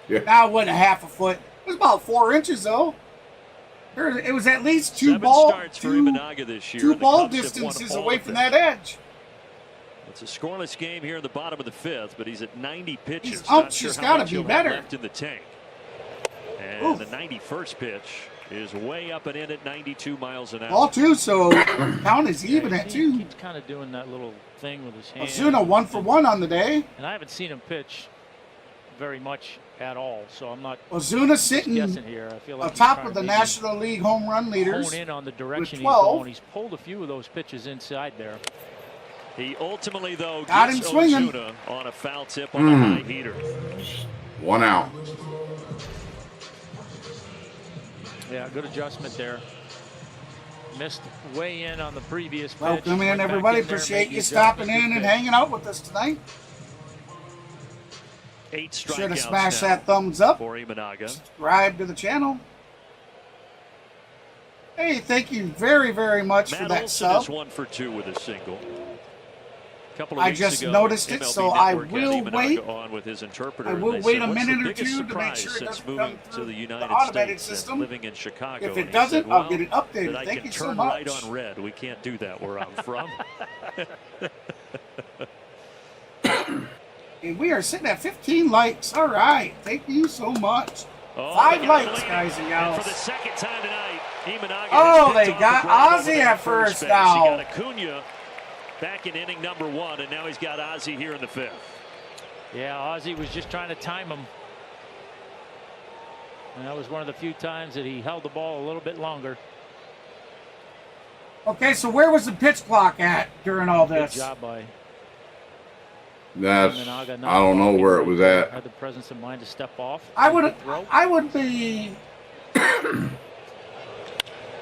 [SPEAKER 2] Yeah.
[SPEAKER 1] Now it wasn't a half a foot. It was about 4 inches though. It was at least two
[SPEAKER 3] 7
[SPEAKER 1] ball
[SPEAKER 3] starts for Imanaga this year.
[SPEAKER 1] two
[SPEAKER 3] The
[SPEAKER 1] ball
[SPEAKER 3] Cubs have won
[SPEAKER 1] distances
[SPEAKER 3] all
[SPEAKER 1] away
[SPEAKER 3] of
[SPEAKER 1] from
[SPEAKER 3] them.
[SPEAKER 1] that edge.
[SPEAKER 3] It's a scoreless game here in the bottom of the fifth, but he's at 90 pitches.
[SPEAKER 1] These
[SPEAKER 3] Not
[SPEAKER 1] umps
[SPEAKER 3] sure
[SPEAKER 1] just
[SPEAKER 3] how
[SPEAKER 1] gotta
[SPEAKER 3] much
[SPEAKER 1] be
[SPEAKER 3] he'll have
[SPEAKER 1] better.
[SPEAKER 3] left in the tank. And
[SPEAKER 1] Oof.
[SPEAKER 3] the 91st pitch is way up and in at 92 miles an hour.
[SPEAKER 1] Ball 2, so count is even at
[SPEAKER 5] He
[SPEAKER 1] 2.
[SPEAKER 5] keeps kind of doing that little thing with his hand.
[SPEAKER 1] Ozuna 1 for 1 on the day.
[SPEAKER 5] And I haven't seen him pitch very much at all, so I'm not
[SPEAKER 1] Ozuna sitting
[SPEAKER 5] guessing here. I feel like he's
[SPEAKER 1] atop
[SPEAKER 5] trying
[SPEAKER 1] of
[SPEAKER 5] to
[SPEAKER 1] the
[SPEAKER 5] maybe
[SPEAKER 1] National League home run leaders.
[SPEAKER 5] hone in on the direction he's
[SPEAKER 1] 12.
[SPEAKER 5] going. He's pulled a few of those pitches inside there.
[SPEAKER 3] He ultimately, though,
[SPEAKER 1] Got
[SPEAKER 3] gets
[SPEAKER 1] him swinging.
[SPEAKER 3] Ozuna on a foul tip on the high heater.
[SPEAKER 2] 1 out.
[SPEAKER 5] Yeah, good adjustment there. Missed way in on the previous pitch.
[SPEAKER 1] Welcome
[SPEAKER 5] Went
[SPEAKER 1] in,
[SPEAKER 5] back
[SPEAKER 1] everybody.
[SPEAKER 5] in there,
[SPEAKER 1] Appreciate
[SPEAKER 5] made the
[SPEAKER 1] you stopping
[SPEAKER 5] adjustment.
[SPEAKER 1] in
[SPEAKER 5] Good
[SPEAKER 1] and
[SPEAKER 5] pitch.
[SPEAKER 1] hanging out with us tonight.
[SPEAKER 3] 8 strikeouts
[SPEAKER 1] Should have smashed
[SPEAKER 3] now
[SPEAKER 1] that thumbs up.
[SPEAKER 3] for Imanaga.
[SPEAKER 1] Subscribe to the channel. Hey, thank you very, very much for
[SPEAKER 3] Matt
[SPEAKER 1] that
[SPEAKER 3] Olson
[SPEAKER 1] sub.
[SPEAKER 3] is 1 for 2 with a single. Couple of
[SPEAKER 1] I
[SPEAKER 3] weeks
[SPEAKER 1] just
[SPEAKER 3] ago,
[SPEAKER 1] noticed it,
[SPEAKER 3] MLB
[SPEAKER 1] so I
[SPEAKER 3] Network had
[SPEAKER 1] will
[SPEAKER 3] Imanaga
[SPEAKER 1] wait.
[SPEAKER 3] on with his interpreter,
[SPEAKER 1] I
[SPEAKER 3] and
[SPEAKER 1] will
[SPEAKER 3] they
[SPEAKER 1] wait
[SPEAKER 3] said,
[SPEAKER 1] a
[SPEAKER 3] "What's the
[SPEAKER 1] minute or
[SPEAKER 3] biggest
[SPEAKER 1] two to make
[SPEAKER 3] surprise
[SPEAKER 1] sure it
[SPEAKER 3] since
[SPEAKER 1] doesn't
[SPEAKER 3] moving
[SPEAKER 1] come
[SPEAKER 3] to
[SPEAKER 1] through
[SPEAKER 3] the
[SPEAKER 1] the
[SPEAKER 3] United
[SPEAKER 1] automated
[SPEAKER 3] States
[SPEAKER 1] system.
[SPEAKER 3] and living in Chicago."
[SPEAKER 1] If
[SPEAKER 3] And
[SPEAKER 1] it
[SPEAKER 3] he
[SPEAKER 1] doesn't,
[SPEAKER 3] said,
[SPEAKER 1] I'll
[SPEAKER 3] "Well,
[SPEAKER 1] get it updated.
[SPEAKER 3] that I
[SPEAKER 1] Thank
[SPEAKER 3] can
[SPEAKER 1] you so
[SPEAKER 3] turn
[SPEAKER 1] much.
[SPEAKER 3] right on red. We can't do that where I'm from."
[SPEAKER 1] And we are sitting at 15 likes. All right. Thank you so much.
[SPEAKER 3] Oh,
[SPEAKER 1] 5
[SPEAKER 3] they got
[SPEAKER 1] likes,
[SPEAKER 3] the lead.
[SPEAKER 1] guys and
[SPEAKER 3] And for
[SPEAKER 1] gals.
[SPEAKER 3] the second time tonight, Imanaga
[SPEAKER 1] Oh,
[SPEAKER 3] has
[SPEAKER 1] they
[SPEAKER 3] picked
[SPEAKER 1] got
[SPEAKER 3] off the
[SPEAKER 1] Ozzy
[SPEAKER 3] Bravo
[SPEAKER 1] at first
[SPEAKER 3] base.
[SPEAKER 1] now.
[SPEAKER 3] He got Acuna back in inning number 1, and now he's got Ozzy here in the 5th.
[SPEAKER 5] Yeah, Ozzy was just trying to time him. And that was one of the few times that he held the ball a little bit longer.
[SPEAKER 1] Okay, so where was the pitch clock at during all this?
[SPEAKER 5] Good job by
[SPEAKER 2] That's,
[SPEAKER 5] Imanaga.
[SPEAKER 2] I don't know where it was at.
[SPEAKER 5] Had the presence of mind to step off.
[SPEAKER 1] I would be.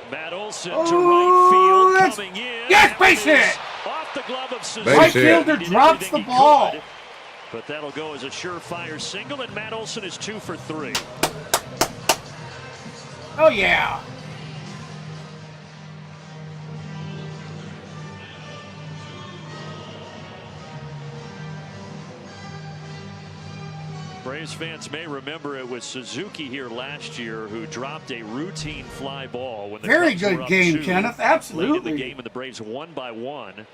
[SPEAKER 3] Matt Olson to right field coming in.
[SPEAKER 1] Yes, base hit!
[SPEAKER 3] Off the glove of Suzuki.
[SPEAKER 1] Right fielder drops the ball.
[SPEAKER 3] But that'll go as a surefire single, and Matt Olson is 2 for 3.
[SPEAKER 1] Oh, yeah.
[SPEAKER 3] Braves fans may remember it was Suzuki here last year who dropped a routine fly ball when the
[SPEAKER 1] Very
[SPEAKER 3] Cubs were
[SPEAKER 1] good
[SPEAKER 3] up
[SPEAKER 1] game,
[SPEAKER 3] 2
[SPEAKER 1] Kenneth.
[SPEAKER 3] late in
[SPEAKER 1] Absolutely.
[SPEAKER 3] the game, and the Braves won by 1.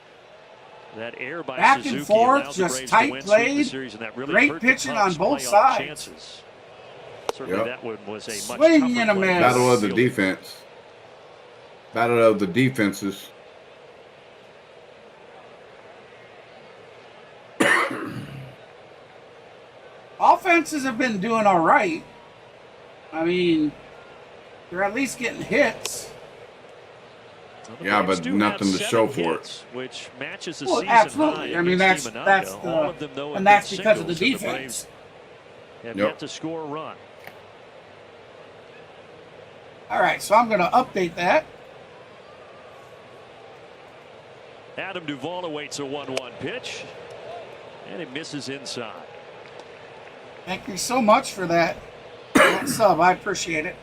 [SPEAKER 3] That error by
[SPEAKER 1] Back
[SPEAKER 3] Suzuki
[SPEAKER 1] and forth,
[SPEAKER 3] allowed the
[SPEAKER 1] just
[SPEAKER 3] Braves
[SPEAKER 1] tight
[SPEAKER 3] to win
[SPEAKER 1] played.
[SPEAKER 3] the series, and that really
[SPEAKER 1] Great
[SPEAKER 3] hurt the
[SPEAKER 1] pitching
[SPEAKER 3] Cubs'
[SPEAKER 1] on both
[SPEAKER 3] playoff
[SPEAKER 1] sides.
[SPEAKER 3] chances. Certainly, that one was a much
[SPEAKER 1] Swing
[SPEAKER 3] tougher
[SPEAKER 1] and a
[SPEAKER 3] play.
[SPEAKER 1] miss.
[SPEAKER 2] Battle of the defense. Battle of the defenses.
[SPEAKER 1] Offenses have been doing all right. I mean, they're at least getting hits.
[SPEAKER 3] Well, the
[SPEAKER 2] Yeah,
[SPEAKER 3] Braves
[SPEAKER 2] but
[SPEAKER 3] do
[SPEAKER 2] nothing
[SPEAKER 3] have
[SPEAKER 2] to show
[SPEAKER 3] 7
[SPEAKER 2] for
[SPEAKER 3] hits, which matches the
[SPEAKER 1] Well,
[SPEAKER 3] season
[SPEAKER 1] absolutely.
[SPEAKER 3] high
[SPEAKER 1] I mean,
[SPEAKER 3] against
[SPEAKER 1] that's
[SPEAKER 3] Imanaga.
[SPEAKER 1] the,
[SPEAKER 3] All of them, though, have
[SPEAKER 1] and that's
[SPEAKER 3] been
[SPEAKER 1] because of the
[SPEAKER 3] singles, and
[SPEAKER 1] defense.
[SPEAKER 3] Braves have
[SPEAKER 2] Yep.
[SPEAKER 3] yet to score a run.
[SPEAKER 1] All right, so I'm going to update that.
[SPEAKER 3] Adam Duvall awaits a 1-1 pitch, and it misses inside.
[SPEAKER 1] Thank you so much for that sub. I appreciate it.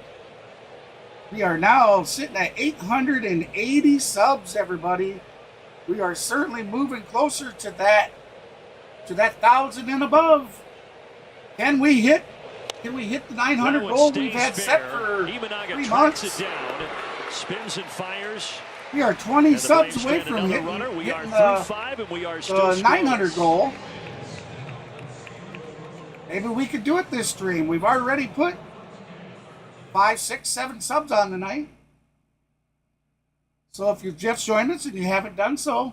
[SPEAKER 1] We are now sitting at 880 subs, everybody. We are certainly moving closer to that 1,000 and above. Can we hit the 900 goal we've had set for
[SPEAKER 3] Imanaga
[SPEAKER 1] 3
[SPEAKER 3] tracks
[SPEAKER 1] months?
[SPEAKER 3] it down, spins and fires.
[SPEAKER 1] We are 20
[SPEAKER 3] And the
[SPEAKER 1] subs
[SPEAKER 3] Braves
[SPEAKER 1] away
[SPEAKER 3] get
[SPEAKER 1] from
[SPEAKER 3] another
[SPEAKER 1] hitting,
[SPEAKER 3] runner. We are
[SPEAKER 1] hitting
[SPEAKER 3] through 5, and we are still
[SPEAKER 1] the 900
[SPEAKER 3] scoreless.
[SPEAKER 1] goal. Maybe we could do it this stream. We've already put 5, 6, 7 subs on tonight. So if you've just joined us and you haven't done so,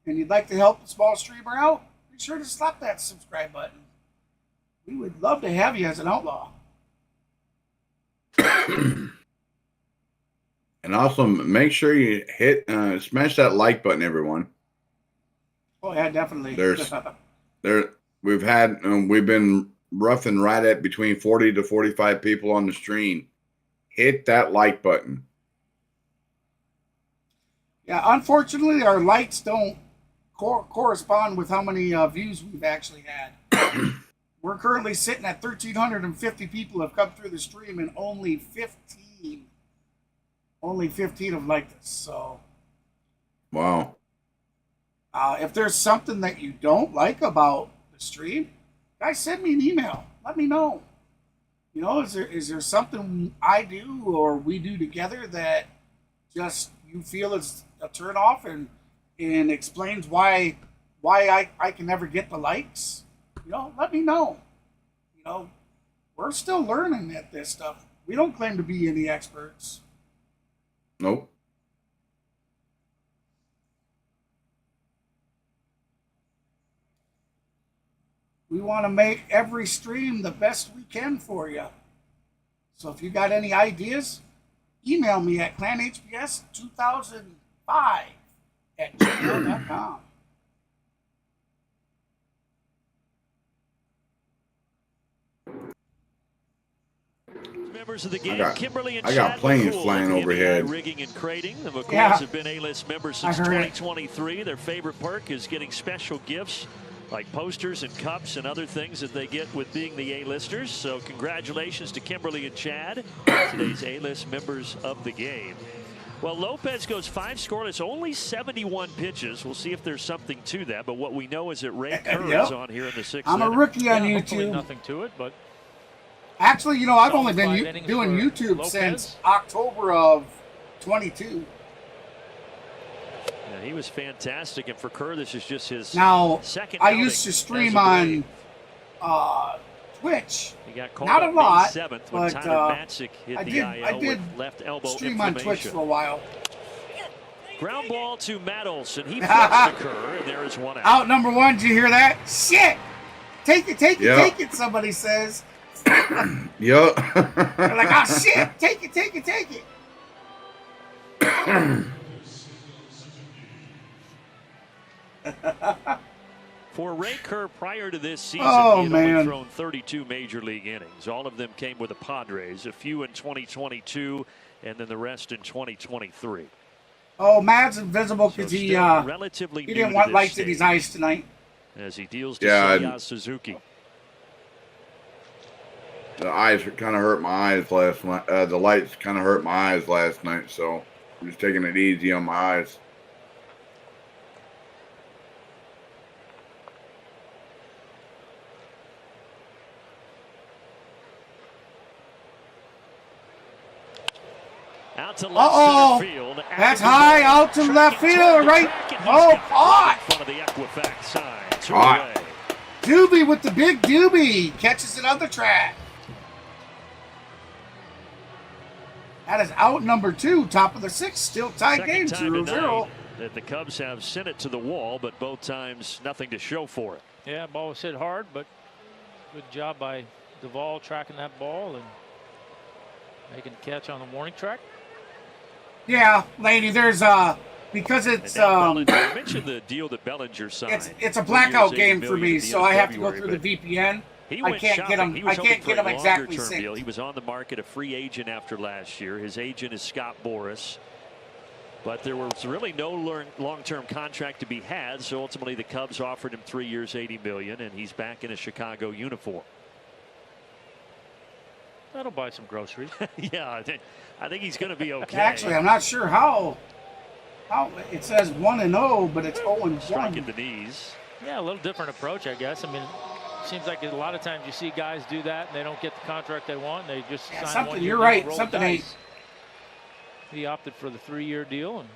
[SPEAKER 1] and you'd like to help the small streamer out, be sure to slap that subscribe button. We would love to have you as an outlaw.
[SPEAKER 2] And also make sure you hit, smash that like button, everyone.
[SPEAKER 1] Oh yeah, definitely.
[SPEAKER 2] We've been roughing right at between 40 to 45 people on the stream. Hit that like button.
[SPEAKER 1] Yeah, unfortunately, our likes don't correspond with how many views we've actually had. We're currently sitting at 1,350 people have come through the stream, and only 15 have liked us. So,
[SPEAKER 2] Wow.
[SPEAKER 1] if there's something that you don't like about the stream, guys, send me an email. Let me know. You know, is there something I do or we do together that just you feel is a turn off and explains why I can never get the likes? You know, let me know. You know, we're still learning at this stuff. We don't claim to be any experts.
[SPEAKER 2] Nope.
[SPEAKER 1] We want to make every stream the best we can for you. So if you got any ideas, email me at clanhbs2005@gmail.com.
[SPEAKER 3] Members of the game, Kimberly and
[SPEAKER 2] I got
[SPEAKER 3] Chad
[SPEAKER 2] planes
[SPEAKER 3] McCool
[SPEAKER 2] flying
[SPEAKER 3] at the
[SPEAKER 2] overhead.
[SPEAKER 3] MBI rigging and crating. The McCools
[SPEAKER 1] Yeah.
[SPEAKER 3] have been A-list members
[SPEAKER 1] I
[SPEAKER 3] since
[SPEAKER 1] heard it.
[SPEAKER 3] 2023. Their favorite perk is getting special gifts like posters and cups and other things that they get with being the A-listers. So congratulations to Kimberly and Chad, today's A-list members of the game. Well, Lopez goes 5 scoreless, only 71 pitches. We'll see if there's something to that. But what we know is that Ray Kerr
[SPEAKER 1] Yep.
[SPEAKER 3] is on here in the 6th
[SPEAKER 1] I'm a
[SPEAKER 3] inning.
[SPEAKER 1] rookie on
[SPEAKER 5] Hopefully
[SPEAKER 1] YouTube.
[SPEAKER 5] nothing to it, but
[SPEAKER 1] Actually, you know, I've only
[SPEAKER 5] Solid 5
[SPEAKER 1] been
[SPEAKER 5] innings
[SPEAKER 1] doing
[SPEAKER 5] for
[SPEAKER 1] YouTube
[SPEAKER 5] Lopez.
[SPEAKER 1] since October of 22.
[SPEAKER 3] Yeah, he was fantastic, and for Kerr, this is just his
[SPEAKER 1] Now,
[SPEAKER 3] second
[SPEAKER 1] I
[SPEAKER 3] outing
[SPEAKER 1] used to
[SPEAKER 3] as
[SPEAKER 1] stream
[SPEAKER 3] a
[SPEAKER 1] on
[SPEAKER 3] Brave.
[SPEAKER 1] Twitch.
[SPEAKER 3] He got called
[SPEAKER 1] Not a
[SPEAKER 3] up
[SPEAKER 1] lot,
[SPEAKER 3] May 7th when
[SPEAKER 1] but
[SPEAKER 3] Tyler Matzik hit
[SPEAKER 1] I
[SPEAKER 3] the
[SPEAKER 1] did
[SPEAKER 3] IL with left elbow
[SPEAKER 1] stream on Twitch for a while.
[SPEAKER 3] Ground ball to Matt Olson. He flips the curve, and there is one out.
[SPEAKER 1] Out number one. Did you hear that? Shit! Take it, take it,
[SPEAKER 2] Yep.
[SPEAKER 1] take it. Somebody says.
[SPEAKER 2] Yup.
[SPEAKER 1] They're like, oh shit! Take it, take it, take it.
[SPEAKER 3] For Ray Kerr, prior to this season,
[SPEAKER 1] Oh,
[SPEAKER 3] he had only
[SPEAKER 1] man.
[SPEAKER 3] thrown 32 major league innings. All of them came with the Padres, a few in 2022, and then the rest in 2023.
[SPEAKER 1] Oh, Matt's invisible because
[SPEAKER 3] So
[SPEAKER 1] he
[SPEAKER 3] still relatively
[SPEAKER 1] he
[SPEAKER 3] new
[SPEAKER 1] didn't
[SPEAKER 3] to
[SPEAKER 1] want
[SPEAKER 3] this
[SPEAKER 1] lights in his
[SPEAKER 3] stage.
[SPEAKER 1] eyes tonight.
[SPEAKER 3] As he deals to
[SPEAKER 2] Yeah,
[SPEAKER 3] Seiya Suzuki.
[SPEAKER 2] The eyes kind of hurt my eyes last night. The lights kind of hurt my eyes last night, so I'm just taking it easy on my eyes.
[SPEAKER 3] Out to left
[SPEAKER 1] Uh-oh.
[SPEAKER 3] center field.
[SPEAKER 1] That's high out to left field, right? Oh, caught!
[SPEAKER 3] In front of the Equifax sign. Two
[SPEAKER 2] Caught.
[SPEAKER 3] away.
[SPEAKER 1] Doobie with the big doobie. Catches it on the track. That is out number 2, top of the 6th. Still tied game,
[SPEAKER 3] Second time
[SPEAKER 1] 0-0.
[SPEAKER 3] tonight that the Cubs have sent it to the wall, but both times nothing to show for it.
[SPEAKER 5] Yeah, ball was hit hard, but good job by Duvall tracking that ball and making the catch on the warning track.
[SPEAKER 1] Yeah, lady, there's because it's
[SPEAKER 3] I mentioned the deal that Bellinger signed.
[SPEAKER 1] it's a
[SPEAKER 3] 3
[SPEAKER 1] blackout
[SPEAKER 3] years,
[SPEAKER 1] game
[SPEAKER 3] $80
[SPEAKER 1] for me,
[SPEAKER 3] million at the
[SPEAKER 1] so
[SPEAKER 3] end of
[SPEAKER 1] I have to go
[SPEAKER 3] February,
[SPEAKER 1] through the
[SPEAKER 3] but
[SPEAKER 1] VPN.
[SPEAKER 3] He
[SPEAKER 1] I
[SPEAKER 3] went
[SPEAKER 1] can't
[SPEAKER 3] shopping.
[SPEAKER 1] get him.
[SPEAKER 3] He was
[SPEAKER 1] I can't
[SPEAKER 3] hoping
[SPEAKER 1] get
[SPEAKER 3] for
[SPEAKER 1] him
[SPEAKER 3] a
[SPEAKER 1] exactly
[SPEAKER 3] longer-term deal.
[SPEAKER 1] synced.
[SPEAKER 3] He was on the market, a free agent after last year. His agent is Scott Boras. But there was really no long-term contract to be had, so ultimately the Cubs offered him 3 years, $80 million, and he's back in a Chicago uniform.
[SPEAKER 5] That'll buy some groceries.
[SPEAKER 3] Yeah, I think he's going to be okay.
[SPEAKER 1] Actually, I'm not sure how it says 1-0, but it's 0-1.
[SPEAKER 3] Striking the knees.
[SPEAKER 5] Yeah, a little different approach, I guess. I mean, it seems like a lot of times you see guys do that and they don't get the contract they want. They just sign
[SPEAKER 1] something.
[SPEAKER 5] 1 year
[SPEAKER 1] You're
[SPEAKER 5] deal,
[SPEAKER 1] right.
[SPEAKER 5] roll
[SPEAKER 1] Something
[SPEAKER 5] the
[SPEAKER 1] ain't.
[SPEAKER 5] dice. He opted for the 3-year deal and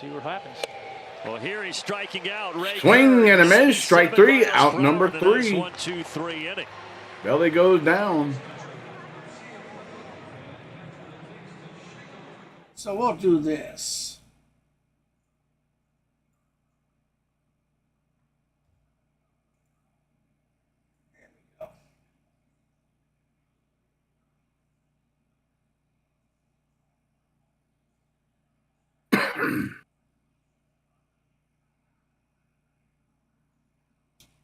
[SPEAKER 5] see what happens.
[SPEAKER 3] Well, here he's striking out. Ray
[SPEAKER 2] Swing and a
[SPEAKER 3] Kerr,
[SPEAKER 2] miss. Strike
[SPEAKER 3] 7
[SPEAKER 2] 3.
[SPEAKER 3] miles
[SPEAKER 2] Out
[SPEAKER 3] per
[SPEAKER 2] number
[SPEAKER 3] hour in a nice
[SPEAKER 2] 3.
[SPEAKER 3] 1-2-3 inning.
[SPEAKER 2] Belly goes down.
[SPEAKER 1] So we'll do this. There we go.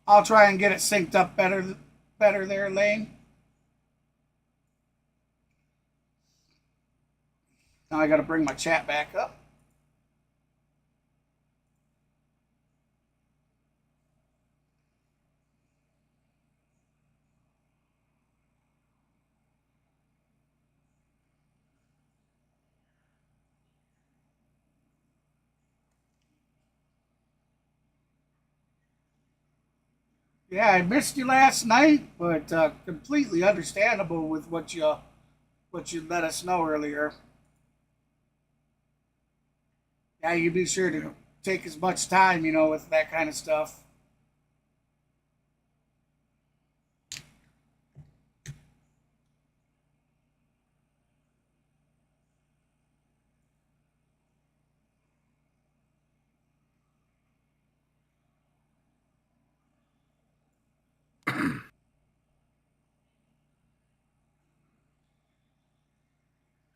[SPEAKER 1] I'll try and get it synced up better there, Lane. Now I got to bring my chat back up. Yeah, I missed you last night, but completely understandable with what you let us know earlier. Yeah, you be sure to take as much time, with that kind of stuff.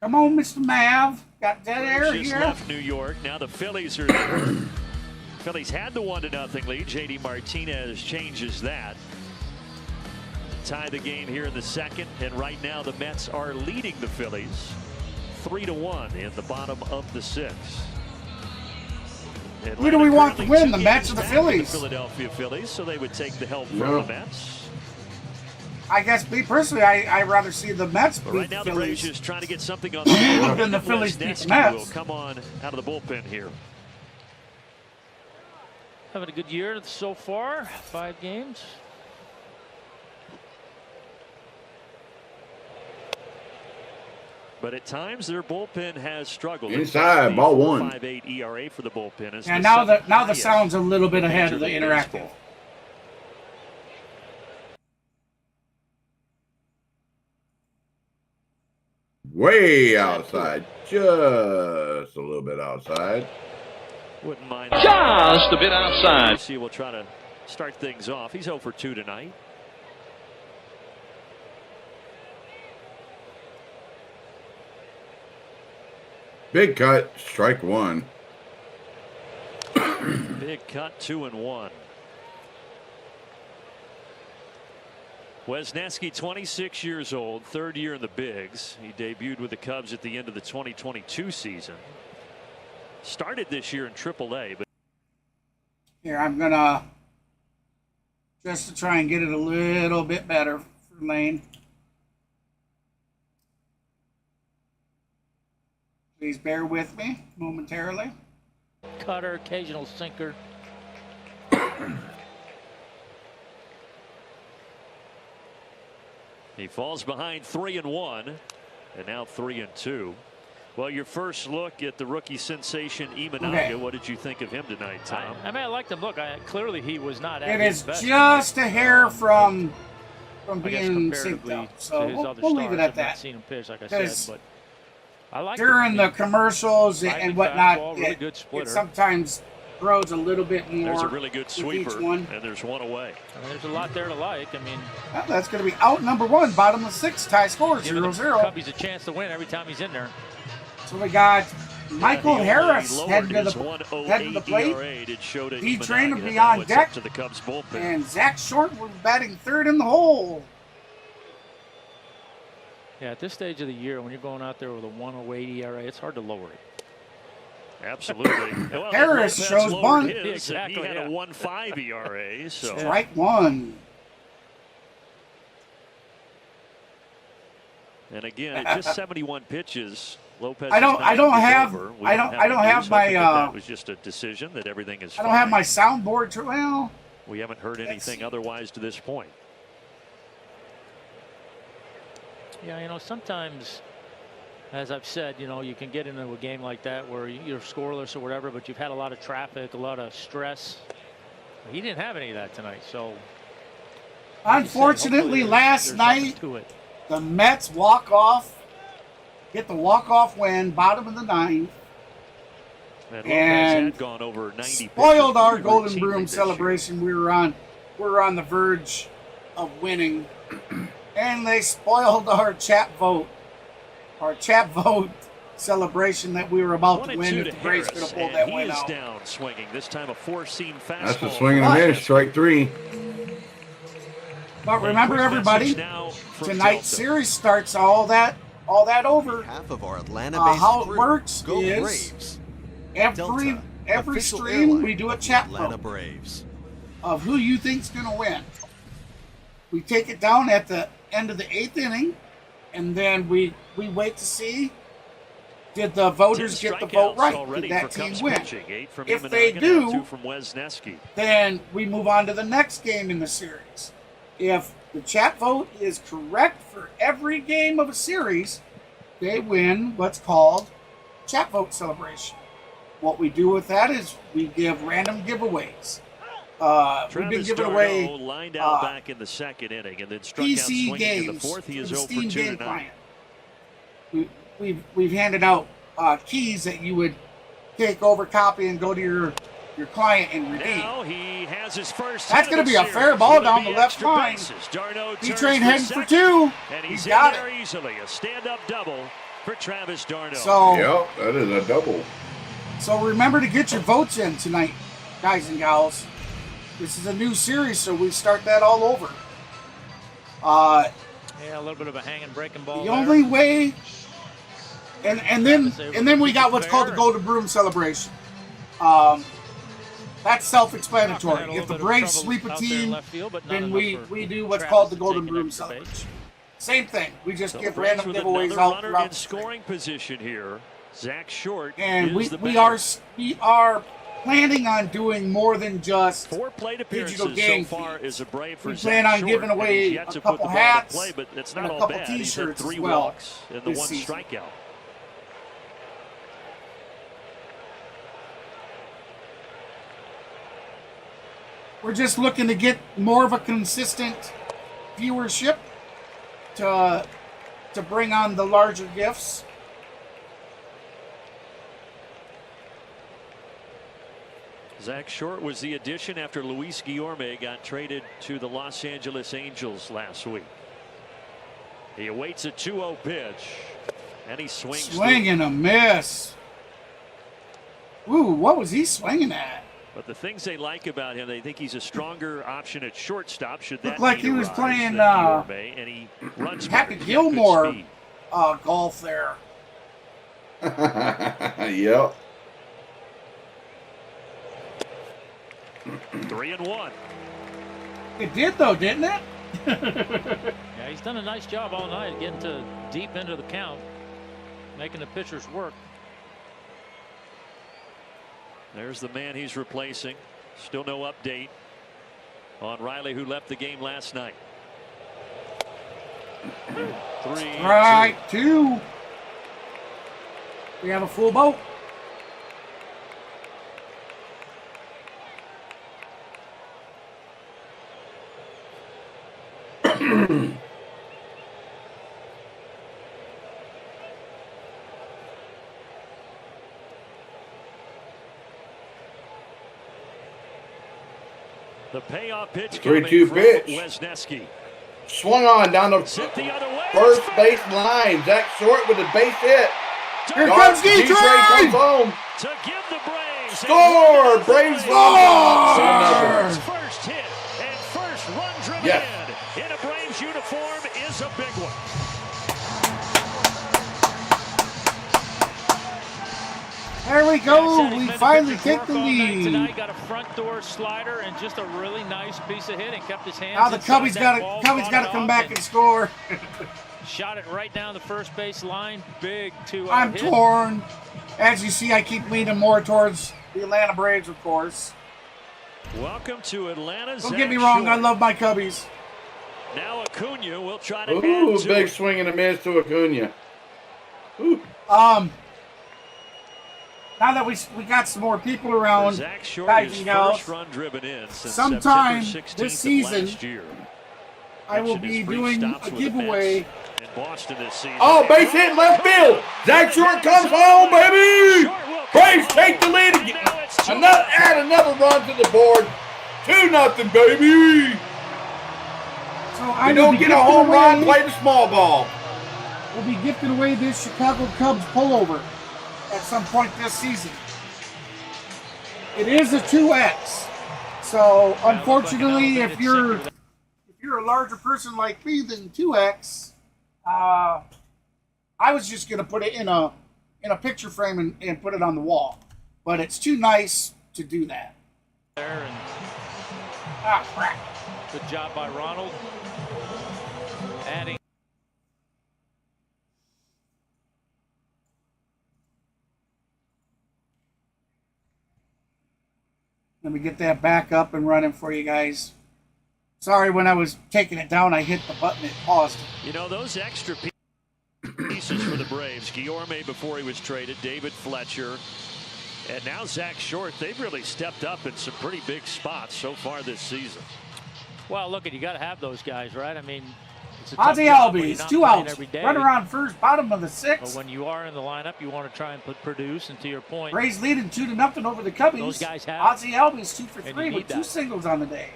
[SPEAKER 1] Come on, Mr. Mav. Got dead air
[SPEAKER 3] Just
[SPEAKER 1] here.
[SPEAKER 3] left New York. Now the Phillies are there. Phillies had the 1-0 lead. JD Martinez changes that. Tie the game here in the second, and right now the Mets are leading the Phillies 3-1 in the bottom of the 6th.
[SPEAKER 1] Who do we want to win, the Mets or the Phillies?
[SPEAKER 3] The Philadelphia Phillies, so they would take the help from
[SPEAKER 2] Yeah.
[SPEAKER 3] the Mets.
[SPEAKER 1] I guess me personally, I'd rather see the Mets
[SPEAKER 3] But
[SPEAKER 1] beat
[SPEAKER 3] right now
[SPEAKER 1] the
[SPEAKER 3] the Braves
[SPEAKER 1] Phillies.
[SPEAKER 3] just trying to get something on the board.
[SPEAKER 1] Then the Phillies beat the
[SPEAKER 3] Lesniewski will
[SPEAKER 1] Mets.
[SPEAKER 3] come on out of the bullpen here.
[SPEAKER 5] Having a good year so far, 5 games.
[SPEAKER 3] But at times their bullpen has struggled.
[SPEAKER 2] Inside,
[SPEAKER 3] The
[SPEAKER 2] ball 1.
[SPEAKER 3] 4.58 ERA for the bullpen is
[SPEAKER 1] And
[SPEAKER 3] the
[SPEAKER 1] now
[SPEAKER 3] seventh
[SPEAKER 1] the
[SPEAKER 3] highest
[SPEAKER 1] sound's a little bit ahead of the
[SPEAKER 3] Major League
[SPEAKER 1] interactive.
[SPEAKER 3] Baseball.
[SPEAKER 2] Way outside. Just a little bit outside.
[SPEAKER 3] Wouldn't mind.
[SPEAKER 4] Just a bit outside.
[SPEAKER 3] See, we'll try to start things off. He's 0 for 2 tonight.
[SPEAKER 2] Big cut. Strike one.
[SPEAKER 3] Big cut, 2-1. Wesneski, 26 years old, third year in the bigs. He debuted with the Cubs at the end of the 2022 season. Started this year in AAA, but
[SPEAKER 1] here I'm gonna just to try and get it a little bit better for Lane. Please bear with me momentarily.
[SPEAKER 5] Cutter, occasional sinker.
[SPEAKER 3] he falls behind 3-1, and now 3-2. Well, your first look at the rookie sensation Imanaga.
[SPEAKER 1] Okay.
[SPEAKER 3] What did you think of him tonight, Tom?
[SPEAKER 5] I mean, I liked him. Look, clearly he was not at
[SPEAKER 1] It
[SPEAKER 5] his
[SPEAKER 1] is
[SPEAKER 5] best.
[SPEAKER 1] just a hair from
[SPEAKER 5] I guess
[SPEAKER 1] being synced
[SPEAKER 5] comparatively
[SPEAKER 1] up.
[SPEAKER 5] to
[SPEAKER 1] So
[SPEAKER 5] his
[SPEAKER 1] we'll
[SPEAKER 5] other
[SPEAKER 1] leave it
[SPEAKER 5] stars,
[SPEAKER 1] at
[SPEAKER 5] I've
[SPEAKER 1] that.
[SPEAKER 5] not seen him pitch, like I
[SPEAKER 1] Because
[SPEAKER 5] said, but I like
[SPEAKER 1] during the commercials
[SPEAKER 5] Lively
[SPEAKER 1] and whatnot,
[SPEAKER 5] fastball, really good
[SPEAKER 1] it
[SPEAKER 5] splitter.
[SPEAKER 1] sometimes grows a little bit more.
[SPEAKER 3] There's a really good
[SPEAKER 1] with each
[SPEAKER 3] sweeper,
[SPEAKER 1] one.
[SPEAKER 3] and there's one away.
[SPEAKER 5] I mean, there's a lot there to like. I mean,
[SPEAKER 1] Well, that's going to be out number one, bottom of 6, tie score,
[SPEAKER 5] giving the
[SPEAKER 1] 0-0.
[SPEAKER 5] Cubbies a chance to win every time he's in there.
[SPEAKER 1] So we got Michael Harris heading to the plate.
[SPEAKER 3] D-Train
[SPEAKER 1] D-Train will be on deck.
[SPEAKER 3] To the Cubs bullpen.
[SPEAKER 1] And Zach Short will be batting third in the hole.
[SPEAKER 5] Yeah, at this stage of the year, when you're going out there with a 1.08 ERA, it's hard to lower it.
[SPEAKER 3] Absolutely. Well,
[SPEAKER 1] Harris
[SPEAKER 3] Lopez
[SPEAKER 1] shows
[SPEAKER 3] lowered
[SPEAKER 1] bunt.
[SPEAKER 3] his, and
[SPEAKER 5] Exactly,
[SPEAKER 3] he had
[SPEAKER 5] yeah.
[SPEAKER 3] a 1.5 ERA. So
[SPEAKER 1] Strike one.
[SPEAKER 3] And again, at just 71 pitches, Lopez.
[SPEAKER 1] I don't have my.
[SPEAKER 3] That was just a decision that everything is.
[SPEAKER 1] I don't have my soundboard. Well,
[SPEAKER 3] we haven't heard anything otherwise to this point.
[SPEAKER 5] Yeah, you know, sometimes, as I've said, you know, you can get into a game like that where you're scoreless or whatever, but you've had a lot of traffic, a lot of stress. He didn't have any of that tonight, so.
[SPEAKER 1] Unfortunately, last night, the Mets get the walk-off win, bottom of the ninth, and
[SPEAKER 3] had gone over 90
[SPEAKER 1] spoiled our
[SPEAKER 3] pitches
[SPEAKER 1] Golden Broom
[SPEAKER 3] this
[SPEAKER 1] celebration. We were on the verge of winning, and they spoiled our chat vote celebration that we were about to win if the Braves could have pulled that win out.
[SPEAKER 3] Down swinging this time, a four-seam fastball.
[SPEAKER 2] That's a swing and a miss. Strike three.
[SPEAKER 1] But remember, everybody, tonight's series starts all that over.
[SPEAKER 22] Half of our
[SPEAKER 1] How it works
[SPEAKER 22] Go
[SPEAKER 1] is
[SPEAKER 22] Braves.
[SPEAKER 1] every
[SPEAKER 22] Official
[SPEAKER 1] stream
[SPEAKER 22] airline
[SPEAKER 1] we do a
[SPEAKER 22] of
[SPEAKER 1] chat
[SPEAKER 22] Atlanta
[SPEAKER 1] vote
[SPEAKER 22] Braves.
[SPEAKER 1] of who you think's going to win. We take it down at the end of the 8th inning, and then we wait to see, did the voters get the vote right? Did that team win? If they do, then we move on to the next game in the series. If the chat vote is correct for every game of a series, they win what's called chat vote celebration. What we do with that is we give random giveaways. We've been giving away
[SPEAKER 3] lined out back in the second inning and then struck out
[SPEAKER 1] PC
[SPEAKER 3] swinging
[SPEAKER 1] games
[SPEAKER 3] in the fourth. He is
[SPEAKER 1] the
[SPEAKER 3] 0 for
[SPEAKER 1] Steam
[SPEAKER 3] 2
[SPEAKER 1] game
[SPEAKER 3] tonight.
[SPEAKER 1] client. We've handed out keys that you would take over, copy, and go to your client and redeem.
[SPEAKER 3] Now he has his first.
[SPEAKER 1] That's going to be a fair ball down the left line. D-Train heading for two.
[SPEAKER 3] And
[SPEAKER 1] He's
[SPEAKER 3] in
[SPEAKER 1] got
[SPEAKER 3] there
[SPEAKER 1] it.
[SPEAKER 3] easily. A stand-up double for Travis d'Arnaud.
[SPEAKER 1] So,
[SPEAKER 2] Yep, that is a double.
[SPEAKER 1] So remember to get your votes in tonight, guys and gals. This is a new series, so we start that all over.
[SPEAKER 5] Yeah, a little bit of a hanging breaking ball.
[SPEAKER 1] The only way, and then we got what's called the Golden Broom celebration. That's self-explanatory. If the Braves sweep a team, then we do what's called the Golden Broom celebration. Same thing. We just
[SPEAKER 3] So
[SPEAKER 1] give
[SPEAKER 3] Braves
[SPEAKER 1] random
[SPEAKER 3] with
[SPEAKER 1] giveaways
[SPEAKER 3] another
[SPEAKER 1] out
[SPEAKER 3] runner
[SPEAKER 1] throughout
[SPEAKER 3] in scoring position here. Zach Short
[SPEAKER 1] and
[SPEAKER 3] is the
[SPEAKER 1] we
[SPEAKER 3] batter.
[SPEAKER 1] are planning on doing more than just
[SPEAKER 3] 4 plate appearances
[SPEAKER 1] digital game
[SPEAKER 3] so far as a Brave for
[SPEAKER 1] We
[SPEAKER 3] Zach
[SPEAKER 1] plan on
[SPEAKER 3] Short,
[SPEAKER 1] giving
[SPEAKER 3] and
[SPEAKER 1] away
[SPEAKER 3] he's yet
[SPEAKER 1] a
[SPEAKER 3] to
[SPEAKER 1] couple
[SPEAKER 3] put the ball
[SPEAKER 1] hats
[SPEAKER 3] to play, but it's
[SPEAKER 1] and
[SPEAKER 3] not
[SPEAKER 1] a
[SPEAKER 3] all
[SPEAKER 1] couple
[SPEAKER 3] bad. He's had
[SPEAKER 1] T-shirts
[SPEAKER 3] 3
[SPEAKER 1] as well
[SPEAKER 3] walks and the
[SPEAKER 1] this
[SPEAKER 3] 1
[SPEAKER 1] season.
[SPEAKER 3] strikeout.
[SPEAKER 1] We're just looking to get more of a consistent viewership to to bring on the larger gifts.
[SPEAKER 3] Zach Short was the addition after Luis Guillorme got traded to the Los Angeles Angels last week. He awaits a 2-0 pitch, and he swings.
[SPEAKER 1] Swing and a miss. Ooh, what was he swinging at?
[SPEAKER 3] But the things they like about him, they think he's a stronger option at shortstop. Should that
[SPEAKER 1] Looked like he was playing
[SPEAKER 3] and he runs
[SPEAKER 1] Happy Gilmore golf there.
[SPEAKER 2] Yep.
[SPEAKER 3] 3-1.
[SPEAKER 1] It did though, didn't it?
[SPEAKER 5] Yeah, he's done a nice job all night getting to deep into the count, making the pitchers work.
[SPEAKER 3] There's the man he's replacing. Still no update on Riley, who left the game last night. 3-2.
[SPEAKER 1] Right, 2. We have a full boat.
[SPEAKER 3] The payoff pitch.
[SPEAKER 2] 3-2 pitch.
[SPEAKER 3] Wesneski.
[SPEAKER 2] Swung on down the first base line. Zach Short with a base hit.
[SPEAKER 1] Here comes D-Trey!
[SPEAKER 2] comes home.
[SPEAKER 3] To give the Braves.
[SPEAKER 2] Score! Braves score!
[SPEAKER 3] First hit and first run driven in a Braves uniform is a big one.
[SPEAKER 1] There we go. We finally take the lead.
[SPEAKER 5] Tonight got a front door slider and just a really nice piece of hitting. Kept his hands.
[SPEAKER 1] Now the Cubbies got to come back and score.
[SPEAKER 5] Shot it right down the first base line. Big 2-0
[SPEAKER 1] I'm
[SPEAKER 5] hit.
[SPEAKER 1] torn. As you see, I keep leaning more towards the Atlanta Braves, of course.
[SPEAKER 3] Welcome to Atlanta.
[SPEAKER 1] Don't get me wrong. I love my Cubbies.
[SPEAKER 3] Now Acuna will try to
[SPEAKER 2] Ooh,
[SPEAKER 3] add to
[SPEAKER 2] big
[SPEAKER 3] it.
[SPEAKER 2] swing and a miss to Acuna. Ooh.
[SPEAKER 1] Now that we got some more people around,
[SPEAKER 3] Zach Short
[SPEAKER 1] guys,
[SPEAKER 3] is
[SPEAKER 1] you know,
[SPEAKER 3] first run driven in since
[SPEAKER 1] sometime
[SPEAKER 3] September 16th
[SPEAKER 1] this season,
[SPEAKER 3] of last year.
[SPEAKER 1] I will
[SPEAKER 3] Mentioned
[SPEAKER 1] be
[SPEAKER 3] his brief
[SPEAKER 1] doing
[SPEAKER 3] stops
[SPEAKER 1] a
[SPEAKER 3] with the
[SPEAKER 1] giveaway.
[SPEAKER 3] Mets in Boston this season.
[SPEAKER 2] Oh, base hit in left field. Zach Short comes home, baby. Braves take the lead again. Add another run to the board. 2-0, baby.
[SPEAKER 1] So I
[SPEAKER 2] You don't get a home run, play the small ball.
[SPEAKER 1] We'll be gifting away this Chicago Cubs pullover at some point this season. It is a 2X. So unfortunately, if you're a larger person like me than 2X, I was just gonna put it in a picture frame and put it on the wall. But it's too nice to do that.
[SPEAKER 5] There and
[SPEAKER 1] crap.
[SPEAKER 5] good job by Ronald. Adding.
[SPEAKER 1] Let me get that back up and running for you guys. Sorry, when I was taking it down, I hit the button, it paused.
[SPEAKER 3] You know, those extra pieces for the Braves, Guillorme before he was traded, David Fletcher, and now Zach Short, they've really stepped up in some pretty big spots so far this season.
[SPEAKER 5] Well, look, you got to have those guys, right? I mean, it's a
[SPEAKER 1] Ozzie
[SPEAKER 5] tough job when you're
[SPEAKER 1] Albies,
[SPEAKER 5] not
[SPEAKER 1] 2
[SPEAKER 5] playing
[SPEAKER 1] outs.
[SPEAKER 5] every day.
[SPEAKER 1] Run around first, bottom of the
[SPEAKER 5] But
[SPEAKER 1] 6th.
[SPEAKER 5] when you are in the lineup, you want to try and produce. And to your point,
[SPEAKER 1] Braves leading 2-0 over the Cubbies.
[SPEAKER 5] Those guys have.
[SPEAKER 1] Ozzie Albies 2 for
[SPEAKER 5] And
[SPEAKER 1] 3
[SPEAKER 5] you
[SPEAKER 1] with
[SPEAKER 5] need
[SPEAKER 1] 2
[SPEAKER 5] that.
[SPEAKER 1] singles on the day.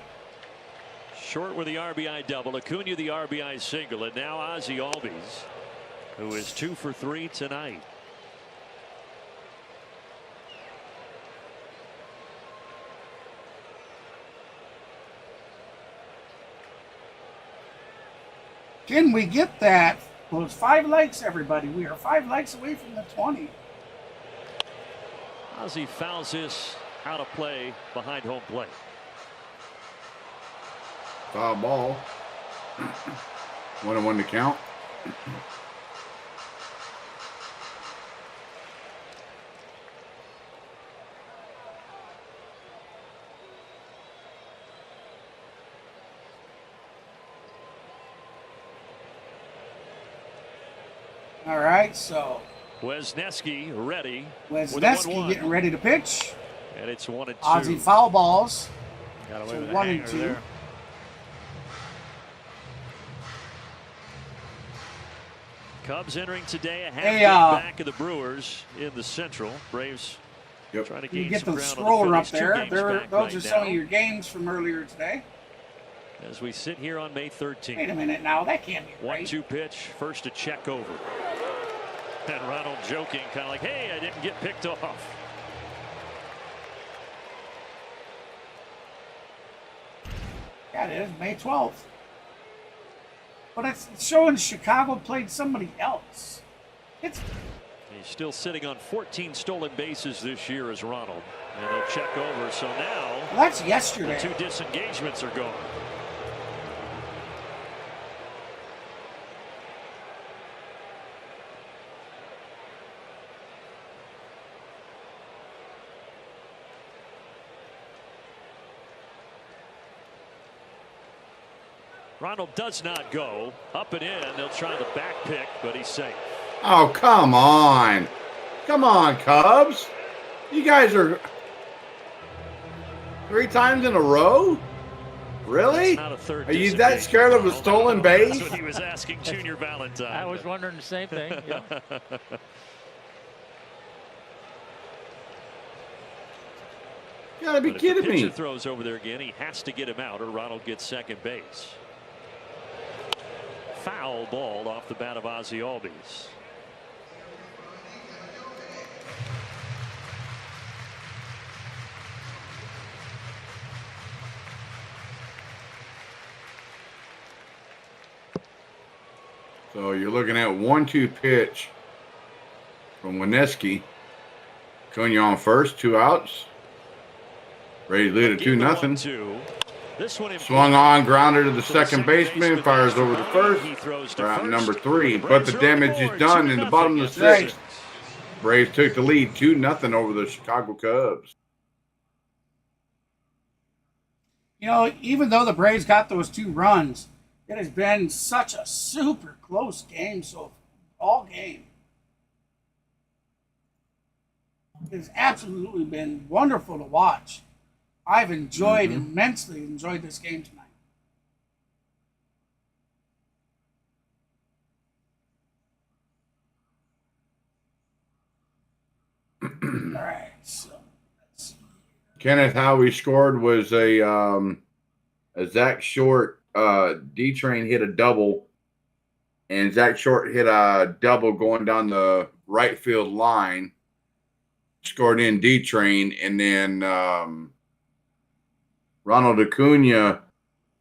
[SPEAKER 3] Short with the RBI double, Acuna the RBI single, and now Ozzie Albies, who is 2 for 3 tonight.
[SPEAKER 1] Can we get that? Well, it's 5 likes, everybody. We are 5 likes away from the 20.
[SPEAKER 3] Ozzie fouls this out of play behind home plate.
[SPEAKER 2] Foul ball. 1-1 to count.
[SPEAKER 1] All right, so
[SPEAKER 3] Wesneski ready.
[SPEAKER 1] Wesneski getting ready to pitch.
[SPEAKER 3] And it's 1-2.
[SPEAKER 1] Ozzie foul balls.
[SPEAKER 5] got away
[SPEAKER 1] So
[SPEAKER 5] with a
[SPEAKER 1] 1 and
[SPEAKER 5] hanger
[SPEAKER 1] 2.
[SPEAKER 5] there.
[SPEAKER 3] Cubs entering today a half game back of the Brewers in the Central. Braves trying to gain
[SPEAKER 1] you get
[SPEAKER 3] some
[SPEAKER 1] the
[SPEAKER 3] ground
[SPEAKER 1] scroller
[SPEAKER 3] on
[SPEAKER 1] up
[SPEAKER 3] the
[SPEAKER 1] there. Those are some of your games from earlier today.
[SPEAKER 3] As we sit here on May 13th.
[SPEAKER 1] Wait a minute now, that can't be right.
[SPEAKER 3] 1-2 pitch, first to check over. And Ronald joking, kind of like, hey, I didn't get picked off.
[SPEAKER 1] Yeah, it is May 12th. But it's showing Chicago played somebody else. He's
[SPEAKER 3] still sitting on 14 stolen bases this year as Ronald. And they'll check over. So now
[SPEAKER 1] that's yesterday.
[SPEAKER 3] The 2 disengagements are gone. Ronald does not go. Up and in. They'll try the back pick, but he's safe.
[SPEAKER 2] Oh, come on. Come on, Cubs. You guys are 3 times in a row? Really?
[SPEAKER 3] Not a third
[SPEAKER 2] are you that scared of a stolen base?
[SPEAKER 3] That's what he was asking Junior Valentine.
[SPEAKER 5] I was wondering the same thing. Yeah.
[SPEAKER 2] You gotta be kidding me.
[SPEAKER 3] If the pitcher throws over there again, he has to get him out, or Ronald gets second base. Foul ball off the bat of Ozzie Albies.
[SPEAKER 2] So you're looking at 1-2 pitch from Weneski. Cunha on first, 2 outs. Ready to lead it 2-0.
[SPEAKER 3] This one
[SPEAKER 2] swung on, grounded to the second baseman, fires over to first. Route number 3, but the damage is done in the bottom of the 6th. Braves took the lead 2-0 over the Chicago Cubs.
[SPEAKER 1] You know, even though the Braves got those 2 runs, it has been such a super close game all game. It's absolutely been wonderful to watch. I've enjoyed immensely enjoyed this game tonight. All right, so let's see.
[SPEAKER 2] Kenneth, how he scored was a Zach Short D-Train hit a double, and Zach Short hit a double going down the right field line, scored in D-Train, and then Ronald Acuna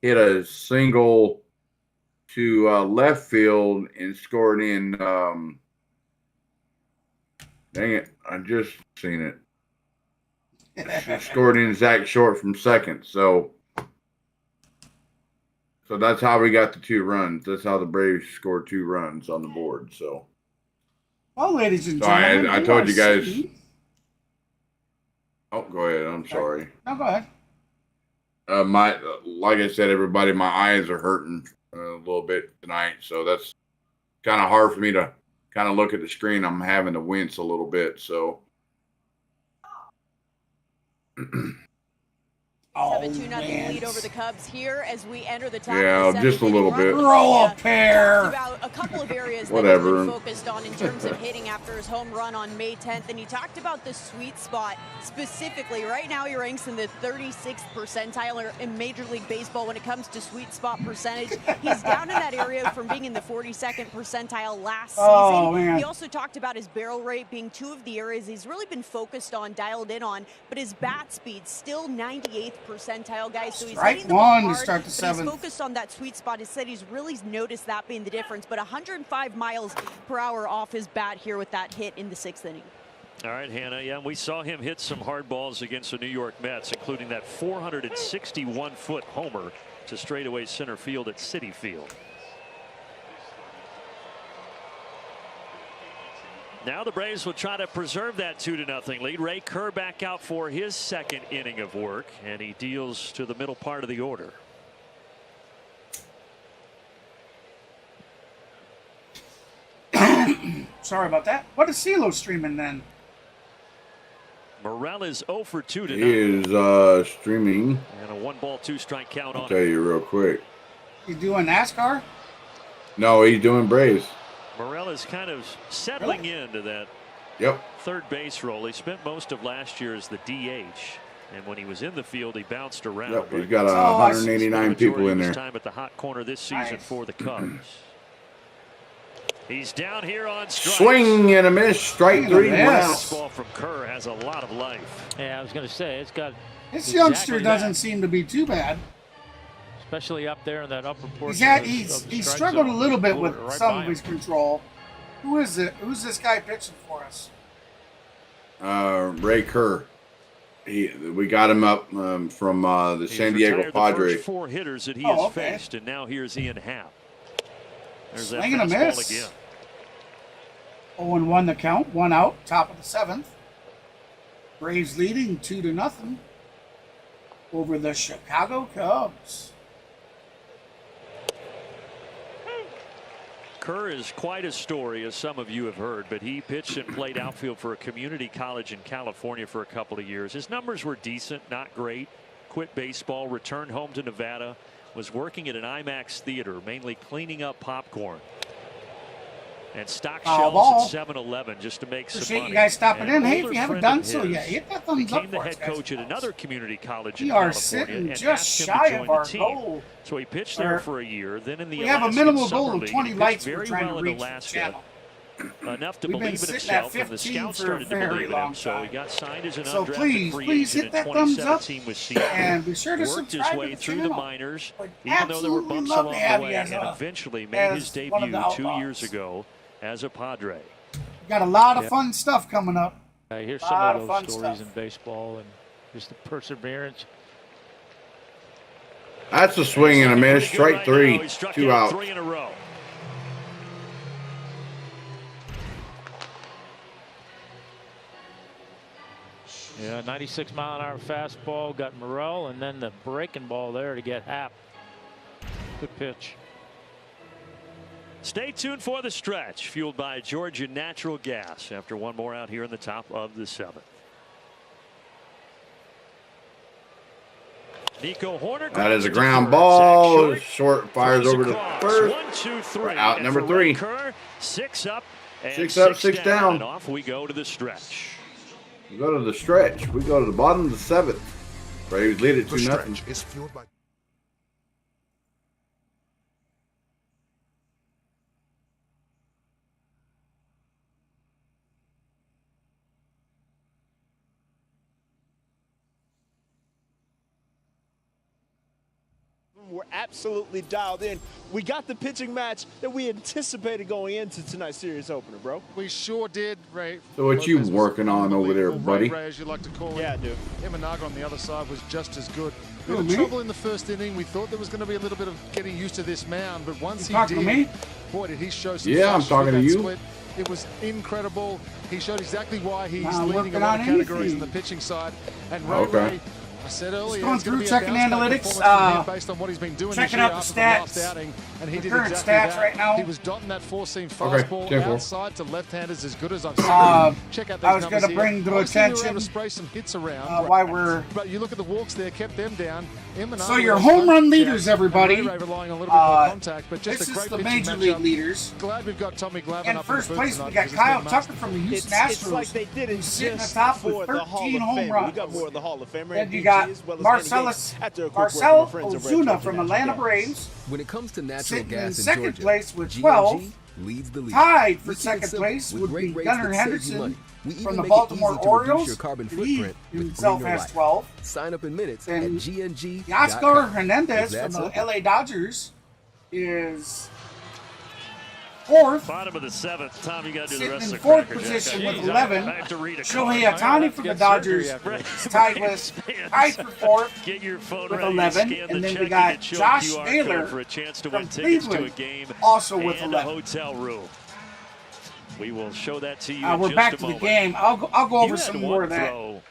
[SPEAKER 2] hit a single to left field and scored in. Dang it! I just seen it. Scored in Zach Short from second. So that's how we got the 2 runs. That's how the Braves scored 2 runs on the board. So.
[SPEAKER 1] Well, ladies and gentlemen,
[SPEAKER 2] I told you guys. Oh, go ahead. I'm sorry.
[SPEAKER 1] No, go ahead.
[SPEAKER 2] Like I said, everybody, my eyes are hurting a little bit tonight, so that's kind of hard for me to kind of look at the screen. I'm having to wince a little bit, so.
[SPEAKER 19] 7-2 lead over the Cubs here as we enter the top of the 7th.
[SPEAKER 2] Just a little bit.
[SPEAKER 1] Roll a pair.
[SPEAKER 19] About a couple of areas
[SPEAKER 2] Whatever.
[SPEAKER 19] that he's been focused on in terms of hitting after his home run on May 10th, and he talked about the sweet spot specifically. Right now, he ranks in the 36th percentile in Major League Baseball when it comes to sweet spot percentage. He's down in that area from being in the 42nd percentile last season.
[SPEAKER 1] Man.
[SPEAKER 19] He also talked about his barrel rate being 2 of the areas he's really been focused on, dialed in on, but his bat speed still 98th percentile, guys. So he's hitting the ball hard,
[SPEAKER 1] to start the 7th.
[SPEAKER 19] He's focused on that sweet spot. He said he's really noticed that being the difference, but 105 miles per hour off his bat here with that hit in the 6th inning.
[SPEAKER 3] All right, Hannah. Yeah, we saw him hit some hard balls against the New York Mets, including that 461-foot homer to straightaway center field at Citi Field. Now the Braves will try to preserve that 2-0 lead. Ray Kerr back out for his 2nd inning of work, and he deals to the middle part of the order.
[SPEAKER 1] Sorry about that. What is CeeLo streaming then?
[SPEAKER 3] Morel is 0 for 2 tonight.
[SPEAKER 2] He is streaming.
[SPEAKER 3] And a 1-ball 2-strike count on
[SPEAKER 2] I'll tell you real quick.
[SPEAKER 1] You doing NASCAR?
[SPEAKER 2] No, he's doing Braves.
[SPEAKER 3] Morel Morel is kind of settling into that third base role. He spent most of last year as the DH. And when he was in the field, he bounced around.
[SPEAKER 2] Yep, he's got 189 people in there.
[SPEAKER 3] Time at the hot corner this season for the Cubs. He's down here on strike.
[SPEAKER 2] Swing and a miss, strike 3.
[SPEAKER 3] This ball from Kerr has a lot of life.
[SPEAKER 5] Yeah, I was going to say it's got.
[SPEAKER 1] This youngster doesn't seem to be too bad.
[SPEAKER 5] Especially up there in that upper portion.
[SPEAKER 1] He's struggled a little bit with some of his control. Who is it? Who's this guy pitching for us?
[SPEAKER 2] Ray Kerr. We got him up from the San Diego Padres.
[SPEAKER 3] The first 4 hitters that he has faced, and now here's Ian Happ. There's that
[SPEAKER 1] Swing and a miss.
[SPEAKER 3] Again.
[SPEAKER 1] 0-1 the count, 1 out, top of the 7th. Braves leading 2-0 over the Chicago Cubs.
[SPEAKER 3] Kerr is quite a story, as some of you have heard, but he pitched and played outfield for a community college in California for a couple of years. His numbers were decent, not great. Quit baseball, returned home to Nevada, was working at an IMAX theater, mainly cleaning up popcorn and stock shelves at 7-Eleven just to make some money.
[SPEAKER 1] Appreciate you guys stopping in. Hey, if you haven't done so yet, hit that thumbs up
[SPEAKER 3] for us. Became the head coach at another community college in
[SPEAKER 1] California.
[SPEAKER 3] We are
[SPEAKER 1] sitting just shy of our goal.
[SPEAKER 3] So he pitched there for a year. Then in the
[SPEAKER 1] we have a minimal goal of 20 lights we're trying to reach the channel.
[SPEAKER 3] Enough to believe in himself, and the scouts started to believe in him. So he got signed as an undrafted free agent in 2017 with Seattle.
[SPEAKER 1] And be sure to
[SPEAKER 3] worked his way through the minors, even though there were bumps along the way, and eventually made his debut 2 years ago as a Padre.
[SPEAKER 1] Got a lot of fun stuff coming up.
[SPEAKER 5] I hear some of those stories in baseball and just the perseverance.
[SPEAKER 2] That's a swing and a miss, strike 3, 2 out.
[SPEAKER 3] 3 in a row.
[SPEAKER 5] Yeah, 96-mile-an-hour fastball, got Morel, and then the breaking ball there to get Happ. Good pitch.
[SPEAKER 3] Stay tuned for the stretch, fueled by Georgia Natural Gas, after one more out here in the top of the 7th. Nico Horner.
[SPEAKER 2] That is a ground ball. Short fires over to first.
[SPEAKER 3] 1, 2, 3.
[SPEAKER 2] Out number 3.
[SPEAKER 3] Kerr, 6 up and
[SPEAKER 2] 6 up, 6 down.
[SPEAKER 3] And off we go to the stretch.
[SPEAKER 2] We go to the stretch. We go to the bottom of the 7th. Braves lead it 2-0.
[SPEAKER 7] Is fueled by
[SPEAKER 6] We're absolutely dialed in. We got the pitching match that we anticipated going into tonight's series opener, bro.
[SPEAKER 22] We sure did, Ray.
[SPEAKER 2] So what you working on over there, buddy?
[SPEAKER 22] Ray, as you like to call
[SPEAKER 6] yeah,
[SPEAKER 22] him.
[SPEAKER 6] dude.
[SPEAKER 22] Imanaga on the other side was just as good. We had trouble in the first inning. We thought there was going to be a little bit of getting used to this mound, but once he did, boy, did he show some
[SPEAKER 2] I'm talking to you.
[SPEAKER 22] Split. It was incredible. He showed exactly why he's leading a lot of categories in the pitching side. And Ray, I said earlier,
[SPEAKER 1] going through checking analytics,
[SPEAKER 22] based on what he's been doing
[SPEAKER 1] checking out the stats,
[SPEAKER 22] outing, and he
[SPEAKER 1] the
[SPEAKER 22] did
[SPEAKER 1] current
[SPEAKER 22] exactly
[SPEAKER 1] stats
[SPEAKER 22] that.
[SPEAKER 1] right now.
[SPEAKER 22] He was dotting that four-seam fastball outside to left-handers as good as I've seen. Check out these
[SPEAKER 1] I was going to bring to attention
[SPEAKER 22] to spray some hits around.
[SPEAKER 1] why we're.
[SPEAKER 22] But you look at the walks there, kept them down.
[SPEAKER 1] So your home run leaders, everybody.
[SPEAKER 22] Relying on a little bit more contact, but just
[SPEAKER 1] this
[SPEAKER 22] a great
[SPEAKER 1] is the major league leaders.
[SPEAKER 22] Glad we've got Tommy Glavine
[SPEAKER 1] in
[SPEAKER 22] up
[SPEAKER 1] first
[SPEAKER 22] in the
[SPEAKER 1] place. We got Kyle Tucker from the Houston Astros.
[SPEAKER 6] It's like they did it
[SPEAKER 1] sitting
[SPEAKER 6] just
[SPEAKER 1] atop with
[SPEAKER 6] for the
[SPEAKER 1] 13
[SPEAKER 6] Hall of
[SPEAKER 1] home
[SPEAKER 6] Fame.
[SPEAKER 1] runs.
[SPEAKER 6] We got more of the Hall of Fame.
[SPEAKER 1] Then you got Marcell Ozuna from Atlanta Braves.
[SPEAKER 11] When it comes to natural gas
[SPEAKER 1] in second
[SPEAKER 11] Georgia,
[SPEAKER 1] place with
[SPEAKER 11] G&G
[SPEAKER 1] 12.
[SPEAKER 11] leads the league.
[SPEAKER 1] Tied for second place would be Gunnar Henderson from the Baltimore Orioles. He himself has 12.
[SPEAKER 11] Sign up in minutes at GNG.
[SPEAKER 1] Oscar Hernandez from the LA Dodgers is fourth.
[SPEAKER 3] Bottom of the 7th. Tom, you got to do the rest of the
[SPEAKER 1] fourth
[SPEAKER 3] Cracker
[SPEAKER 1] position
[SPEAKER 3] Jack.
[SPEAKER 1] with 11. Shohei Ohtani from the Dodgers is tied for fourth
[SPEAKER 3] Get your phone
[SPEAKER 1] with
[SPEAKER 3] ready
[SPEAKER 1] 11.
[SPEAKER 3] And
[SPEAKER 1] then we got Josh Naylor
[SPEAKER 3] for a chance to
[SPEAKER 1] from
[SPEAKER 3] win tickets
[SPEAKER 1] Cleveland,
[SPEAKER 3] to a game
[SPEAKER 1] also with
[SPEAKER 3] and
[SPEAKER 1] 11.
[SPEAKER 3] a hotel room. We will show that to you
[SPEAKER 1] we're
[SPEAKER 3] in
[SPEAKER 1] back
[SPEAKER 3] just
[SPEAKER 1] to
[SPEAKER 3] a
[SPEAKER 1] the
[SPEAKER 3] moment.
[SPEAKER 1] game. I'll go over
[SPEAKER 3] You
[SPEAKER 1] some
[SPEAKER 3] had
[SPEAKER 1] more
[SPEAKER 3] one
[SPEAKER 1] of that
[SPEAKER 3] throw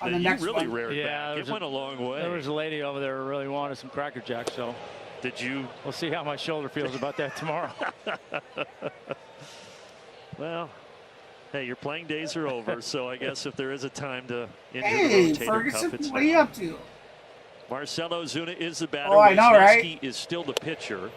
[SPEAKER 1] on the next
[SPEAKER 3] really
[SPEAKER 1] one.
[SPEAKER 3] reared back. It went a long way.
[SPEAKER 5] There was a lady over there who really wanted some Cracker Jack, so.
[SPEAKER 3] Did you?
[SPEAKER 5] We'll see how my shoulder feels about that tomorrow.
[SPEAKER 3] Well, hey, your playing days are over, so I guess if there is a time to enter
[SPEAKER 1] Hey,
[SPEAKER 3] the Rotator
[SPEAKER 1] Ferguson,
[SPEAKER 3] Cuff, it's
[SPEAKER 1] what are you up to?
[SPEAKER 3] Marcell Ozuna is the batter.
[SPEAKER 1] Oh, I know, right?
[SPEAKER 3] Is still the pitcher.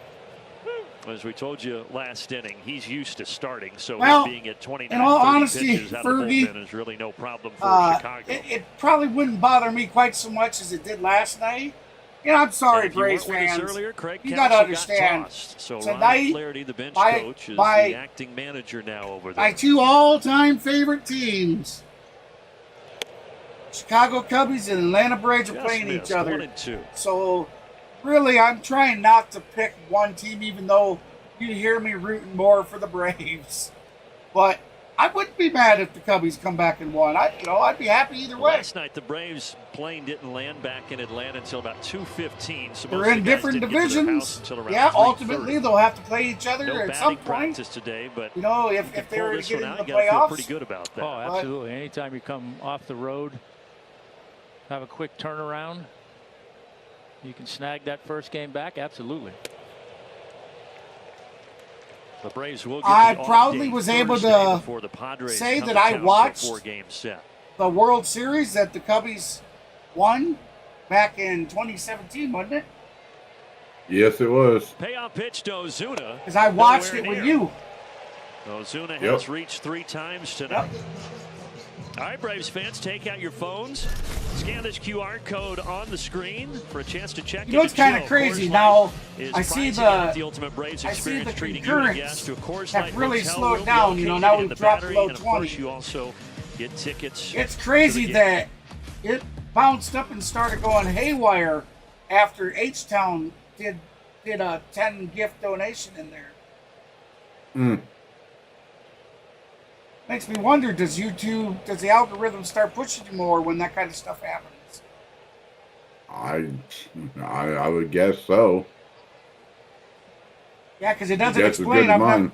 [SPEAKER 3] As we told you last inning, he's used to starting, so
[SPEAKER 1] Well,
[SPEAKER 3] being at 29,
[SPEAKER 1] in all
[SPEAKER 3] 30
[SPEAKER 1] honesty,
[SPEAKER 3] pitches out of the
[SPEAKER 1] Fergie,
[SPEAKER 3] bullpen is really no problem for Chicago.
[SPEAKER 1] It probably wouldn't bother me quite so much as it did last night. You know, I'm sorry, Braves fans.
[SPEAKER 3] Earlier, Craig
[SPEAKER 1] you got to
[SPEAKER 3] Counsell
[SPEAKER 1] understand.
[SPEAKER 3] got tossed. So
[SPEAKER 1] tonight,
[SPEAKER 3] Ryan Flaherty, the bench coach, is the acting manager now over there.
[SPEAKER 1] My two all-time favorite teams, Chicago Cubs and Atlanta Braves, are playing each other.
[SPEAKER 3] 1 and 2.
[SPEAKER 1] So, really, I'm trying not to pick one team, even though you hear me rooting more for the Braves. But I wouldn't be mad if the Cubbies come back and won. I'd be happy either way.
[SPEAKER 3] Last night, the Braves plane didn't land back in Atlanta until about 2:15. So
[SPEAKER 1] they're in different divisions. Yeah, ultimately they'll have to play each other at some point.
[SPEAKER 3] Practice today, but
[SPEAKER 1] if they were to get into the
[SPEAKER 3] playoffs,
[SPEAKER 1] playoffs,
[SPEAKER 3] pretty good about that.
[SPEAKER 5] Oh, absolutely. Anytime you come off the road, have a quick turnaround, you can snag that first game back. Absolutely.
[SPEAKER 3] The Braves will get
[SPEAKER 1] I proudly was able to say that I watched the World Series that the Cubbies won back in 2017, wasn't it?
[SPEAKER 2] Yes, it was.
[SPEAKER 3] Payoff pitch to Ozuna.
[SPEAKER 1] Because I watched it with you.
[SPEAKER 3] Ozuna has reached 3 times tonight.
[SPEAKER 1] Yep.
[SPEAKER 3] All right, Braves fans, take out your phones. Scan this QR code on the screen for a chance to check.
[SPEAKER 1] You know, it's kind of crazy. Now, I see the
[SPEAKER 3] Ultimate Braves
[SPEAKER 1] I see the
[SPEAKER 3] treating
[SPEAKER 1] concurrence
[SPEAKER 3] to a Coors
[SPEAKER 1] have
[SPEAKER 3] Light
[SPEAKER 1] really
[SPEAKER 3] hotel
[SPEAKER 1] slowed
[SPEAKER 3] room
[SPEAKER 1] down. You know, now
[SPEAKER 3] located in
[SPEAKER 1] we've
[SPEAKER 3] the
[SPEAKER 1] dropped
[SPEAKER 3] Battery,
[SPEAKER 1] below
[SPEAKER 3] and of
[SPEAKER 1] 20.
[SPEAKER 3] course, you also get tickets.
[SPEAKER 1] It's crazy that it bounced up and started going haywire after H-Town did a 10 gift donation in there. Makes me wonder, does the algorithm start pushing you more when that kind of stuff happens?
[SPEAKER 2] I would guess so.
[SPEAKER 1] Yeah, because it doesn't explain.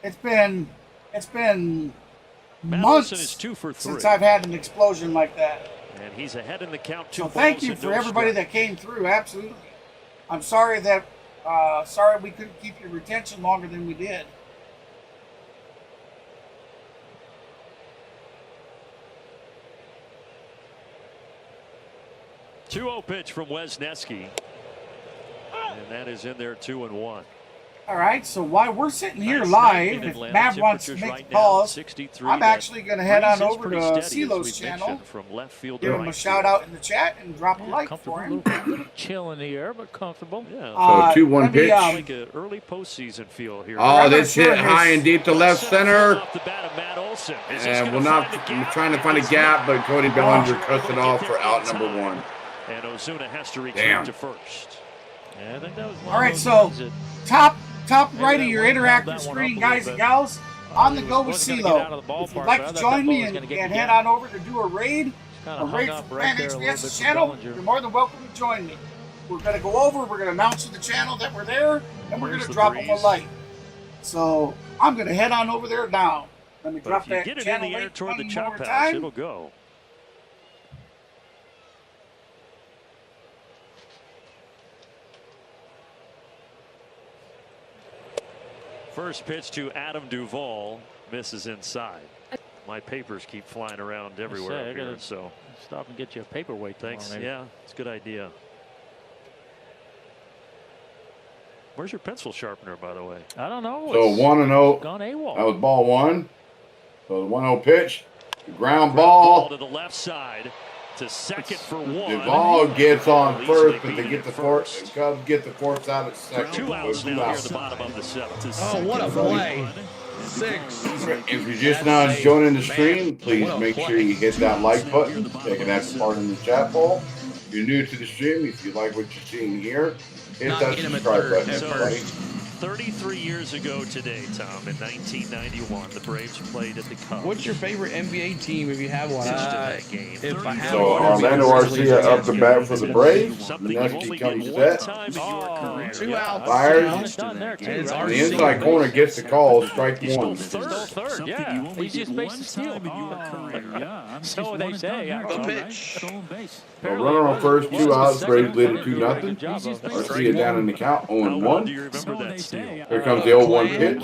[SPEAKER 1] It's been months
[SPEAKER 3] is 2 for 3
[SPEAKER 1] since I've had an explosion like that.
[SPEAKER 3] And he's ahead in the count. 2
[SPEAKER 1] So thank you for everybody that came through. Absolutely. I'm sorry that we couldn't keep your retention longer than we did.
[SPEAKER 3] Two-0 pitch from Wesneski, and that is in there 2-1.
[SPEAKER 1] All right, so while we're sitting here live, if Matt wants to make calls, I'm actually going to head on over to CeeLo's channel, give him a shout out in the chat, and drop a like for him.
[SPEAKER 5] Chill in the air, but comfortable.
[SPEAKER 2] Yeah. So 2-1 pitch.
[SPEAKER 3] Like an early postseason feel here.
[SPEAKER 2] Oh, this hit high and deep to left center.
[SPEAKER 3] Off the bat of Matt Olson.
[SPEAKER 2] And we're trying to find a gap, but Cody Bellinger cuts it off for out number 1.
[SPEAKER 3] And Ozuna has to return to first.
[SPEAKER 5] Yeah, I think that was
[SPEAKER 1] all right, so top right of your interactive screen, guys and gals, on the go with CeeLo. If you'd like to join me and head on over to do a raid from Fan HBS's channel, you're more than welcome to join me. We're going to go over, we're going to announce to the channel that we're there, and we're going to drop them a like. So I'm going to head on over there now. Let me drop that
[SPEAKER 3] get it
[SPEAKER 1] channel
[SPEAKER 3] in the air
[SPEAKER 1] link
[SPEAKER 3] toward the
[SPEAKER 1] one
[SPEAKER 3] chop
[SPEAKER 1] more
[SPEAKER 3] house,
[SPEAKER 1] time.
[SPEAKER 3] it'll go. First pitch to Adam Duvall, misses inside. My papers keep flying around everywhere up here, so
[SPEAKER 5] stop and get you a paperweight.
[SPEAKER 3] Thanks.
[SPEAKER 5] Tomorrow,
[SPEAKER 3] yeah, it's a good idea. Where's your pencil sharpener, by the way?
[SPEAKER 5] I don't know.
[SPEAKER 2] So 1-0.
[SPEAKER 5] Gone AWOL.
[SPEAKER 2] That was ball 1. So the 1-0 pitch, ground ball
[SPEAKER 3] to the left side. To second for 1.
[SPEAKER 2] Duvall gets on first, but they get the force. The Cubs get the force out at second.
[SPEAKER 3] 2 outs now here at the bottom of the 7th.
[SPEAKER 9] Oh, what a play. 6.
[SPEAKER 2] If you're just now joining the stream, please make sure you hit that like button. Taking that part in the chat poll. If you're new to the stream, if you like what you're seeing here, hit that subscribe button, everybody.
[SPEAKER 3] 33 years ago today, Tom, in 1991, the Braves played at the Cubs.
[SPEAKER 9] What's your favorite NBA team if you have one?
[SPEAKER 3] That game.
[SPEAKER 9] If I have
[SPEAKER 2] so
[SPEAKER 9] one,
[SPEAKER 2] Orlando Arcia up the bat for the Braves. Nesky comes set.
[SPEAKER 9] 2 outs.
[SPEAKER 2] Fires. The inside corner gets the call. Strike 1.
[SPEAKER 5] Third, yeah. Easiest base to steal. So they say.
[SPEAKER 9] The pitch.
[SPEAKER 2] So runner on first, 2 outs. Braves lead it 2-0. Arcia down in the count, 0-1.
[SPEAKER 3] Do you remember that
[SPEAKER 2] Here comes the 0-1 pitch.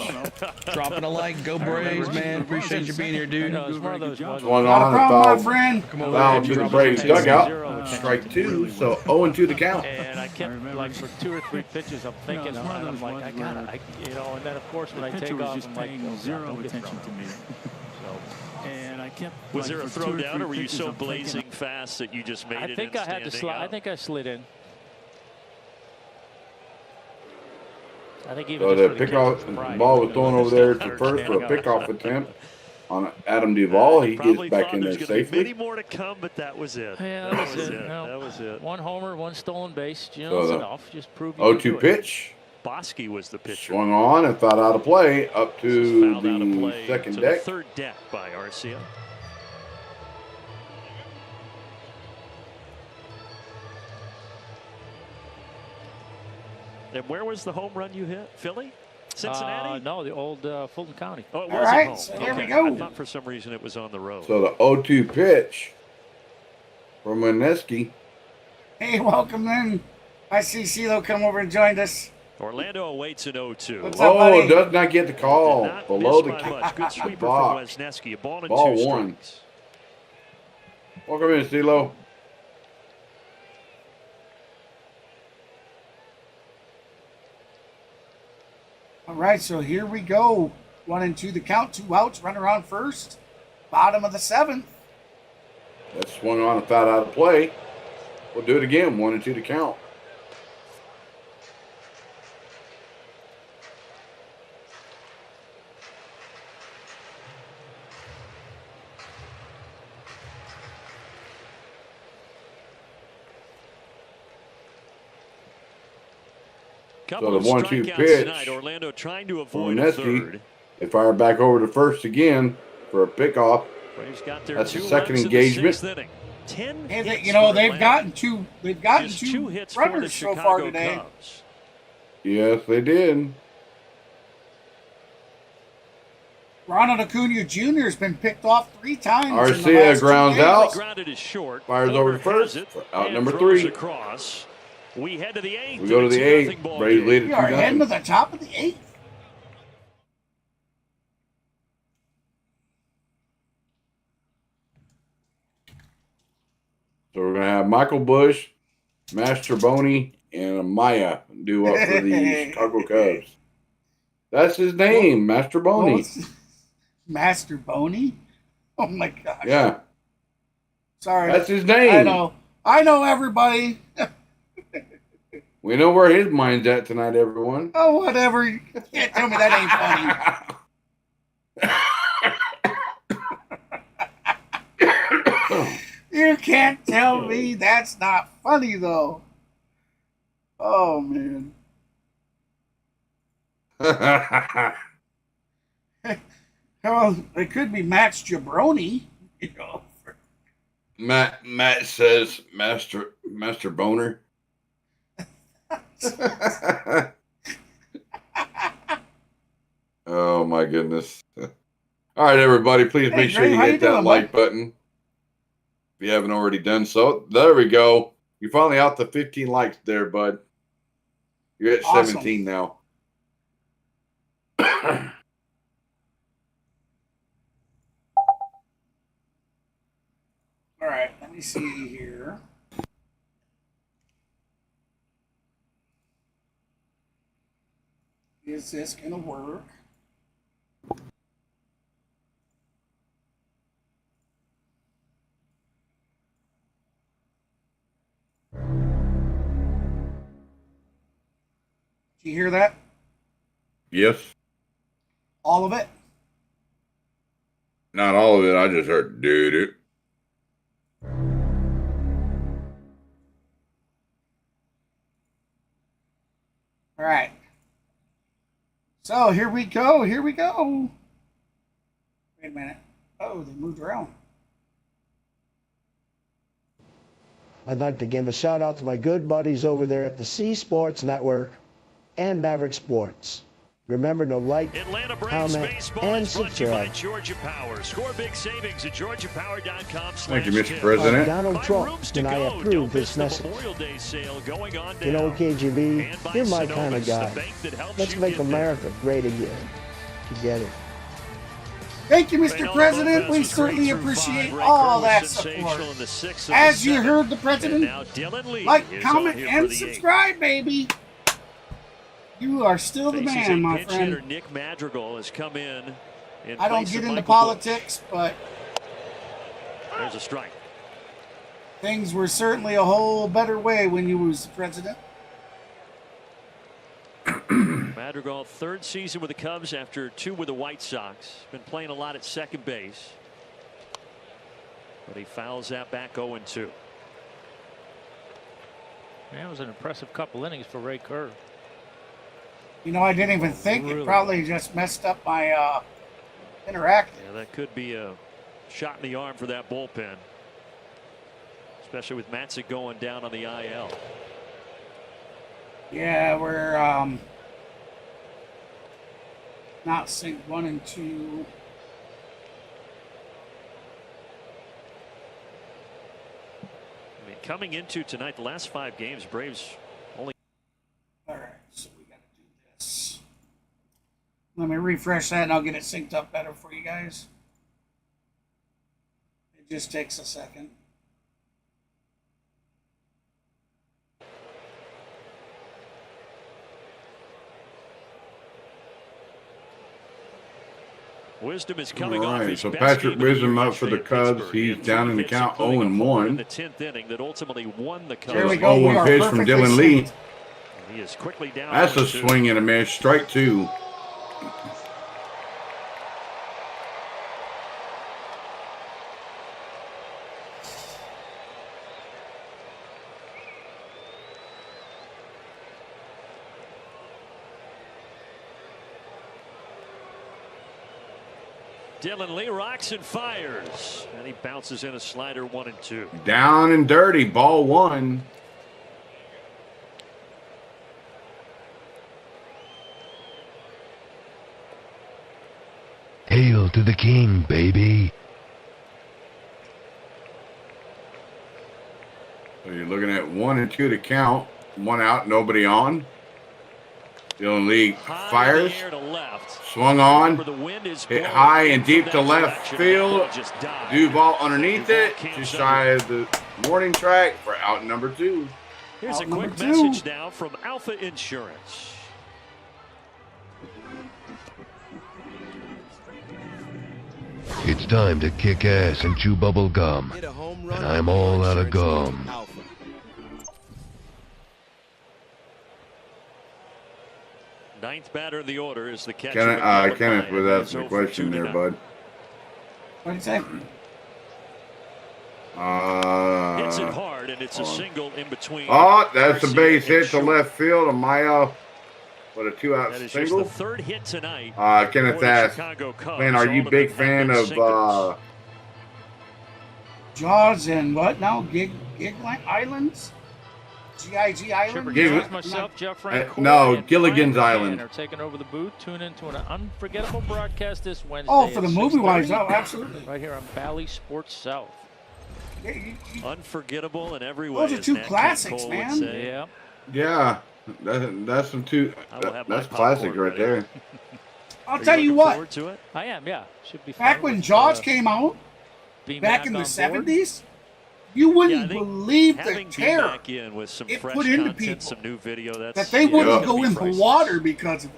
[SPEAKER 9] Dropping a like. Go Braves, man. Appreciate you being here, dude.
[SPEAKER 2] Swung on and fouled down to the Braves dugout. Strike 2, so 0-2 the count.
[SPEAKER 5] And I kept, like, for 2 or 3 pitches, I'm thinking, I'm like, I gotta, you know, and then, of course, when I take off, I'm like, zero attention to me.
[SPEAKER 3] And I kept. Was there a throw down, or were you so blazing fast that you just made it?
[SPEAKER 5] I think I had to slide. I think I slid in. I think even
[SPEAKER 2] so the pickoff ball was thrown over there to first for a pickoff attempt on Adam Duvall. He gets back in there safely.
[SPEAKER 3] Many more to come, but that was it.
[SPEAKER 5] Yeah, that was it. That was it. 1 homer, 1 stolen base. You know, that's enough. Just prove you
[SPEAKER 2] 0-2 pitch.
[SPEAKER 3] Bosky was the pitcher.
[SPEAKER 2] Swung on and thought out of play up to the second deck.
[SPEAKER 3] The third deck by Arcia. And where was the home run you hit? Philly? Cincinnati?
[SPEAKER 5] No, the old Fulton County.
[SPEAKER 3] Oh, it was
[SPEAKER 1] all right,
[SPEAKER 3] at home.
[SPEAKER 1] so there we go.
[SPEAKER 3] I thought for some reason it was on the road.
[SPEAKER 2] So the 0-2 pitch from Wineski.
[SPEAKER 1] Hey, welcome in. I see CeeLo come over and joined us.
[SPEAKER 3] Orlando awaits an 0-2.
[SPEAKER 1] What's up, buddy?
[SPEAKER 2] Does not get the call. Below the
[SPEAKER 3] Good sweeper
[SPEAKER 2] box.
[SPEAKER 3] for Wisniewski. A ball and
[SPEAKER 2] Ball
[SPEAKER 3] 2
[SPEAKER 2] 1.
[SPEAKER 3] strikes.
[SPEAKER 2] Welcome in, CeeLo.
[SPEAKER 1] All right, so here we go. 1-2 the count. 2 outs. Run around first. Bottom of the 7th.
[SPEAKER 2] That swung on and thought out of play. We'll do it again. 1-2 the count.
[SPEAKER 3] Couple
[SPEAKER 2] so the
[SPEAKER 3] of
[SPEAKER 2] 1-2
[SPEAKER 3] strikeouts
[SPEAKER 2] pitch.
[SPEAKER 3] Tonight. Orlando trying to avoid a third.
[SPEAKER 2] They fire back over to first again for a pickoff.
[SPEAKER 3] Braves got their
[SPEAKER 2] That's
[SPEAKER 3] 2
[SPEAKER 2] the second
[SPEAKER 3] runs
[SPEAKER 2] engagement.
[SPEAKER 3] In the 6th inning. 10
[SPEAKER 1] And
[SPEAKER 3] hits
[SPEAKER 1] you know
[SPEAKER 3] for
[SPEAKER 1] they've
[SPEAKER 3] Orlando.
[SPEAKER 1] gotten two. They've gotten
[SPEAKER 3] Just
[SPEAKER 1] 2
[SPEAKER 3] hits for the
[SPEAKER 1] runners so
[SPEAKER 3] Chicago
[SPEAKER 1] far today.
[SPEAKER 3] Cubs.
[SPEAKER 2] Yes, they did.
[SPEAKER 1] Ronald Acuna Jr. has been picked off 3 times.
[SPEAKER 2] Arcia grounds out.
[SPEAKER 3] Grounded is short.
[SPEAKER 2] Fires over to first. Out number 3.
[SPEAKER 3] Across. We head to the 8th.
[SPEAKER 2] We go to the 8th. Braves lead it 2-0.
[SPEAKER 1] We are heading to the top of the 8th.
[SPEAKER 2] So we're going to have Michael Bush, Mastroboni, and Maya do up for the Chicago Cubs. That's his name, Mastroboni.
[SPEAKER 1] Mastroboni? Oh, my gosh.
[SPEAKER 2] Yeah.
[SPEAKER 1] Sorry.
[SPEAKER 2] That's his name.
[SPEAKER 1] I know everybody.
[SPEAKER 2] We know where his mind's at tonight, everyone.
[SPEAKER 1] Oh, whatever. You can't tell me that ain't funny. You can't tell me that's not funny, though. Oh, man. Well, it could be Max Jabroni, you know.
[SPEAKER 2] Matt says Master Boner. Oh my goodness. All right, everybody, please make sure you hit that like button if you haven't already done so. There we go. You're finally out to 15 likes there, bud. You're at 17 now.
[SPEAKER 1] All right, let me see here. Is this going to work? Did you hear that?
[SPEAKER 2] Yes.
[SPEAKER 1] All of it?
[SPEAKER 2] Not all of it. I just heard doo-doo.
[SPEAKER 1] All right. So here we go. Here we go. Wait a minute. Oh, they moved around.
[SPEAKER 12] I'd like to give a shout out to my good buddies over there at the C Sports Network and Maverick Sports. Remember to like,
[SPEAKER 3] Atlanta Braves
[SPEAKER 12] comment,
[SPEAKER 3] baseball
[SPEAKER 12] and
[SPEAKER 3] is brought to you by
[SPEAKER 12] subscribe.
[SPEAKER 3] Georgia Power. Score big savings at georgiapower.com.
[SPEAKER 2] Thank you, Mr. President.
[SPEAKER 12] Donald Trump and I approve this message.
[SPEAKER 3] Memorial Day sale going on
[SPEAKER 12] You know,
[SPEAKER 3] down.
[SPEAKER 12] KGB, you're my kind of
[SPEAKER 3] Synovus,
[SPEAKER 12] guy.
[SPEAKER 3] the bank that helps
[SPEAKER 12] Let's
[SPEAKER 3] you
[SPEAKER 12] make
[SPEAKER 3] get there.
[SPEAKER 12] America great again. Together.
[SPEAKER 1] Thank you, Mr. President. We certainly appreciate all that support. As you heard the President, like, comment, and subscribe, baby. You are still the man, my friend.
[SPEAKER 3] Nick Madrigal has come in.
[SPEAKER 1] I don't get into politics, but
[SPEAKER 3] there's a strike.
[SPEAKER 1] Things were certainly a whole better way when you was the president.
[SPEAKER 3] Madrigal, third season with the Cubs after 2 with the White Sox. Been playing a lot at second base. But he fouls that back 0-2.
[SPEAKER 5] Man, it was an impressive couple innings for Ray Kerr.
[SPEAKER 1] You know, I didn't even think it probably just messed up my interactive.
[SPEAKER 3] Yeah, that could be a shot in the arm for that bullpen. Especially with Matzik going down on the IL.
[SPEAKER 1] Yeah, we're not synced 1 and 2.
[SPEAKER 3] I mean, coming into tonight, the last 5 games, Braves only.
[SPEAKER 1] All right, so we got to do this. Let me refresh that and I'll get it synced up better for you guys. It just takes a second.
[SPEAKER 3] Wisdom is coming off
[SPEAKER 2] All right,
[SPEAKER 3] his
[SPEAKER 2] so
[SPEAKER 3] best
[SPEAKER 2] Patrick
[SPEAKER 3] game of the
[SPEAKER 2] Wisdom
[SPEAKER 3] year
[SPEAKER 2] up for the
[SPEAKER 3] yesterday in
[SPEAKER 2] Cubs.
[SPEAKER 3] Pittsburgh.
[SPEAKER 2] He's down in the count,
[SPEAKER 3] including a home run
[SPEAKER 2] 0-1.
[SPEAKER 3] in the 10th inning that ultimately won the Cubs.
[SPEAKER 1] There we go.
[SPEAKER 2] 0-1 pitch from Dylan Lee.
[SPEAKER 3] He is quickly down.
[SPEAKER 2] That's a
[SPEAKER 3] 0-2.
[SPEAKER 2] swing and a miss. Strike 2.
[SPEAKER 3] Dylan Lee rocks and fires, and he bounces in a slider 1-2.
[SPEAKER 2] Down and dirty. Ball 1.
[SPEAKER 15] Hail to the king, baby.
[SPEAKER 2] So you're looking at 1 and 2 to count. 1 out, nobody on. Dylan Lee fires. Swung on. Hit high and deep to left field. Duval underneath it. Just shy of the warning track for out number 2.
[SPEAKER 3] Here's a quick message now from Alpha Insurance.
[SPEAKER 15] It's time to kick ass and chew bubble gum. And I'm all out of gum.
[SPEAKER 3] Ninth batter of the order is the catcher.
[SPEAKER 2] Kenneth was asking a question there, bud.
[SPEAKER 1] What did you say?
[SPEAKER 3] Hits it hard, and it's a single in between.
[SPEAKER 2] Oh, that's a base hit to left field. A Maya. What, a 2-out
[SPEAKER 3] That is
[SPEAKER 2] single?
[SPEAKER 3] just the third hit tonight.
[SPEAKER 2] Kenneth asked, man, are you a big fan of
[SPEAKER 1] Jaws and what now? Gig Islands? GIG Islands?
[SPEAKER 5] Myself, Jeff Frank,
[SPEAKER 2] no,
[SPEAKER 5] and
[SPEAKER 2] Gilligan's
[SPEAKER 5] Brian
[SPEAKER 2] Island.
[SPEAKER 5] are taking over the booth. Tune into an unforgettable broadcast this Wednesday.
[SPEAKER 1] Oh, for the
[SPEAKER 5] at
[SPEAKER 1] movie wise,
[SPEAKER 5] 6:30,
[SPEAKER 1] oh, absolutely.
[SPEAKER 5] Right here on Bally Sports South.
[SPEAKER 3] Unforgettable in every way.
[SPEAKER 1] Those are 2 classics, man.
[SPEAKER 5] Yeah.
[SPEAKER 2] Yeah, that's some 2. That's classic right there.
[SPEAKER 1] I'll tell you what.
[SPEAKER 5] To it? I am, yeah. Should be
[SPEAKER 1] back when Jaws came out, back in the 70s, you wouldn't believe the terror
[SPEAKER 3] back in with some
[SPEAKER 1] it
[SPEAKER 3] fresh
[SPEAKER 1] put into
[SPEAKER 3] content,
[SPEAKER 1] people.
[SPEAKER 3] some new video.
[SPEAKER 1] That they wouldn't go in the water because of it.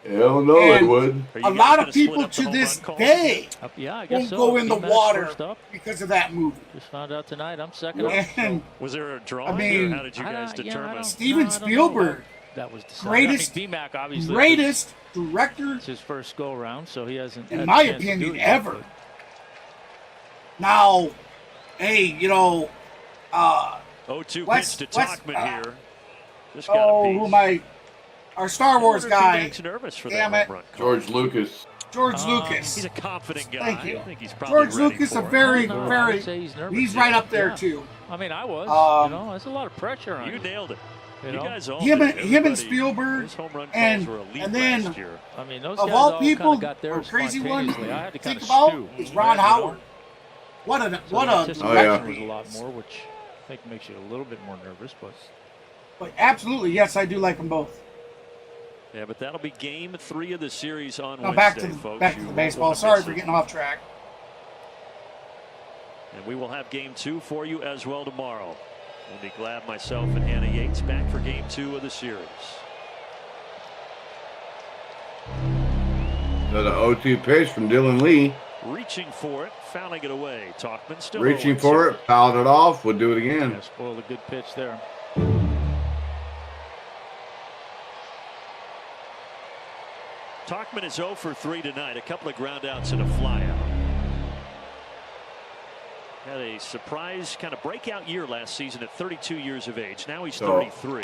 [SPEAKER 2] Hell no, it would.
[SPEAKER 1] A lot of people to this day
[SPEAKER 5] I guess
[SPEAKER 1] won't
[SPEAKER 5] so.
[SPEAKER 1] go in the
[SPEAKER 5] P-Max
[SPEAKER 1] water
[SPEAKER 5] first up.
[SPEAKER 1] because of that movie.
[SPEAKER 5] Just found out tonight. I'm second.
[SPEAKER 1] And,
[SPEAKER 3] was there a drawing,
[SPEAKER 1] I mean,
[SPEAKER 3] or how did you guys determine?
[SPEAKER 1] Steven Spielberg,
[SPEAKER 5] that was decided.
[SPEAKER 1] greatest,
[SPEAKER 5] B-Mac obviously
[SPEAKER 1] greatest director.
[SPEAKER 5] It's his first go around, so he hasn't.
[SPEAKER 1] In my opinion, ever. Now, hey, you know,
[SPEAKER 3] 0-2 pitch to Tauchman here. Just got
[SPEAKER 1] oh, who am I? Our Star Wars guy.
[SPEAKER 3] Nervous for
[SPEAKER 1] Damn
[SPEAKER 3] that
[SPEAKER 1] it.
[SPEAKER 3] home run.
[SPEAKER 2] George Lucas.
[SPEAKER 1] George Lucas.
[SPEAKER 3] He's a confident guy.
[SPEAKER 1] Thank you.
[SPEAKER 3] I think he's probably
[SPEAKER 1] George
[SPEAKER 3] ready
[SPEAKER 1] Lucas,
[SPEAKER 3] for
[SPEAKER 1] a
[SPEAKER 3] it.
[SPEAKER 1] very, he's right up there too.
[SPEAKER 5] I mean, I was. You know, there's a lot of pressure on
[SPEAKER 3] you.
[SPEAKER 5] him.
[SPEAKER 3] Nailed it. You guys all
[SPEAKER 1] him
[SPEAKER 3] did.
[SPEAKER 1] and Spielberg,
[SPEAKER 3] Those home run calls
[SPEAKER 1] and
[SPEAKER 3] were elite
[SPEAKER 1] then
[SPEAKER 3] last year.
[SPEAKER 5] I mean, those
[SPEAKER 1] of
[SPEAKER 5] guys
[SPEAKER 1] all
[SPEAKER 5] all
[SPEAKER 1] people,
[SPEAKER 5] kind of got
[SPEAKER 1] or
[SPEAKER 5] theirs
[SPEAKER 1] crazy one
[SPEAKER 5] spontaneously. I had to kind
[SPEAKER 1] think
[SPEAKER 5] of
[SPEAKER 1] about
[SPEAKER 5] stew.
[SPEAKER 1] is Ron Howard. What a
[SPEAKER 5] So
[SPEAKER 1] what
[SPEAKER 5] the
[SPEAKER 1] a
[SPEAKER 5] anticipation
[SPEAKER 1] record.
[SPEAKER 5] was a lot more, which I think makes you a little bit more nervous,
[SPEAKER 1] But absolutely, yes, I do like them both.
[SPEAKER 3] Yeah, but that'll be game 3 of the series on
[SPEAKER 1] Now
[SPEAKER 3] Wednesday, folks.
[SPEAKER 1] back to the baseball. Sorry for getting off track.
[SPEAKER 3] And we will have game 2 for you as well tomorrow. We'll be glad myself and Hannah Yates back for game 2 of the series.
[SPEAKER 2] So the 0-2 pitch from Dylan Lee.
[SPEAKER 3] Reaching for it, fouling it away. Talkman still
[SPEAKER 2] Reaching
[SPEAKER 3] 0-2.
[SPEAKER 2] for it, fouled it off. We'll do it again.
[SPEAKER 5] yeah, spoiled a good pitch there.
[SPEAKER 3] Talkman is 0 for 3 tonight. A couple of ground outs and a flyout. Had a surprise kind of breakout year last season at 32 years of age. Now he's 33.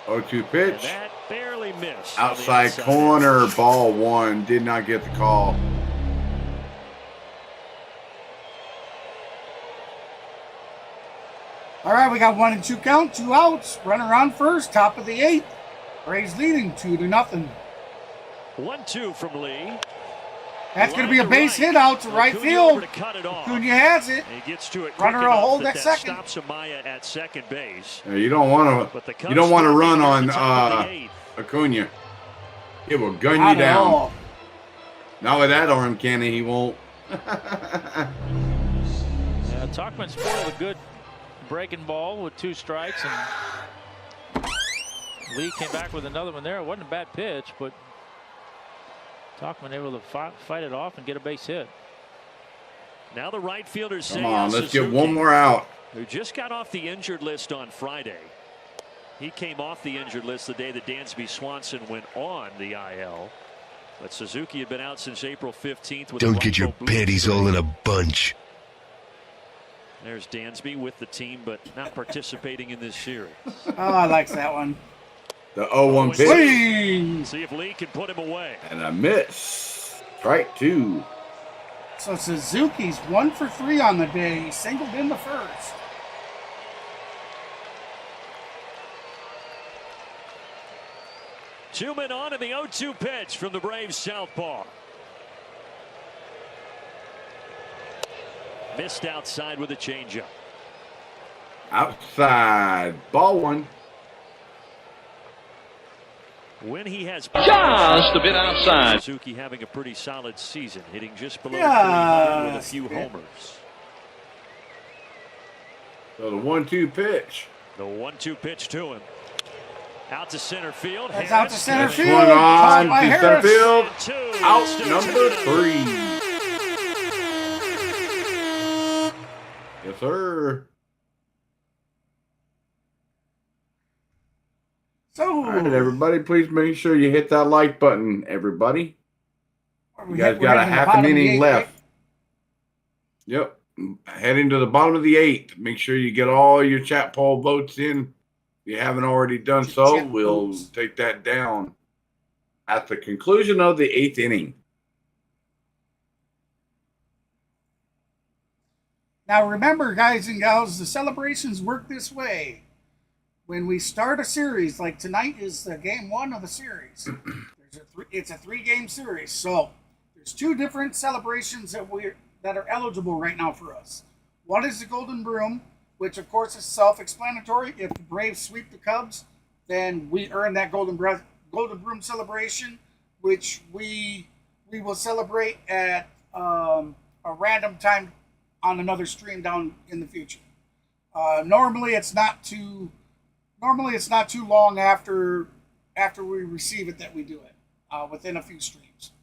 [SPEAKER 2] 0-2 pitch.
[SPEAKER 3] And that barely missed.
[SPEAKER 2] Outside corner, ball 1. Did not get the call.
[SPEAKER 1] All right, we got 1 and 2 count, 2 outs. Runner on first, top of the 8th. Braves leading 2-0.
[SPEAKER 3] 1-2 from Lee.
[SPEAKER 1] That's going to be a base hit out to right field. Acuna has it.
[SPEAKER 3] He gets to it.
[SPEAKER 1] Runner will hold at second.
[SPEAKER 3] Stops Amaya at second base.
[SPEAKER 2] Yeah, you don't want to run on Acuna. It will gun you down. Not with that arm cannon, he won't.
[SPEAKER 5] Yeah, Talkman spoiled a good breaking ball with 2 strikes, and Lee came back with another one there. It wasn't a bad pitch, but Talkman able to fight it off and get a base hit.
[SPEAKER 3] Now the right fielder,
[SPEAKER 2] Come on, let's get one more out.
[SPEAKER 3] Who just got off the injured list on Friday. He came off the injured list the day that Dansby Swanson went on the IL. But Suzuki had been out since April 15th. With
[SPEAKER 15] Don't get your panties all in a bunch.
[SPEAKER 3] There's Dansby with the team, but not participating in this series.
[SPEAKER 1] Oh, I like that one.
[SPEAKER 2] The 0-1 pitch.
[SPEAKER 1] Swing!
[SPEAKER 3] See if Lee can put him away.
[SPEAKER 2] And a miss. Strike 2.
[SPEAKER 1] So Suzuki's 1 for 3 on the day. He singled in the first.
[SPEAKER 3] Two men on in the 0-2 pitch from the Braves southpaw. Missed outside with a changeup.
[SPEAKER 2] Outside. Ball 1.
[SPEAKER 3] When he has
[SPEAKER 4] just a bit outside.
[SPEAKER 3] Suzuki having a pretty solid season, hitting just below 300 with a few homers.
[SPEAKER 2] So the 1-2 pitch.
[SPEAKER 3] The 1-2 pitch to him. Out to center field.
[SPEAKER 1] That's
[SPEAKER 3] Harris
[SPEAKER 1] out to center field.
[SPEAKER 2] Swung on to center field.
[SPEAKER 3] Two.
[SPEAKER 2] Out number 3. Yes, sir.
[SPEAKER 1] So,
[SPEAKER 2] all right, everybody, please make sure you hit that like button, everybody. You guys got a half an inning left. Yep. Heading to the bottom of the 8th. Make sure you get all your chat poll votes in. If you haven't already done so, we'll take that down at the conclusion of the 8th inning.
[SPEAKER 1] now remember, guys and gals, the celebrations work this way. When we start a series, like tonight is the game 1 of the series. It's a 3-game series, so there's 2 different celebrations that are eligible right now for us. One is the Golden Broom, which of course is self-explanatory. If the Braves sweep the Cubs, then we earn that Golden Broom celebration, which we will celebrate at a random time on another stream down in the future. Normally it's not too long after we receive it that we do it, within a few streams.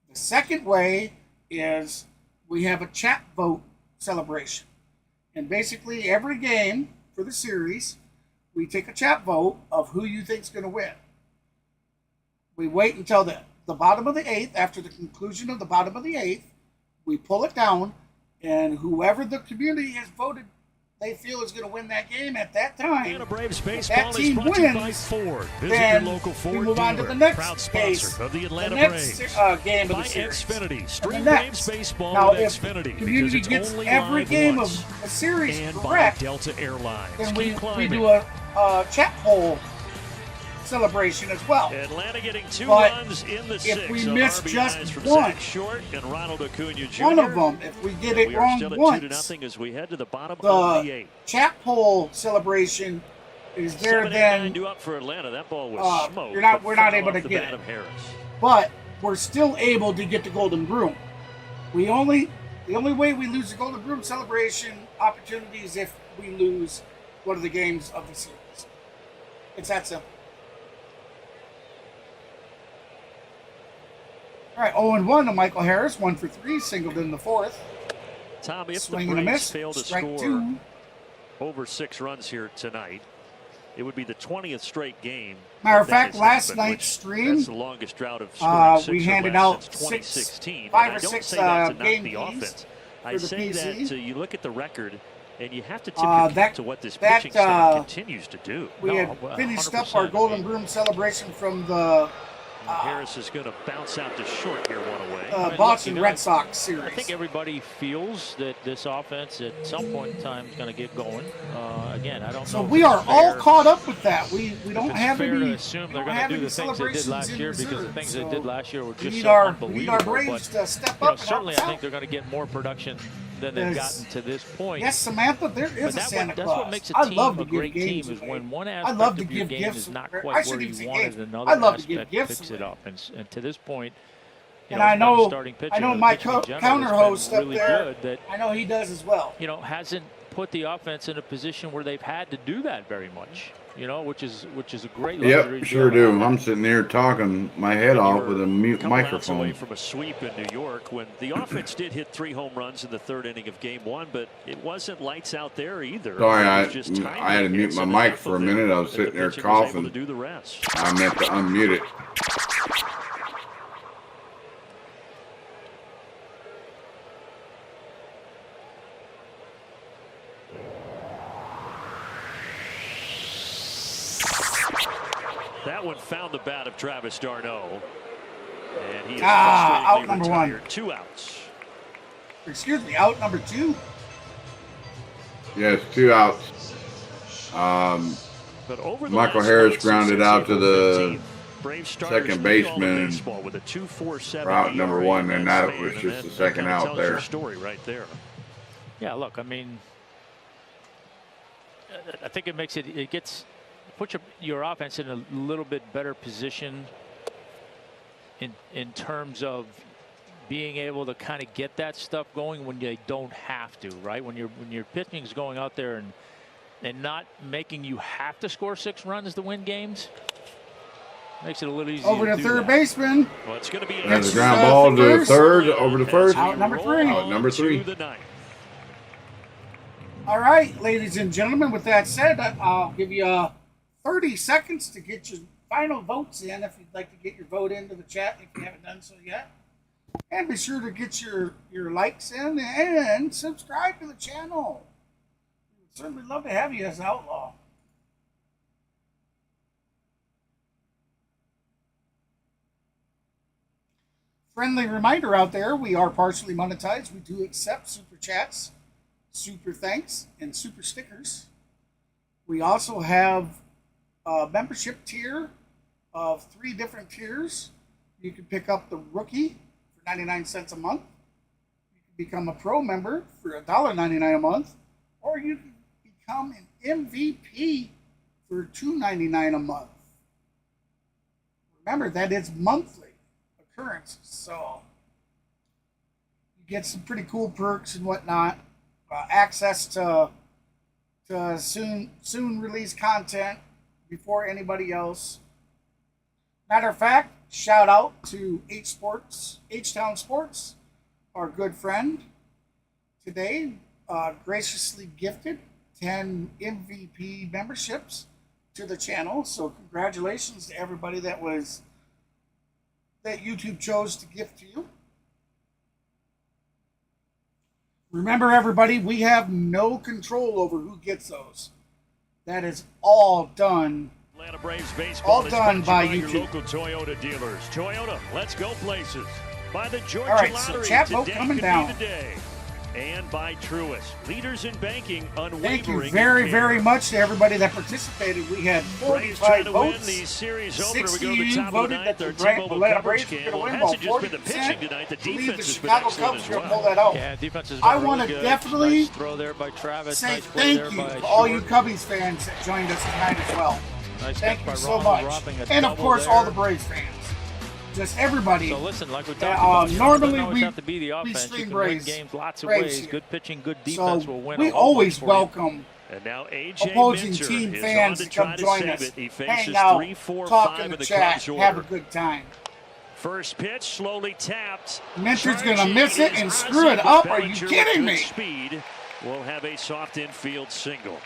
[SPEAKER 1] The second way is we have a chat vote celebration. And basically every game for the series, we take a chat vote of who you think's going to win. We wait until the bottom of the 8th. After the conclusion of the bottom of the 8th, we pull it down, and whoever the community has voted they feel is going to win that game at that time.
[SPEAKER 3] Atlanta Braves
[SPEAKER 1] If
[SPEAKER 3] baseball
[SPEAKER 1] that team
[SPEAKER 3] is brought to you by
[SPEAKER 1] wins,
[SPEAKER 3] Ford. Visit
[SPEAKER 1] then
[SPEAKER 3] your local Ford
[SPEAKER 1] we move on to
[SPEAKER 3] dealer,
[SPEAKER 1] the next
[SPEAKER 3] proud
[SPEAKER 1] case,
[SPEAKER 3] sponsor of the Atlanta
[SPEAKER 1] the
[SPEAKER 3] Braves.
[SPEAKER 1] next game of
[SPEAKER 3] By
[SPEAKER 1] the series.
[SPEAKER 3] Xfinity.
[SPEAKER 1] And
[SPEAKER 3] Stream
[SPEAKER 1] the
[SPEAKER 3] Braves
[SPEAKER 1] next.
[SPEAKER 3] baseball
[SPEAKER 1] Now,
[SPEAKER 3] with
[SPEAKER 1] if
[SPEAKER 3] Xfinity
[SPEAKER 1] community
[SPEAKER 3] because
[SPEAKER 1] gets
[SPEAKER 3] it's only
[SPEAKER 1] every
[SPEAKER 3] live
[SPEAKER 1] game
[SPEAKER 3] once.
[SPEAKER 1] of a series
[SPEAKER 3] And
[SPEAKER 1] correct,
[SPEAKER 3] by Delta Airlines.
[SPEAKER 1] then
[SPEAKER 3] Keep
[SPEAKER 1] we
[SPEAKER 3] climbing.
[SPEAKER 1] do a chat poll celebration as well.
[SPEAKER 3] Atlanta getting 2
[SPEAKER 1] But
[SPEAKER 3] runs in the
[SPEAKER 1] if
[SPEAKER 3] 6th.
[SPEAKER 1] we
[SPEAKER 3] on
[SPEAKER 1] miss
[SPEAKER 3] RBIs
[SPEAKER 1] just
[SPEAKER 3] from
[SPEAKER 1] one,
[SPEAKER 3] Zach Short and Ronald Acuna Jr.
[SPEAKER 1] one of them, if we get it
[SPEAKER 3] we are
[SPEAKER 1] wrong
[SPEAKER 3] still at
[SPEAKER 1] once,
[SPEAKER 3] 2-0 as we head to the bottom of the
[SPEAKER 1] the
[SPEAKER 3] 8th.
[SPEAKER 1] chat poll celebration is there
[SPEAKER 3] 7-8-9
[SPEAKER 1] then.
[SPEAKER 3] due up for Atlanta. That ball was smoked.
[SPEAKER 1] We're not able to
[SPEAKER 3] the
[SPEAKER 1] get
[SPEAKER 3] bat
[SPEAKER 1] it.
[SPEAKER 3] of Harris.
[SPEAKER 1] But we're still able to get the Golden Broom. The only way we lose the Golden Broom celebration opportunity is if we lose one of the games of the series. It's that simple. All right, 0-1 to Michael Harris, 1 for 3, singled in the 4th.
[SPEAKER 3] Tom, if
[SPEAKER 1] Swing
[SPEAKER 3] the
[SPEAKER 1] and a
[SPEAKER 3] Braves
[SPEAKER 1] miss,
[SPEAKER 3] fail to
[SPEAKER 1] strike
[SPEAKER 3] score
[SPEAKER 1] 2.
[SPEAKER 3] over 6 runs here tonight, it would be the 20th straight game.
[SPEAKER 1] Matter of
[SPEAKER 3] that
[SPEAKER 1] fact,
[SPEAKER 3] has
[SPEAKER 1] last
[SPEAKER 3] happened,
[SPEAKER 1] night's stream,
[SPEAKER 3] that's the longest drought of scoring 6
[SPEAKER 1] we
[SPEAKER 3] or
[SPEAKER 1] handed
[SPEAKER 3] less
[SPEAKER 1] out
[SPEAKER 3] since 2016.
[SPEAKER 1] 5
[SPEAKER 3] And
[SPEAKER 1] or
[SPEAKER 3] I don't
[SPEAKER 1] 6
[SPEAKER 3] say that to knock
[SPEAKER 1] game
[SPEAKER 3] the
[SPEAKER 1] keys
[SPEAKER 3] offense. I
[SPEAKER 1] for the
[SPEAKER 3] say that
[SPEAKER 1] PC.
[SPEAKER 3] you look at the record, and you have to tip your cap to what this pitching staff continues to do.
[SPEAKER 1] We had finished up our Golden Broom celebration from the
[SPEAKER 3] Harris is going to bounce out to short here, one away.
[SPEAKER 1] Boston Red Sox series.
[SPEAKER 5] I think everybody feels that this offense at some point in time is going to get going. Again, I don't know.
[SPEAKER 1] So we are all caught up with that. We don't have
[SPEAKER 5] fair
[SPEAKER 1] any.
[SPEAKER 5] to assume they're going to do the things they did last year because the things they did last year were just so unbelievable.
[SPEAKER 1] We need our Braves to step up.
[SPEAKER 5] Certainly, I think they're going to get more production than they've gotten to this point.
[SPEAKER 1] Yes, Samantha, there is a Santa Claus.
[SPEAKER 5] That's what makes a team a great team is when one aspect of your game is not quite where you wanted, another aspect picks it up. And to this point,
[SPEAKER 1] and I know my
[SPEAKER 5] counter
[SPEAKER 1] host up
[SPEAKER 5] really
[SPEAKER 1] there.
[SPEAKER 5] Good
[SPEAKER 1] I know he does as well.
[SPEAKER 5] Hasn't put the offense in a position where they've had to do that very much. Which is a great luxury.
[SPEAKER 2] Yep, sure do. I'm sitting here talking my head off with a mute microphone.
[SPEAKER 3] Away from a sweep in New York when the offense did hit 3 home runs in the 3rd inning of Game 1, but it wasn't lights out there either.
[SPEAKER 2] Sorry, I had to mute my mic for a minute. I was sitting there coughing.
[SPEAKER 3] To do the rest.
[SPEAKER 2] I meant to unmute it.
[SPEAKER 3] That one found the bat of Travis d'Arnaud. And he is
[SPEAKER 1] out number
[SPEAKER 3] retired.
[SPEAKER 1] 1.
[SPEAKER 3] 2 outs.
[SPEAKER 1] Excuse me, out number 2.
[SPEAKER 2] Yes, 2 outs.
[SPEAKER 3] But over the
[SPEAKER 2] Michael
[SPEAKER 3] last
[SPEAKER 2] Harris
[SPEAKER 3] month,
[SPEAKER 2] grounded
[SPEAKER 3] since
[SPEAKER 2] out to the
[SPEAKER 3] Braves starters
[SPEAKER 2] second
[SPEAKER 3] lead all of
[SPEAKER 2] baseman
[SPEAKER 3] baseball with a 2.47
[SPEAKER 2] route number
[SPEAKER 3] ERA
[SPEAKER 2] 1, and that
[SPEAKER 3] span,
[SPEAKER 2] was
[SPEAKER 3] and
[SPEAKER 2] just the
[SPEAKER 3] that
[SPEAKER 2] second
[SPEAKER 3] kinda
[SPEAKER 2] out
[SPEAKER 3] tells
[SPEAKER 2] there.
[SPEAKER 3] your story right there.
[SPEAKER 5] Yeah, look, I mean, I think it makes puts your offense in a little bit better position in terms of being able to kind of get that stuff going when they don't have to, right? When your pitching is going out there and not making you have to score 6 runs to win games, makes it a little easier.
[SPEAKER 1] Over to third baseman.
[SPEAKER 3] Well, it's going to be
[SPEAKER 2] That's a ground ball to the third, over the first.
[SPEAKER 1] Out number 3.
[SPEAKER 2] Out number 3.
[SPEAKER 1] All right, ladies and gentlemen, with that said, I'll give you 30 seconds to get your final votes in if you'd like to get your vote into the chat if you haven't done so yet. And be sure to get your likes in and subscribe to the channel. We'd certainly love to have you as an outlaw. Friendly reminder out there, we are partially monetized. We do accept super chats, super thanks, and super stickers. We also have a membership tier of 3 different tiers. You can pick up the rookie for 99 cents a month. You can become a pro member for $1.99 a month, or you can become an MVP for $2.99 a month. Remember that it's monthly occurrences, so you get some pretty cool perks and whatnot. Access to soon release content before anybody else. Matter of fact, shout out to H-Town Sports, our good friend. Today, graciously gifted 10 MVP memberships to the channel. So congratulations to everybody that YouTube chose to gift to you. Remember, everybody, we have no control over who gets those. That is all done.
[SPEAKER 3] Atlanta Braves baseball
[SPEAKER 1] All done by
[SPEAKER 3] your
[SPEAKER 1] YouTube.
[SPEAKER 3] local Toyota dealers. Toyota, let's go places. By the Georgia
[SPEAKER 1] All right, so
[SPEAKER 3] Lottery,
[SPEAKER 1] chat vote
[SPEAKER 3] today
[SPEAKER 1] coming
[SPEAKER 3] could
[SPEAKER 1] down.
[SPEAKER 3] be the day. And by Truist, leaders in banking, unwavering.
[SPEAKER 1] Thank you very, very much to everybody that participated. We had
[SPEAKER 3] Braves trying
[SPEAKER 1] 45
[SPEAKER 3] to win
[SPEAKER 1] votes.
[SPEAKER 3] the series opener.
[SPEAKER 1] 60
[SPEAKER 3] We go to the top of the
[SPEAKER 1] voted
[SPEAKER 3] ninth.
[SPEAKER 1] that
[SPEAKER 3] Our
[SPEAKER 1] the
[SPEAKER 3] T-Mobile
[SPEAKER 1] Atlanta
[SPEAKER 3] coverage
[SPEAKER 1] Braves
[SPEAKER 3] cam.
[SPEAKER 1] were
[SPEAKER 3] Well,
[SPEAKER 1] going
[SPEAKER 3] it
[SPEAKER 1] to win
[SPEAKER 3] hasn't
[SPEAKER 1] about
[SPEAKER 3] just been the
[SPEAKER 1] 40%.
[SPEAKER 3] pitching tonight. The
[SPEAKER 1] I believe
[SPEAKER 3] defense
[SPEAKER 1] the
[SPEAKER 3] has been
[SPEAKER 1] Chicago
[SPEAKER 3] excellent
[SPEAKER 1] Cubs
[SPEAKER 3] as
[SPEAKER 1] are going to
[SPEAKER 3] well.
[SPEAKER 1] pull that out.
[SPEAKER 5] Yeah, defense has been
[SPEAKER 1] I
[SPEAKER 5] really
[SPEAKER 1] want to
[SPEAKER 5] good.
[SPEAKER 1] definitely
[SPEAKER 5] Nice throw there by Travis.
[SPEAKER 1] say
[SPEAKER 5] Nice play
[SPEAKER 1] thank
[SPEAKER 5] there
[SPEAKER 1] you
[SPEAKER 5] by
[SPEAKER 1] to all
[SPEAKER 5] Short.
[SPEAKER 1] you Cubbies fans that joined us tonight as well.
[SPEAKER 5] Nice
[SPEAKER 1] Thank
[SPEAKER 5] catch
[SPEAKER 1] you
[SPEAKER 5] by
[SPEAKER 1] so
[SPEAKER 5] Ronald,
[SPEAKER 1] much.
[SPEAKER 5] robbing a
[SPEAKER 1] And of
[SPEAKER 5] double
[SPEAKER 1] course,
[SPEAKER 5] there.
[SPEAKER 1] all the Braves fans. Just everybody.
[SPEAKER 5] So listen, like we
[SPEAKER 1] that,
[SPEAKER 5] talked about,
[SPEAKER 1] normally
[SPEAKER 5] it doesn't always
[SPEAKER 1] we
[SPEAKER 5] have to be the offense.
[SPEAKER 1] stream
[SPEAKER 5] You can
[SPEAKER 1] Braves,
[SPEAKER 5] win games lots of
[SPEAKER 1] Braves
[SPEAKER 5] ways.
[SPEAKER 1] here.
[SPEAKER 5] Good pitching, good defense will win.
[SPEAKER 1] We
[SPEAKER 5] a whole
[SPEAKER 1] always
[SPEAKER 5] bunch for you.
[SPEAKER 1] welcome
[SPEAKER 3] And now AJ
[SPEAKER 1] opposing
[SPEAKER 3] Minter
[SPEAKER 1] team
[SPEAKER 3] is
[SPEAKER 1] fans
[SPEAKER 3] on
[SPEAKER 1] to
[SPEAKER 3] try
[SPEAKER 1] come
[SPEAKER 3] to
[SPEAKER 1] join
[SPEAKER 3] save
[SPEAKER 1] us.
[SPEAKER 3] it. He
[SPEAKER 1] Hang
[SPEAKER 3] faces
[SPEAKER 1] out,
[SPEAKER 3] 3, 4,
[SPEAKER 1] talk
[SPEAKER 3] 5
[SPEAKER 1] in
[SPEAKER 3] in
[SPEAKER 1] the
[SPEAKER 3] the
[SPEAKER 1] chat,
[SPEAKER 3] Cubs
[SPEAKER 1] have a
[SPEAKER 3] order.
[SPEAKER 1] good time.
[SPEAKER 3] First pitch, slowly tapped.
[SPEAKER 1] Minter's going to
[SPEAKER 3] Charging
[SPEAKER 1] miss it
[SPEAKER 3] is
[SPEAKER 1] and screw it
[SPEAKER 3] Ozzie,
[SPEAKER 1] up.
[SPEAKER 3] but
[SPEAKER 1] Are you
[SPEAKER 3] Bellinger
[SPEAKER 1] kidding
[SPEAKER 3] with
[SPEAKER 1] me?
[SPEAKER 3] good speed will have a soft infield single.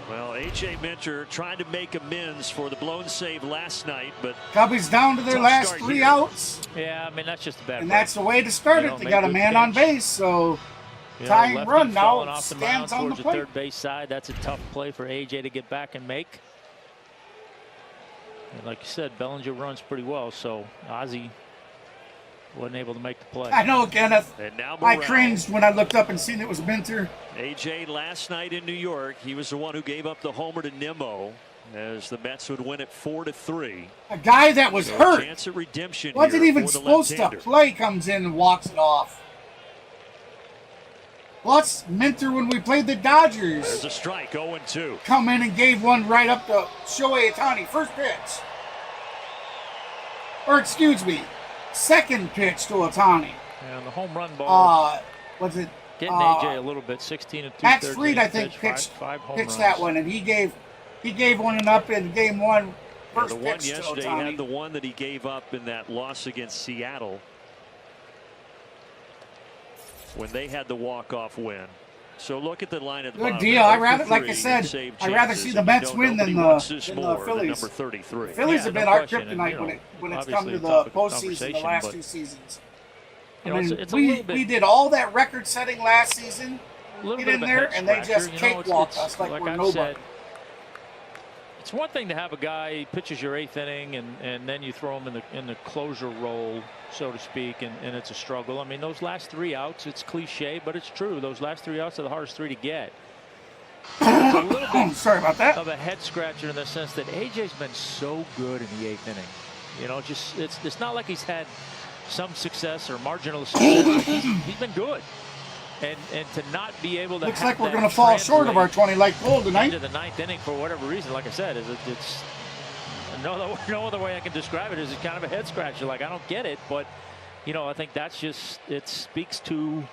[SPEAKER 3] Well, AJ Minter trying to make amends for the blown save last night, but
[SPEAKER 1] Cubbies down to their
[SPEAKER 3] tough
[SPEAKER 1] last
[SPEAKER 3] start
[SPEAKER 1] 3
[SPEAKER 3] here.
[SPEAKER 1] outs.
[SPEAKER 5] Yeah, I mean, that's just a bad
[SPEAKER 1] And
[SPEAKER 5] break.
[SPEAKER 1] that's the way to start
[SPEAKER 5] You
[SPEAKER 1] it.
[SPEAKER 5] know,
[SPEAKER 1] They
[SPEAKER 5] make
[SPEAKER 1] got a
[SPEAKER 5] good
[SPEAKER 1] man on
[SPEAKER 5] pitch.
[SPEAKER 1] base, so
[SPEAKER 5] You know,
[SPEAKER 1] tying
[SPEAKER 5] lefty
[SPEAKER 1] run
[SPEAKER 5] falling
[SPEAKER 1] now
[SPEAKER 5] off the
[SPEAKER 1] stands
[SPEAKER 5] mound
[SPEAKER 1] on the
[SPEAKER 5] towards
[SPEAKER 1] plate.
[SPEAKER 5] third base side. That's a tough play for AJ to get back and make. And like you said, Bellinger runs pretty well, so Ozzie wasn't able to make the play.
[SPEAKER 1] I know, Kenneth.
[SPEAKER 3] And now
[SPEAKER 1] I
[SPEAKER 3] Morel.
[SPEAKER 1] cringed when I looked up and seen it was Minter.
[SPEAKER 3] AJ last night in New York, he was the one who gave up the homer to Nimmo as the Mets would win it 4-3.
[SPEAKER 1] A guy that was
[SPEAKER 3] So
[SPEAKER 1] hurt,
[SPEAKER 3] chance at redemption
[SPEAKER 1] wasn't
[SPEAKER 3] here
[SPEAKER 1] even
[SPEAKER 3] for the
[SPEAKER 1] supposed to
[SPEAKER 3] left-hander.
[SPEAKER 1] play, comes in and walks it off. Plus, Minter, when we played the Dodgers,
[SPEAKER 3] There's a strike, 0-2.
[SPEAKER 1] come in and gave one right up to Shohei Ohtani, first pitch. Or excuse me, second pitch to Ohtani.
[SPEAKER 5] And the home run ball.
[SPEAKER 1] Was it?
[SPEAKER 5] Getting AJ a little bit, 16 and 2/3.
[SPEAKER 1] Max Fried, I think, pitched that one, and he gave one up in game one.
[SPEAKER 3] Yeah,
[SPEAKER 1] First
[SPEAKER 3] the one
[SPEAKER 1] pitch to
[SPEAKER 3] yesterday, he
[SPEAKER 1] Ohtani.
[SPEAKER 3] had the one that he gave up in that loss against Seattle when they had the walk-off win. So look at the line at the
[SPEAKER 1] Good
[SPEAKER 3] bottom.
[SPEAKER 1] deal. I rather, like I said,
[SPEAKER 3] Saved
[SPEAKER 1] I'd rather
[SPEAKER 3] chances,
[SPEAKER 1] see the
[SPEAKER 3] and you
[SPEAKER 1] Mets
[SPEAKER 3] don't-
[SPEAKER 1] win than
[SPEAKER 3] nobody wants this
[SPEAKER 1] the
[SPEAKER 3] more than
[SPEAKER 1] Phillies.
[SPEAKER 3] number 33.
[SPEAKER 1] Phillies have been
[SPEAKER 5] no
[SPEAKER 1] our
[SPEAKER 5] question, and,
[SPEAKER 1] kryptonite
[SPEAKER 5] you know,
[SPEAKER 1] when it's come
[SPEAKER 5] obviously
[SPEAKER 1] to
[SPEAKER 5] a
[SPEAKER 1] the
[SPEAKER 5] topic of
[SPEAKER 1] postseason the
[SPEAKER 5] conversation,
[SPEAKER 1] last
[SPEAKER 5] but,
[SPEAKER 1] 2 seasons.
[SPEAKER 5] you know, it's a
[SPEAKER 1] we
[SPEAKER 5] little bit,
[SPEAKER 1] did all that record setting last season.
[SPEAKER 5] a little
[SPEAKER 1] Get
[SPEAKER 5] bit
[SPEAKER 1] in
[SPEAKER 5] of a
[SPEAKER 1] there
[SPEAKER 5] head
[SPEAKER 1] and they just
[SPEAKER 5] scratcher, you know,
[SPEAKER 1] cakewalk us like we're
[SPEAKER 5] I've
[SPEAKER 1] nobody.
[SPEAKER 5] said, it's one thing to have a guy pitches your 8th inning and then you throw him in the closer role, so to speak, and it's a struggle. I mean, those last 3 outs, it's cliche, but it's true. Those last 3 outs are the hardest 3 to get. It's a little bit
[SPEAKER 1] sorry about that.
[SPEAKER 5] of a head scratcher in the sense that AJ's been so good in the 8th inning. You know, just it's not like he's had some success or marginal success. He's been good. And to not be able to
[SPEAKER 1] Looks
[SPEAKER 5] have
[SPEAKER 1] like we're
[SPEAKER 5] that
[SPEAKER 1] going to fall short of our 20 like goal tonight.
[SPEAKER 5] into the 9th inning for whatever reason, like I said, it's no other way I can describe it. Is it's kind of a head scratcher. Like, I don't get it, but you know, I think that's just, it speaks to.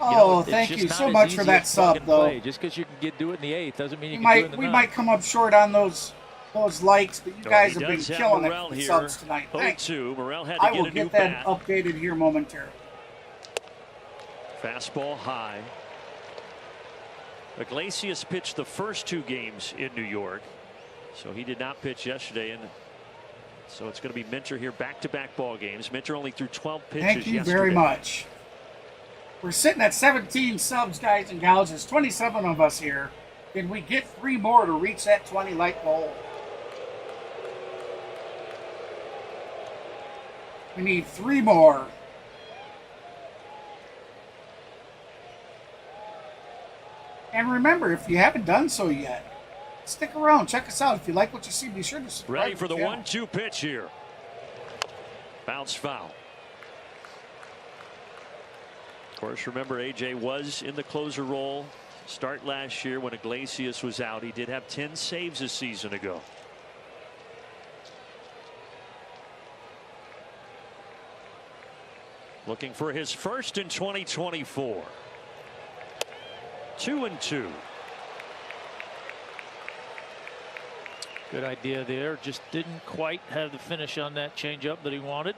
[SPEAKER 1] Thank you so much for that sub, though.
[SPEAKER 5] Just because you can do it in the 8th doesn't mean you
[SPEAKER 1] We
[SPEAKER 5] can do it in the
[SPEAKER 1] we
[SPEAKER 5] 9th.
[SPEAKER 1] might come up short on those likes, but you guys have been
[SPEAKER 3] does have
[SPEAKER 1] killing
[SPEAKER 3] Morel
[SPEAKER 1] it with
[SPEAKER 3] here,
[SPEAKER 1] subs tonight. Thanks.
[SPEAKER 3] 0-2. Morel had to
[SPEAKER 1] I
[SPEAKER 3] get
[SPEAKER 1] will
[SPEAKER 3] a new
[SPEAKER 1] get that
[SPEAKER 3] bat.
[SPEAKER 1] updated here momentarily.
[SPEAKER 3] Fastball high. Iglesias pitched the first 2 games in New York, so he did not pitch yesterday, and so it's going to be Minter here, back-to-back ball games. Minter only threw 12 pitches
[SPEAKER 1] Thank you
[SPEAKER 3] yesterday.
[SPEAKER 1] very much. We're sitting at 17 subs, guys and gals. There's 27 of us here. Can we get 3 more to reach that 20 like goal? We need 3 more. And remember, if you haven't done so yet, stick around. Check us out. If you like what you see, be sure to subscribe.
[SPEAKER 3] Ready for
[SPEAKER 1] to
[SPEAKER 3] the
[SPEAKER 1] channel.
[SPEAKER 3] 1-2 pitch here. Bounce foul. Of course, remember, AJ was in the closer role start last year when Iglesias was out. He did have 10 saves a season ago. Looking for his first in 2024. 2-2.
[SPEAKER 5] Good idea there. Just didn't quite have the finish on that changeup that he wanted.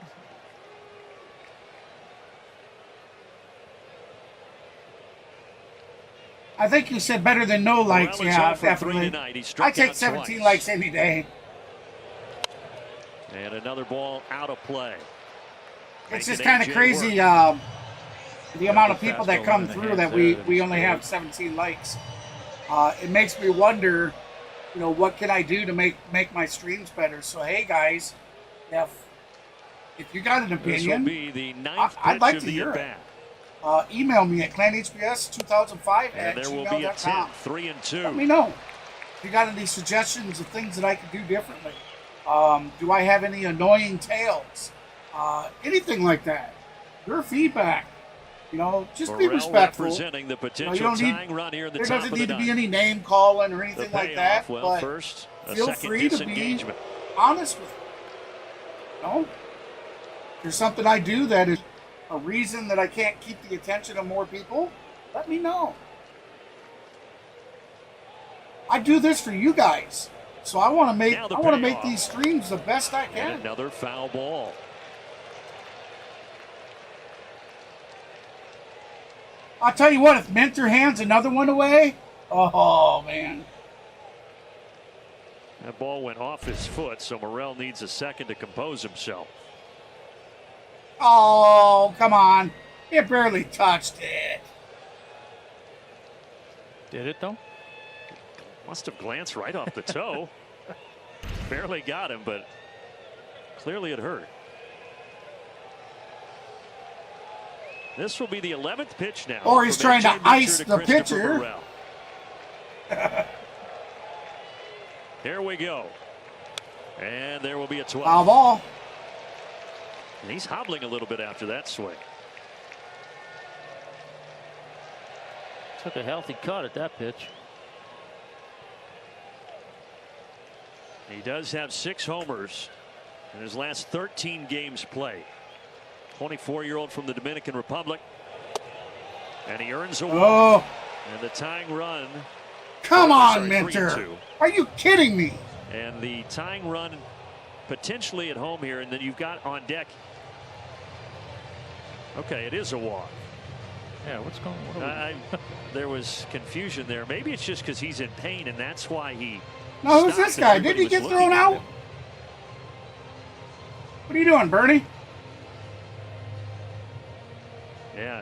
[SPEAKER 1] I think you said better than no likes.
[SPEAKER 3] Morel is
[SPEAKER 1] Yeah,
[SPEAKER 3] off for 3
[SPEAKER 1] definitely.
[SPEAKER 3] tonight. He
[SPEAKER 1] I
[SPEAKER 3] struck
[SPEAKER 1] take
[SPEAKER 3] out
[SPEAKER 1] 17
[SPEAKER 3] twice.
[SPEAKER 1] likes any day.
[SPEAKER 3] And another ball out of play.
[SPEAKER 1] It's just kind of crazy the amount of people that come through that we only have 17 likes. It makes me wonder, you know, what can I do to make my streams better? So hey guys, if you got an opinion, I'd like to hear it. Email me at clanhbs2005@gmail.com.
[SPEAKER 3] 3-2.
[SPEAKER 1] Let me know if you got any suggestions of things that I could do differently. Do I have any annoying tales? Anything like that. Your feedback. You know, just be respectful.
[SPEAKER 3] Representing the potential
[SPEAKER 1] tying
[SPEAKER 3] run here in the
[SPEAKER 1] there
[SPEAKER 3] top
[SPEAKER 1] doesn't
[SPEAKER 3] of
[SPEAKER 1] need
[SPEAKER 3] the
[SPEAKER 1] to be any name calling or anything like that.
[SPEAKER 3] Well,
[SPEAKER 1] but
[SPEAKER 3] first,
[SPEAKER 1] feel free to be honest with me. You know, if there's something I do that is a reason that I can't keep the attention of more people, let me know. I do this for you guys, so I want to make these streams the best I can.
[SPEAKER 3] And another foul ball.
[SPEAKER 1] I'll tell you what, if Minter hands another one away, oh man.
[SPEAKER 3] That ball went off his foot, so Morel needs a second to compose himself.
[SPEAKER 1] Oh, come on. It barely touched it.
[SPEAKER 5] Did it, though?
[SPEAKER 3] Must have glanced right off the toe. Barely got him, but clearly it hurt. This will be the 11th pitch now.
[SPEAKER 1] Or he's trying to ice the pitcher.
[SPEAKER 3] Here we go. And there will be a 12.
[SPEAKER 1] Foul ball.
[SPEAKER 3] And he's hobbling a little bit after that swing.
[SPEAKER 5] Took a healthy cut at that pitch.
[SPEAKER 3] He does have 6 homers in his last 13 games played. 24-year-old from the Dominican Republic. And he earns a walk. And the tying run.
[SPEAKER 1] Come on, Minter. Are you kidding me?
[SPEAKER 3] And the tying run potentially at home here. And then you've got on deck. Okay, it is a walk.
[SPEAKER 5] Yeah, what's going on?
[SPEAKER 3] There was confusion there. Maybe it's just because he's in pain, and that's why he.
[SPEAKER 1] No, who's this guy? Did he get thrown out? What are you doing, Bernie?
[SPEAKER 3] Yeah,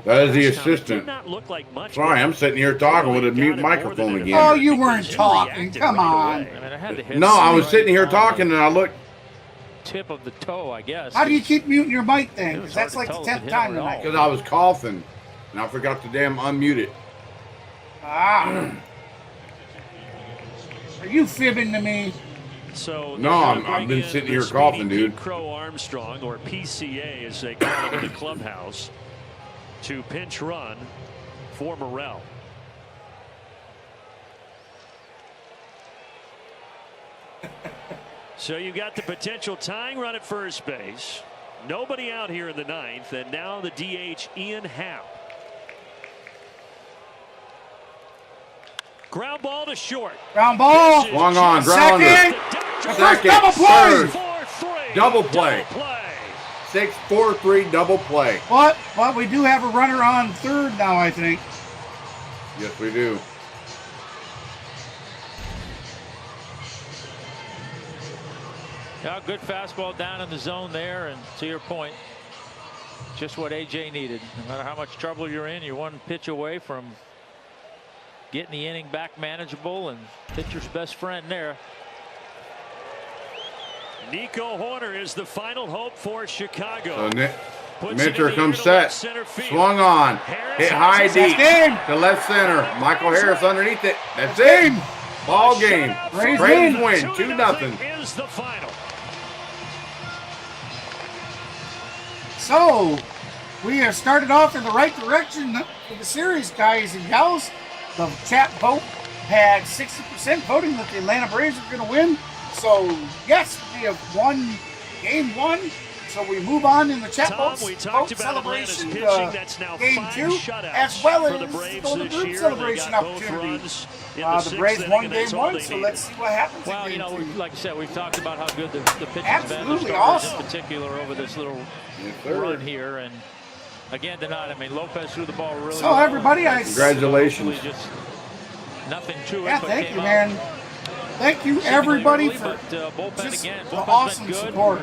[SPEAKER 2] that is the assistant.
[SPEAKER 3] Did not look like much.
[SPEAKER 2] Sorry, I'm sitting here talking with a mute microphone again.
[SPEAKER 1] Oh, you weren't talking. Come on.
[SPEAKER 2] No, I was sitting here talking, and I looked.
[SPEAKER 5] Tip of the toe, I guess.
[SPEAKER 1] How do you keep muting your mic then? Because that's like the 10th time tonight.
[SPEAKER 2] Because I was coughing, and I forgot to damn unmute it.
[SPEAKER 1] Ah. Are you fibbing to me?
[SPEAKER 3] So
[SPEAKER 2] no, I've been sitting here coughing, dude.
[SPEAKER 3] Crow Armstrong, or PCA as they call him in the clubhouse, to pinch run for Morel. So you got the potential tying run at first base. Nobody out here in the 9th, and now the DH Ian Happ. Ground ball to short.
[SPEAKER 1] Ground ball.
[SPEAKER 2] Swung on. Grounder. Second.
[SPEAKER 1] Double play.
[SPEAKER 2] Third. Double play. 6-4-3 double play.
[SPEAKER 1] But we do have a runner on third now, I think.
[SPEAKER 2] Yes, we do.
[SPEAKER 5] Yeah, good fastball down in the zone there, and to your point, just what AJ needed. No matter how much trouble you're in, you're one pitch away from getting the inning back manageable, and pitcher's best friend there.
[SPEAKER 3] Nico Horner is the final hope for Chicago.
[SPEAKER 2] So Minter comes set. Swung on. Hit high deep to left center. Michael Harris underneath it. That's it. Ball game. Braves win 2-0.
[SPEAKER 3] Is the final.
[SPEAKER 1] So we have started off in the right direction for the series, guys and gals. The chat vote had 60% voting that the Atlanta Braves are going to win. So yes, we have won game 1. So we move on in the chat vote celebration game 2, as well as the Golden Group celebration opportunities. The Braves won game 1, so let's see what happens.
[SPEAKER 5] Well, you know, like I said, we've talked about how good the pitching
[SPEAKER 1] absolutely
[SPEAKER 5] been
[SPEAKER 1] awesome.
[SPEAKER 5] in particular over this little run here, and again tonight, I mean, Lopez threw the ball really
[SPEAKER 1] so
[SPEAKER 5] well.
[SPEAKER 1] Everybody,
[SPEAKER 2] congratulations.
[SPEAKER 5] Just nothing to it.
[SPEAKER 1] Yeah, thank you, man. Thank you, everybody, for just the awesome support.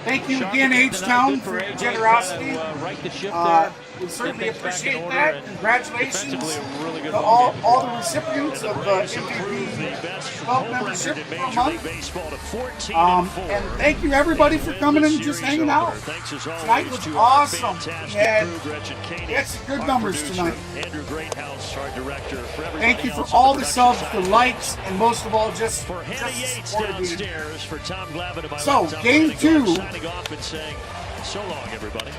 [SPEAKER 1] Thank you again, H-Town, for your generosity. We certainly appreciate that. Congratulations to all the recipients of the MVP Club membership for a month. And thank you, everybody, for coming in and just hanging out. Tonight was awesome. We had some good numbers tonight. Thank you for all the subs, the likes, and most of all, just supporting me. So, game 2.
[SPEAKER 3] So long, everybody.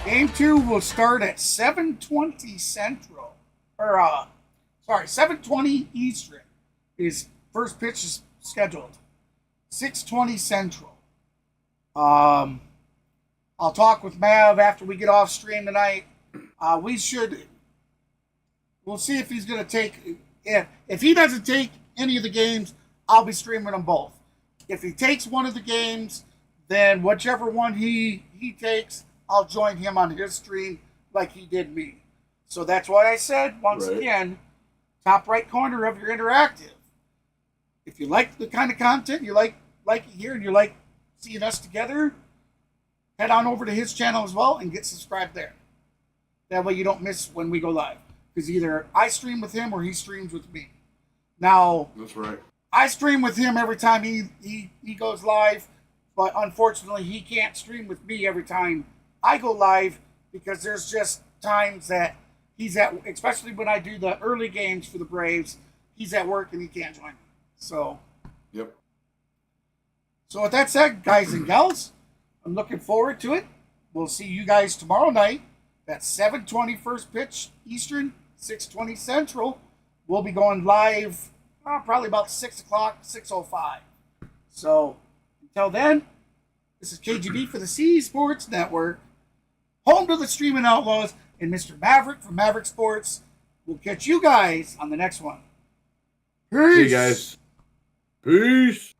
[SPEAKER 1] Game 2 will start at 7:20 Central, or 7:20 Eastern. His first pitch is scheduled 6:20 Central. I'll talk with Mav after we get off stream tonight. We'll see if he's going to take. If he doesn't take any of the games, I'll be streaming them both. If he takes one of the games, then whichever one he takes, I'll join him on his stream like he did me. So that's why I said, once again, top right corner of your interactive. If you like the kind of content you like it here and you like seeing us together, head on over to his channel as well and get subscribed there. That way you don't miss when we go live. Because either I stream with him or he streams with me. Now,
[SPEAKER 2] that's right.
[SPEAKER 1] I stream with him every time he goes live, but unfortunately he can't stream with me every time I go live because there's just times that he's at, especially when I do the early games for the Braves, he's at work and he can't join me. So,
[SPEAKER 2] yep.
[SPEAKER 1] So with that said, guys and gals, I'm looking forward to it. We'll see you guys tomorrow night. That's 7:20 first pitch Eastern, 6:20 Central. We'll be going live probably about 6 o'clock, 6:05. So until then, this is KGB for the C Sports Network, home to the Streaming Outlaws, and Mr. Maverick from Maverick Sports. We'll catch you guys on the next one. Peace.
[SPEAKER 2] See you guys. Peace.